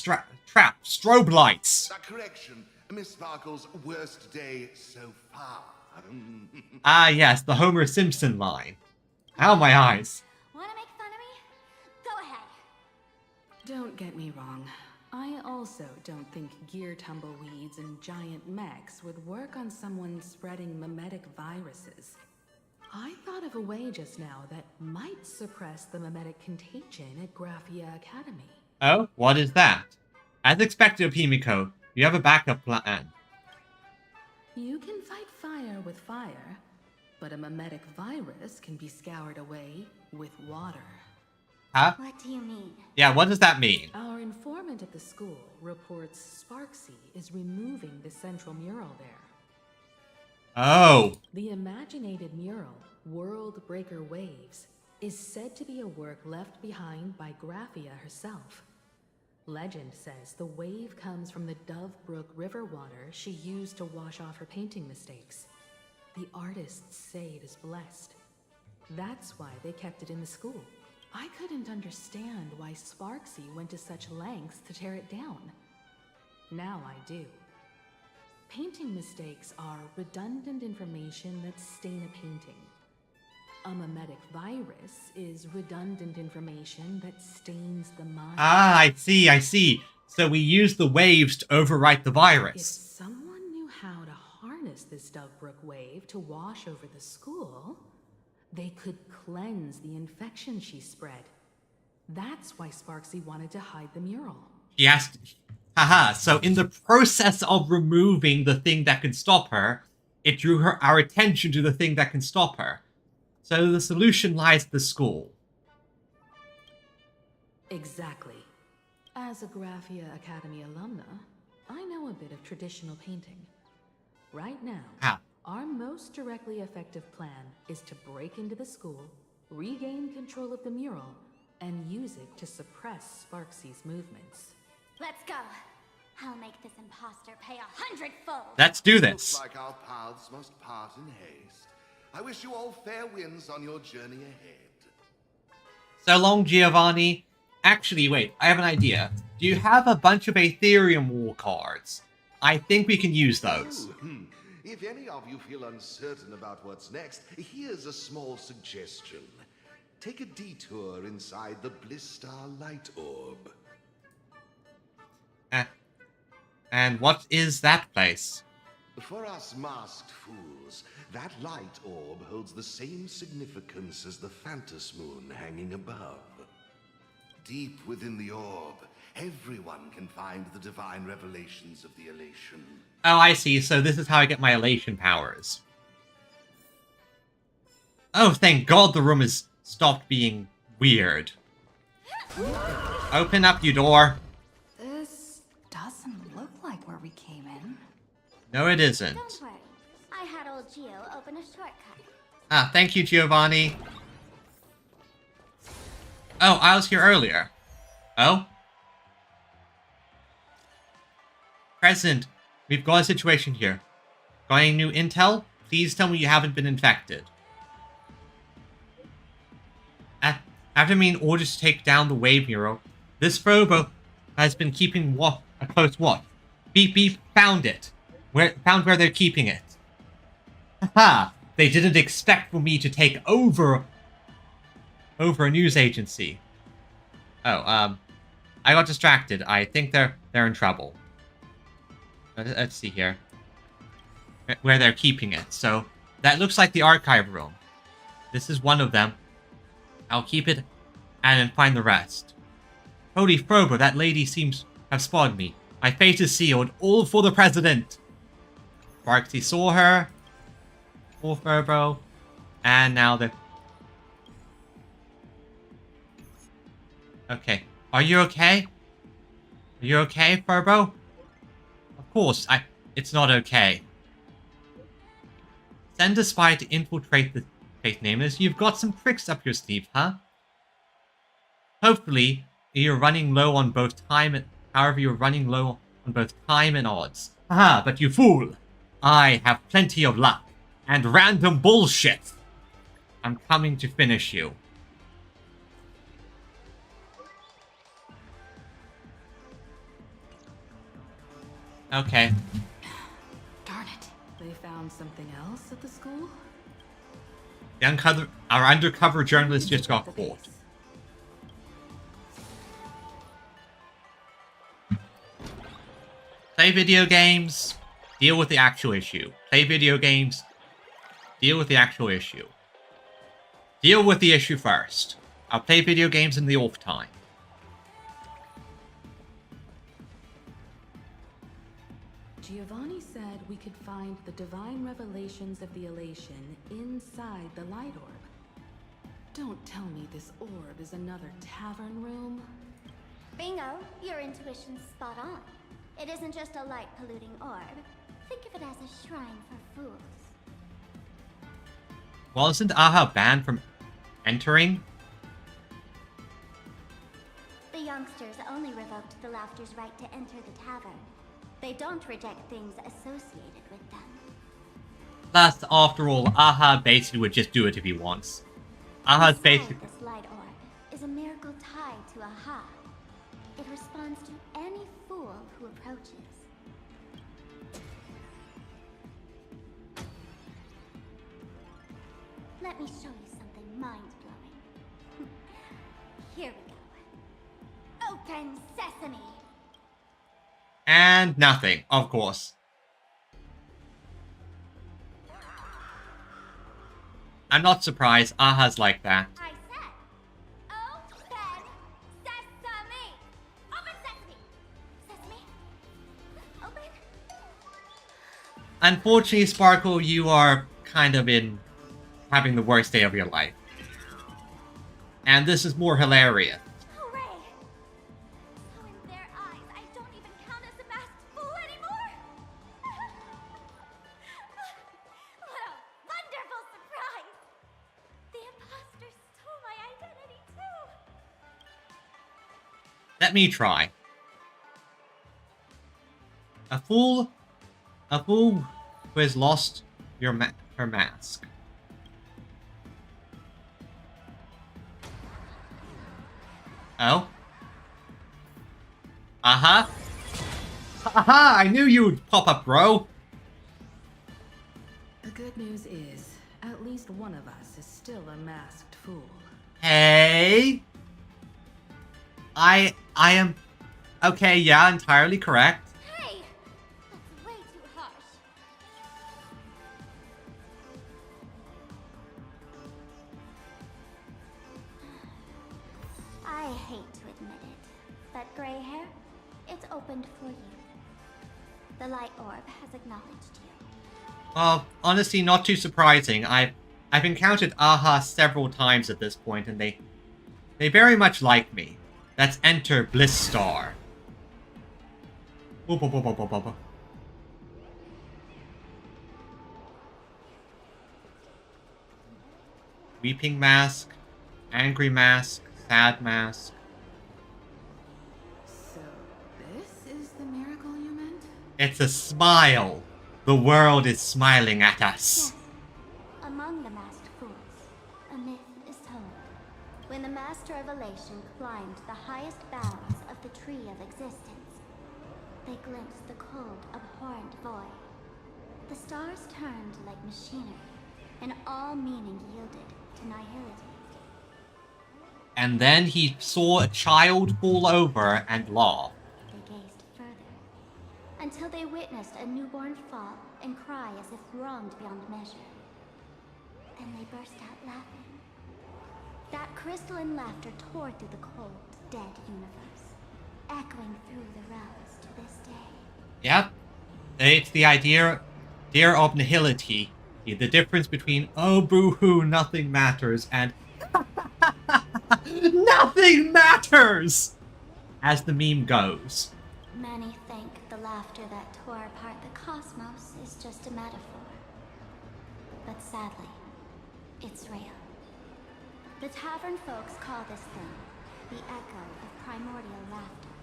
A: trap, strobe lights.
J: That correction, Miss Sparkle's worst day so far.
A: Ah, yes, the Homer Simpson line. Ow, my eyes.
C: Wanna make fun of me? Go ahead.
R: Don't get me wrong. I also don't think gear tumbleweeds and giant mechs would work on someone spreading mimetic viruses. I thought of a way just now that might suppress the mimetic contagion at Graphia Academy.
A: Oh, what is that? As expected, Himiko, you have a backup plan.
R: You can fight fire with fire, but a mimetic virus can be scoured away with water.
A: Huh?
C: What do you mean?
A: Yeah, what does that mean?
R: Our informant at the school reports Sparxie is removing the central mural there.
A: Oh.
R: The imaginated mural, World Breaker Waves, is said to be a work left behind by Graphia herself. Legend says the wave comes from the Dove Brook river water she used to wash off her painting mistakes. The artists say it is blessed. That's why they kept it in the school. I couldn't understand why Sparxie went to such lengths to tear it down. Now I do. Painting mistakes are redundant information that stain a painting. A mimetic virus is redundant information that stains the mind.
A: Ah, I see. So we use the waves to overwrite the
R: If
A: virus.
R: someone knew how to harness this Dovebrook wave to wash over the school, they could cleanse the infection she spread. That's why Sparxie wanted to hide the mural.
A: She asked, haha, so in the process of removing the thing that can stop her, it drew our attention to the thing that can stop her. So the solution lies at the school.
R: Exactly. As a Graphia Academy alumna, I know a bit of traditional painting. Right now, our most directly effective plan is to break into the school, regain control of the mural, and use it to suppress Sparxie's movements.
C: Let's go. I'll make this imposter pay 100-fold.
A: Let's do this.
J: Looks like our paths must part in haste. I wish you all fair winds on your journey ahead.
A: So long, Giovanni. Actually, wait, I have an idea. Do you have a bunch of Aetherium War cards? I think we can use those.
J: If any of you feel uncertain about what's next, here's a small suggestion. Take a detour inside the Blistar Light Orb.
A: And what is that place?
J: For us masked fools, that light orb holds the same significance as the Phantos Moon hanging above. Deep within the orb, everyone can find the divine revelations of the elation.
A: Oh, I see. So this is how I get my elation powers. Oh, thank God the room has stopped being weird. Open up, you door.
H: This doesn't look like where we came in.
A: No, it isn't.
C: Don't worry. I had old Gio open a shortcut.
A: Ah, thank you, Giovanni. Oh, I was here earlier. Oh? President, we've got a situation here. Got any new intel? Please tell me you haven't been infected. After being ordered to take down the wave mural, this Frobo has been keeping a close watch. Beep beep, found it. Found where they're keeping it. Haha, they didn't expect for me to take over a news agency. Oh, I got distracted. I think they're in trouble. Let's see here. Where they're keeping it. So, that looks like the archive room. This is one of them. I'll keep it and then find the rest. Holy Frobo, that lady seems to have spotted me. My fate is sealed, all for the president. Sparxie saw her. Poor Frobo. And now the... Okay. Are you okay? Are you okay, Frobo? Of course, it's not okay. Send a spy to infiltrate the Faith Namers. You've got some tricks up your sleeve, huh? Hopefully, you're running low on both time and... However, you're running low on both time and odds. Haha, but you fool! I have plenty of luck. And random bullshit! I'm coming to finish you. Okay.
R: Darn it. They found something else at the school?
A: Our undercover journalist just got caught. Play video games, deal with the actual issue. Play video games, deal with the actual issue. Deal with the issue first. I'll play video games in the off time.
R: Giovanni said we could find the divine revelations of the elation inside the light orb. Don't tell me this orb is another tavern room.
C: Bingo, your intuition's spot on. It isn't just a light-polluting orb. Think of it as a shrine for fools.
A: Well, isn't Aha banned from entering?
C: The youngsters only revoked the Laughter's right to enter the tavern. They don't reject things associated with them.
A: Plus, after all, Aha basically would just do it if he wants. Aha's basically...
C: This light orb is a miracle tied to Aha. It responds to any fool who approaches. Let me show you something mind-blowing. Here we go. Open sesame!
A: And nothing, of course. I'm not surprised. Aha's like that.
C: I said, open
A: Unfortunately, Sparkle, you are kind of having the worst day of your life. And this is more hilarious.
C: Hooray! So in their eyes, I don't even count as a masked fool anymore? What a wonderful surprise! The imposter stole my identity too!
A: Let me try. A fool who has lost her mask. Oh? Uh-huh. Aha! I knew you would pop up, bro.
R: The good news is, at least one of us is still a masked fool.
A: Hey. I am... Okay, yeah, entirely correct.
C: Hey! That's way too harsh. I hate to admit it, but gray hair, it's opened for you. The light orb has acknowledged you.
A: Well, honestly, not too surprising. I've encountered Aha several times at this point, and they very much like me. Let's enter Blistar. Boop, boop, boop, boop, boop, boop. Weeping mask, angry mask, sad mask.
R: So, this is the miracle you meant?
A: It's a smile. The world is smiling at us.
C: Yes. Among the masked fools, a myth is told. When the Master of Elation climbed the highest boughs of the Tree of Existence, they glimpsed the cold, abhorrent void. The stars turned like machinery, and all meaning yielded to nihility.
A: And then he saw a child fall over and laugh.
C: They gazed further, until they witnessed a newborn fall and cry as if wronged beyond measure. Then they burst out laughing. That crystalline laughter tore through the cold, dead universe, echoing through the realms to this day.
A: Yep. It's the idea of nihility. The difference between, oh, boo-hoo, nothing matters, and nothing matters! As the meme goes.
C: Many think the laughter that tore apart the cosmos is just a metaphor. But sadly, it's real. The tavern folks call this thing the echo of primordial laughter.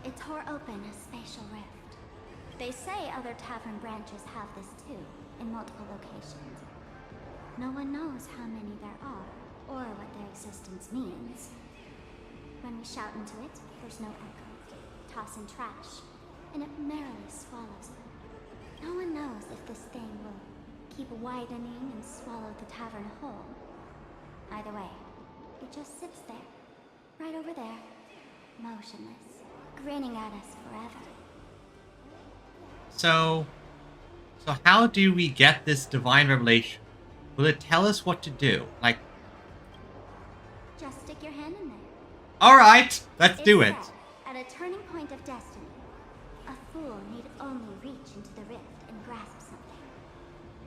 C: It tore open a spatial rift. They say other tavern branches have this too, in multiple locations. No one knows how many there are, or what their existence means. When we shout into it, there's no echo. Toss in trash, and it merrily swallows them. No one knows if this thing will keep widening and swallow the tavern whole. Either way, it just sits there, right over there, motionless, grinning at us forever.
A: So how do we get this divine revelation? Will it tell us what to do? Like,
C: just stick your hand in there.
A: alright, let's do it.
C: At a turning point of destiny, a fool need only reach into the rift and grasp something.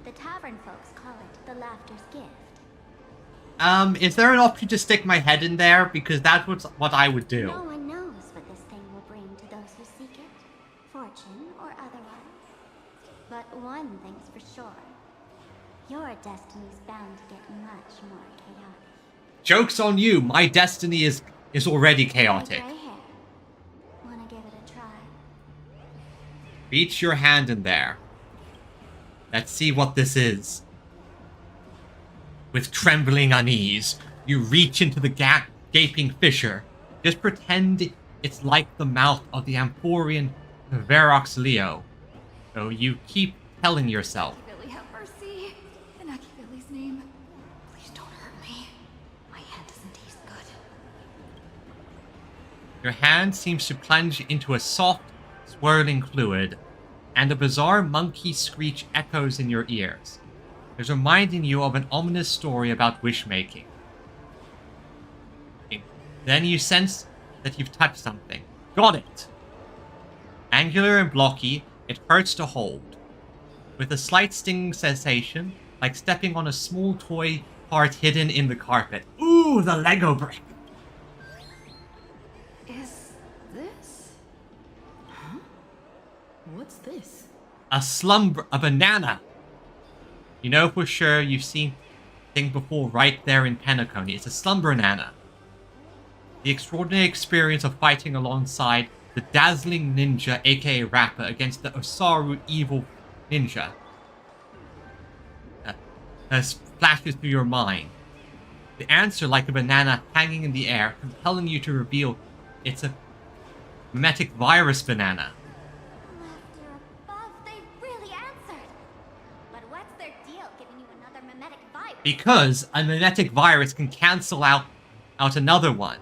C: The tavern folks call it the laughter's gift.
A: Is there an option to stick my head in there? Because that's what I would do.
C: No one knows what this thing will bring to those who seek it, fortune or otherwise. But one thing's for sure. Your destiny's bound to get much more chaotic.
A: Joke's on you, my destiny is already chaotic.
C: Gray hair. Wanna give it a try?
A: Reach your hand in there. Let's see what this is. With trembling unease, you reach into the gaping fissure. Just pretend it's like the mouth of the Amphorian Verox Leo. So you keep telling yourself.
H: Billy, have mercy. In Billy's name. Please don't hurt me. My hand doesn't taste good.
A: Your hand seems to plunge into a soft, swirling fluid, and a bizarre monkey screech echoes in your ears. It's reminding you of an ominous story about wish-making. Then you sense that you've touched something. Got it! Angular and blocky, it hurts to hold. with a slight stinging sensation, like stepping on a small toy part hidden in the carpet. Ooh, the Lego brick!
R: Is this? Huh? What's this?
A: A banana! You know for sure you've seen the thing before right there in Penacony. It's a slumber banana. The extraordinary experience of fighting alongside the dazzling ninja, aka Rapper, against the Osaru evil ninja. Flashes through your mind. The answer, like a banana hanging in the air, compelling you to reveal it's a mimetic virus banana.
C: They really answered. But what's their deal giving you another mimetic virus?
A: Because a mimetic virus can cancel out another one.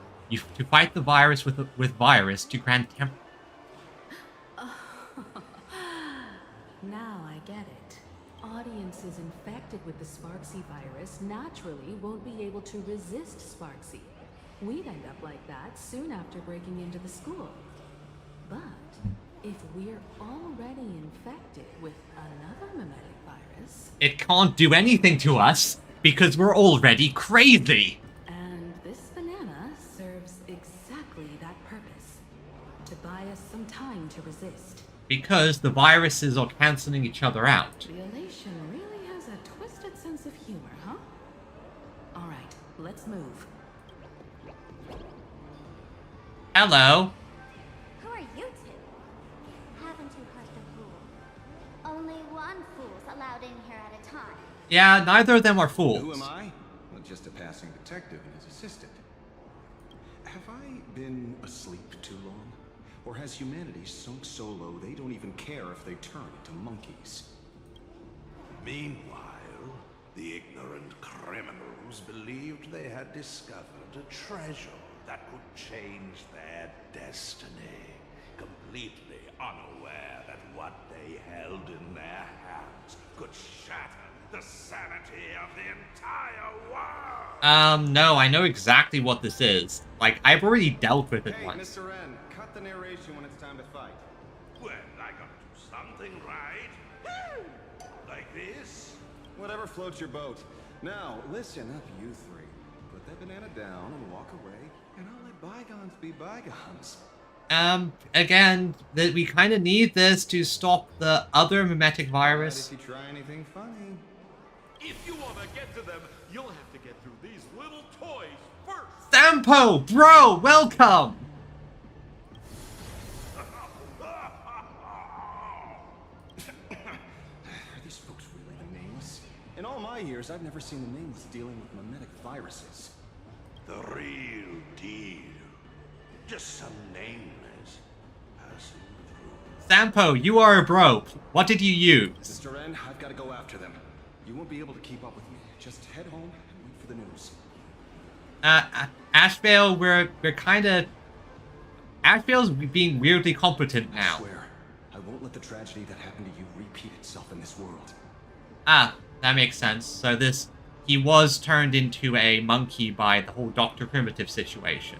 A: To fight the virus with virus to grant
R: Now I get it. Audiences infected with the Sparxie virus naturally won't be able to resist Sparxie. We'd end up like that soon after breaking into the school. But if we're already infected with another mimetic virus...
A: It can't do anything to us because we're already crazy!
R: And this banana serves exactly that purpose. To buy us some time to resist.
A: Because the viruses are cancelling each other out.
R: The elation really has a twisted sense of humor, huh? Alright, let's move.
A: Hello.
C: Who are you two? Haven't you heard the rule? Only one fool's allowed in here at a time.
A: Yeah, neither of them are fools.
F: Who am I? Well, just a passing detective and his assistant. Have I been asleep too long? Or has humanity sunk so low they don't even care if they turn into monkeys?
D: Meanwhile, the ignorant criminals believed they had discovered a treasure that could change their destiny, completely unaware that what they held in their hands could shatter the sanity of the entire world.
A: No, I know exactly what this is. Like, I've already dealt with it
F: Hey,
A: once.
F: Mr. N, cut the narration when it's time to fight.
D: Well, I gotta do something right. Like this?
F: Whatever floats your boat. Now, listen up, you three. Put that banana down and walk away, and I'll let bygones be bygones.
A: Again, that we kind of need this to stop the other mimetic virus.
F: If you try anything funny.
T: If you want to get to them, you'll have to get through these little toys first.
A: Sampo, bro, welcome!
F: Are these folks really the Nameless? In all my years, I've never seen the Nameless dealing with mimetic viruses.
D: The real deal. Just some nameless passing through.
A: Sampo, you are a bro. What did you use?
F: Mr. N, I've got to go after them. You won't be able to keep up with me. Just head home and wait for the news.
A: Ashvale, we're kind of... Ashvale's being weirdly competent now.
F: I swear, I won't let the tragedy that happened to you repeat itself in this world.
A: Ah, that makes sense. So he was turned into a monkey by the whole Dr. Primitive situation.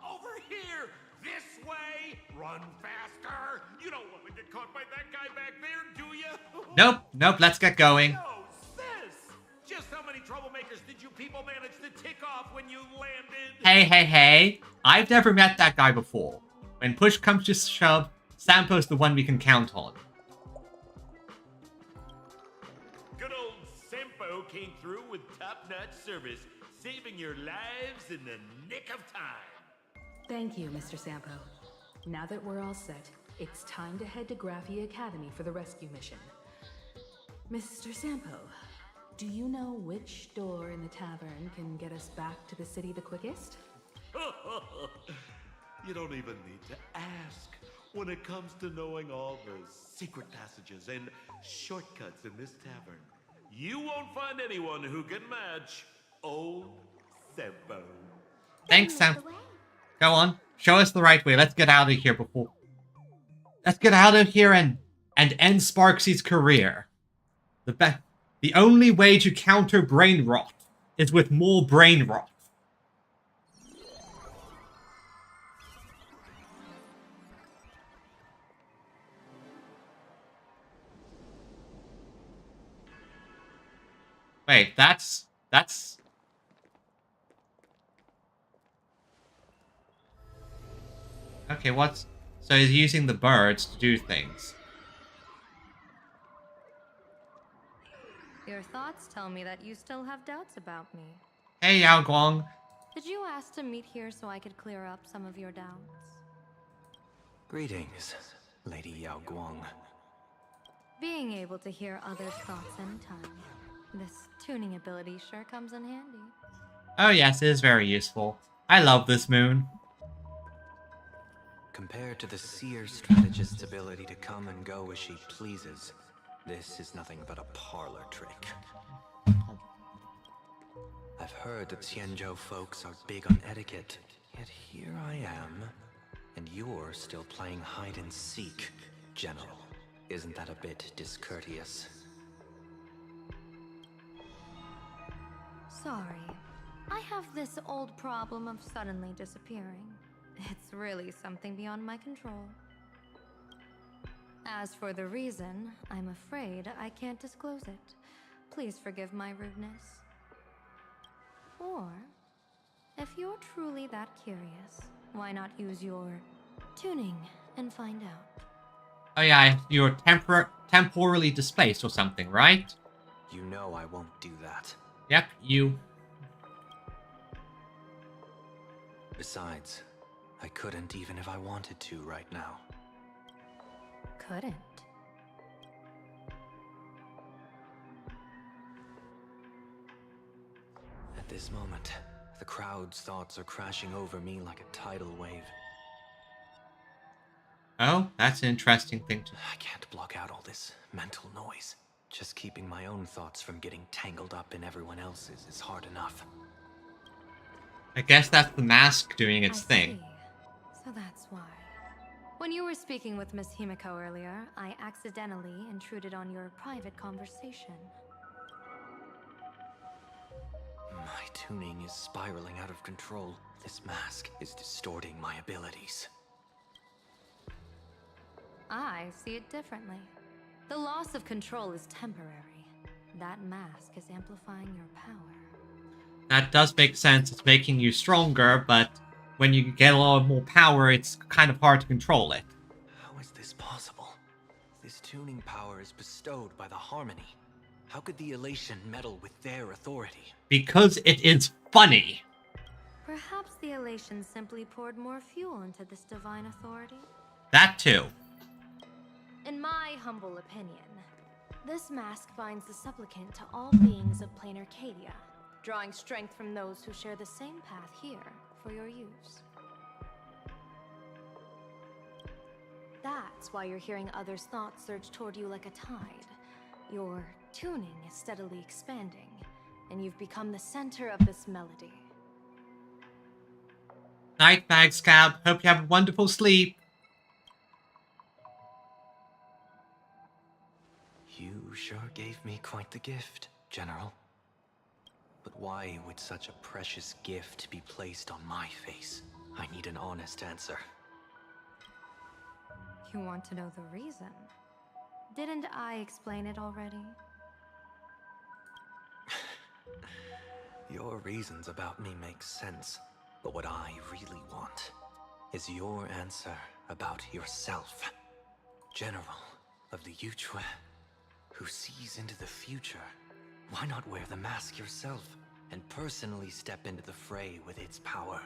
T: Over here! This way! Run faster! You don't want to get caught by that guy back there, do you?
A: Nope, let's get going.
T: No, sis! Just how many troublemakers did you people manage to tick off when you landed?
A: Hey. I've never met that guy before. When push comes to shove, Sampo's the one we can count on.
T: Good old Sampo came through with top-notch service, saving your lives in the nick of time.
R: Thank you, Mr. Sampo. Now that we're all set, it's time to head to Graphia Academy for the rescue mission. Mr. Sampo, do you know which door in the tavern can get us back to the city the quickest?
T: You don't even need to ask. When it comes to knowing all the secret passages and shortcuts in this tavern, you won't find anyone who can match old Sampo.
A: Thanks, Sam. Go on. Show us the right way. Let's get out of here before... Let's get out of here and end Sparxie's career. The only way to counter brain rot is with more brain rot. Wait, that's... Okay, what's... So he's using the birds to do things.
O: Your thoughts tell me that you still have doubts about me.
A: Hey, Yao Guang.
O: Did you ask to meet here so I could clear up some of your doubts?
E: Greetings, Lady Yao Guang.
O: Being able to hear others' thoughts anytime. This tuning ability sure comes in handy.
A: Oh yes, it is very useful. I love this moon.
E: Compared to the seer strategist's ability to come and go as she pleases, this is nothing but a parlor trick. I've heard that Xianzhou folks are big on etiquette, yet here I am, and you're still playing hide and seek, General. Isn't that a bit discourteous?
O: Sorry. I have this old problem of suddenly disappearing. It's really something beyond my control. As for the reason, I'm afraid I can't disclose it. Please forgive my rudeness. Or, if you're truly that curious, why not use your tuning and find out?
A: Oh yeah, you're temporally displaced or something, right?
E: You know I won't do that.
A: Yep, you.
E: Besides, I couldn't even if I wanted to right now.
O: Couldn't?
E: At this moment, the crowd's thoughts are crashing over me like a tidal wave.
A: Oh, that's an interesting thing to...
E: I can't block out all this mental noise. Just keeping my own thoughts from getting tangled up in everyone else's is hard enough.
A: I guess that's the mask doing its thing.
O: So that's why. When you were speaking with Miss Himiko earlier, I accidentally intruded on your private conversation.
E: My tuning is spiraling out of control. This mask is distorting my abilities.
O: I see it differently. The loss of control is temporary. That mask is amplifying your power.
A: That does make sense. It's making you stronger, but when you get a lot more power, it's kind of hard to control it.
E: How is this possible? This tuning power is bestowed by the Harmony. How could the Elation meddle with their authority?
A: Because it is funny.
O: Perhaps the Elation simply poured more fuel into this divine authority?
A: That too.
B: In my humble opinion, this mask binds the supplicant to all beings of plain Arcadia, drawing strength from those who share the same path here for your use. That's why you're hearing others' thoughts surge toward you like a tide. Your tuning is steadily expanding, and you've become the center of this melody.
A: Night, Bagscab. Hope you have a wonderful sleep.
E: You sure gave me quite the gift, General. But why would such a precious gift be placed on my face? I need an honest answer.
O: You want to know the reason? Didn't I explain it already?
E: Your reasons about me make sense, but what I really want is your answer about yourself. General of the Yuchue, who sees into the future. Why not wear the mask yourself and personally step into the fray with its power?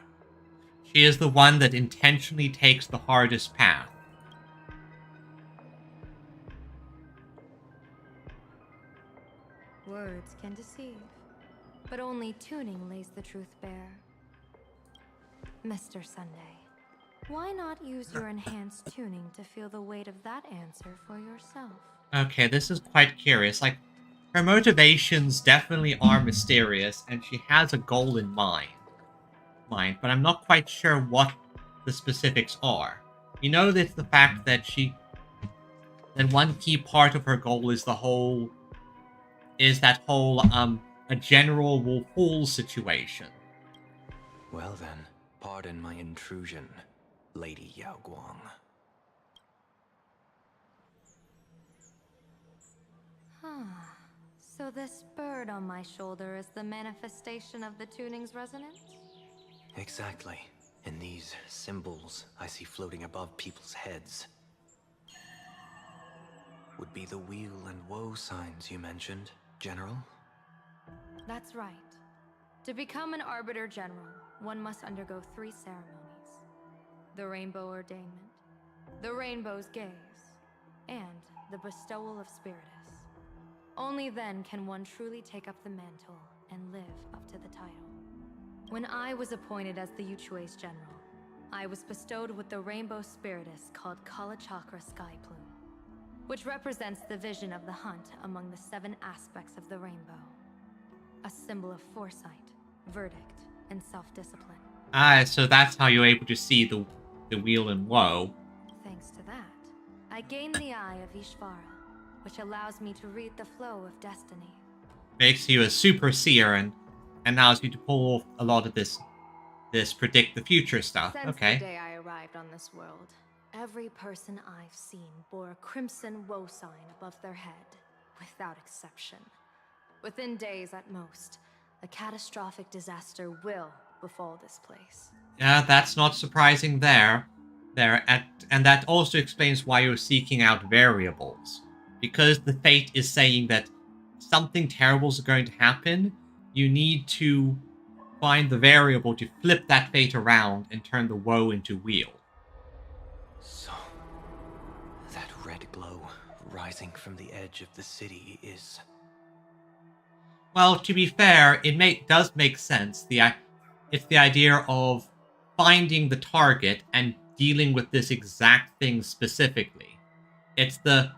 A: She is the one that intentionally takes the hardest path.
O: Words can deceive, but only tuning lays the truth bare. Mr. Sunday, why not use your enhanced tuning to feel the weight of that answer for yourself?
A: Okay, this is quite curious. Like, her motivations definitely are mysterious, and she has a goal in mind. But I'm not quite sure what the specifics are. You know, that the fact that that one key part of her goal is that whole, a general will fall situation.
E: Well then, pardon my intrusion, Lady Yao Guang.
O: So this bird on my shoulder is the manifestation of the tuning's resonance?
E: Exactly. And these symbols I see floating above people's heads would be the wheel and woe signs you mentioned, General?
O: That's right. To become an Arbiter General, one must undergo 3 ceremonies. The Rainbow Ordainment, the Rainbow's Gaze, and the Bestowal of Spiritus. Only then can one truly take up the mantle and live up to the title. When I was appointed as the Yuchue's general, I was bestowed with the Rainbow Spiritus called Kalachakra Sky Plume, which represents the vision of the hunt among the 7 aspects of the rainbow. A symbol of foresight, verdict, and self-discipline.
A: Ah, so that's how you're able to see the wheel and woe.
O: Thanks to that, I gained the Eye of Ishvara, which allows me to read the flow of destiny.
A: Makes you a super seer and allows you to pull off a lot of this predict the future stuff.
O: Since
A: Okay.
O: the day I arrived on this world, every person I've seen bore a crimson woe sign above their head, without exception. Within days at most, a catastrophic disaster will befall this place.
A: Yeah, that's not surprising there. And that also explains why you're seeking out variables. Because the fate is saying that something terrible is going to happen, you need to find the variable to flip that fate around and turn the woe into weal.
E: So, that red glow rising from the edge of the city is...
A: Well, to be fair, it does make sense. It's the idea of finding the target and dealing with this exact thing specifically. It's the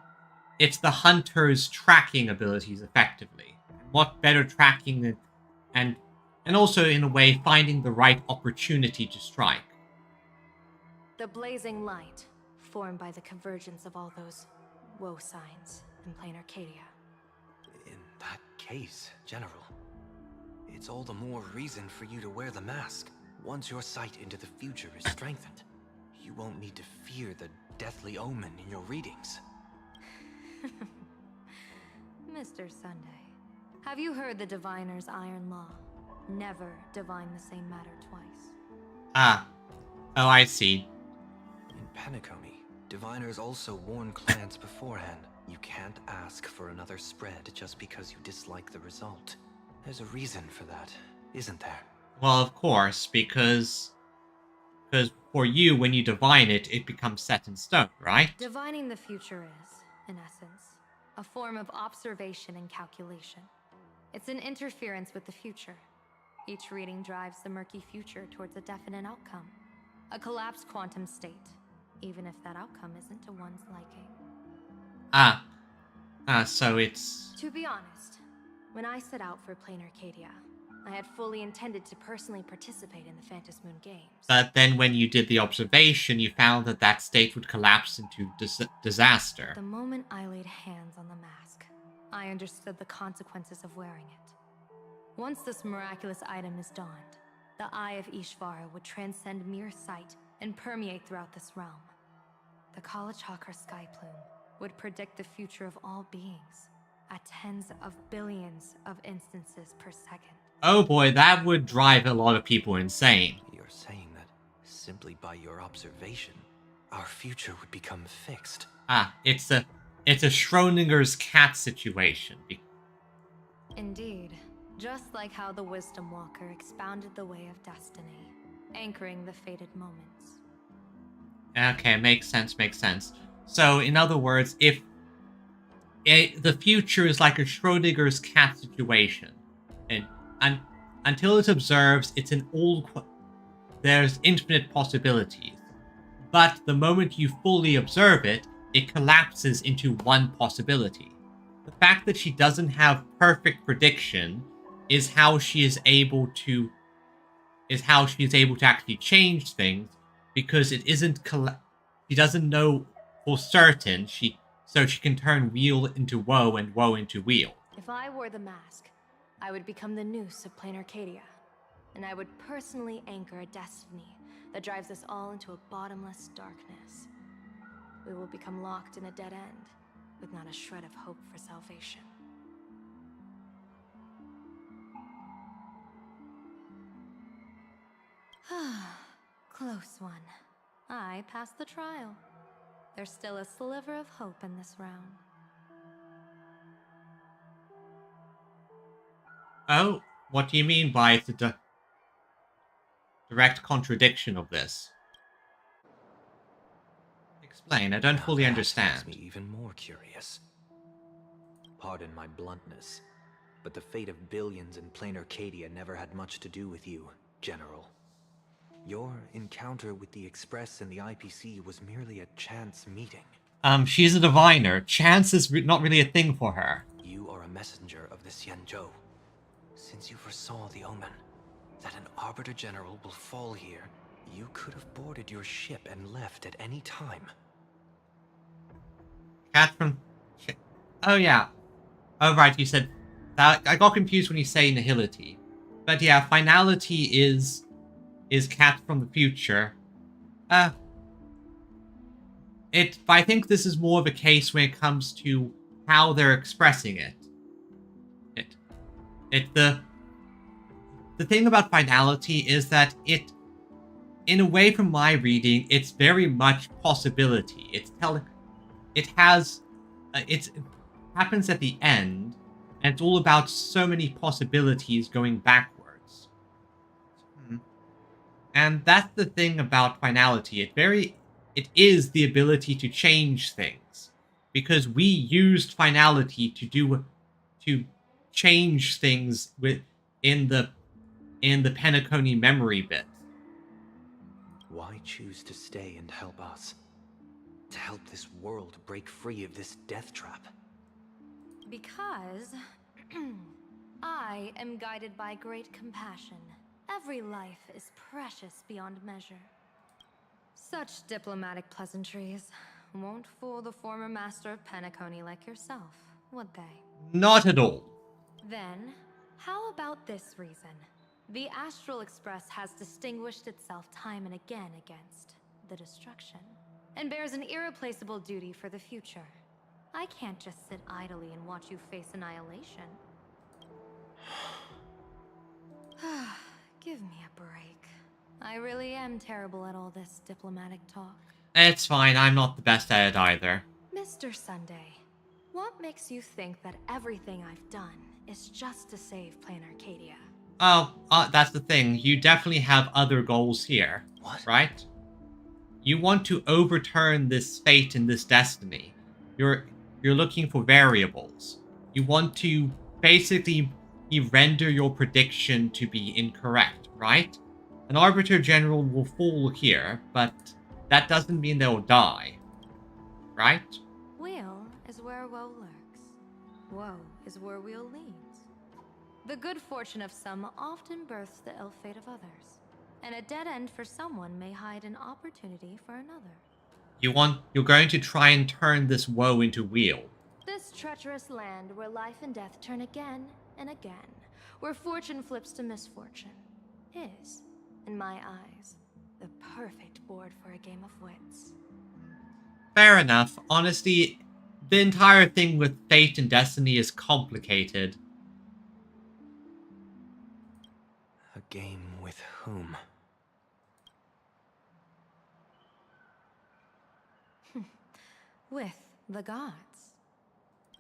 A: hunter's tracking abilities, effectively. What better tracking than, and also in a way finding the right opportunity to strike.
O: The blazing light, formed by the convergence of all those woe signs in plain Arcadia.
E: In that case, General, it's all the more reason for you to wear the mask. Once your sight into the future is strengthened, you won't need to fear the deathly omen in your readings.
O: Mr. Sunday, have you heard the Diviner's iron law? Never divine the same matter twice.
A: Ah. Oh, I see.
E: In Penacony, diviners also warn clients beforehand. You can't ask for another spread just because you dislike the result. There's a reason for that, isn't there?
A: Well, of course, because for you, when you divine it, it becomes set in stone, right?
O: Divining the future is, in essence, a form of observation and calculation. It's an interference with the future. Each reading drives the murky future towards a definite outcome. A collapsed quantum state, even if that outcome isn't to one's liking.
A: So it's...
O: To be honest, when I set out for Plain Arcadia, I had fully intended to personally participate in the Phantom Moon Games.
A: But then when you did the observation, you found that state would collapse into disaster.
O: The moment I laid hands on the mask, I understood the consequences of wearing it. Once this miraculous item is donned, the Eye of Ishvara would transcend mere sight and permeate throughout this realm. The Kalachakra Sky Plume would predict the future of all beings at tens of billions of instances per second.
A: Oh boy, that would drive a lot of people insane.
E: You're saying that simply by your observation, our future would become fixed.
A: It's a Schrodinger's cat situation.
O: Indeed. Just like how the Wisdom Walker expounded the way of destiny, anchoring the fated moments.
A: Okay, makes sense. So, in other words, if the future is like a Schrodinger's cat situation, and until it observes, there's infinite possibilities. But the moment you fully observe it, it collapses into one possibility. The fact that she doesn't have perfect prediction is how she is able to actually change things, because it isn't she doesn't know for certain, so she can turn weal into woe and woe into weal.
O: If I wore the mask, I would become the noose of Plain Arcadia, and I would personally anchor a destiny that drives us all into a bottomless darkness. We will become locked in a dead end, with not a shred of hope for salvation. Close one. I passed the trial. There's still a sliver of hope in this round.
A: Oh, what do you mean by the direct contradiction of this? Explain, I don't fully understand.
E: Makes me even more curious. Pardon my bluntness, but the fate of billions in plain Arcadia never had much to do with you, General. Your encounter with the Express and the IPC was merely a chance meeting.
A: She's a diviner. Chance is not really a thing for her.
E: You are a messenger of the Xianzhou. Since you foresaw the omen, that an Arbiter General will fall here, you could have boarded your ship and left at any time.
A: Cat from... Oh, yeah. Oh, right, you said... I got confused when you say nihility. But yeah, finality is Cat from the future. But I think this is more of a case when it comes to how they're expressing it. The thing about finality is that it, in a way from my reading, it's very much possibility. It happens at the end, and it's all about so many possibilities going backwards. And that's the thing about finality. It is the ability to change things, because we used finality to change things in the Penacony memory bit.
E: Why choose to stay and help us? To help this world break free of this death trap?
O: Because I am guided by great compassion. Every life is precious beyond measure. Such diplomatic pleasantries won't fool the former master of Penacony like yourself, would they?
A: Not at all.
O: Then, how about this reason? The Astral Express has distinguished itself time and again against the destruction, and bears an irreplaceable duty for the future. I can't just sit idly and watch you face annihilation. Give me a break. I really am terrible at all this diplomatic talk.
A: It's fine, I'm not the best at it either.
O: Mr. Sunday, what makes you think that everything I've done is just to save Plain Arcadia?
A: Oh, that's the thing. You definitely have other goals here.
E: What?
A: Right? You want to overturn this fate and this destiny. You're looking for variables. You want to basically render your prediction to be incorrect, right? An Arbiter General will fall here, but that doesn't mean they'll die. Right?
O: Weal is where woe lurks. Woe is where weal leads. The good fortune of some often births the ill fate of others, and a dead end for someone may hide an opportunity for another.
A: You're going to try and turn this woe into weal.
O: This treacherous land where life and death turn again and again, where fortune flips to misfortune, is, in my eyes, the perfect board for a game of wits.
A: Fair enough. Honestly, the entire thing with fate and destiny is complicated.
E: A game with whom?
O: With the gods.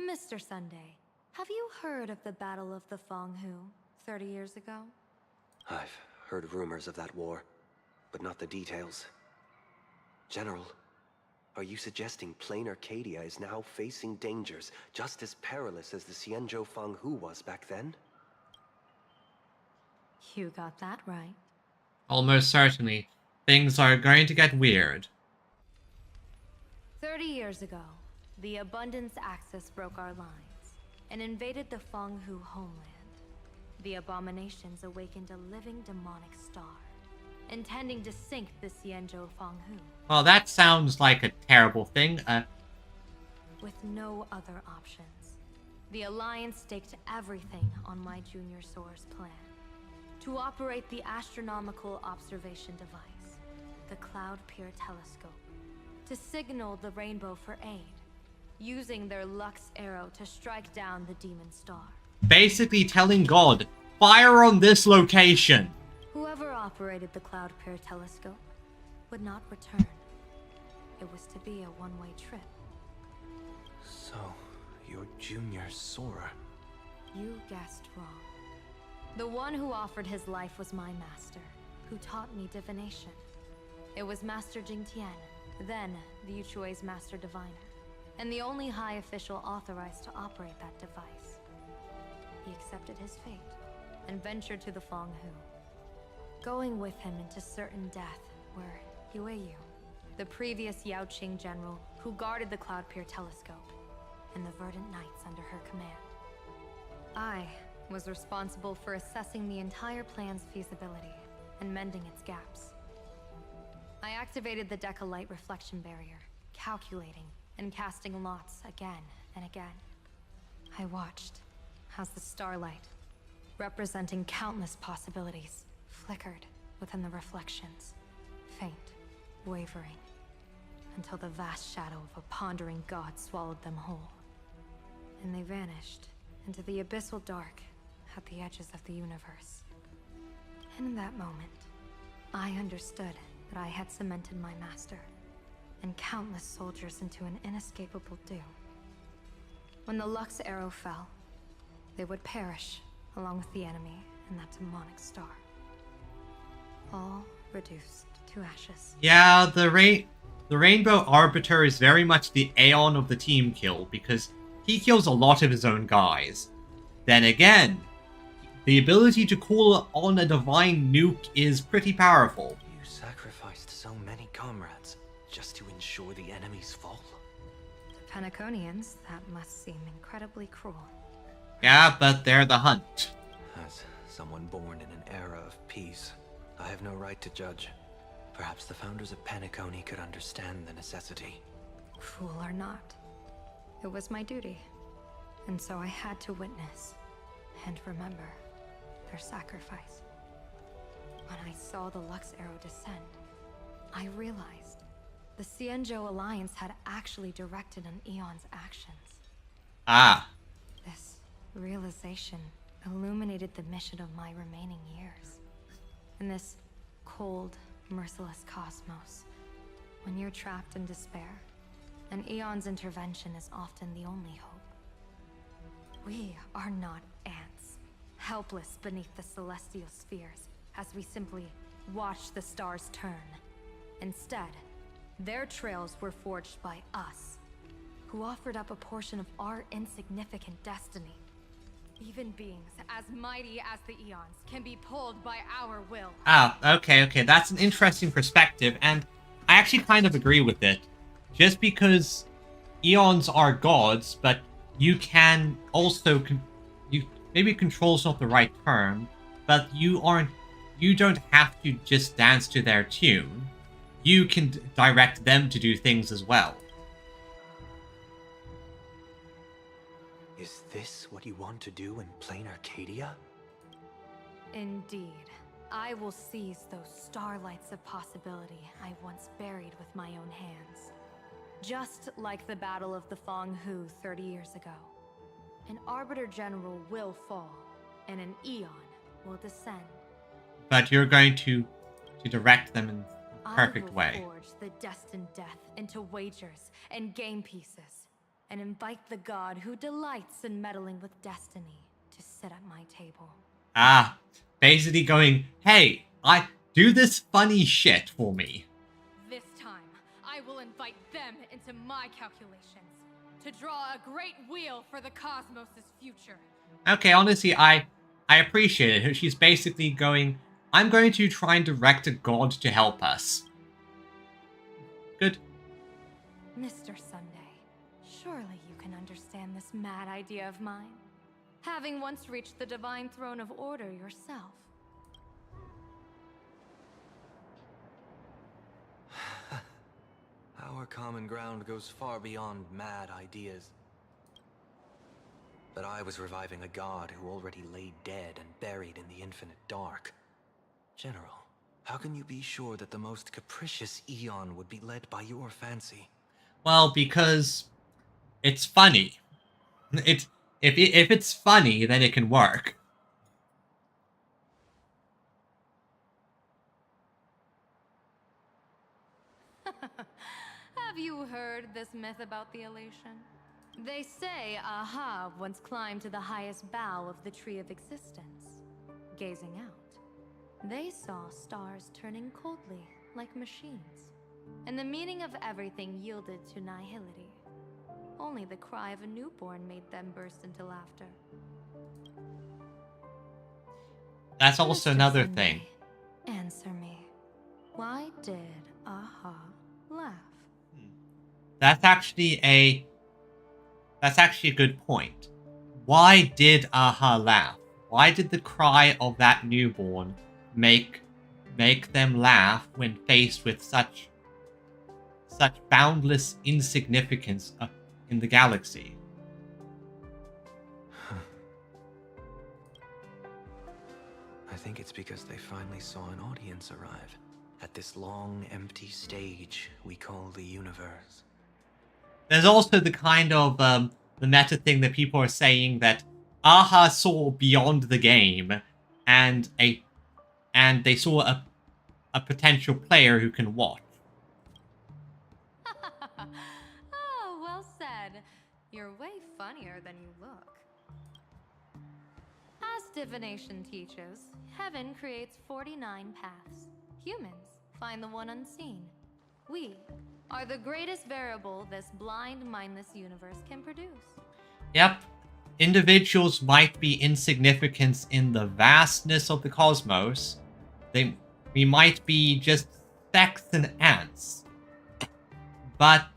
O: Mr. Sunday, have you heard of the Battle of the Fonghu 30 years ago?
E: I've heard rumors of that war, but not the details. General, are you suggesting Plain Arcadia is now facing dangers just as perilous as the Xianzhou Fanghu was back then?
O: You got that right.
A: Almost certainly. Things are going to get weird.
O: 30 years ago, the Abundance Axis broke our lines and invaded the Fanghu homeland. The abominations awakened a living demonic star, intending to sink the Xianzhou Fanghu.
A: Well, that sounds like a terrible thing.
O: With no other options, the Alliance staked everything on my Junior Soar's plan. To operate the astronomical observation device, the Cloud Peer Telescope, to signal the rainbow for aid, using their Lux arrow to strike down the demon star.
A: Basically telling God, fire on this location.
O: Whoever operated operated the Cloud Pair telescope would not return. It was to be a one-way trip.
E: So, you're Junior Sora.
O: You guessed wrong. The one who offered his life was my master, who taught me divination. It was Master Jingtian, then the Yuchui's Master Diviner, and the only high official authorized to operate that device. He accepted his fate and ventured to the Fong Hu, going with him into certain death were Huiyu, the previous Yaoqing general who guarded the Cloud Pier telescope, and the Verdant Knights under her command. I was responsible for assessing the entire plan's feasibility and mending its gaps. I activated the Deca light reflection barrier, calculating and casting lots again and again. I watched as the starlight, representing countless possibilities, flickered within the reflections, faint, wavering, until the vast shadow of a pondering god swallowed them whole. And they vanished into the abyssal dark at the edges of the universe. And in that moment, I understood that I had cemented my master and countless soldiers into an inescapable doom. When the Lux arrow fell, they would perish along with the enemy and that demonic star. All reduced to ashes.
A: Yeah, the Rainbow Arbiter is very much the Aeon of the team kill, because he kills a lot of his own guys. Then again, the ability to call on a divine nuke is pretty powerful.
E: You sacrificed so many comrades just to ensure the enemy's fall.
O: To Penaconians, that must seem incredibly cruel.
A: Yeah, but they're the hunt.
E: As someone born in an era of peace, I have no right to judge. Perhaps the founders of Penacony could understand the necessity.
O: Cruel or not, it was my duty. And so I had to witness and remember their sacrifice. When I saw the Lux arrow descend, I realized the Xianzhou Alliance had actually directed an Eon's actions.
A: Ah.
O: This realization illuminated the mission of my remaining years. In this cold, merciless cosmos, when you're trapped in despair, an Eon's intervention is often the only hope. We are not ants, helpless beneath the celestial spheres as we simply watch the stars turn. Instead, their trails were forged by us, who offered up a portion of our insignificant destiny. Even beings as mighty as the Eons can be pulled by our will.
A: Ah, okay, that's an interesting perspective, and I actually kind of agree with it. Just because Eons are gods, but you can also, maybe control's not the right term, but you don't have to just dance to their tune. You can direct them to do things as well.
E: Is this what you want to do in plain Arcadia?
O: Indeed. I will seize those starlights of possibility I once buried with my own hands. Just like the Battle of the Fong Hu 30 years ago. An Arbiter General will fall, and an Eon will descend.
A: But you're going to direct them in a perfect way.
O: I will forge the destined death into wagers and game pieces, and invite the god who delights in meddling with destiny to sit at my table.
A: Ah, basically going, hey, I do this funny shit for me.
I: This time, I will invite them into my calculations to draw a great wheel for the cosmos' future.
A: Okay, honestly, I appreciate it. She's basically going, I'm going to try and direct a god to help us. Good.
O: Mr. Sunday, surely you can understand this mad idea of mine, having once reached the divine throne of order yourself.
E: Our common ground goes far beyond mad ideas. But I was reviving a god who already lay dead and buried in the infinite dark. General, how can you be sure that the most capricious Eon would be led by your fancy?
A: Well, because it's funny. If it's funny, then it can work.
O: Have you heard this myth about the elation? They say Aha once climbed to the highest bough of the Tree of Existence. Gazing out, they saw stars turning coldly, like machines. And the meaning of everything yielded to nihility. Only the cry of a newborn made them burst into laughter.
A: That's also
O: Mr.
A: another
O: Sunday,
A: thing.
O: Answer me. Why did Aha laugh?
A: That's actually a good point. Why did Aha laugh? Why did the cry of that newborn make them laugh when faced with such boundless insignificance in the galaxy?
E: I think it's because they finally saw an audience arrive at this long, empty stage we call the universe.
A: There's also the kind of the meta thing that people are saying that Aha saw beyond the game, and they saw a potential player who can watch.
O: Oh, well said. You're way funnier than you look. As divination teaches, heaven creates 49 paths. Humans find the one unseen. We are the greatest variable this blind, mindless universe can produce.
A: Yep. Individuals might be insignificant in the vastness of the cosmos. We might be just specks and ants. But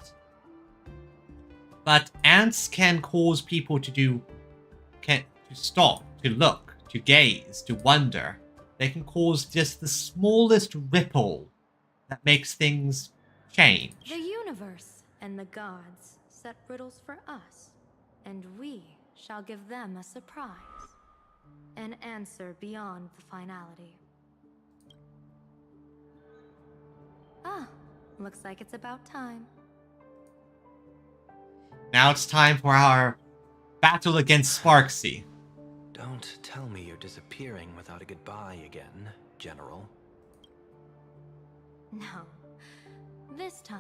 A: ants can cause people to stop, to look, to gaze, to wonder. They can cause just the smallest ripple that makes things change.
O: The universe and the gods set riddles for us, and we shall give them a surprise. An answer beyond the finality. Ah, looks like it's about time.
A: Now it's time for our battle against Sparxie.
E: Don't tell me you're disappearing without a goodbye again, General.
O: No. This time,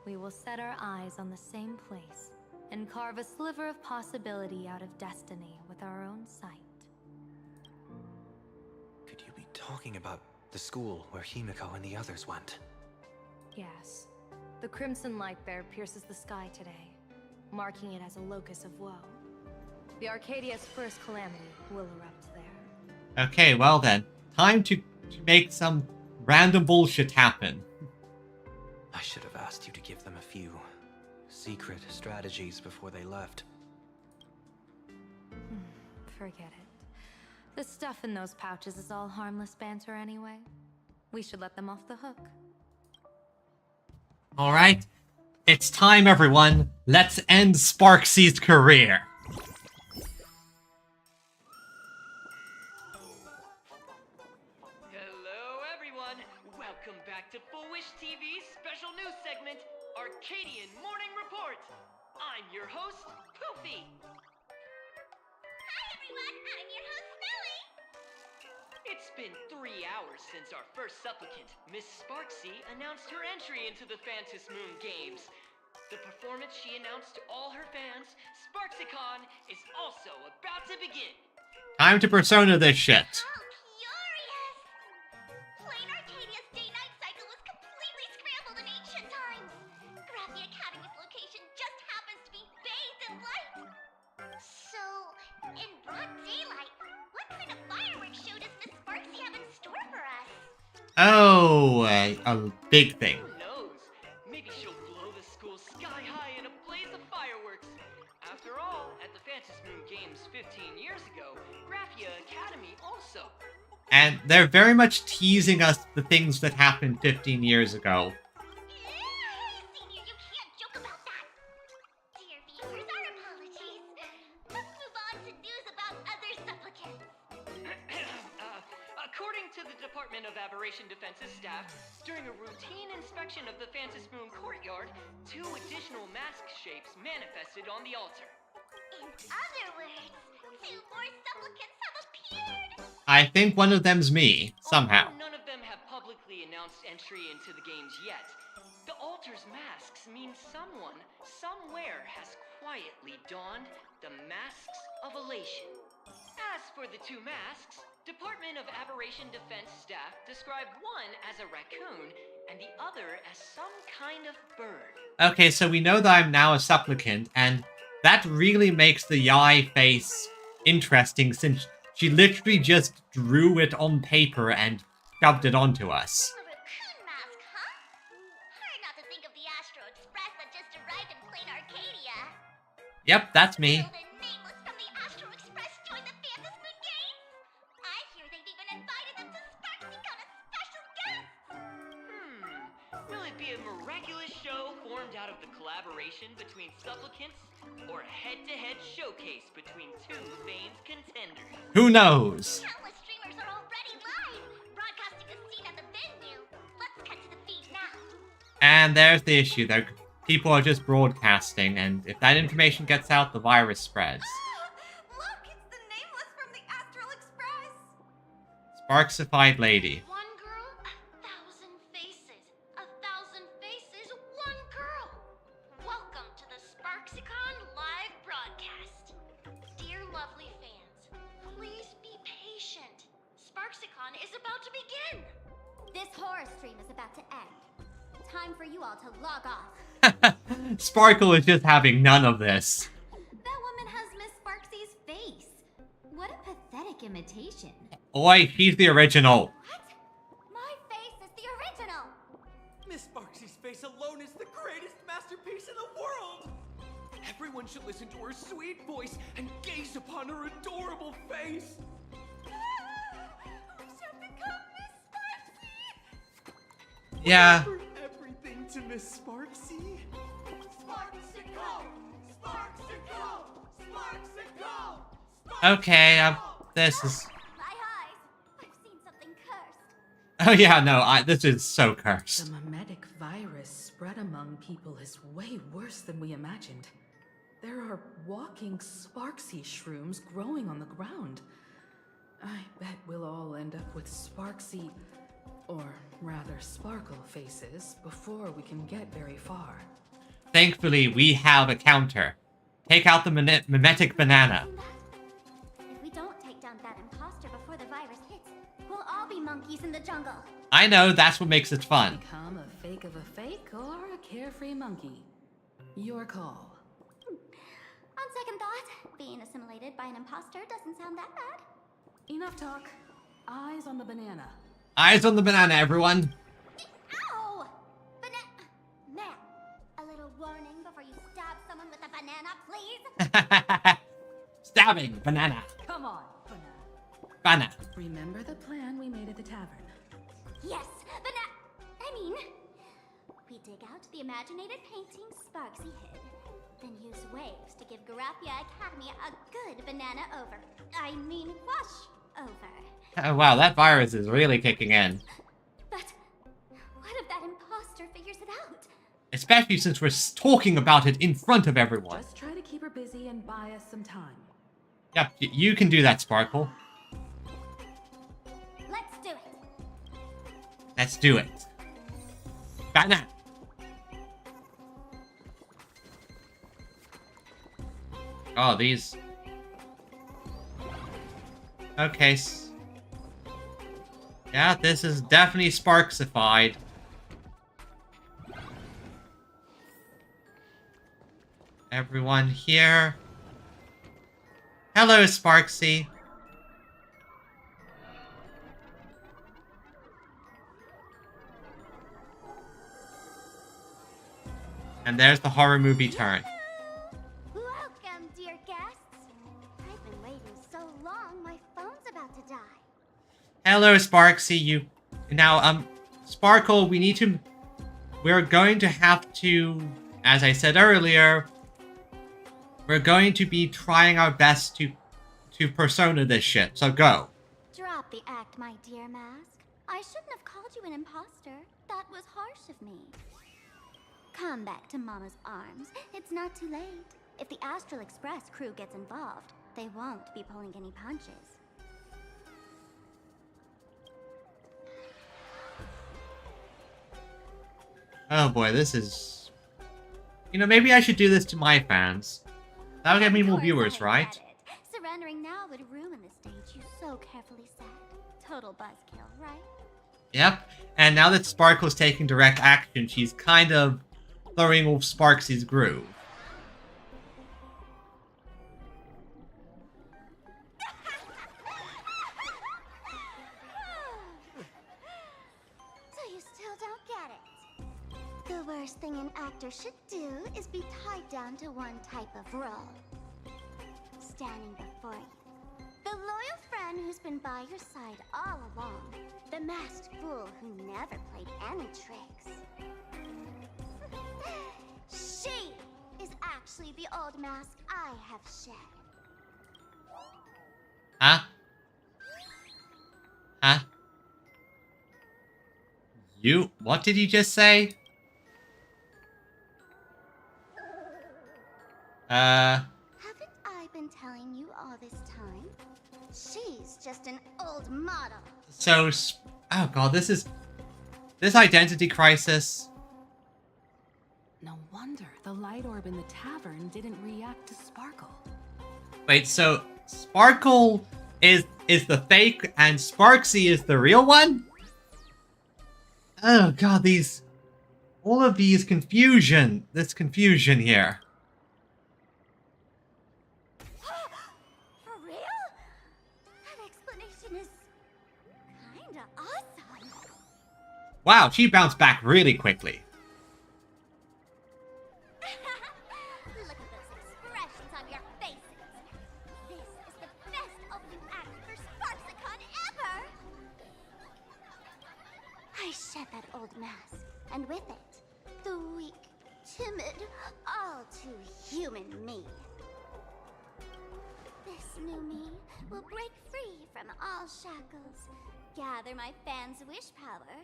O: we will set our eyes on the same place and carve a sliver of possibility out of destiny with our own sight.
E: Could you be talking about the school where Himiko and the others went?
O: Yes. The crimson light there pierces the sky today, marking it as a locus of woe. The Arcadia's first calamity will erupt there.
A: Okay, well then. Time to make some random bullshit happen.
E: I should have asked you to give them a few secret strategies before they left.
O: Forget it. The stuff in those pouches is all harmless banter anyway. We should let them off the hook.
A: Alright, it's time, everyone. Let's end Sparxie's career.
P: Hello, everyone. Welcome back to Full Wish TV's special news segment, Arcadian Morning Report. I'm your host, Poofy.
C: Hi, everyone. I'm your host, Smelly.
P: It's been 3 hours since our first supplicant, Miss Sparxie, announced her entry into the Phantom Moon Games. The performance she announced to all her fans, SparxieCon, is also about to begin.
A: Time to persona this shit.
C: Curious! Plain Arcadia's day-night cycle was completely scrambled in ancient times. Graphia Academy's location just happens to be bathed in light. So, in broad daylight, what kind of fireworks show does Miss Sparxie have in store for us?
A: Oh, a big thing.
P: Who knows? Maybe she'll blow the school sky high in a blaze of fireworks. After all, at the Phantom Moon Games 15 years ago, Graphia Academy also.
A: And they're very much teasing us the things that happened 15 years ago.
C: Senior, you can't joke about that. Dear viewers, our apologies. Let's move on to news about other supplicants.
P: According to the Department of Aberration Defense's staff, during a routine inspection of the Phantom Moon courtyard, 2 additional mask shapes manifested on the altar.
C: In other words, 2 more supplicants have appeared.
A: I think one of them's me, somehow.
P: None of them have publicly announced entry into the games yet. The altar monsters' masks mean someone, somewhere has quietly donned the masks of elation. As for the two masks, Department of Aberration Defense staff described one as a raccoon and the other as some kind of bird.
A: Okay, so we know that I'm now a supplicant, and that really makes the Yai face interesting since she literally just drew it on paper and shoved it onto us.
C: Raccoon mask, huh? Hard not to think of the Astro Express that just arrived in plain Arcadia.
A: Yep, that's me.
C: The nameless from the Astro Express joined the Phantom Moon Games. I hear they've even invited them to SparxieCon as special guests.
P: Will it be a miraculous show formed out of the collaboration between supplicants, or a head-to-head showcase between two famed contenders?
A: Who knows?
C: Countless streamers are already live, broadcasting the scene at the venue. Let's cut to the feed now.
A: And there's the issue, though. People are just broadcasting, and if that information gets out, the virus spreads.
I: Look, it's the nameless from the Astral Express.
A: Sparxified lady.
B: One girl, 1,000 faces. 1,000 faces, one girl. Welcome to the SparxieCon live broadcast. Dear lovely fans, please be patient. SparxieCon is about to begin.
N: This horror stream is about to end. Time for you all to log off.
A: Sparkle is just having none of this.
M: That woman has Miss Sparxie's face. What a pathetic imitation.
A: Oi, she's the original.
N: My face is the original.
K: Miss Sparxie's face alone is the greatest masterpiece in the world. Everyone should listen to her sweet voice and gaze upon her adorable face.
I: We shall become Miss Sparxie.
A: Yeah.
K: Everything to Miss Sparxie.
I: Sparxico! Sparxico! Sparxico!
A: Okay, this is...
N: My eyes. I've seen something cursed.
A: Oh yeah, no, this is so cursed.
R: The mimetic virus spread among people is way worse than we imagined. There are walking Sparxie shrooms growing on the ground. I bet we'll all end up with Sparxie, or rather Sparkle faces, before we can get very far.
A: Thankfully, we have a counter. Take out the mimetic banana.
N: If we don't take down that imposter before the virus hits, we'll all be monkeys in the jungle.
A: I know, that's what makes it fun.
R: Become a fake of a fake or a carefree monkey. Your call.
N: On second thought, being assimilated by an imposter doesn't sound that bad.
R: Enough talk. Eyes on the banana.
A: Eyes on the banana, everyone.
N: Ow! Ma'am, a little warning before you stab someone with a banana, please?
A: Stabbing, banana.
R: Come on, banana.
A: Banana.
R: Remember the plan we made at the tavern?
N: Yes, we dig out the imaginated painting Sparxie hid, then use waves to give Garapia Academy a good banana wash over.
A: Oh, wow, that virus is really kicking in.
N: But what if that imposter figures it out?
A: Especially since we're talking about it in front of everyone.
R: Just try to keep her busy and buy us some time.
A: Yep, you can do that, Sparkle.
N: Let's do it.
A: Let's do it. Banana. Oh, these... Okay. Yeah, this is definitely Sparxified. Everyone here. Hello, Sparxie. And there's the horror movie turn.
N: Welcome, dear guests. I've been waiting so long, my phone's about to die.
A: Hello, Sparxie. Now, Sparkle, we're going to have to, as I said earlier, we're going to be trying our best to persona this shit, so go.
N: Drop the act, my dear Mask. I shouldn't have called you an imposter. That was harsh of me. Come back to Mama's arms. It's not too late. If the Astral Express crew gets involved, they won't be pulling any punches.
A: Oh boy, this is... You know, maybe I should do this to my fans. That'll get me more viewers, right?
N: Surrendering now would ruin the stage you so carefully set. Total buzzkill, right?
A: Yep. And now that Sparkle's taking direct action, she's kind of throwing off Sparxie's groove.
N: So you still don't get it. The worst thing an actor should do is be tied down to one type of role. Standing before you. The loyal friend who's been by your side all along. The masked fool who never played any tricks. She is actually the old mask I have shed.
A: Huh? Huh? You... What did you just say?
N: Haven't I been telling you all this time? She's just an old model.
A: So... Oh god, this is... This identity crisis...
L: No wonder the light orb in the tavern didn't react to Sparkle.
A: Wait, so... Sparkle is the fake and Sparxie is the real one? Oh god, these... All of these confusion... This confusion here.
N: For real? That explanation is kinda awesome.
A: Wow, she bounced back really quickly.
N: Look at those expressions on your faces. This is the best opening act for Sparxicon ever! I shed that old mask, and with it, the weak, timid, all too human me. This new me will break free from all shackles, gather my fans' wish power,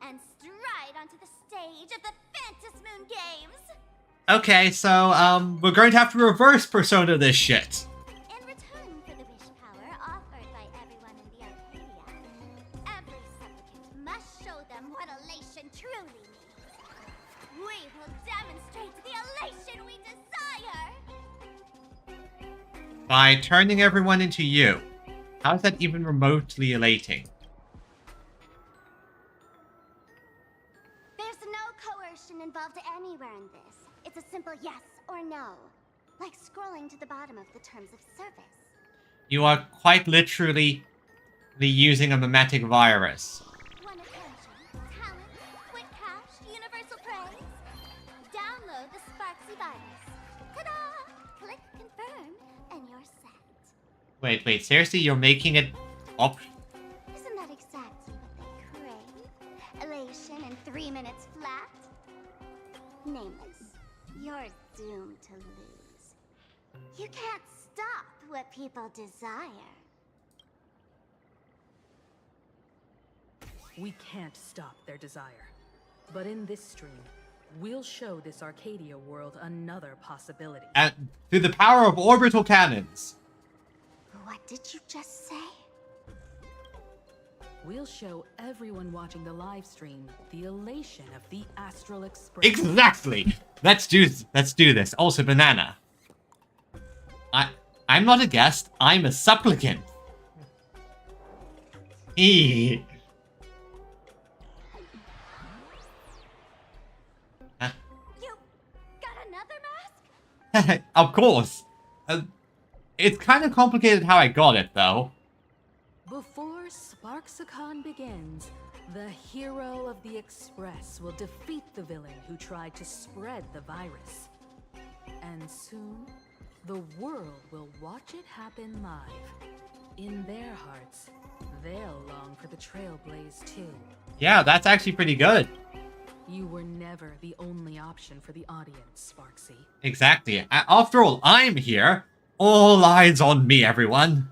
N: and stride onto the stage of the Fantasy Moon Games!
A: Okay, so, we're going to have to reverse Persona this shit.
N: In return for the wish power offered by everyone in the Arcadia, every supplicant must show them what elation truly means. We will demonstrate the elation we desire!
A: By turning everyone into you. How is that even remotely elating?
N: There's no coercion involved anywhere in this. It's a simple yes or no. Like scrolling to the bottom of the terms of service.
A: You are quite literally using a mimetic virus.
N: Want attention, talent, quick cash, universal praise? Download the Sparxie virus. Ta-da! Click confirm, and you're set.
A: Wait, seriously? You're making it up?
N: Isn't that exactly what they crave? Elation in 3 minutes flat? Nameless, you're doomed to lose. You can't stop what people desire.
R: We can't stop their desire. But in this stream, we'll show this Arcadia world another possibility.
A: Through the power of orbital cannons.
N: What did you just say?
R: We'll show everyone watching the live stream the elation of the Astral Express.
A: Exactly! Let's do this. Also, Banana. I'm not a guest, I'm a supplicant. Eee. Huh?
N: You got another mask?
A: Of course. It's kind of complicated how I got it, though.
R: Before Sparxicon begins, the hero of the Express will defeat the villain who tried to spread the virus. And soon, the world will watch it happen live. In their hearts, they'll long for the Trailblaze too.
A: Yeah, that's actually pretty good.
R: You were never the only option for the audience, Sparxie.
A: Exactly. After all, I'm here. All eyes on me, everyone.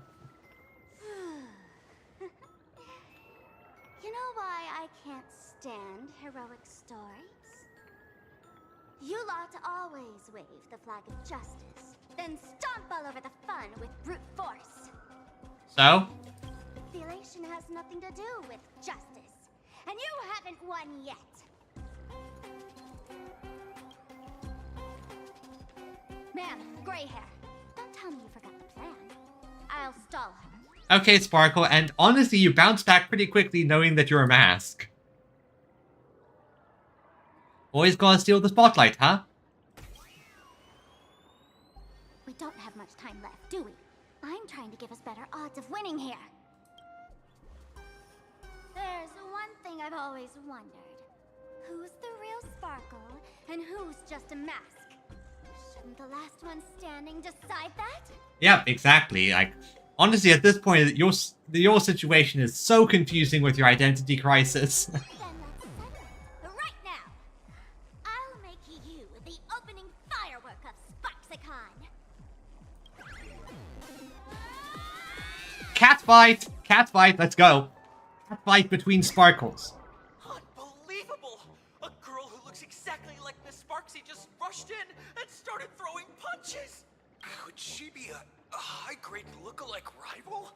N: You know why I can't stand heroic stories? You lot always wave the flag of justice, then stomp all over the fun with brute force.
A: So?
N: The elation has nothing to do with justice, and you haven't won yet. man, gray hair. Don't tell me you forgot the plan. I'll stall her.
A: Okay, Sparkle, and honestly, you bounce back pretty quickly knowing that you're a mask. Always gotta steal the spotlight, huh?
N: We don't have much time left, do we? I'm trying to give us better odds of winning here. There's one thing I've always wondered. Who's the real Sparkle, and who's just a mask? Shouldn't the last one standing decide that?
A: Yep, exactly. Like, honestly, at this point, your situation is so confusing with your identity crisis.
N: Then let's settle it. Right now! I'll make you the opening firework of SparxieCon.
A: Cat fight! Cat fight, let's go. Cat fight between Sparkles.
Q: Unbelievable! A girl who looks exactly like Miss Sparxie just rushed in and started throwing punches! Could she be a high-grade lookalike rival?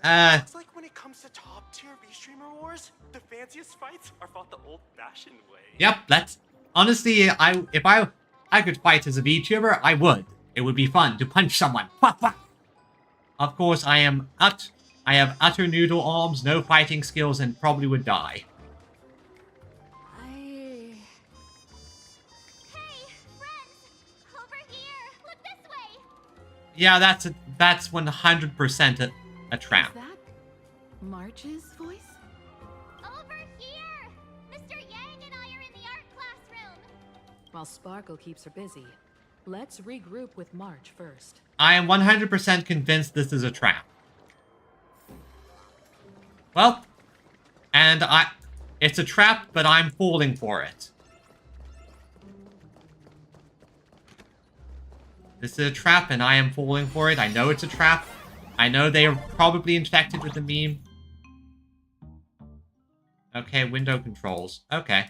V: It's like when it comes to top-tier V-Streamer wars, the fanciest fights are fought the old-fashioned way.
A: Yep, that's... Honestly, if I could fight as a VTuber, I would. It would be fun to punch someone. Of course, I have utter noodle arms, no fighting skills, and probably would die.
N: Hey, friends! Over here! Look this way!
A: Yeah, that's 100% a trap.
L: Is that March's voice?
N: Over here! Mr. Yang and I are in the art classroom!
R: While Sparkle keeps her busy, let's regroup with March first.
A: I am 100% convinced this is a trap. Well, and it's a trap, but I'm falling for it. This is a trap, and I am falling for it. I know it's a trap. I know they are probably infected with the meme. Okay, window controls. Okay.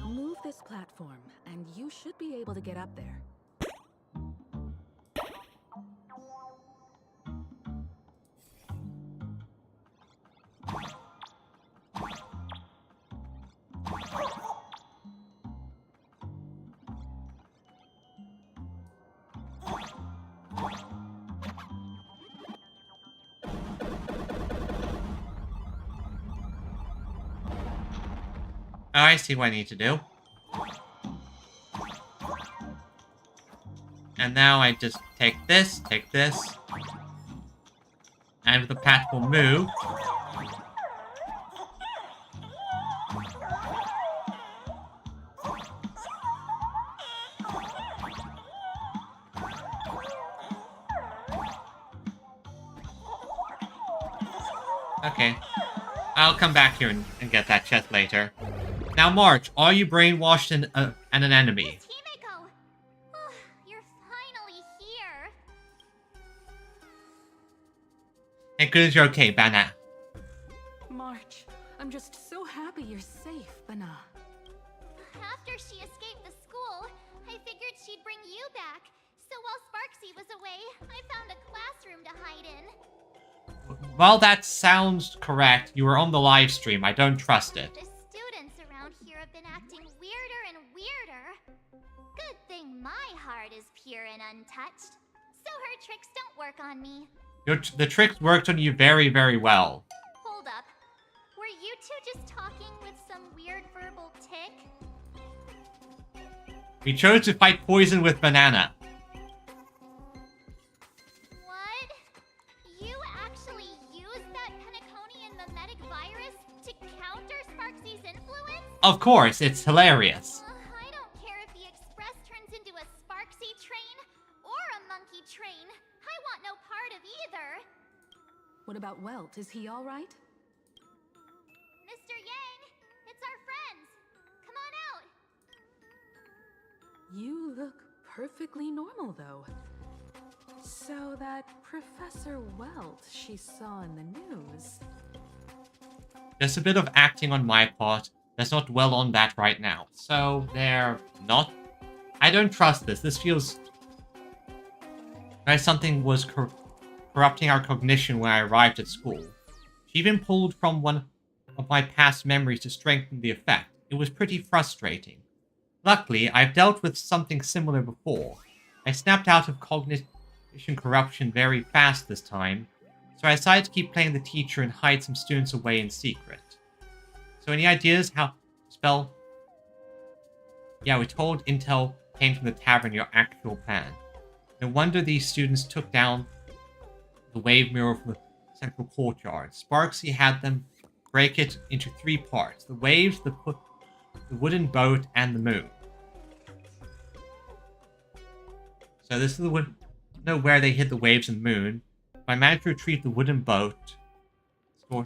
R: Move this platform, and you should be able to get up there.
A: Oh, I see what I need to do. And now I just take this, and with the platform move. Okay. I'll come back here and get that chest later. Now, March, are you brainwashed and an enemy?
N: Himeko! Oh, you're finally here!
A: Thank goodness you're okay, Bana.
R: March, I'm just so happy you're safe, Bana.
N: After she escaped the school, I figured she'd bring you back. So while Sparxie was away, I found a classroom to hide in.
A: Well, that sounds correct. You were on the live stream. I don't trust it.
N: The students around here have been acting weirder and weirder. Good thing my heart is pure and untouched. So her tricks don't work on me.
A: The tricks worked on you very, very well.
N: Hold up. Were you two just talking with some weird verbal tick?
A: We chose to fight poison with banana.
N: What? You actually used that Penaconian mimetic virus to counter Sparxie's influence?
A: Of course, it's hilarious.
N: I don't care if the Express turns into a Sparxie train or a monkey train. I want no part of either.
R: What about Welt? Is he all right?
N: Mr. Yang, it's our friends. Come on out.
R: You look perfectly normal, though. So that Professor Welt she saw in the news...
A: Just a bit of acting on my part. Let's not dwell on that right now. So, they're not... I don't trust this. This feels... like something was corrupting our cognition when I arrived at school. She even pulled from one of my past memories to strengthen the effect. it was pretty frustrating. Luckily, I've dealt with something similar before. I snapped out of cognition corruption very fast this time, so I decided to keep playing the teacher and hide some students away in secret. So any ideas how to spell? Yeah, we told Intel came from the tavern your actual plan. No wonder these students took down the wave mural from the central courtyard. Sparxie had them break it into 3 parts. The waves, the wooden boat, and the moon. So this is the wood. I don't know where they hid the waves and the moon. If I managed to retrieve the wooden boat. So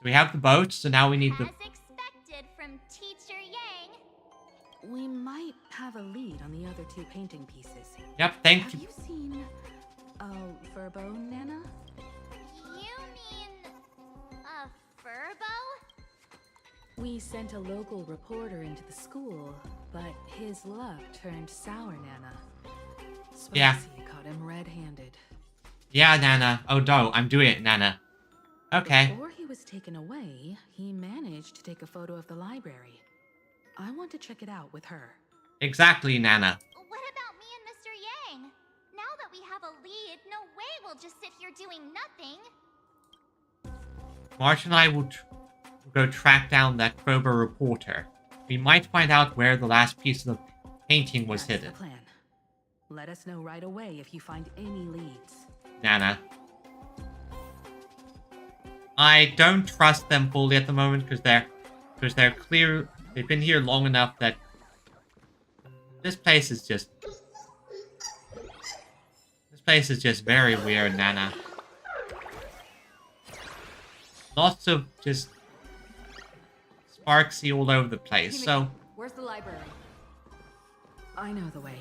A: we have the boat, so now we need the...
C: As expected from Teacher Yang.
R: We might have a lead on the other 2 painting pieces.
A: Yep, thank
R: you. Have you seen Furbo, Nana?
C: You mean a Furbo?
R: We sent a local reporter into the school, but his luck turned sour, Nana. Sparxie
A: Yeah.
R: caught him red-handed.
A: Yeah, Nana. Oh no, I'm doing it, Nana. Okay.
R: Before he was taken away, he managed to take a photo of the library. I want to check it out with her.
A: Exactly, Nana.
C: What about me and Mr. Yang? Now that we have a lead, no way we'll just sit here doing nothing.
A: March and I will go track down that Krober reporter. We might find out where the last piece of the painting was
R: That's
A: hidden.
R: the plan. Let us know right away if you find any leads.
A: Nana. I don't trust them fully at the moment because they're clear. They've been here long enough that this place is just very weird, Nana. Lots of just Sparxie all over the place. So
H: Where's the library?
R: I know the way.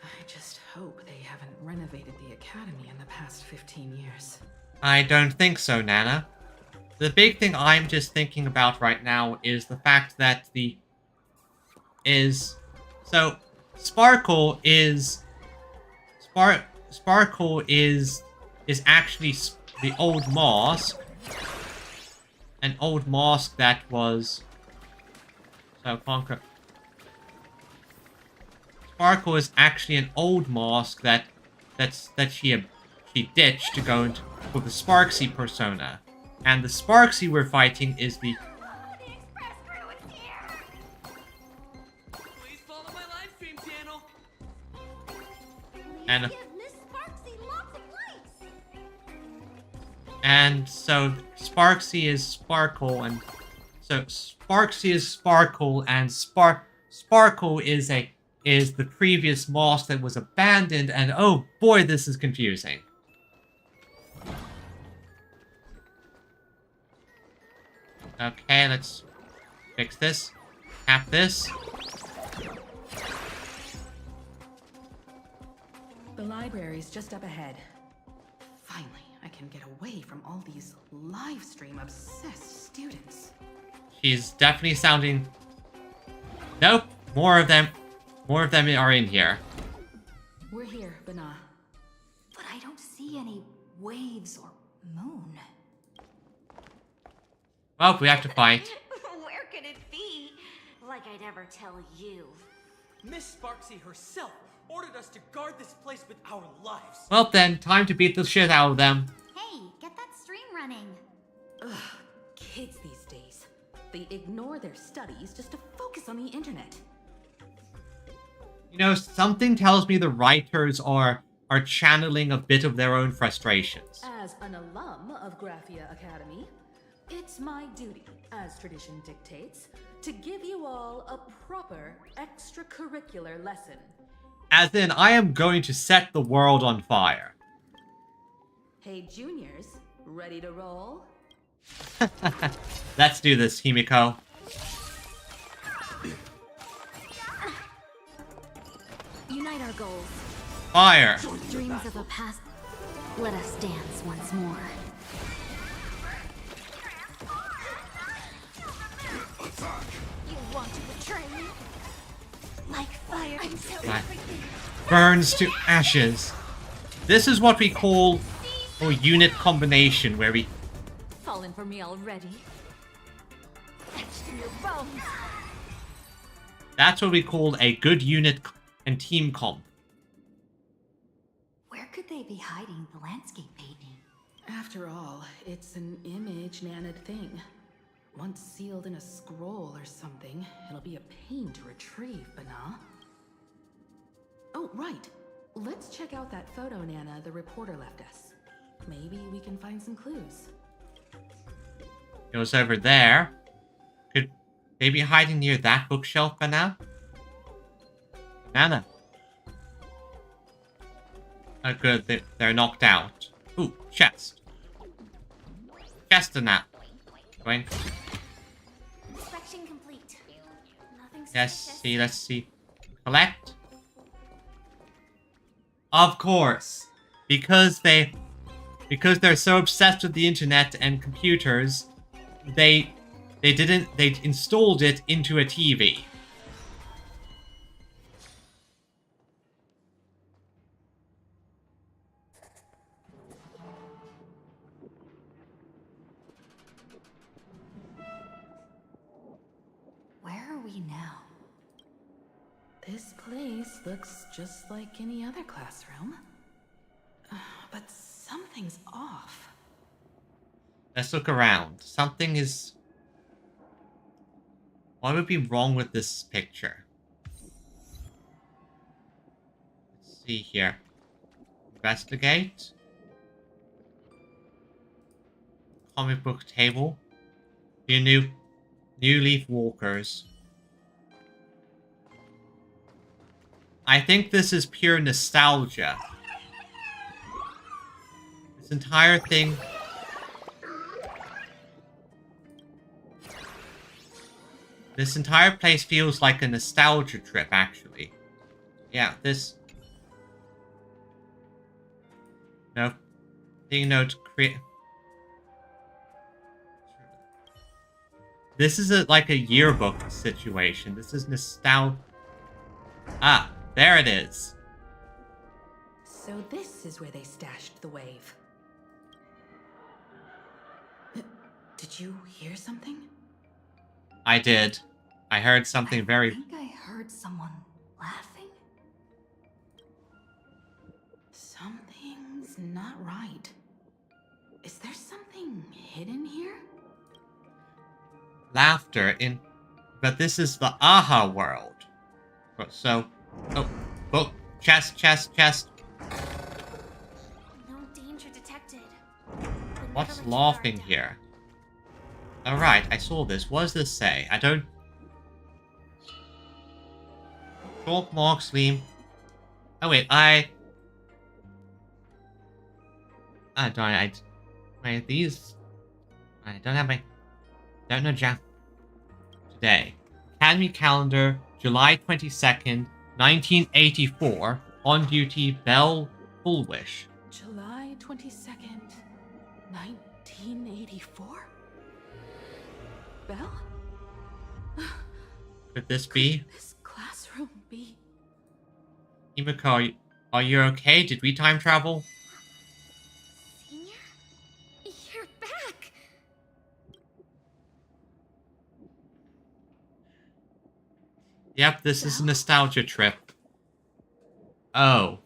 R: I just hope they haven't renovated the academy in the past 15 years.
A: I don't think so, Nana. The big thing I'm just thinking about right now is the fact that Sparkle is actually the old mosque. An old mosque that was... So, Conquer... Sparkle is actually an old mosque that she ditched to go into for the Sparxie persona. And the Sparxie we're fighting is the...
Q: Please follow my live stream channel.
A: And...
N: Give Miss Sparxie lots of likes.
A: And so Sparxie is Sparkle, and so Sparxie is Sparkle, and Sparkle is the previous mosque that was abandoned, and oh boy, this is confusing. Okay, let's fix this. Tap this.
R: The library's just up ahead. Finally, I can get away from all these live stream obsessed students.
A: She's definitely sounding... Nope, more of them are in here.
R: We're here, Bana.
H: But I don't see any waves or moon.
A: Well, we have to fight.
B: Where could it be? Like I'd ever tell you.
Q: Miss Sparxie herself ordered us to guard this place with our lives.
A: Well then, time to beat the shit out of them.
N: Hey, get that stream running.
R: Ugh, kids these days. They ignore their studies just to focus on the internet.
A: You know, something tells me the writers are channeling a bit of their own frustrations.
R: As an alum of Graphia Academy, it's my duty, as tradition dictates, to give you all a proper extracurricular lesson.
A: As in, I am going to set the world on fire.
R: Hey, juniors, ready to roll?
A: Let's do this, Himiko.
N: Unite our goals.
A: Fire!
N: Dreams of a past. Let us dance once more.
B: You want to betray me? Like fire until
A: That
B: everything.
A: burns to ashes. This is what we call a unit combination, where we...
H: Falling for me already?
S: etched in your bones.
A: That's what we call a good unit and team comp.
H: Where could they be hiding the landscape painting?
L: After all, it's an image Nana'd thing. Once sealed in a scroll or something, it'll be a pain to retrieve, Bana. Oh, right. Let's check out that photo Nana the reporter left us. Maybe we can find some clues.
A: It was over there. Could they be hiding near that bookshelf by now? Nana. Oh good, they're knocked out. Ooh, chest. Chest in that. Going.
B: Inspection complete. Nothing
A: Let's see. Collect. Of course. Because they're so obsessed with the internet and computers, they installed it into a TV.
H: Where are we now?
L: This place looks just like any other classroom. But something's off.
A: Let's look around. Something is... What would be wrong with this picture? Let's see here. Investigate. Comic book table. Your new leaf walkers. I think this is pure nostalgia. This entire thing... This entire place feels like a nostalgia trip, actually. Yeah, this... No. Thing note create... This is like a yearbook situation. This is nostalgia. Ah, there it is.
L: So this is where they stashed the wave. Did you hear something?
A: I did. I heard something very...
H: I think I heard someone laughing.
L: Something's not right. Is there something hidden here?
A: Laughter in... But this is the Aha world. So... Oh, book. Chest.
B: No danger detected.
A: What's laughing here? Alright, I saw this. What does this say? I don't... Chalk marks, Liam. Oh wait, I don't... Wait, these... I don't have my... Don't know Jack. Today. Academy calendar, July 22nd, 1984. On duty, Belle Fullwish.
L: July 22nd, 1984? Belle?
A: Could this be?
L: This classroom be...
A: Himiko, are you okay? Did we time travel?
B: Senior? You're back!
A: Yep, this is a nostalgia trip. Oh.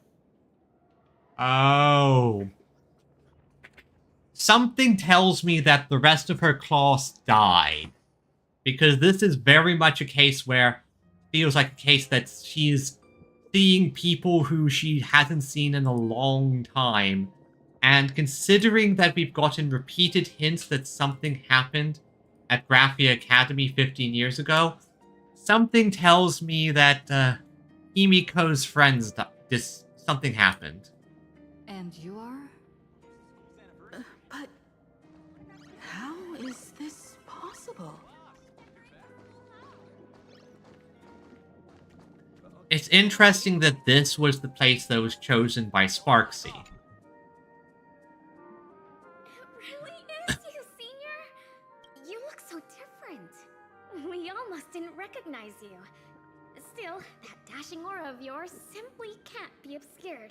A: Something tells me that the rest of her class died. Because this is very much a case where it feels like a case that she's seeing people who she hasn't seen in a long time. And considering that we've gotten repeated hints that something happened at Graphia Academy 15 years ago, something tells me that Himiko's friends something happened.
H: And you are?
L: But how is this possible?
A: It's interesting that this was the place that was chosen by Sparxie.
B: It really is you, Senior! You look so different. We almost didn't recognize you. Still, that dashing aura of yours simply can't be obscured.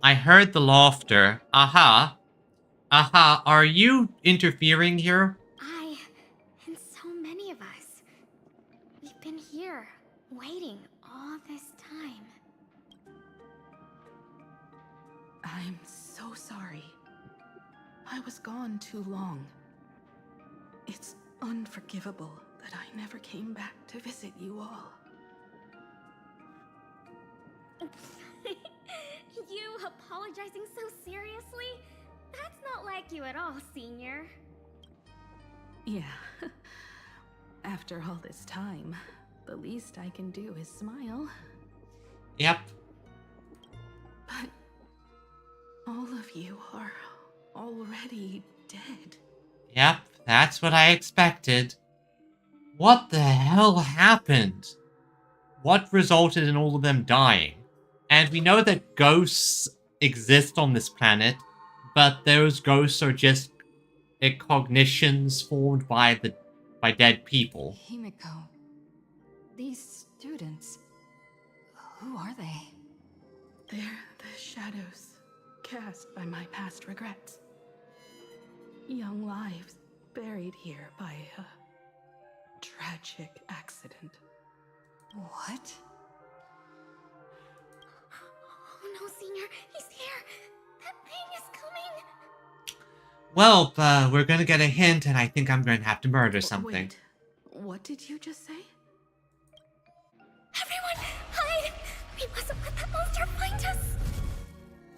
A: I heard the laughter. Aha. Aha, are you interfering here?
B: I
L: I'm so sorry. I was gone too long. It's unforgivable that I never came back to visit you all.
N: You apologizing so seriously? That's not like you at all, Senior.
L: Yeah. After all this time, the least I can do is smile.
A: Yep.
L: But all of you are already dead.
A: Yep, that's what I expected. What the hell happened? What resulted in all of them dying? And we know that ghosts exist on this planet, but those ghosts are just cognitions formed by dead people.
H: Himiko, these students, who are they?
L: They're the shadows cast by my past regrets. Young lives buried here by a tragic accident.
H: What?
N: Oh no, Senior, he's here. That thing is coming.
A: Well, we're gonna get a hint, and I think I'm going to have to murder something.
L: Wait, what did you just say?
N: Everyone, hide! We mustn't let that monster find us.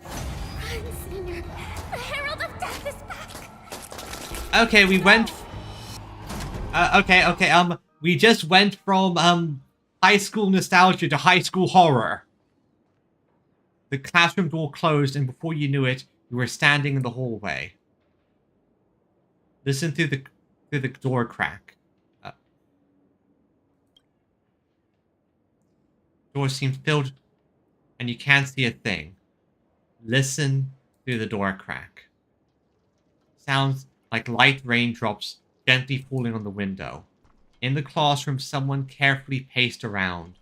N: Run, Senior. The Herald of Death is back.
A: Okay, we went... okay, we just went from, high school nostalgia to high school horror. The classroom door closed, and before you knew it, you were standing in the hallway. Listen through the door crack. Door seems filled, and you can't see a thing. Listen through the door crack. Sounds like light raindrops gently falling on the window. In the classroom, someone carefully paced around,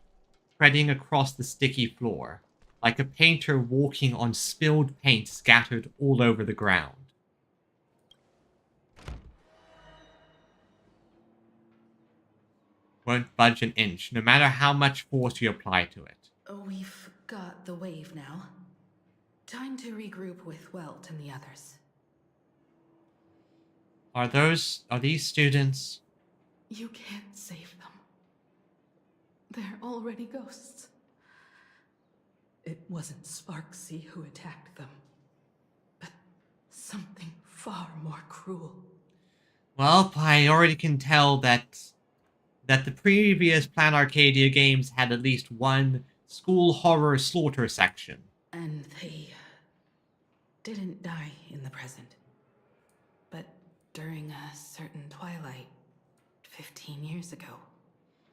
A: treading across the sticky floor, like a painter walking on spilled paint scattered all over the ground. Won't budge an inch, no matter how much force you apply to it.
L: We've got the wave now. Time to regroup with Welt and the others.
A: Are these students?
L: You can't save them. They're already ghosts. It wasn't Sparxie who attacked them, but something far more cruel.
A: Well, I already can tell that the previous Plan Arcadia games had at least one school horror slaughter section.
L: And they didn't die in the present, but during a certain twilight 15 years ago.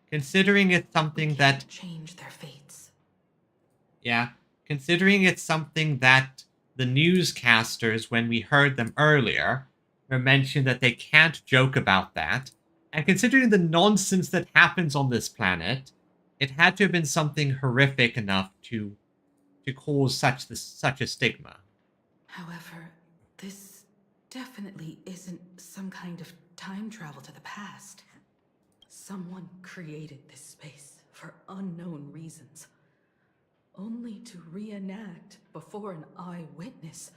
A: Considering it's something that...
L: change their fates.
A: Yeah, considering it's something that the newscasters, when we heard them earlier, were mentioned that they can't joke about that, and considering the nonsense that happens on this planet, it had to have been something horrific enough to cause such a stigma.
L: However, this definitely isn't some kind of time travel to the past. Someone created this space for unknown reasons, only to reenact before an eyewitness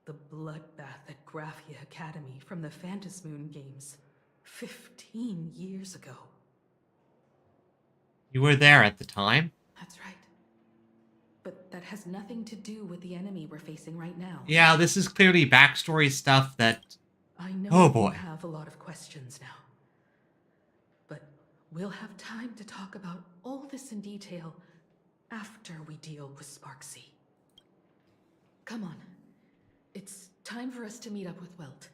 L: the bloodbath at Graphia Academy from the Phantasmoon games 15 years ago.
A: You were there at the time?
L: That's right. But that has nothing to do with the enemy we're facing right now.
A: Yeah, this is clearly backstory stuff that...
L: I know
A: oh boy.
L: you have a lot of questions now. But we'll have time to talk about all this in detail after we deal with Sparxie. Come on. It's time for us to meet up with Welt.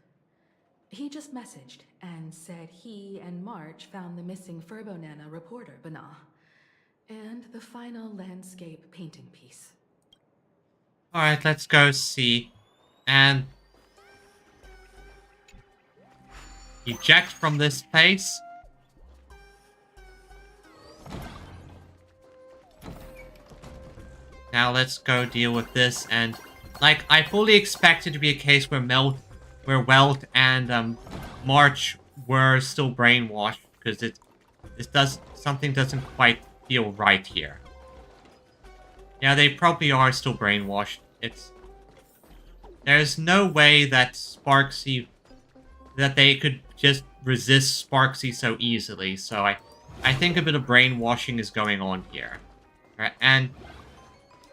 L: He just messaged and said he and March found the missing Furbonana reporter, Bana, and the final landscape painting piece.
A: Alright, let's go see. And... eject from this place. Now let's go deal with this, and... like, I fully expect it to be a case where Welt and March were still brainwashed, because something doesn't quite feel right here. Yeah, they probably are still brainwashed. There's no way that Sparxie... that they could just resist Sparxie so easily, so I think a bit of brainwashing is going on here. Right, and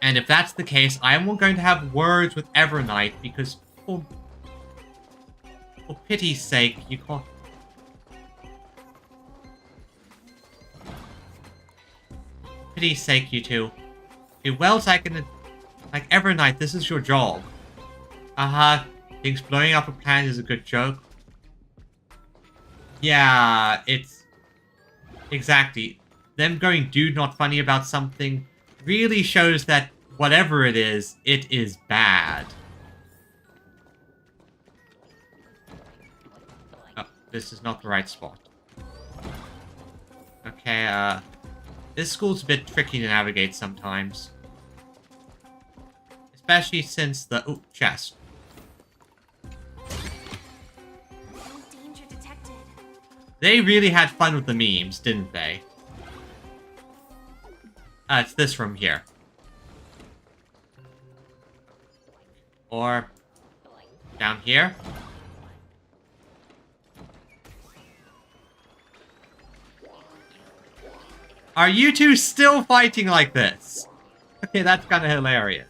A: if that's the case, I am going to have words with Evernight, because for pity's sake, you can't... For pity's sake, you two. Okay, well, like Evernight, this is your job. Thinks blowing up a planet is a good joke. Yeah, it's... Exactly. Them going dude not funny about something really shows that whatever it is bad. Oh, this is not the right spot. Okay, this school's a bit tricky to navigate sometimes. Especially since the... Ooh, chest.
N: Danger detected.
A: They really had fun with the memes, didn't they? It's this room here. Or... down here. Are you two still fighting like this? Okay, that's kind of hilarious.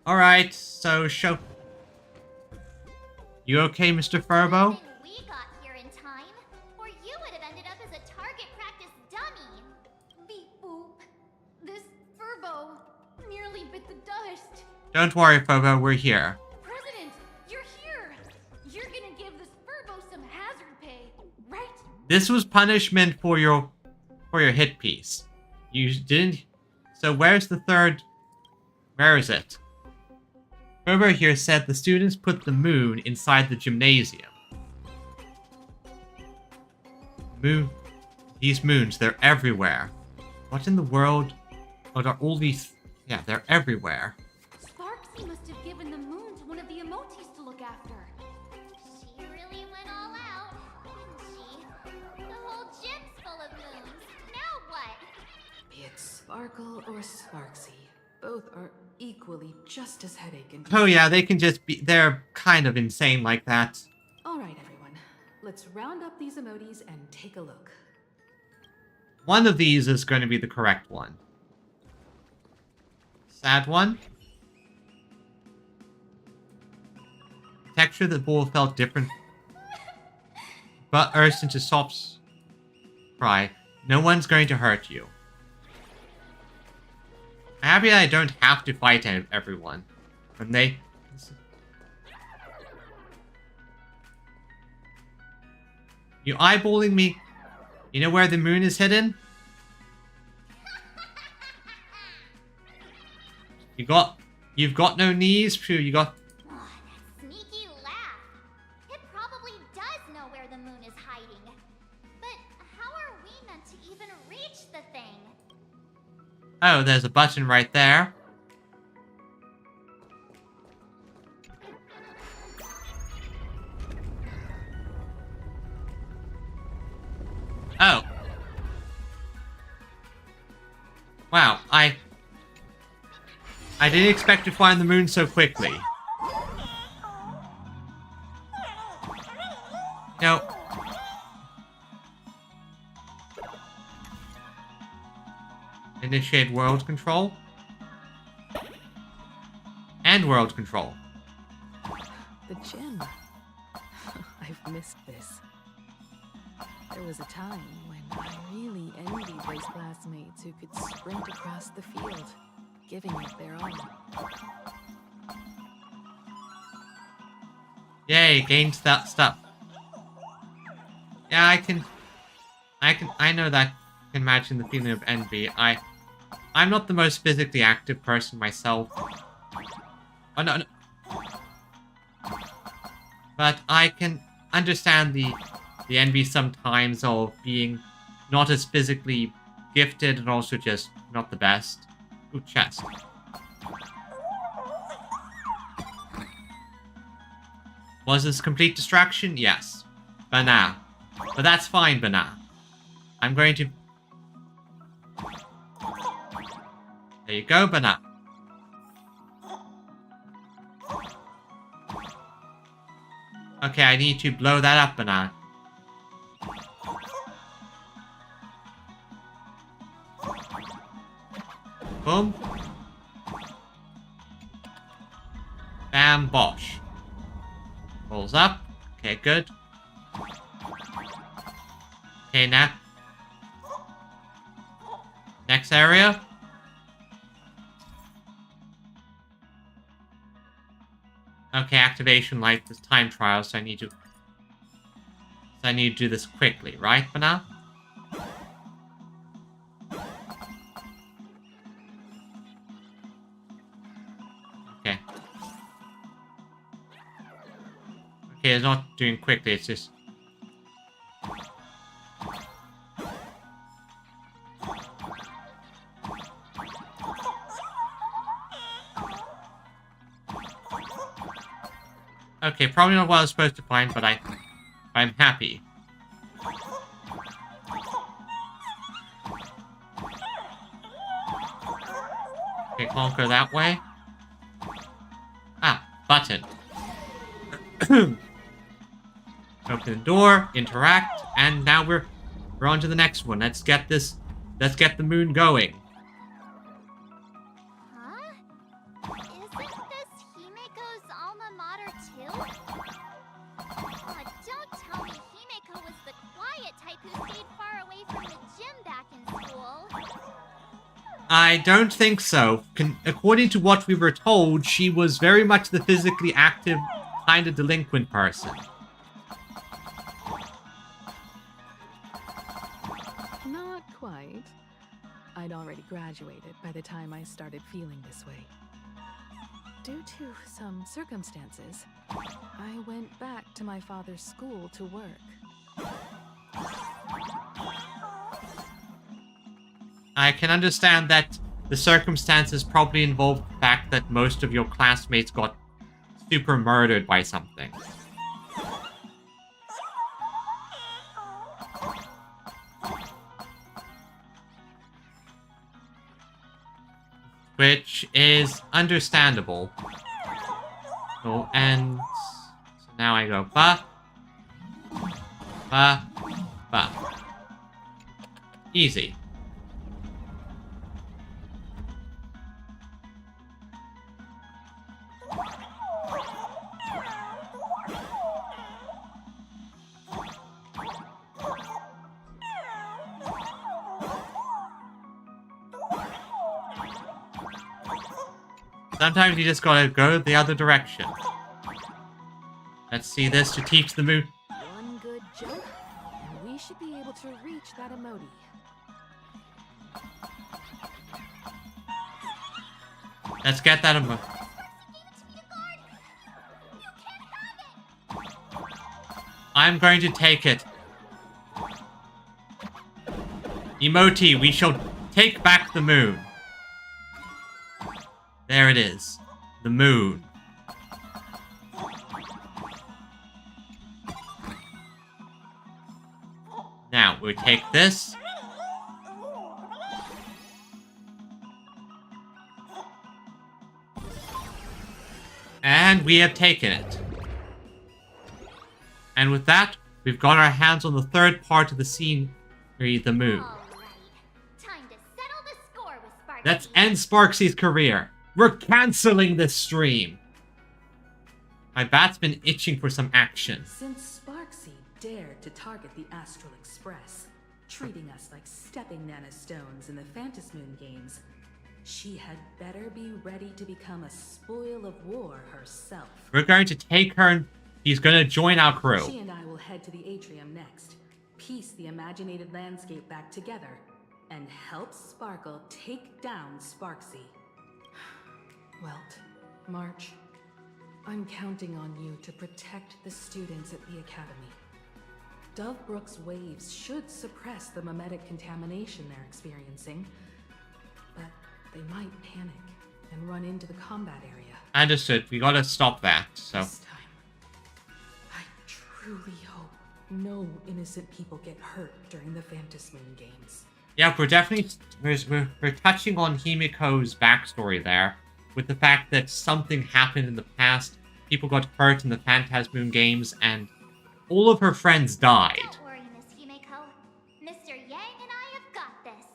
A: Alright, so show... You okay, Mr. Furbo?
N: We got here in time, or you would have ended up as a target practice dummy.
S: Beep boop. This Furbo nearly bit the dust.
A: Don't worry, Furbo, we're here.
S: President, you're here. You're gonna give this Furbo some hazard pay, right?
A: This was punishment for your hit piece. You didn't... So where's the third... Where is it? Furbo here said the students put the moon inside the gymnasium. These moons, they're everywhere. What in the world? What are all these... Yeah, they're everywhere.
S: Sparxie must have given the moon to one of the emotes to look after.
N: She really went all out, didn't she? The whole gym's full of moons. Now what?
R: Be it Sparkle or Sparxie, both are equally just as headache-inducing.
A: Oh yeah, they can just be... They're kind of insane like that.
R: Alright, everyone. Let's round up these emotes and take a look.
A: One of these is going to be the correct one. Sad one. Texture the ball felt different. But burst into soft cry. No one's going to hurt you. I'm happy that I don't have to fight everyone. When they... You eyeballing me? You know where the moon is hidden? You've got no knees? Phew, you got...
N: Sneaky laugh. It probably does know where the moon is hiding. But how are we meant to even reach the thing?
A: Oh, there's a button right there. Oh. Wow, I didn't expect to find the moon so quickly. No. Initiate world control. And world control.
L: The gym. I've missed this. There was a time when I really envied those classmates who could sprint across the field, giving it their all.
A: Yay, gained that stuff. Yeah, I know that. I can imagine the feeling of envy. I'm not the most physically active person myself. Oh, no. But I can understand the envy sometimes of being not as physically gifted and also just not the best. Ooh, chest. Was this complete distraction? Yes. Bana. But that's fine, Bana. I'm going to... There you go, Bana. Okay, I need to blow that up, Banana. Boom. Bam, bosh. Rolls up. Okay, good. Okay, now. Next area. Okay, activation light this time trial, so I need to do this quickly, right, Banana? Okay. Okay, it's not doing quickly, it's just... Okay, probably not what I was supposed to find, but I'm happy. Okay, conquer that way. Ah, button. Open the door, interact, and now we're on to the next one. Let's get the moon going.
N: Huh? Isn't this Himeko's alma mater too? Aw, don't tell me Himeko was the quiet type who stayed far away from the gym back in school.
A: I don't think so. According to what we were told, she was very much the physically active, kind of delinquent person.
L: Not quite. I'd already graduated by the time I started feeling this way. Due to some circumstances, I went back to my father's school to work.
A: I can understand that the circumstances probably involve the fact that most of your classmates got super murdered by something. Which is understandable. Oh, and so now I go ba, ba, ba. Easy. Sometimes you just gotta go the other direction. Let's see this to teach the moon.
L: One good jump, and we should be able to reach that emoji.
A: Let's get that emoji. I'm going to take it. Emoti, we shall take back the moon. There it is. The moon. Now, we take this. And we have taken it. And with that, we've got our hands on the third part of the scenery, the moon.
N: Time to settle the score with Sparxie.
A: Let's end Sparxie's career. We're canceling this stream. My bat's been itching for some action.
R: Since Sparxie dared to target the Astral Express, treating us like stepping nanostones in the Phantasmoon games, she had better be ready to become a spoil of war herself.
A: We're going to take her and he's going to join our crew.
R: She and I will head to the atrium next, piece the imaginated landscape back together, and help Sparkle take down Sparxie. Welt, March, I'm counting on you to protect the students at the Academy. Dovebrook's waves should suppress the memetic contamination they're experiencing, but they might panic and run into the combat area.
A: Understood. We gotta stop that, so.
R: This time, I truly hope no innocent people get hurt during the Phantasmoon games.
A: Yeah, we're definitely we're touching on Himiko's backstory there, with the fact that something happened in the past people got hurt in the Phantasmoon games, and all of her friends died.
N: Don't worry, Miss Himeko. Mr. Yang and I have got this.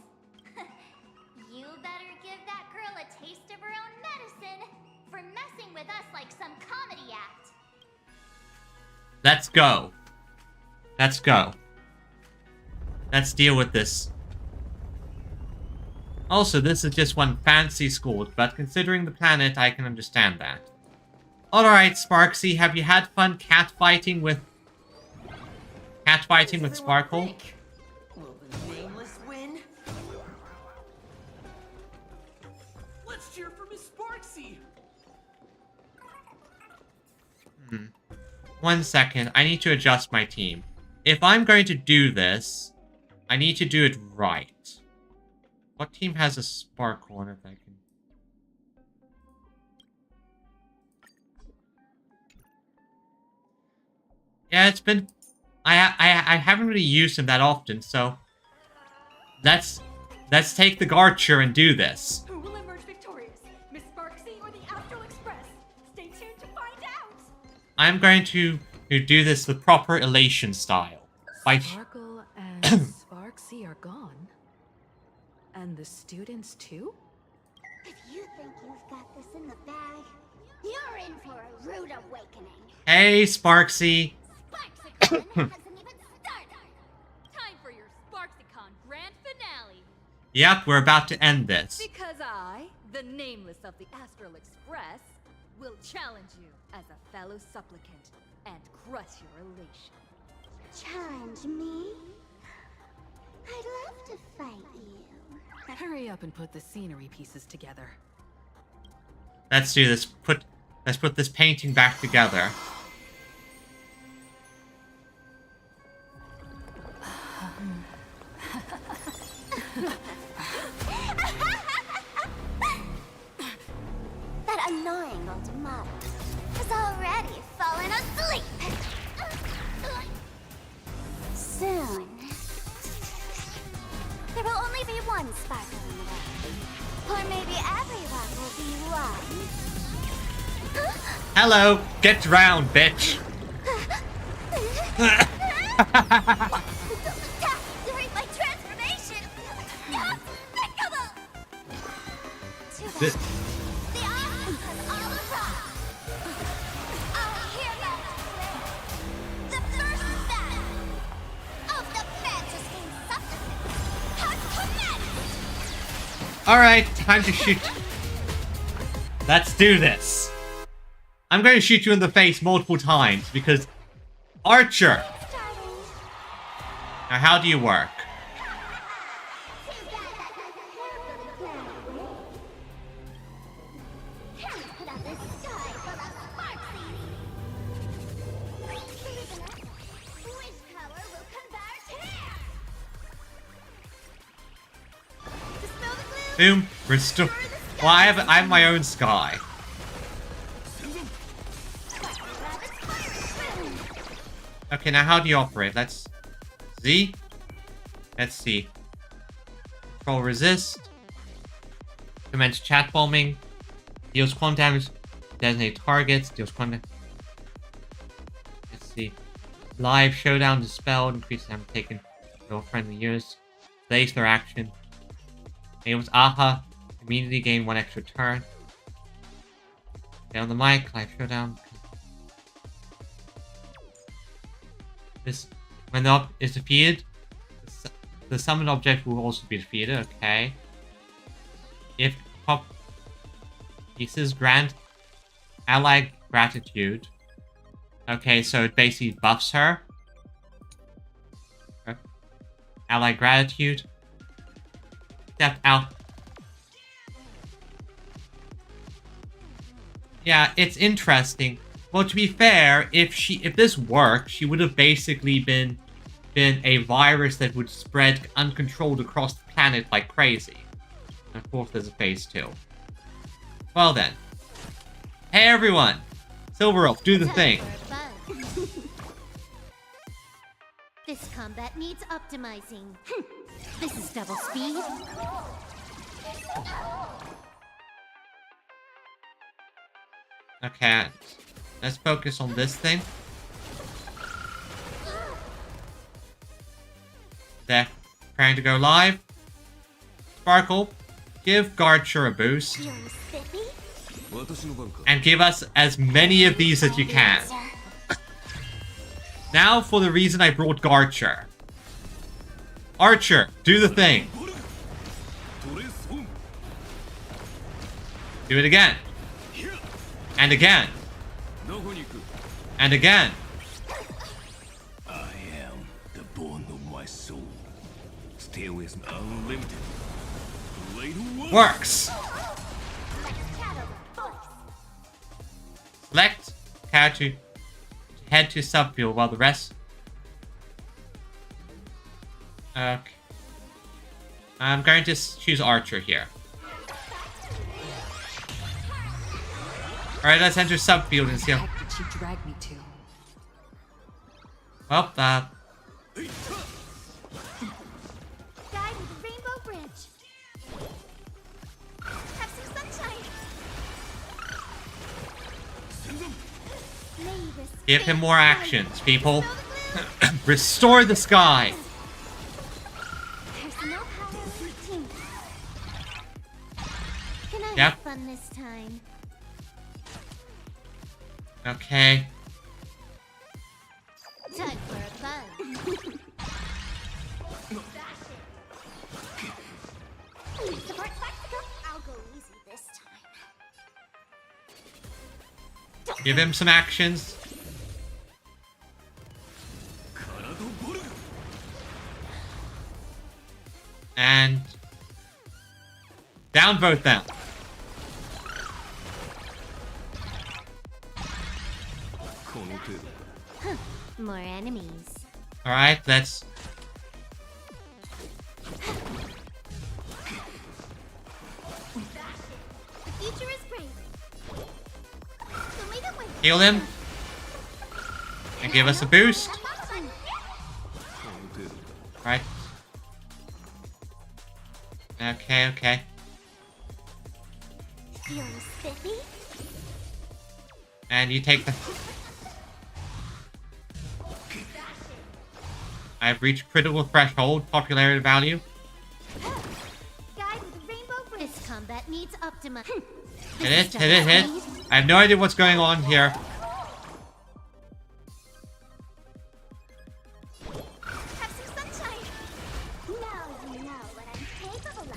N: You better give that girl a taste of her own medicine for messing with us like some comedy act.
A: Let's go. Let's go. Let's deal with this. Also, this is just one fancy school, but considering the planet, I can understand that. Alright, Sparxie, have you had fun catfighting with Sparkle?
Q: Will the nameless win? Let's cheer for Miss Sparxie!
A: One second, I need to adjust my team. If I'm going to do this, I need to do it right. What team has a Sparkle on it that I can... Yeah, it's been... I haven't really used him that often, so... Let's take the Garcher and do this.
S: Who will emerge victorious? Miss Sparxie or the Astral Express? Stay tuned to find out!
A: I'm going to do this the proper elation style.
L: Sparkle and Sparxie are gone. And the students too?
N: If you think you've got this in the bag, you're in for a rude awakening.
A: Hey, Sparxie.
N: Sparxicon hasn't even started.
I: Time for your Sparxicon grand finale.
A: Yep, we're about to end this.
I: Because I, the nameless of the Astral Express, will challenge you as a fellow supplicant and crush your elation.
N: Challenge me? I'd love to fight you.
L: Hurry up and put the scenery pieces together.
A: Let's do this. Let's put this painting back together.
N: That annoying automata has already fallen asleep. Soon, there will only be one sparkle in the world. Or maybe everyone will be one.
A: Hello, get drowned, bitch.
N: Don't attack during my transformation. Despicable. Too bad. The awesome has all arrived. Our heroes declare the first battle of the Fantasy Supplicants has commenced.
A: Alright, time to shoot. Let's do this. I'm going to shoot you in the face multiple times because... Archer! Now, how do you work? Boom. Restore. Well, I have my own sky. Okay, now how do you operate? Let's... Z? Let's see. Control resist. Commence chat bombing. Deals quantum damage. Designate targets. Deals quantum... Let's see. Live showdown dispelled. Increases damage taken. No friendly units. Delays their action. Enables AHA. Immediately gain 1 extra turn. Stay on the mic. Live showdown. This, when the object is defeated, the summoned object will also be defeated. Okay. If pop pieces grant ally gratitude. Okay, so it basically buffs her. Okay. Ally gratitude. Step out. Yeah, it's interesting. Well, to be fair, if this worked, she would have basically been a virus that would spread uncontrolled across the planet like crazy. And of course, there's a phase 2. Well then. Hey everyone! Silver Elf, do the thing.
B: This combat needs optimizing. This is double speed.
A: Okay. Let's focus on this thing. They're preparing to go live. Sparkle, give Garcher a boost. And give us as many of these as you can. Now for the reason I brought Garcher. Archer, do the thing. Do it again. And again. And again.
G: I am the bone of my soul. Stay with me unlimited.
A: Works. Select character to head to subfield while the rest. Okay. I'm going to choose Archer here. Alright, let's enter subfield and see how.
H: What did she drag me to?
A: Well,
N: Guide with the rainbow branch. Have some sunshine.
A: give him more actions, people. Restore the sky.
B: There's no power routine. Can I
A: Yep.
B: have fun this time?
A: Okay.
B: Time for a fun. Support Sparxie. I'll go easy this time.
A: Give him some actions. And downvote them.
B: Huh. More enemies.
A: Alright, let's.
B: The future is great. So lead it with
A: Heal him. And give us a boost. Right. Okay, okay.
B: Feeling spiffy?
A: And you take the. I've reached critical threshold, popularity value.
B: Guide with the rainbow bridge. This combat needs Optima.
A: Hit it, hit it, hit. I have no idea what's going on here.
B: Have some sunshine. Now you know what I'm capable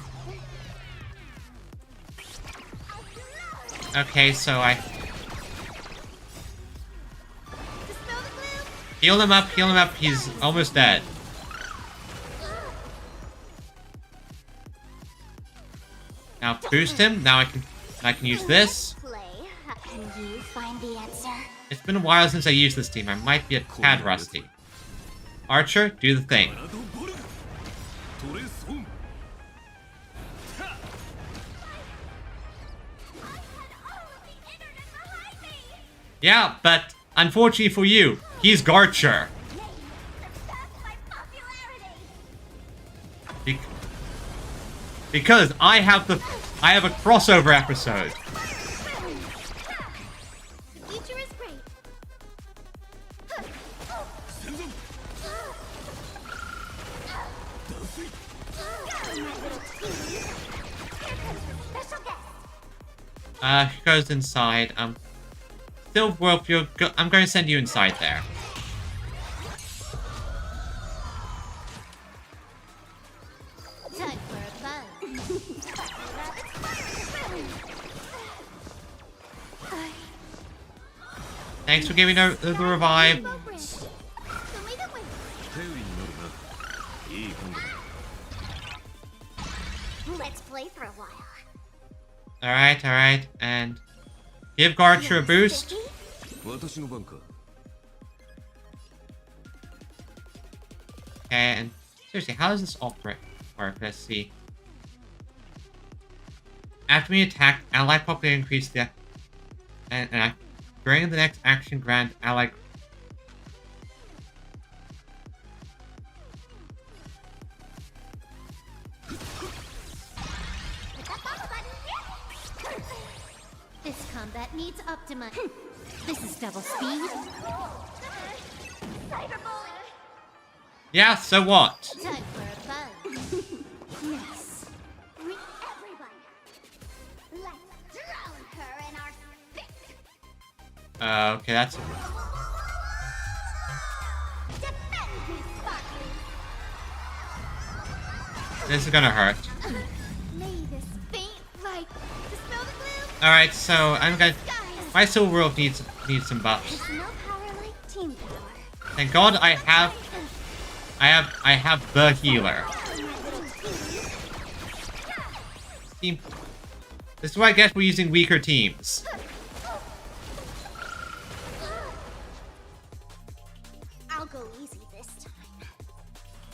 B: of.
A: Okay, so I. Heal him up, heal him up. He's almost dead. Now boost him. Now I can use this.
B: Play. Can you find the answer?
A: It's been a while since I used this team. I might be a tad rusty. Archer, do the thing. Yeah, but unfortunately for you, he's Garcher. Because I have a crossover episode.
B: The future is great.
A: Who goes inside? Still, well, I'm going to send you inside there.
B: Time for a fun.
A: Thanks for giving the revive.
B: Let's play for a while.
A: Alright, alright, and give Garcher a boost. Okay, and seriously, how does this operate? Work? Let's see. After we attack, ally popularity increase the and during the next action grant ally.
B: This combat needs Optima.
N: This is double speed.
A: Yeah, so what?
N: Time for a fun. Miss. With everyone. Let's drown her in our spit.
A: Okay, that's...
N: Defend me, Sparxie.
A: This is gonna hurt.
N: May this faint light dispel the gloom.
A: Alright, so I'm gonna... My Soul World needs some buffs.
N: There's no power like team power.
A: Thank God I have the healer. Team. This is what I get for using weaker teams.
N: I'll go easy this time.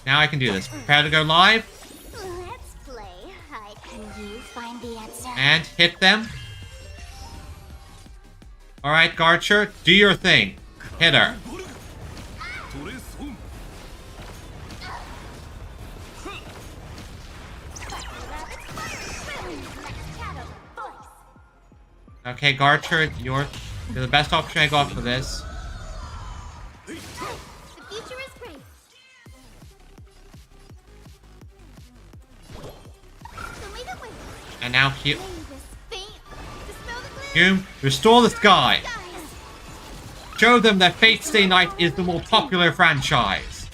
A: Now I can do this. Prepare to go live.
N: Let's play hide. Can you find the answer?
A: And hit them. Alright, Garcher, do your thing. Hit her. Okay, Garcher, you're the best option I got for this.
N: The future is great. So lead the way.
A: And now heal.
N: May this faint dispel the
A: Goom,
N: gloom.
A: restore the sky. Show them that Fate Stay Night is the more popular franchise.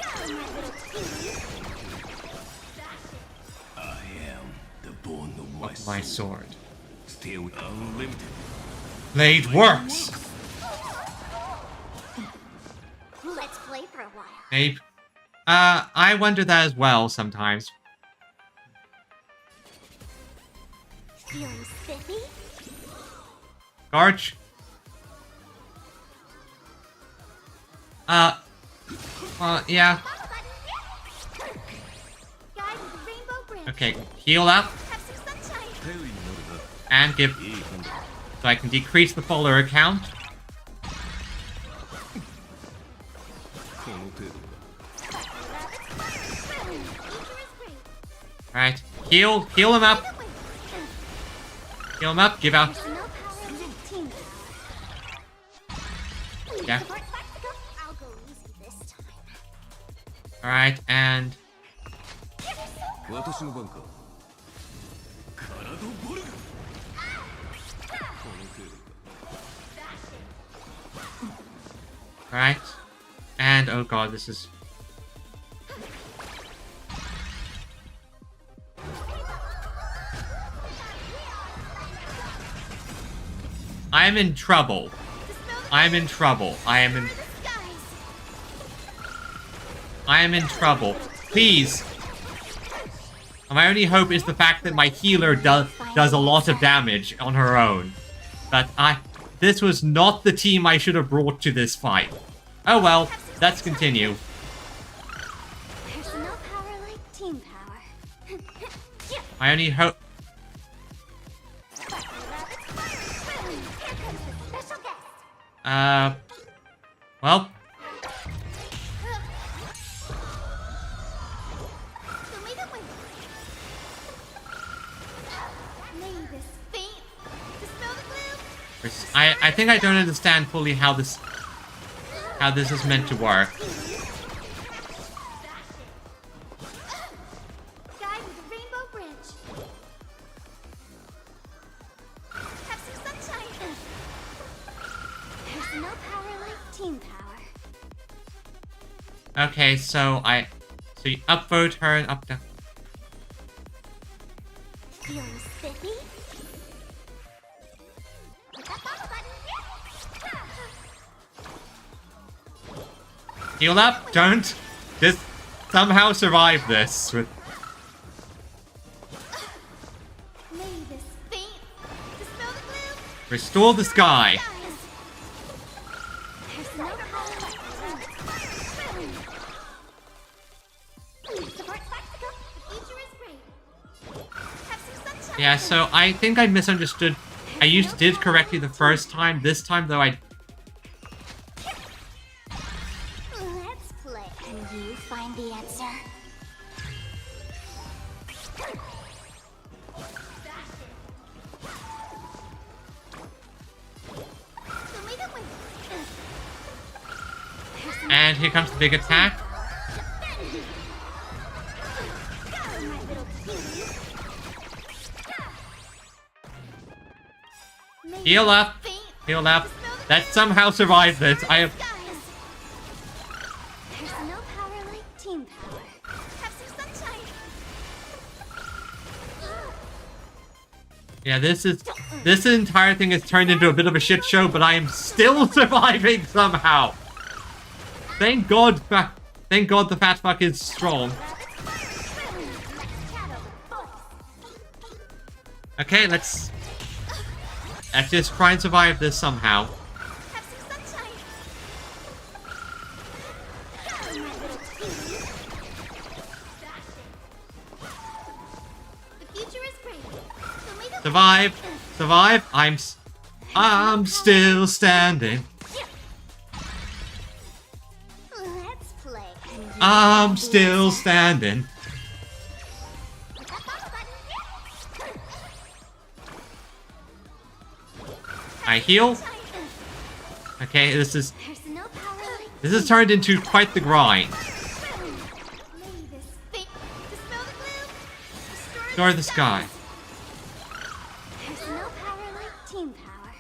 G: I am the bone of
A: My sword.
G: Still unlimited.
A: Blade works.
N: Let's play for a while.
A: Maybe. I wonder that as well sometimes.
N: Feeling spiffy?
A: Garch. Yeah.
N: Guide with the rainbow branch.
A: Okay, heal up.
N: Have some sunshine.
A: And give... So I can decrease the follower count. Alright, heal him up. Heal him up, give out.
N: There's no power like team power.
A: Yeah.
N: I'll go easy this time.
A: Alright, and... Alright. And, oh god, this is... I'm in trouble. I'm in trouble. I am in trouble. Please. My only hope is the fact that my healer does a lot of damage on her own. But this was not the team I should have brought to this fight. Oh well, let's continue.
N: There's no power like team power.
A: My only hope... Well... I think I don't understand fully how this is meant to work.
N: Guide with the rainbow branch. Have some sunshine. There's no power like team power.
A: Okay, so you upvote her and up down.
N: Feeling spiffy?
A: Heal up, don't just somehow survive this with...
N: May this faint dispel the gloom.
A: Restore the sky.
N: There's no power like team. Support Sparxie. The future is great. Have some sunshine.
A: Yeah, so I think I misunderstood. I did correctly the first time. This time, though, I...
N: Let's play. Can you find the answer? So lead the way.
A: And here comes the big attack. Heal up. Heal up. Let's somehow survive this. I have...
N: There's no power like team power. Have some sunshine.
A: Yeah, this entire thing has turned into a bit of a shit show, but I am still surviving somehow. Thank God the fat fuck is strong. Okay, let's just try and survive this somehow. Survive, survive. I'm still standing.
N: Let's play.
A: I'm still standing. I heal. Okay, this is turned into quite the grind. Destroy the sky.
N: There's no power like team power.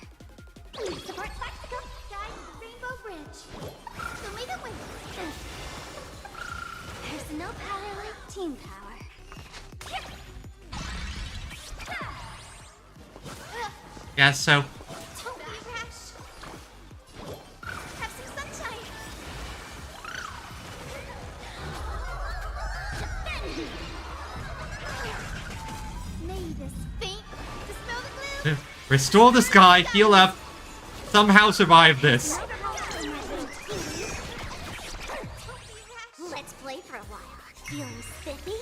N: Support Sparxie, guide Rainbow Bridge. So may the win. There's no power like team power.
A: Yeah, so
N: Don't be rash. Have some sunshine. May this faint dispel the gloom.
A: restore the sky, heal up, somehow survive this.
N: Let's play for a while. Feeling spiffy?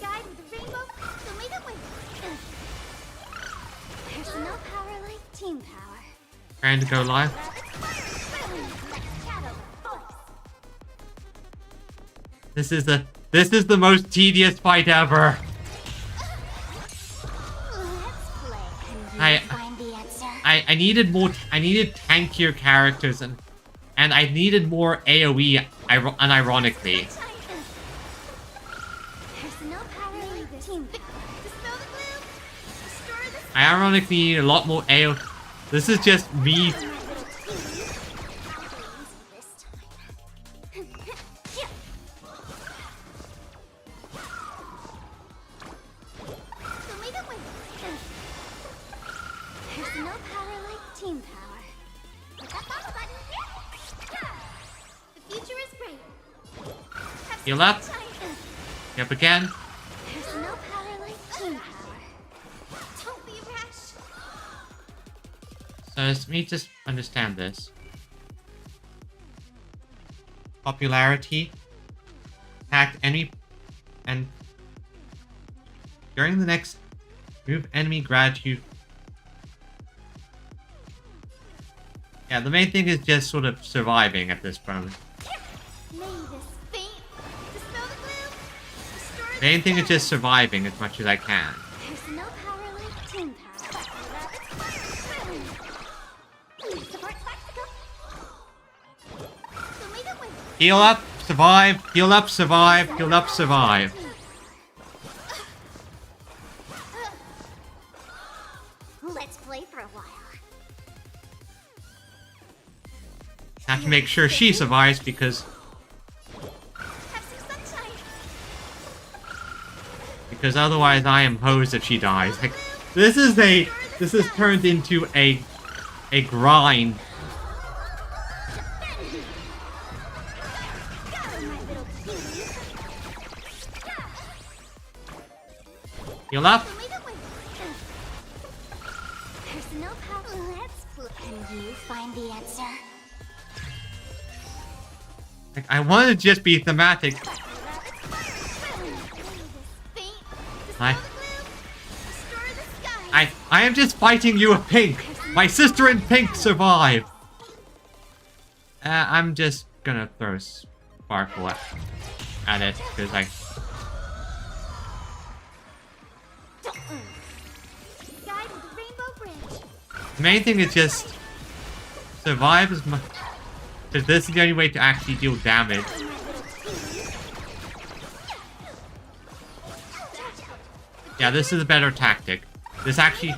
N: Guide with the rainbow, so may the win. There's no power like team power.
A: Trying to go live. This is the most tedious fight ever. I needed tankier characters and I needed more AoE unironically. I ironically need a lot more AoE. This is just me.
N: There's no power like team power. With that follow button. The future is great.
A: Heal up. Yep, again.
N: There's no power like team power. Don't be rash.
A: So let me just understand this. Popularity. Attack enemy. And during the next move, enemy gratitude. Yeah, the main thing is just sort of surviving at this moment. The main thing is just surviving as much as I can.
N: There's no power like team power. Support Sparxie. So may the win.
A: Heal up, survive, heal up, survive, heal up, survive.
N: Let's play for a while.
A: Have to make sure she survives because otherwise I am hosed if she dies. Like this is turned into a grind. Heal up.
N: There's no power. Let's play. Can you find the answer?
A: Like, I want to just be thematic. I am just fighting you in pink. My sister in pink survived. I'm just gonna throw Sparkle at it because I. The main thing is just survive as much. Because this is the only way to actually deal damage. Yeah, this is a better tactic. This actually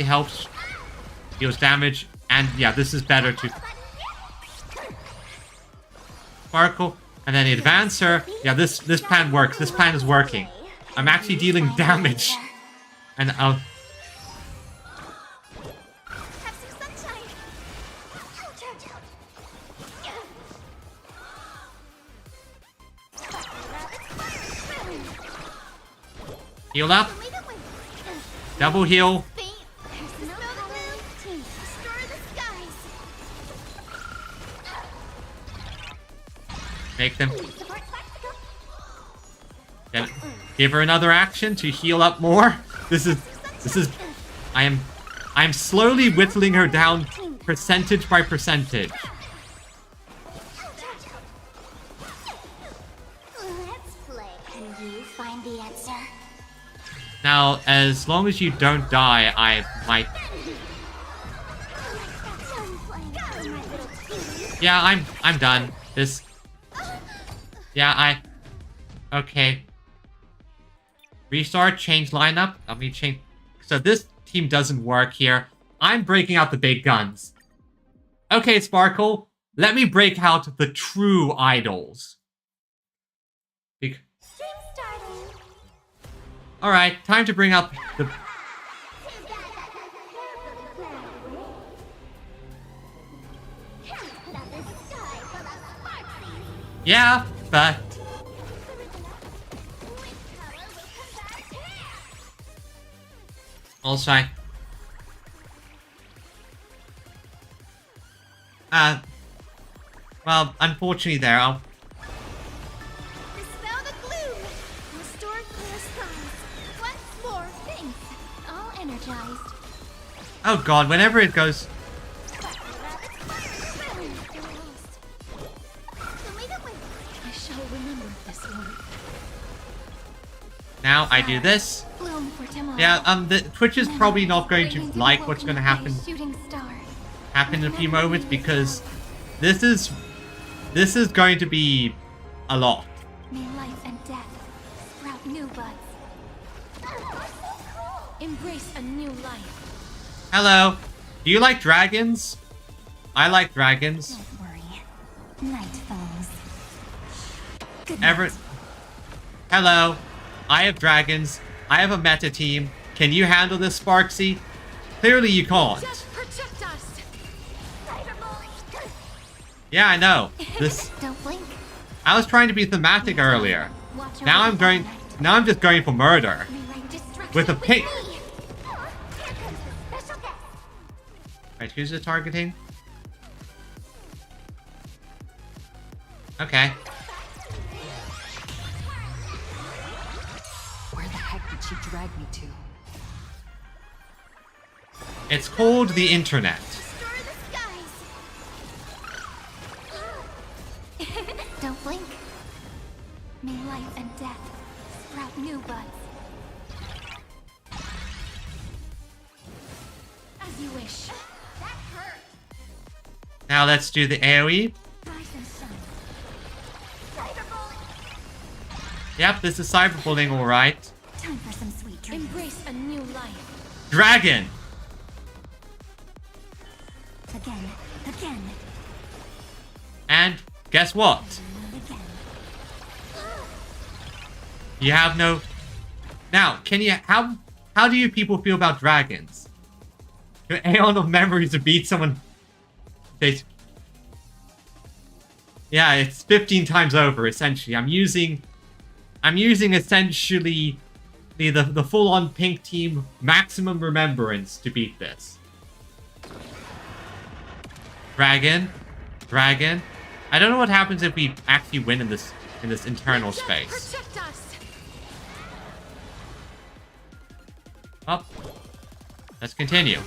A: helps, deals damage, and yeah, this is better to Sparkle, and then the Advancer. Yeah, this plan works. This plan is working. I'm actually dealing damage, and I'll. Heal up. Double heal. Make them. Then give her another action to heal up more. This is. I am slowly whittling her down percentage by percentage.
N: Let's play. Can you find the answer?
A: Now, as long as you don't die, I might. Yeah, I'm done. This. Yeah, okay. Restart, change lineup. Let me change. So this team doesn't work here. I'm breaking out the big guns. Okay, Sparkle. Let me break out the true idols. Alright, time to bring up the... Yeah, but... Also, well, unfortunately there, I'll...
N: Dispel the gloom! Restore clear skies! Once more, things! All energized.
A: Oh god, whenever it goes...
N: I shall remember this one.
A: Now I do this.
N: Bloom for tomorrow.
A: Yeah, the Twitch is probably not going to like what's going to happen in a few moments because this is going to be a lot.
N: May life and death sprout new buds. Embrace a new life.
A: Hello. Do you like dragons? I like dragons.
N: Don't worry. Night falls. Good
A: night. Hello. I have dragons. I have a meta team. Can you handle this, Sparxie? Clearly you can't.
N: Just protect us.
A: Yeah, I know. This.
N: Don't blink.
A: I was trying to be thematic earlier. Now I'm just going for murder. With a pink. Right, who's it targeting? Okay.
H: Where the heck did she drag me to?
A: It's called the internet.
N: Don't blink. May life and death sprout new buds. As you wish. That hurt.
A: Now let's do the AoE. Yep, this is cyberbullying, alright.
N: Time for some sweet dreams. Embrace a new life.
A: Dragon!
N: Again.
A: And guess what? You have no... Now, can you... How do you people feel about dragons? Your Aeon of Memories to beat someone... Yeah, it's 15 times over, essentially. I'm using essentially the full-on pink team maximum remembrance to beat this. Dragon. I don't know what happens if we actually win in this internal space. Up. Let's continue.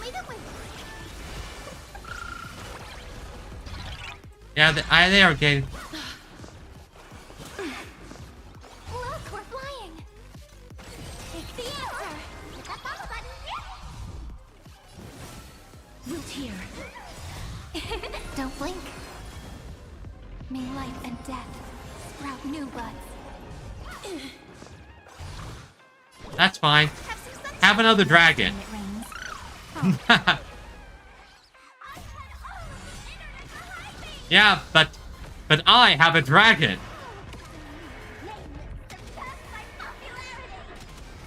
A: Yeah, they are getting...
N: Look, we're flying. Take the answer. Root here. Don't blink. May life and death sprout new buds.
A: That's fine. Have another dragon. Yeah, but I have a dragon.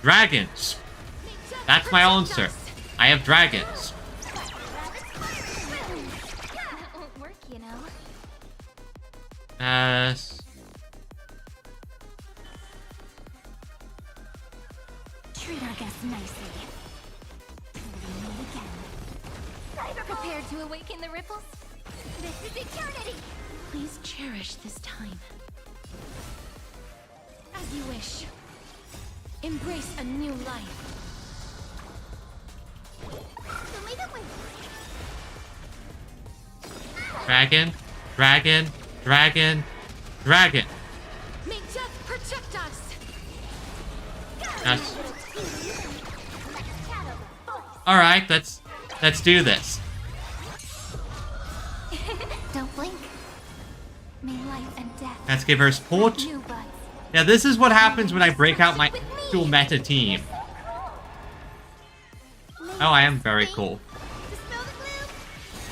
A: Dragons. That's my answer. I have dragons.
N: That won't work, you know. Treat our guests nicely. We meet again. Prepared to awaken the ripples? This is eternity! Please cherish this time. As you wish. Embrace a new life.
A: Dragon, dragon, dragon, dragon.
N: May death protect us!
A: Yes. Alright, let's do this.
N: Don't blink. May life and death.
A: Let's give her support.
N: New buds.
A: Yeah, this is what happens when I break out my actual meta team. Oh, I am very cool.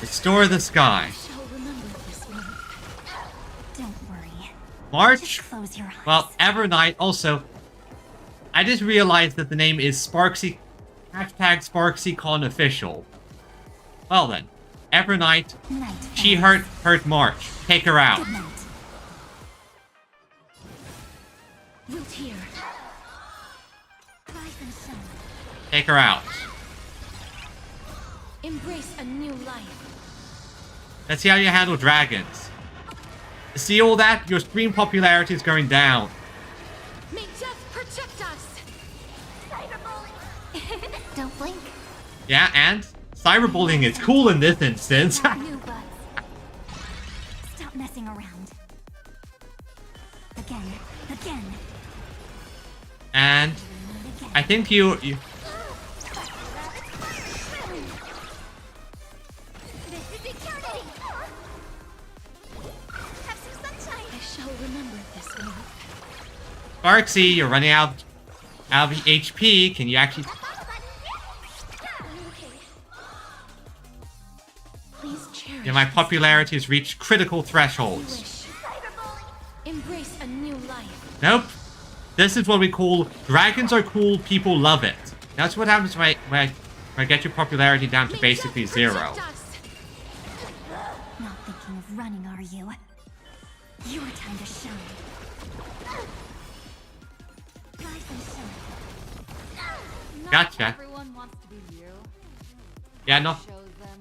A: Restore the sky.
N: Don't worry.
A: March?
N: Close your eyes.
A: Well, Evernight also. I just realized that the name is Sparxie. Hashtag SparxieCon official. Well then. Evernight. She hurt March. Take her out.
N: Good night. Root here. Rise and shine.
A: Take her out.
N: Embrace a new life.
A: Let's see how you handle dragons. See all that? Your stream popularity is going down.
N: May death protect us. Cyberbullying. Don't blink.
A: Yeah, and cyberbullying is cool in this instance.
N: New buds. Stop messing around. Again.
A: And I think you
N: This is eternity. Have some sunshine. I shall remember this one.
A: Sparxie, you're running out of HP. Can you actually?
N: Please cherish.
A: Yeah, my popularity has reached critical thresholds.
N: Embrace a new life.
A: Nope. This is what we call dragons are cool. People love it. That's what happens when I get your popularity down to basically zero.
N: Not thinking of running, are you? Your time to shine. Rise and shine.
A: Gotcha.
H: Everyone wants to be you.
A: Yeah, no.
H: Show them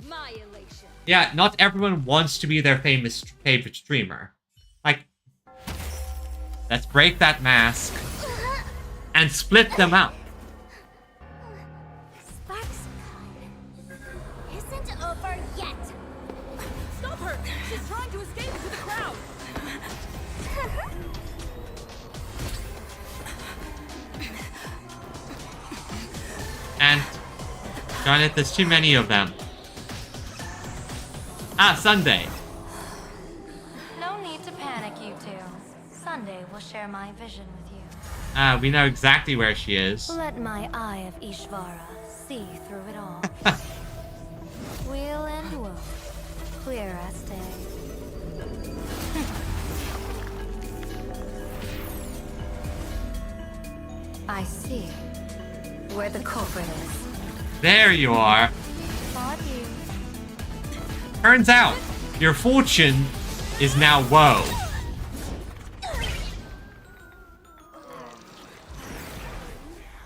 H: my elation.
A: Yeah, not everyone wants to be their favorite streamer. Like, let's break that mask and split them up.
N: Sparxie isn't over yet.
S: Stop her! She's trying to escape to the crowd!
A: And darn it, there's too many of them. Ah, Sunday.
O: No need to panic, you two. Sunday will share my vision with you.
A: Ah, we know exactly where she is.
O: Let my eye of Ishvara see through it all. Weal and woe, clear as day. I see where the culprit is.
A: There you are.
O: Thought you.
A: Turns out, your fortune is now woe.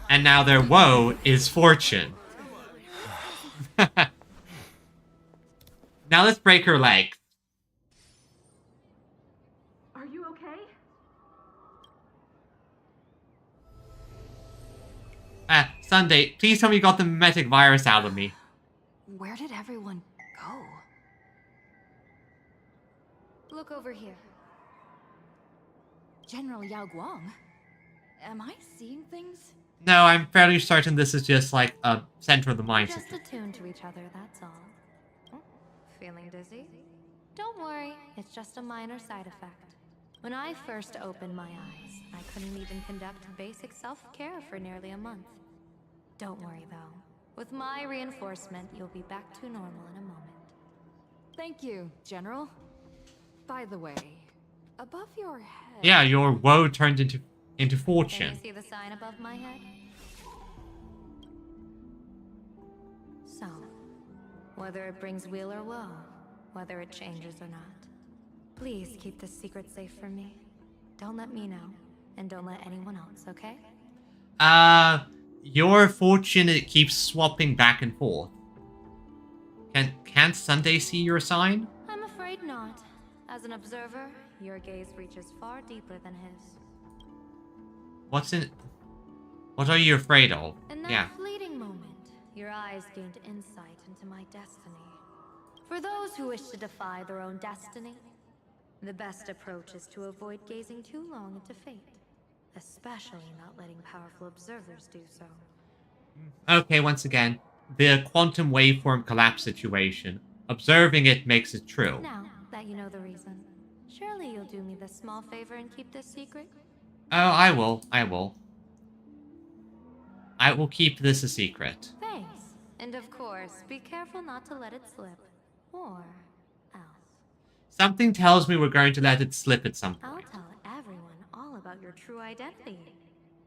A: And now their woe is fortune. Now let's break her leg.
S: Are you okay?
A: Sunday, please tell me you got the mimetic virus out of me.
H: Where did everyone go?
O: Look over here.
H: General Yao Guang? Am I seeing things?
A: No, I'm fairly certain this is just like a center of the mind
O: Just
A: system.
O: attuned to each other, that's all. feeling dizzy? Don't worry, it's just a minor side effect. When I first opened my eyes, I couldn't even conduct basic self-care for nearly a month. Don't worry though. With my reinforcement, you'll be back to normal in a moment.
H: Thank you, General. By the way, above your head...
A: Yeah, your woe turned into
O: Can
A: fortune.
O: you see the sign above my head? So, whether it brings weal or woe, whether it changes or not, please keep this secret safe from me. Don't let me know, and don't let anyone else, okay?
A: Your fortune, it keeps swapping back and forth. Can't Sunday see your sign?
O: I'm afraid not. As an observer, your gaze reaches far deeper than his.
A: What are you afraid of?
O: In that fleeting moment, your eyes gained insight into my destiny. For those who wish to defy their own destiny, the best approach is to avoid gazing too long into fate, especially not letting powerful observers do so.
A: Okay, once again, the quantum waveform collapse situation. Observing it makes it true.
O: Now that you know the reason, surely you'll do me this small favor and keep this secret?
A: Oh, I will. I will keep this a secret.
O: Thanks. And of course, be careful not to let it slip. Or else.
A: Something tells me we're going to let it slip at some point.
O: I'll tell everyone all about your true identity.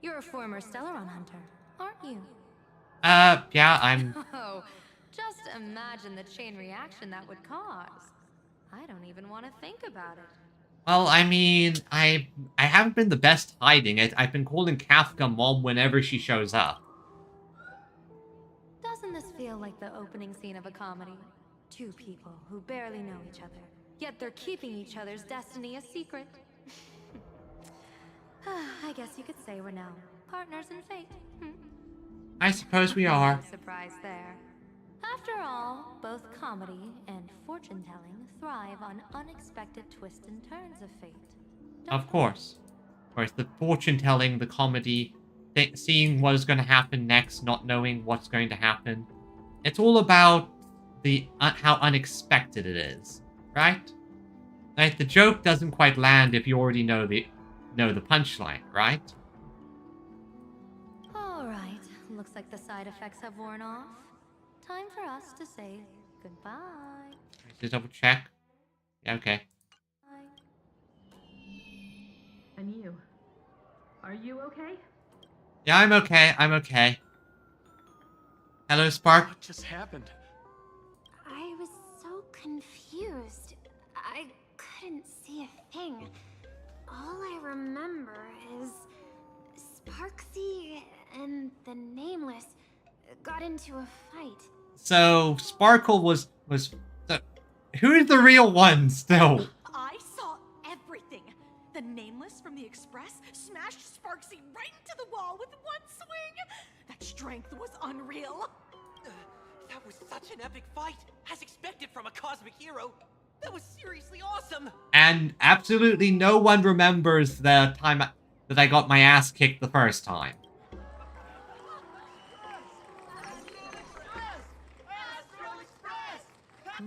O: You're a former Stellaron hunter, aren't you?
A: Yeah, I'm...
O: Oh, just imagine the chain reaction that would cause. I don't even want to think about it.
A: Well, I mean, I haven't been the best hiding it. I've been calling Kafka Mom whenever she shows up.
O: Doesn't this feel like the opening scene of a comedy? Two people who barely know each other, yet they're keeping each other's destiny a secret. I guess you could say we're now partners in fate.
A: I suppose we are.
O: Surprise there. After all, both comedy and fortune-telling thrive on unexpected twists and turns of fate.
A: Of course. Whereas the fortune-telling, the comedy, seeing what is going to happen next, not knowing what's going to happen. It's all about the how unexpected it is, right? Like, the joke doesn't quite land if you already know the punchline, right?
O: Alright, looks like the side effects have worn off. Time for us to say goodbye.
A: Just double check. Yeah, okay.
R: And you? Are you okay?
A: Yeah, I'm okay. I'm okay. Hello, Spark.
V: What just happened?
B: I was so confused. I couldn't see a thing. All I remember is Sparxie and the Nameless got into a fight.
A: So Sparkle was who's the real one still?
J: I saw everything. The Nameless from the Express smashed Sparxie right into the wall with one swing. That strength was unreal.
Q: That was such an epic fight, as expected from a cosmic hero. That was seriously awesome.
A: And absolutely no one remembers the time that I got my ass kicked the first time.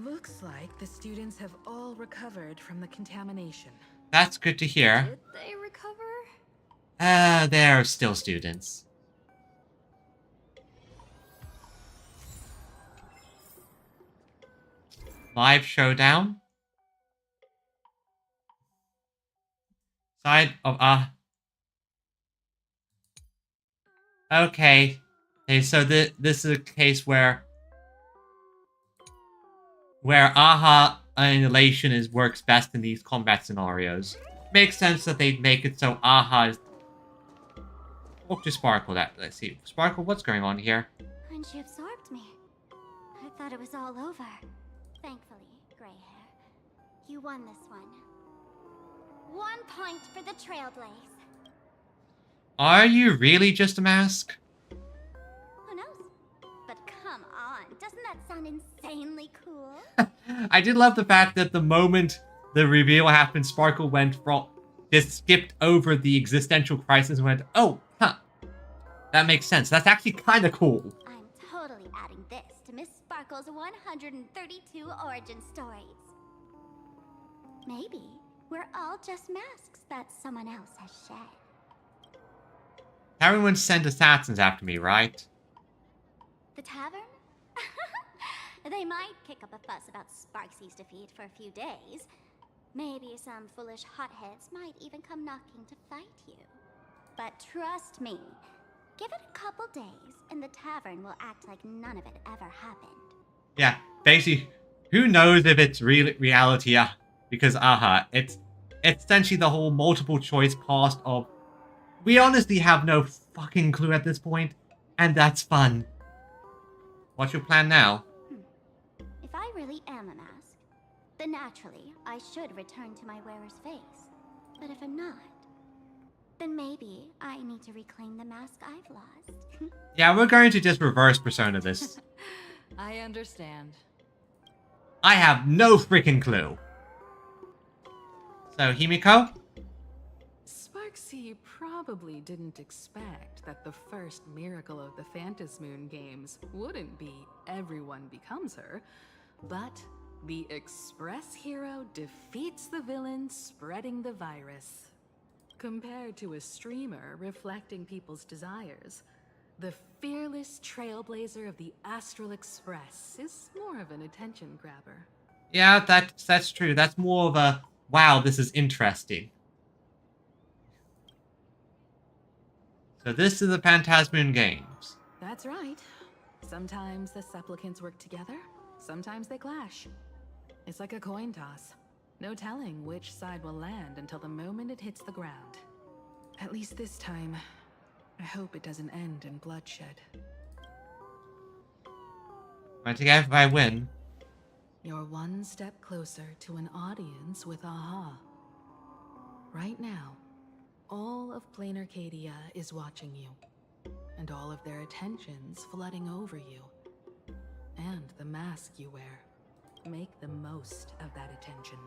L: Looks like the students have all recovered from the contamination.
A: That's good to hear.
O: Did they recover?
A: They're still students. Live showdown. Side of Okay. Okay, so this is a case where Aha Annihilation works best in these combat scenarios. Makes sense that they'd make it so Aha is... Talk to Sparkle. Let's see. Sparkle, what's going on here?
N: When she absorbed me, I thought it was all over. Thankfully, gray hair, you won this one. 1 point for the Trailblaze.
A: Are you really just a mask?
N: Who knows? But come on, doesn't that sound insanely cool?
A: I did love the fact that the moment the reveal happened, Sparkle just skipped over the existential crisis and went, oh, huh. That makes sense. That's actually kind of cool.
N: I'm totally adding this to Miss Sparkle Sparkle's 132 origin stories. Maybe we're all just masks that someone else has shed.
A: Everyone sent assassins after me, right?
N: The tavern? They might kick up a fuss about Sparxie's defeat for a few days. Maybe some foolish hotheads might even come knocking to fight you. But trust me, give it a couple days and the tavern will act like none of it ever happened.
A: Yeah, basically, who knows if it's reality? Because it's essentially the whole multiple choice cost of. We honestly have no fucking clue at this point, and that's fun. What's your plan now?
N: If I really am a mask, then naturally I should return to my wearer's face. But if I'm not, then maybe I need to reclaim the mask I've lost.
A: Yeah, we're going to just reverse persona this.
L: I understand.
A: I have no freaking clue. So, Himiko?
L: Sparxie probably didn't expect that the first miracle of the Phantasmoon games wouldn't be everyone becomes her, but the Express hero defeats the villain spreading the virus. Compared to a streamer reflecting people's desires, the fearless trailblazer of the Astral Express is more of an attention grabber.
A: Yeah, that's true. That's more of a, wow, this is interesting. So this is the Phantasmoon games.
L: That's right. Sometimes the supplicants work together, sometimes they clash. It's like a coin toss. No telling which side will land until the moment it hits the ground. At least this time, I hope it doesn't end in bloodshed.
A: But if I win.
L: You're one step closer to an audience with Aha. Right now, all of Plain Arcadia is watching you, and all of their attention's flooding over you. And the mask you wear. Make the most of that attention.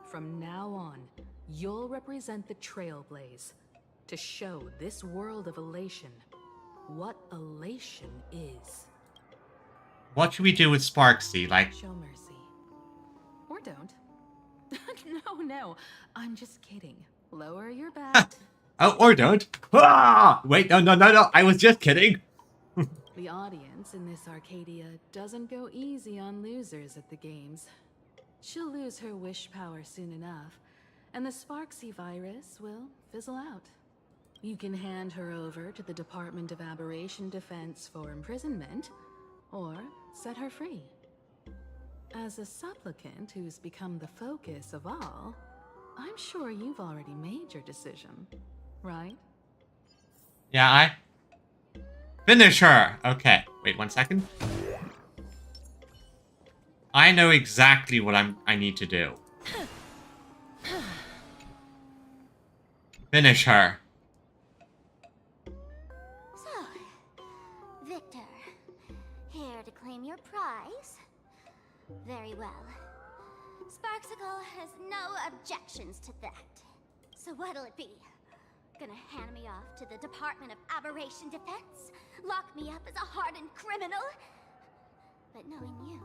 L: From now on, you'll represent the Trailblaze to show this world of elation what elation is.
A: What should we do with Sparxie? Like,
L: show mercy. Or don't. No, I'm just kidding. Lower your bat.
A: oh, or don't. Ah! Wait, no, I was just kidding.
L: The audience in this Arcadia doesn't go easy on losers at the games. She'll lose her wish power soon enough, and the Sparxie virus will fizzle out. You can hand her over to the Department of Aberration Defense for imprisonment, or set her free. As a supplicant who's become the focus of all, I'm sure you've already made your decision, right?
A: Yeah, Finish her! Okay, wait 1 second. I know exactly what I need to do. Finish her.
N: So, Victor, here to claim your prize? Very well. Sparxicle has no objections to that. So what'll it be? Gonna hand me off to the Department of Aberration Defense? Lock me up as a hardened criminal? But knowing you,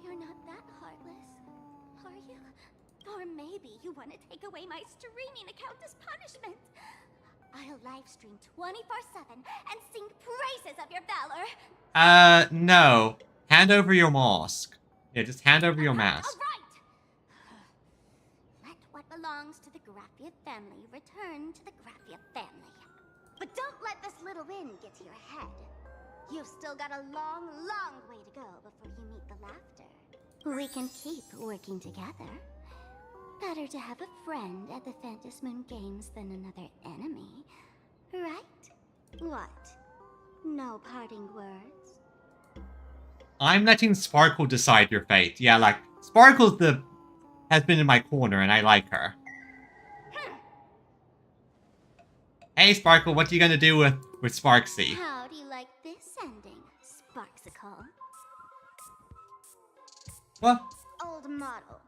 N: you're not that heartless, are you? Or maybe you want to take away my streaming account as punishment. I'll livestream 24/7 and sing praises of your valor.
A: No. Hand over your mask. Yeah, just hand over your mask.
N: Let what belongs to the Graffia family return to the Graffia family. But don't let this little win get to your head. You've still got a long, long way to go before you meet the laughter. We can keep working together. Better to have a friend at the Phantasmoon Games than another enemy, right? What? No parting words?
A: I'm letting Sparkle decide your fate. Yeah, like, Sparkle's has been in my corner and I like her. Hey Sparkle, what are you gonna do with Sparxie?
N: How do you like this ending, Sparxicle?
A: What?
N: Old model.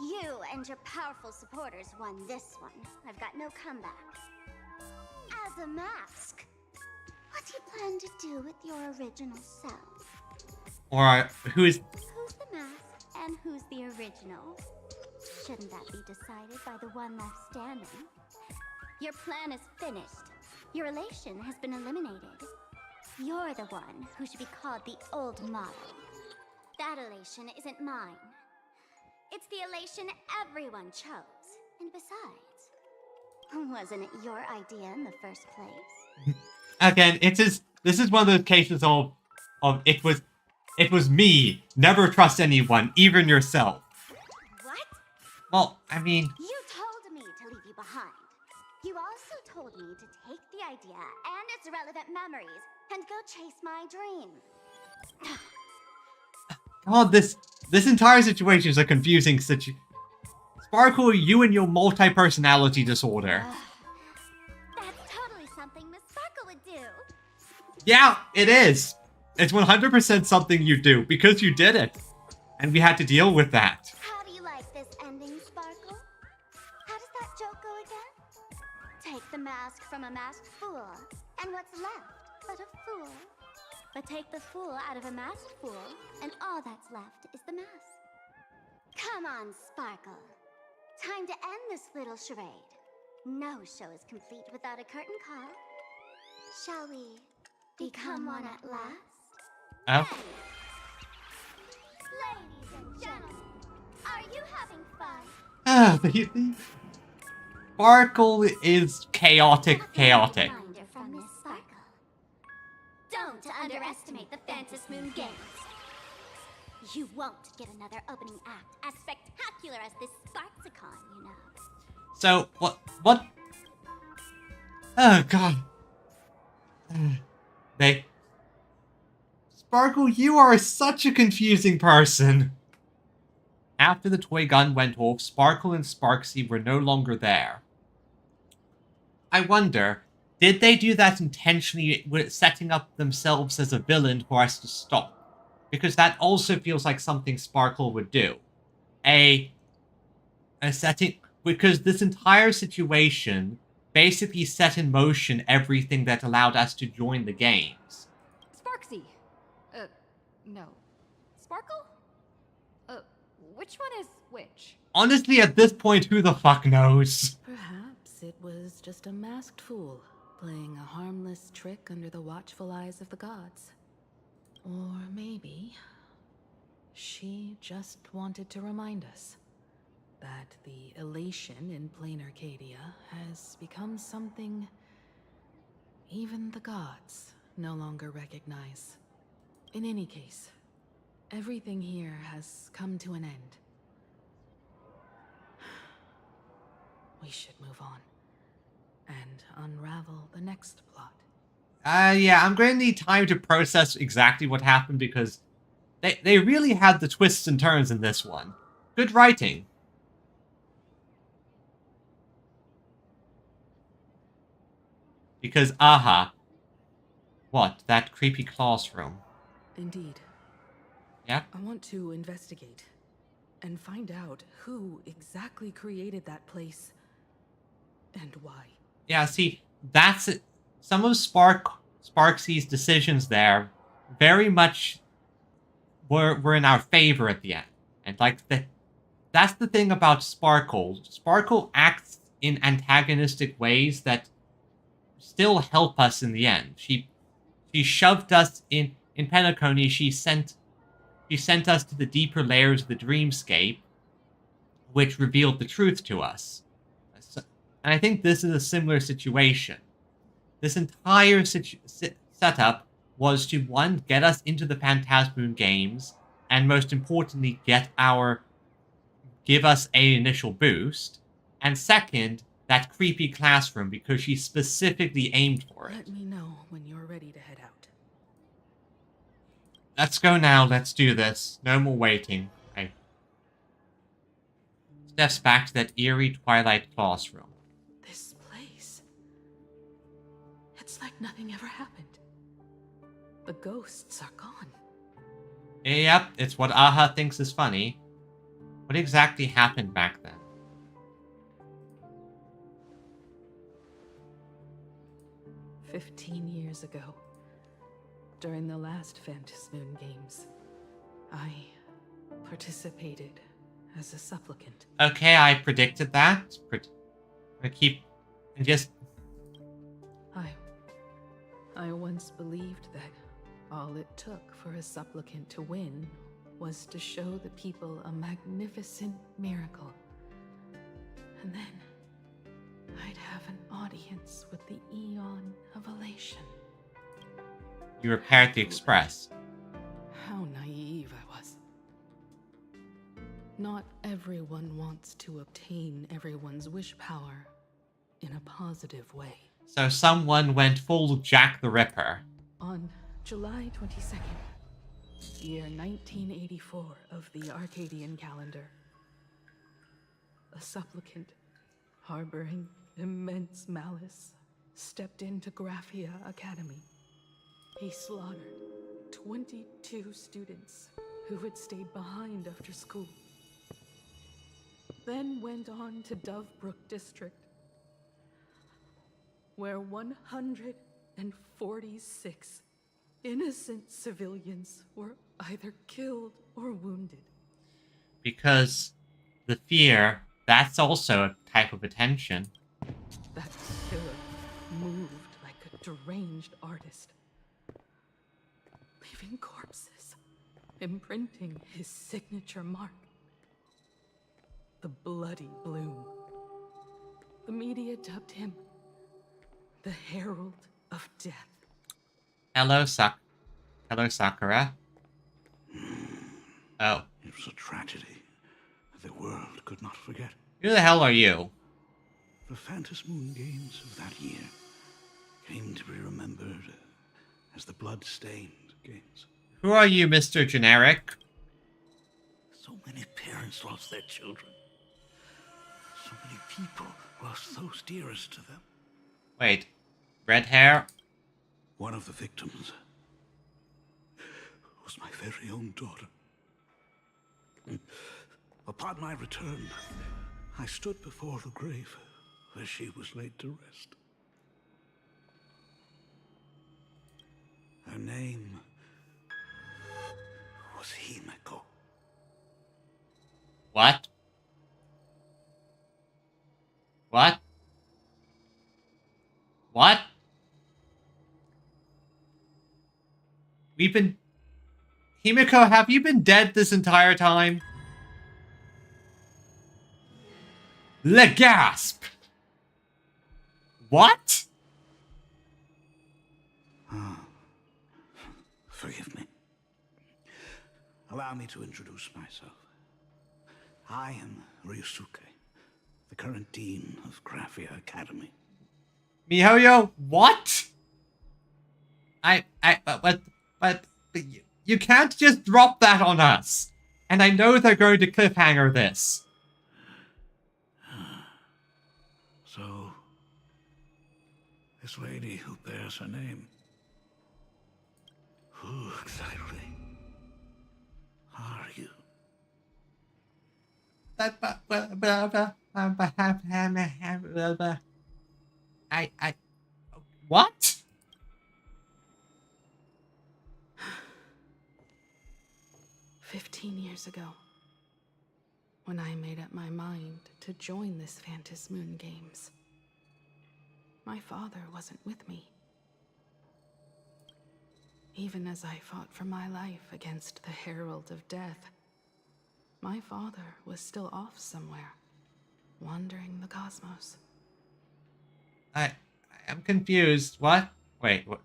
N: You and your powerful supporters won this one. I've got no comeback. As a mask, what do you plan to do with your original self?
A: Or who's...
N: Who's the mask and who's the original? Shouldn't that be decided by the one left standing? Your plan is finished. Your elation has been eliminated. You're the one who should be called the old model. That elation isn't mine. It's the elation everyone chose. And besides, wasn't it your idea in the first place?
A: Again, this is one of those cases of it was me. Never trust anyone, even yourself.
N: What?
A: Well, I mean...
N: You told me to leave you behind. You also told me to take the idea and its relevant memories and go chase my dream.
A: God, this entire situation is a confusing situation. Sparkle, you and your multi-personality disorder.
N: That's totally something Miss Sparkle would do.
A: Yeah, it is. It's 100% something you do, because you did it. And we had to deal with that.
N: How do you like this ending, Sparkle? How does that joke go again? Take the mask from a masked fool, and what's left but a fool? But take the fool out of a masked fool, and all that's left is the mask. Come on, Sparkle. Time to end this little charade. No show is complete without a curtain call. Shall we become one at last?
A: Oh.
N: Ladies and gentlemen, are you having fun?
A: The Sparkle is chaotic.
N: Reminder from Miss Sparkle. Don't underestimate the Phantom Moon Games. You won't get another opening act as spectacular as this Sparxicon, you know.
A: So, what? Oh, God. Sparkle, you are such a confusing person. After the toy gun went off, Sparkle and Sparxie were no longer there. I wonder, did they do that intentionally with setting up themselves as a villain for us to stop? Because that also feels like something Sparkle would do. A setting... Because this entire situation basically set in motion everything that allowed us to join the games.
H: Sparxie! No. Sparkle? Which one is which?
A: Honestly, at this point, who the fuck knows?
L: Perhaps it was just a masked fool, playing a harmless trick under the watchful eyes of the gods. Or maybe she just wanted to remind us that the elation in plain Arcadia has become something even the gods no longer recognize. In any case, everything here has come to an end. We should move on and unravel the next plot.
A: Yeah, I'm going to need time to process exactly what happened because they really had the twists and turns in this one. Good writing. Because, what? That creepy classroom.
R: Indeed.
A: Yeah?
R: I want to investigate and find out who exactly created that place and why.
A: Yeah, see, that's it. Some of Sparxie's decisions there very much were in our favor at the end. And that's the thing about Sparkle. Sparkle acts in antagonistic ways that still help us in the end. She shoved us in Penacony. She sent us to the deeper layers of the dreamscape, which revealed the truth to us. And I think this is a similar situation. This entire setup was to, one, get us into the Phantasmoon games, and most importantly, give us an initial boost, and second, that creepy classroom, because she specifically aimed for it.
R: Let me know when you're ready to head out.
A: Let's go now, let's do this. No more waiting. Okay. Steps back to that eerie twilight classroom.
R: This place. It's like nothing ever happened. The ghosts are gone.
A: Yep, it's what Aha thinks is funny. What exactly happened back then?
R: 15 years ago, during the last Phantasmoon Games, I participated as a supplicant.
A: Okay, I predicted that. I keep and just.
R: I once believed that all it took for a supplicant to win was to show the people a magnificent miracle. And then I'd have an audience with the Eon of Elation.
A: You repaired the Express.
R: How naive I was. Not everyone wants to obtain everyone's wish power in a positive way.
A: So someone went full Jack the Ripper.
R: On July 22nd, year 1984 of the Arcadian calendar, a supplicant harboring immense malice stepped into Graphia Academy. He slaughtered 22 students who had stayed behind after school. Then went on to Dovebrook District, where 146 innocent civilians were either killed or wounded.
A: Because the fear, that's also a type of attention.
R: That killer moved like a deranged artist, leaving corpses, imprinting his signature mark. The Bloody Bloom. The media dubbed him the Herald of Death.
A: Hello, Sakura. Oh.
G: It was a tragedy the world could not forget.
A: Who the hell are you?
G: The Phantom Moon Games of that year came to be remembered as the Blood-Stained Games.
A: Who are you, Mr. Generic?
G: So many parents lost their children. So many people lost those dearest to them.
A: Wait, red hair?
G: One of the victims was my very own daughter. Upon my return, I stood before the grave where she was laid to rest. Her name was Himeko.
A: What? What? What? We've been... Himeko, have you been dead this entire time? Le gasp! What?
G: Forgive me. Allow me to introduce myself. I am Ryusuke, the current dean of Graphia Academy.
A: MiHoYo, what? But you can't just drop that on us. And I know they're going to cliffhanger this.
G: So, this lady who bears her name, who exactly are you?
A: What?
R: Years ago, when I made up my mind to join this Phantom Moon Games, my father wasn't with me. Even as I fought for my life against the Herald of Death, my father was still off somewhere, wandering the cosmos.
A: I am confused. What? Wait, what?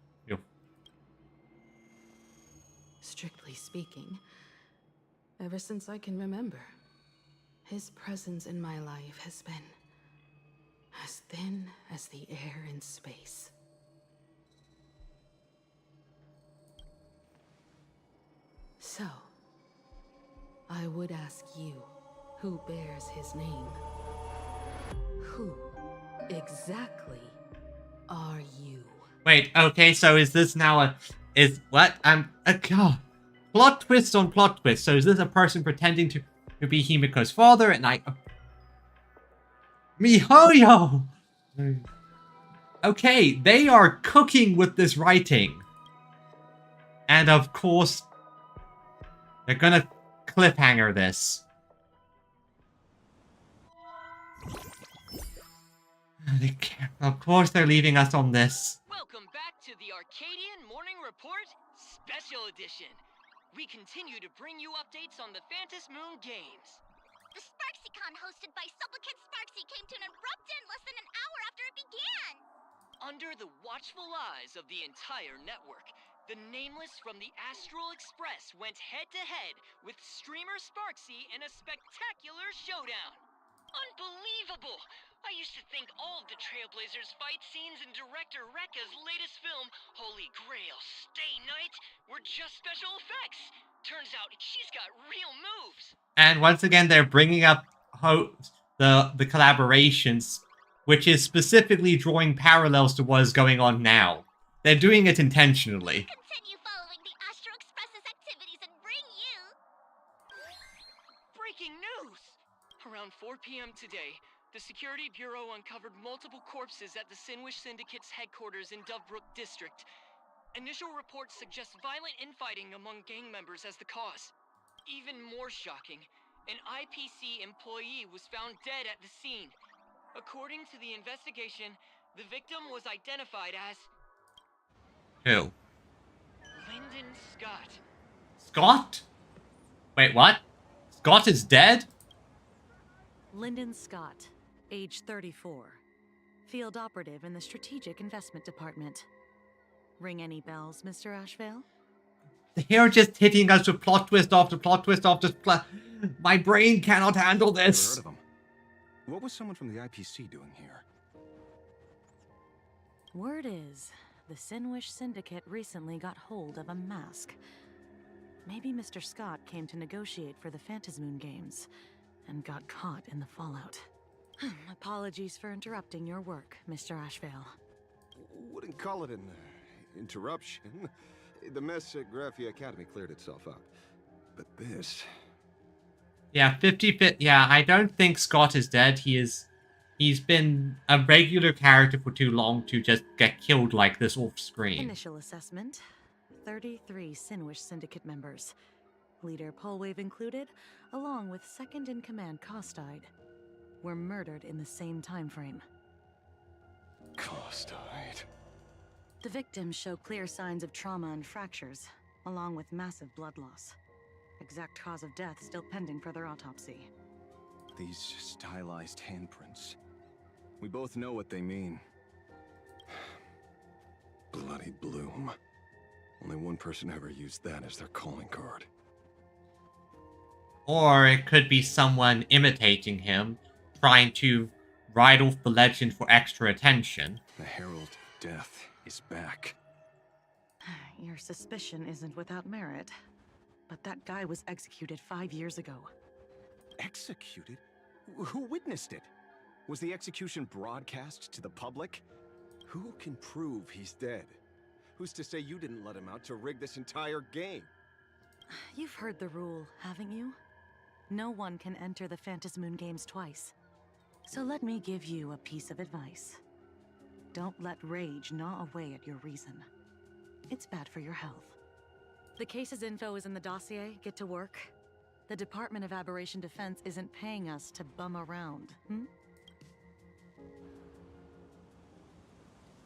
R: Strictly speaking, ever since I can remember, his presence in my life has been as thin as the air in space. So, I would ask you, who bears his name? Who exactly are you?
A: Wait, okay, so is this now what? God. Plot twist on plot twist. So is this a person pretending to be Himiko's father? And MiHoYo! Okay, they are cooking with this writing. And of course, They're gonna cliffhanger this. They can't. Of course they're leaving us on this.
P: Welcome back to the Arcadian Morning Report Special Edition. We continue to bring you updates on the Phantom Moon Games.
C: The SparxieCon hosted by Supplicant Sparxie came to an abrupt end less than an hour after it began.
P: Under the watchful eyes of the entire network, the Nameless from the Astral Express went head-to-head with streamer Sparxie in a spectacular showdown. Unbelievable! I used to think all of the Trailblazers fight scenes in director Rekka's latest film, Holy Grail Stay Night, were just special effects. Turns out she's got real moves.
A: And once again, they're bringing up the collaborations, which is specifically drawing parallels to what is going on now. They're doing it intentionally.
C: Continue following the Astro Express's activities and bring you...
P: Breaking news! Around 4 p.m. today, the Security Bureau uncovered multiple corpses at the Sinwish Syndicate's headquarters in Dovebrook District. Initial reports suggest violent infighting among gang members as the cause. Even more shocking, an IPC employee was found dead at the scene. According to the investigation, the victim was identified as...
A: Who?
P: Lyndon Scott.
A: Scott? Wait, what? Scott is dead?
J: Lyndon Scott, age 34. Field operative in the Strategic Investment Department. Ring any bells, Mr. Ashvale?
A: They're just hitting us with plot twist after plot twist after plot. My brain cannot handle this.
F: Never heard of him. What was someone from the IPC doing here?
J: Word is, the Sinwish Syndicate recently got hold of a mask. Maybe Mr. Scott came to negotiate for the Phantasmoon Games and got caught in the fallout. Apologies for interrupting your work, Mr. Ashvale.
F: Wouldn't call it an interruption. The mess at Graphia Academy cleared itself up. But this...
A: Yeah, 50-50. Yeah, I don't think Scott is dead. He's been a regular character for too long to just get killed like this off screen.
J: Initial assessment, 33 Sinwish Syndicate members. Leader Polwave included, along with second-in-command Costide, were murdered in the same time frame.
F: Costide.
J: The victims show clear signs of trauma and fractures, along with massive blood loss. Exact cause of death still pending further autopsy.
F: These stylized handprints. We both know what they mean. Bloody Bloom. Only one person ever used that as their calling card.
A: Or it could be someone imitating him, trying to ride off the legend for extra attention.
F: The Herald of Death is back.
J: Your suspicion isn't without merit. But that guy was executed 5 years ago.
F: Executed? Who witnessed it? Was the execution broadcast to the public? Who can prove he's dead? Who's to say you didn't let him out to rig this entire game?
J: You've heard the rule, haven't you? No one can enter the Phantasmoon Games twice. So let me give you a piece of advice. Don't let rage gnaw away at your reason. It's bad for your health. The case's info is in the dossier. Get to work. The Department of Aberration Defense isn't paying us to bum around,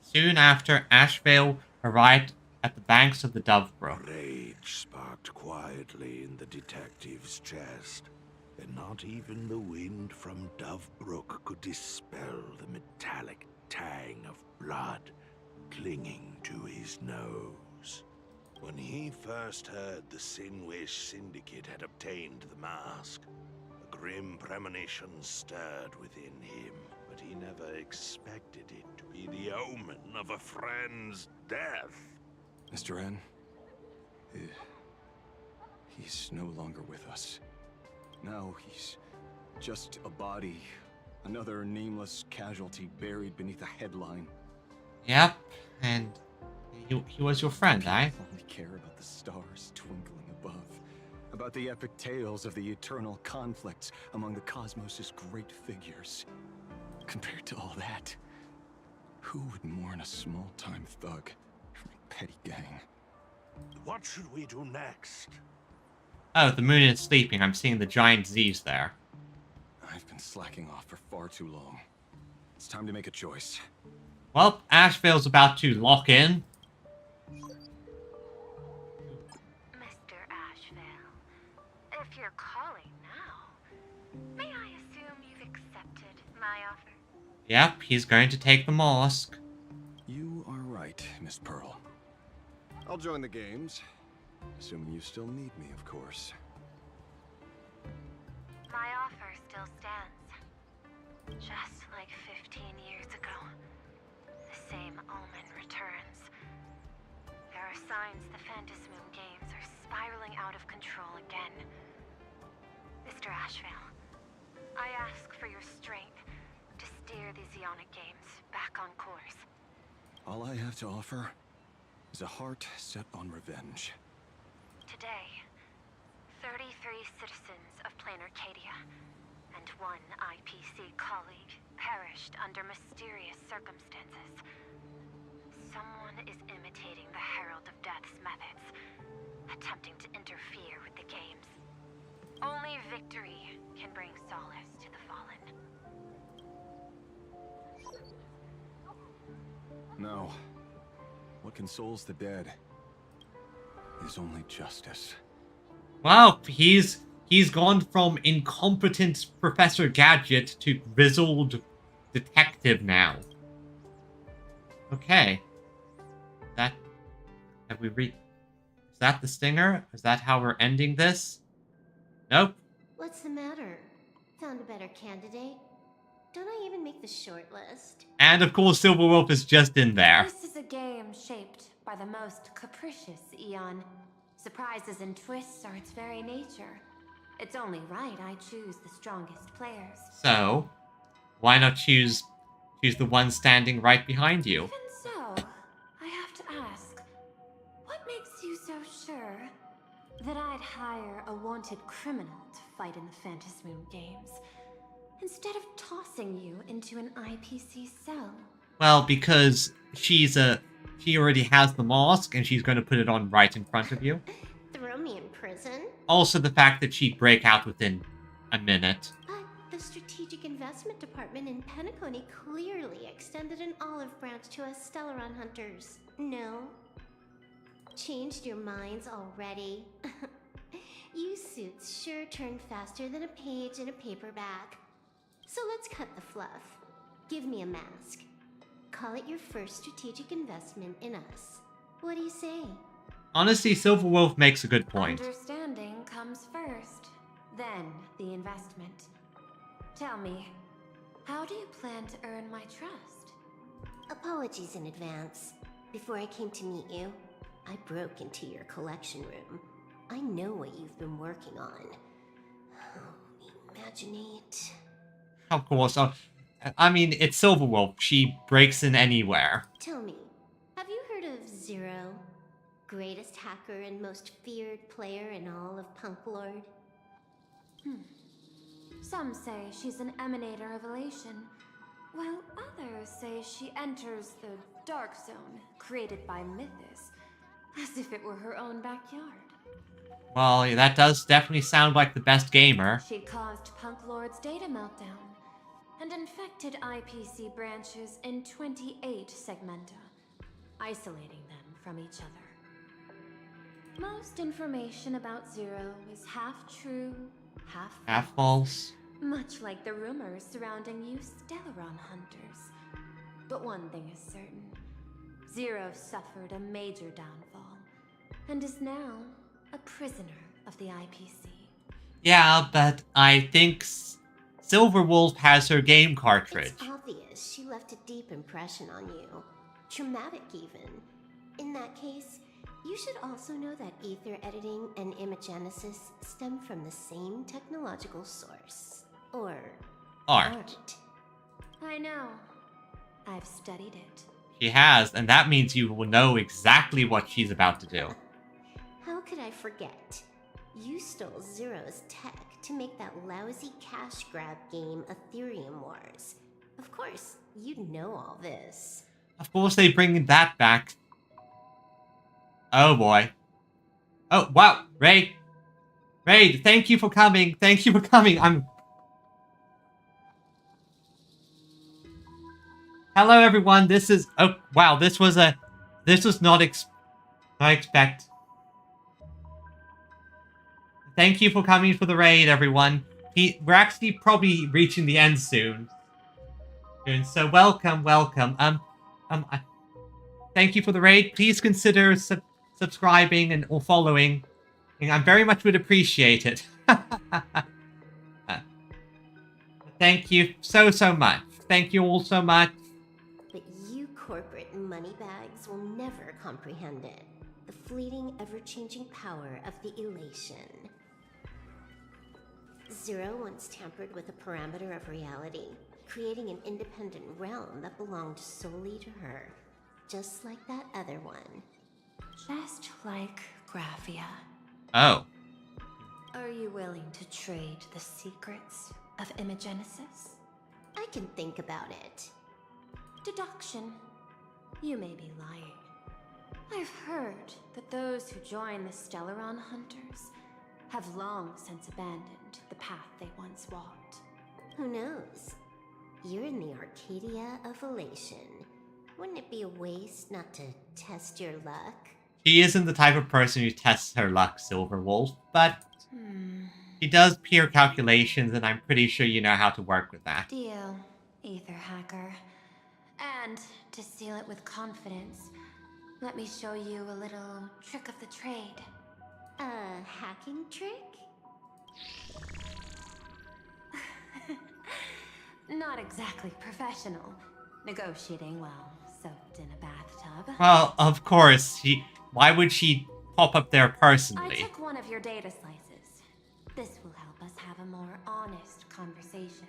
A: Soon after, Ashvale arrived at the banks of the Dovebrook.
D: Rage sparked quietly in the detective's chest, and not even the wind from Dovebrook could dispel the metallic tang of blood clinging to his nose. When he first heard the Sinwish Syndicate had obtained the mask, a grim premonition stirred within him, but he never expected it to be the omen of a friend's death.
F: Mr. N, he's no longer with us. Now he's just a body, another nameless casualty buried beneath a headline.
A: Yep, and he was your friend, eh?
F: Only care about the stars twinkling above, about the epic tales of the eternal conflicts among the cosmos's great figures. Compared to all that, who would mourn a small-time thug from a petty gang?
D: What should we do next?
A: Oh, the moon is sleeping. I'm seeing the giant Z's there.
F: I've been slacking off for far too long. It's time to make a choice.
A: Well, Asheville's about to lock in.
O: Mr. Asheville, if you're calling now, may I assume you've accepted my offer?
A: Yep, he's going to take the mask.
F: You are right, Miss Pearl. I'll join the games. Assuming you still need me, of course.
O: My offer still stands. Just like 15 years ago, the same omen returns. There are signs the Phantasmoon Games are spiraling out of control again. Mr. Asheville, I ask for your strength to steer the Zeonic Games back on course.
F: All I have to offer is a heart set on revenge.
O: Today, 33 citizens of Planar Cadia and one IPC colleague perished under mysterious circumstances. Someone is imitating the Herald of Death's methods, attempting to interfere with the games. Only victory can bring solace to the fallen.
F: No. What consoles the dead is only justice.
A: Wow, he's gone from incompetent Professor Gadget to grizzled detective now. Okay. Is that the stinger? Is that how we're ending this? Nope.
B: What's the matter? Found a better candidate? Don't I even make the shortlist?
A: And of course Silverwolf is just in there.
O: This is a game shaped by the most capricious Eon. Surprises and twists are its very nature. It's only right I choose the strongest players.
A: So, why not choose the one standing right behind you?
O: Even so, I have to ask, what makes you so sure that I'd hire a wanted criminal to fight in the Phantasmoon Games, instead of tossing you into an IPC cell?
A: Well, because she already has the mask and she's going to put it on right in front of you.
B: Throw me in prison?
A: Also the fact that she'd break out within a minute.
B: But the Strategic Investment Department in Penacony clearly extended an olive branch to us Stellaron hunters. No? Changed your minds already? You suits sure turn faster than a page in a paperback. So let's cut the fluff. Give me a mask. Call it your first strategic investment in us. What do you say?
A: Honestly, Silverwolf makes a good point.
O: Understanding comes first, then the investment. Tell me, how do you plan to earn my trust?
B: Apologies in advance. Before I came to meet you, I broke into your collection room. I know what you've been working on. Imaginate.
A: Of course. I mean, it's Silverwolf. She breaks in anywhere.
B: Tell me, have you heard of Zero? Greatest hacker and most feared player in all of Punk Lord?
O: Some say she's an emanator of elation, while others say she enters the Dark Zone, created by Mythos, as if it were her own backyard.
A: Well, that does definitely sound like the best gamer.
O: She caused Punk Lord's data meltdown, and infected IPC branches in 28 segmenta, isolating them from each other. Most information about Zero is half true, half
A: false.
O: much like the rumors surrounding you Stellaron hunters. But one thing is certain. Zero suffered a major downfall, and is now a prisoner of the IPC.
A: Yeah, but I think Silverwolf has her game cartridge.
B: It's obvious she left a deep impression on you. Traumatic, even. In that case, you should also know that ether editing and imagenesis stem from the same technological source. Or...
A: Art.
O: I know. I've studied it.
A: She has, and that means you will know exactly what she's about to do.
B: How could I forget? You stole Zero's tech to make that lousy cash grab game Ethereum Wars. Of course, you'd know all this.
A: Of course they bring that back. Oh boy. Oh, wow, Ray. Raid, thank you for coming. Thank you for coming. Hello, everyone. This is... Oh, wow. This was not expect. Thank you for coming for the raid, everyone. We're actually probably reaching the end soon. So welcome. Thank you for the raid. Please consider subscribing or following. I very much would appreciate it. Thank you so much. Thank you all so much.
B: But you corporate moneybags will never comprehend it. The fleeting, ever-changing power of the elation. Zero once tampered with a parameter of reality, creating an independent realm that belonged solely to her. Just like that other one.
O: Just like Graphia.
A: Oh.
O: Are you willing to trade the secrets of Imagenesis?
B: I can think about it.
O: Deduction. You may be lying. I've heard that those who join the Stellaron Hunters have long since abandoned the path they once walked.
B: Who knows? You're in the Arcadia of Elation. Wouldn't it be a waste not to test your luck?
A: She isn't the type of person who tests her luck, Silverwolf, but she does peer calculations, and I'm pretty sure you know how to work with that.
O: Deal, Ether Hacker. And to seal it with confidence, let me show you a little trick of the trade.
B: A hacking trick?
O: Not exactly professional. Negotiating while soaked in a bathtub.
A: Well, of course. Why would she pop up there personally?
O: I took one of your data slices. This will help us have a more honest conversation.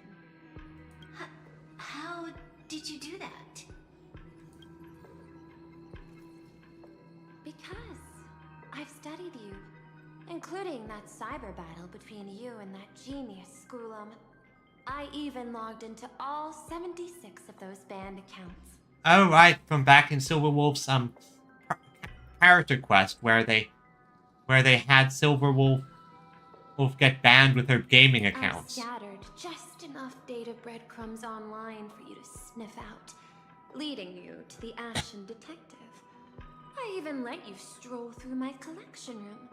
B: How did you do that?
O: Because I've studied you, including that cyber battle between you and that genius Skulum. I even logged into all 76 of those banned accounts.
A: Oh, right, from back in Silverwolf's character quest, where they had Silverwolf get banned with her gaming accounts.
O: I scattered just enough data breadcrumbs online for you to sniff out, leading you to the Ashen Detective. I even let you stroll through my collection room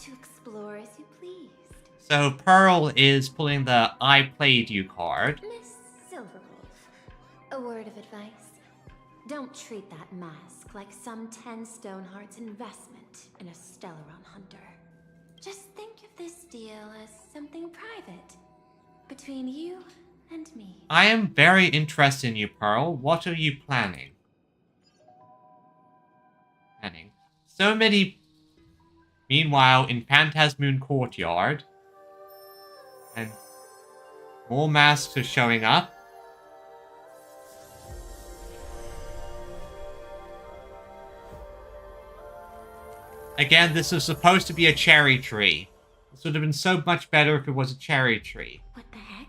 O: to explore as you pleased.
A: So Pearl is pulling the I played you card.
O: Miss Silverwolf, a word of advice. Don't treat that mask like some 10 Stoneheart's investment in a Stellaron Hunter. Just think of this deal as something private, between you and me.
A: I am very interested in you, Pearl. What are you planning? So many... Meanwhile, in Phantasmoon Courtyard... And more masks are showing up. Again, this is supposed to be a cherry tree. This would have been so much better if it was a cherry tree.
T: What the heck?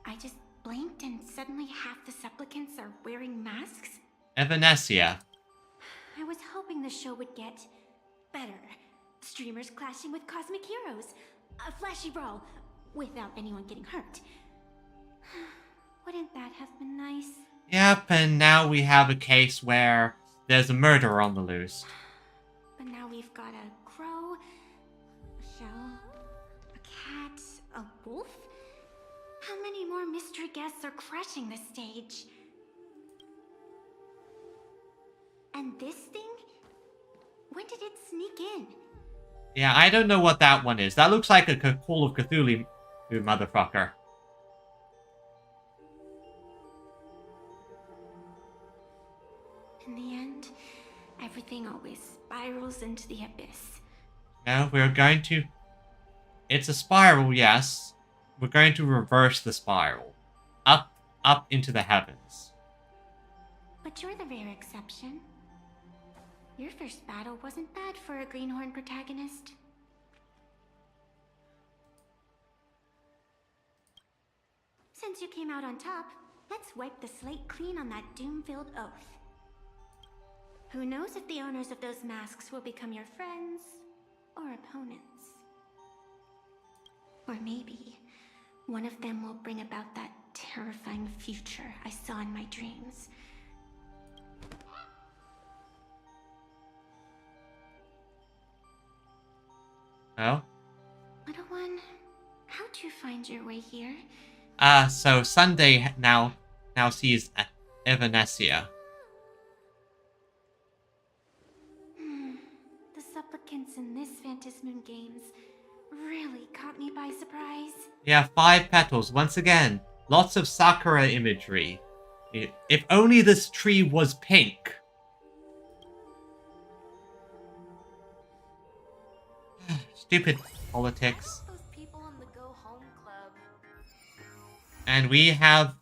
T: I just blinked and suddenly half the supplicants are wearing masks?
A: Evanesia.
T: I was hoping the show would get better. Streamers clashing with cosmic heroes. A flashy brawl without anyone getting hurt. Wouldn't that have been nice?
A: Yep, and now we have a case where there's a murderer on the loose.
T: But now we've got a crow, a shell, a cat, a wolf? How many more mystery guests are crashing the stage? And this thing? When did it sneak in?
A: Yeah, I don't know what that one is. That looks like a Call of Cthulhu motherfucker.
T: In the end, everything always spirals into the abyss.
A: No, we're going to... It's a spiral, yes. We're going to reverse the spiral. Up into the heavens.
T: But you're the rare exception. Your first battle wasn't bad for a greenhorn protagonist. Since you came out on top, let's wipe the slate clean on that doom-filled oath. Who knows if the owners of those masks will become your friends or opponents? Or maybe one of them will bring about that terrifying future I saw in my dreams.
A: Oh?
T: Little one, how'd you find your way here?
A: So Sunday now sees Evanesia.
T: The supplicants in this Phantasmoon Games really caught me by surprise.
A: Yeah, 5 petals. Once again, lots of Sakura imagery. If only this tree was pink. Stupid politics.
O: Those people in the Go Home Club.
A: And we have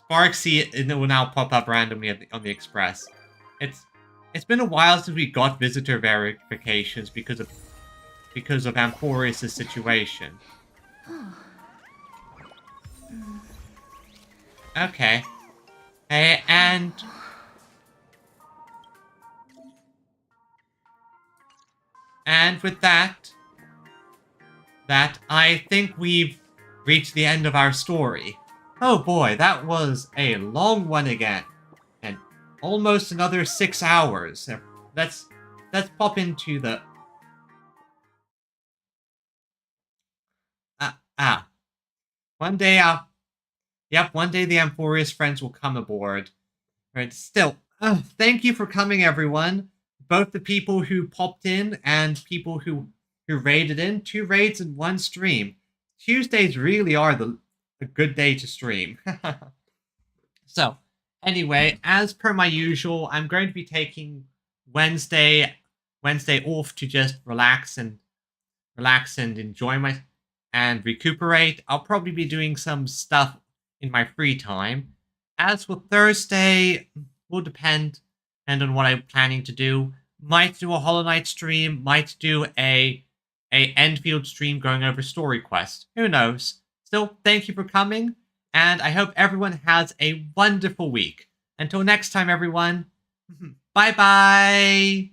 A: Sparxie. It will now pop up randomly on the Express. It's been a while since we got visitor verifications because of Amphorius' situation. Okay. Hey, and with that, I think we've reached the end of our story. Oh boy, that was a long one again. And almost another 6 hours. Let's pop into the... One day, one day the Amphorius friends will come aboard. Right, still, thank you for coming, everyone. Both the people who popped in and people who raided in. 2 raids in 1 stream. Tuesdays really are a good day to stream. So, anyway, as per my usual, I'm going to be taking Wednesday off to just relax and enjoy and recuperate. I'll probably be doing some stuff in my free time. As for Thursday, will depend on what I'm planning to do. Might do a Hollow Knight stream, might do a Enfield stream going over story quest. Who knows? Still, thank you for coming, and I hope everyone has a wonderful week. Until next time, everyone. Bye-bye!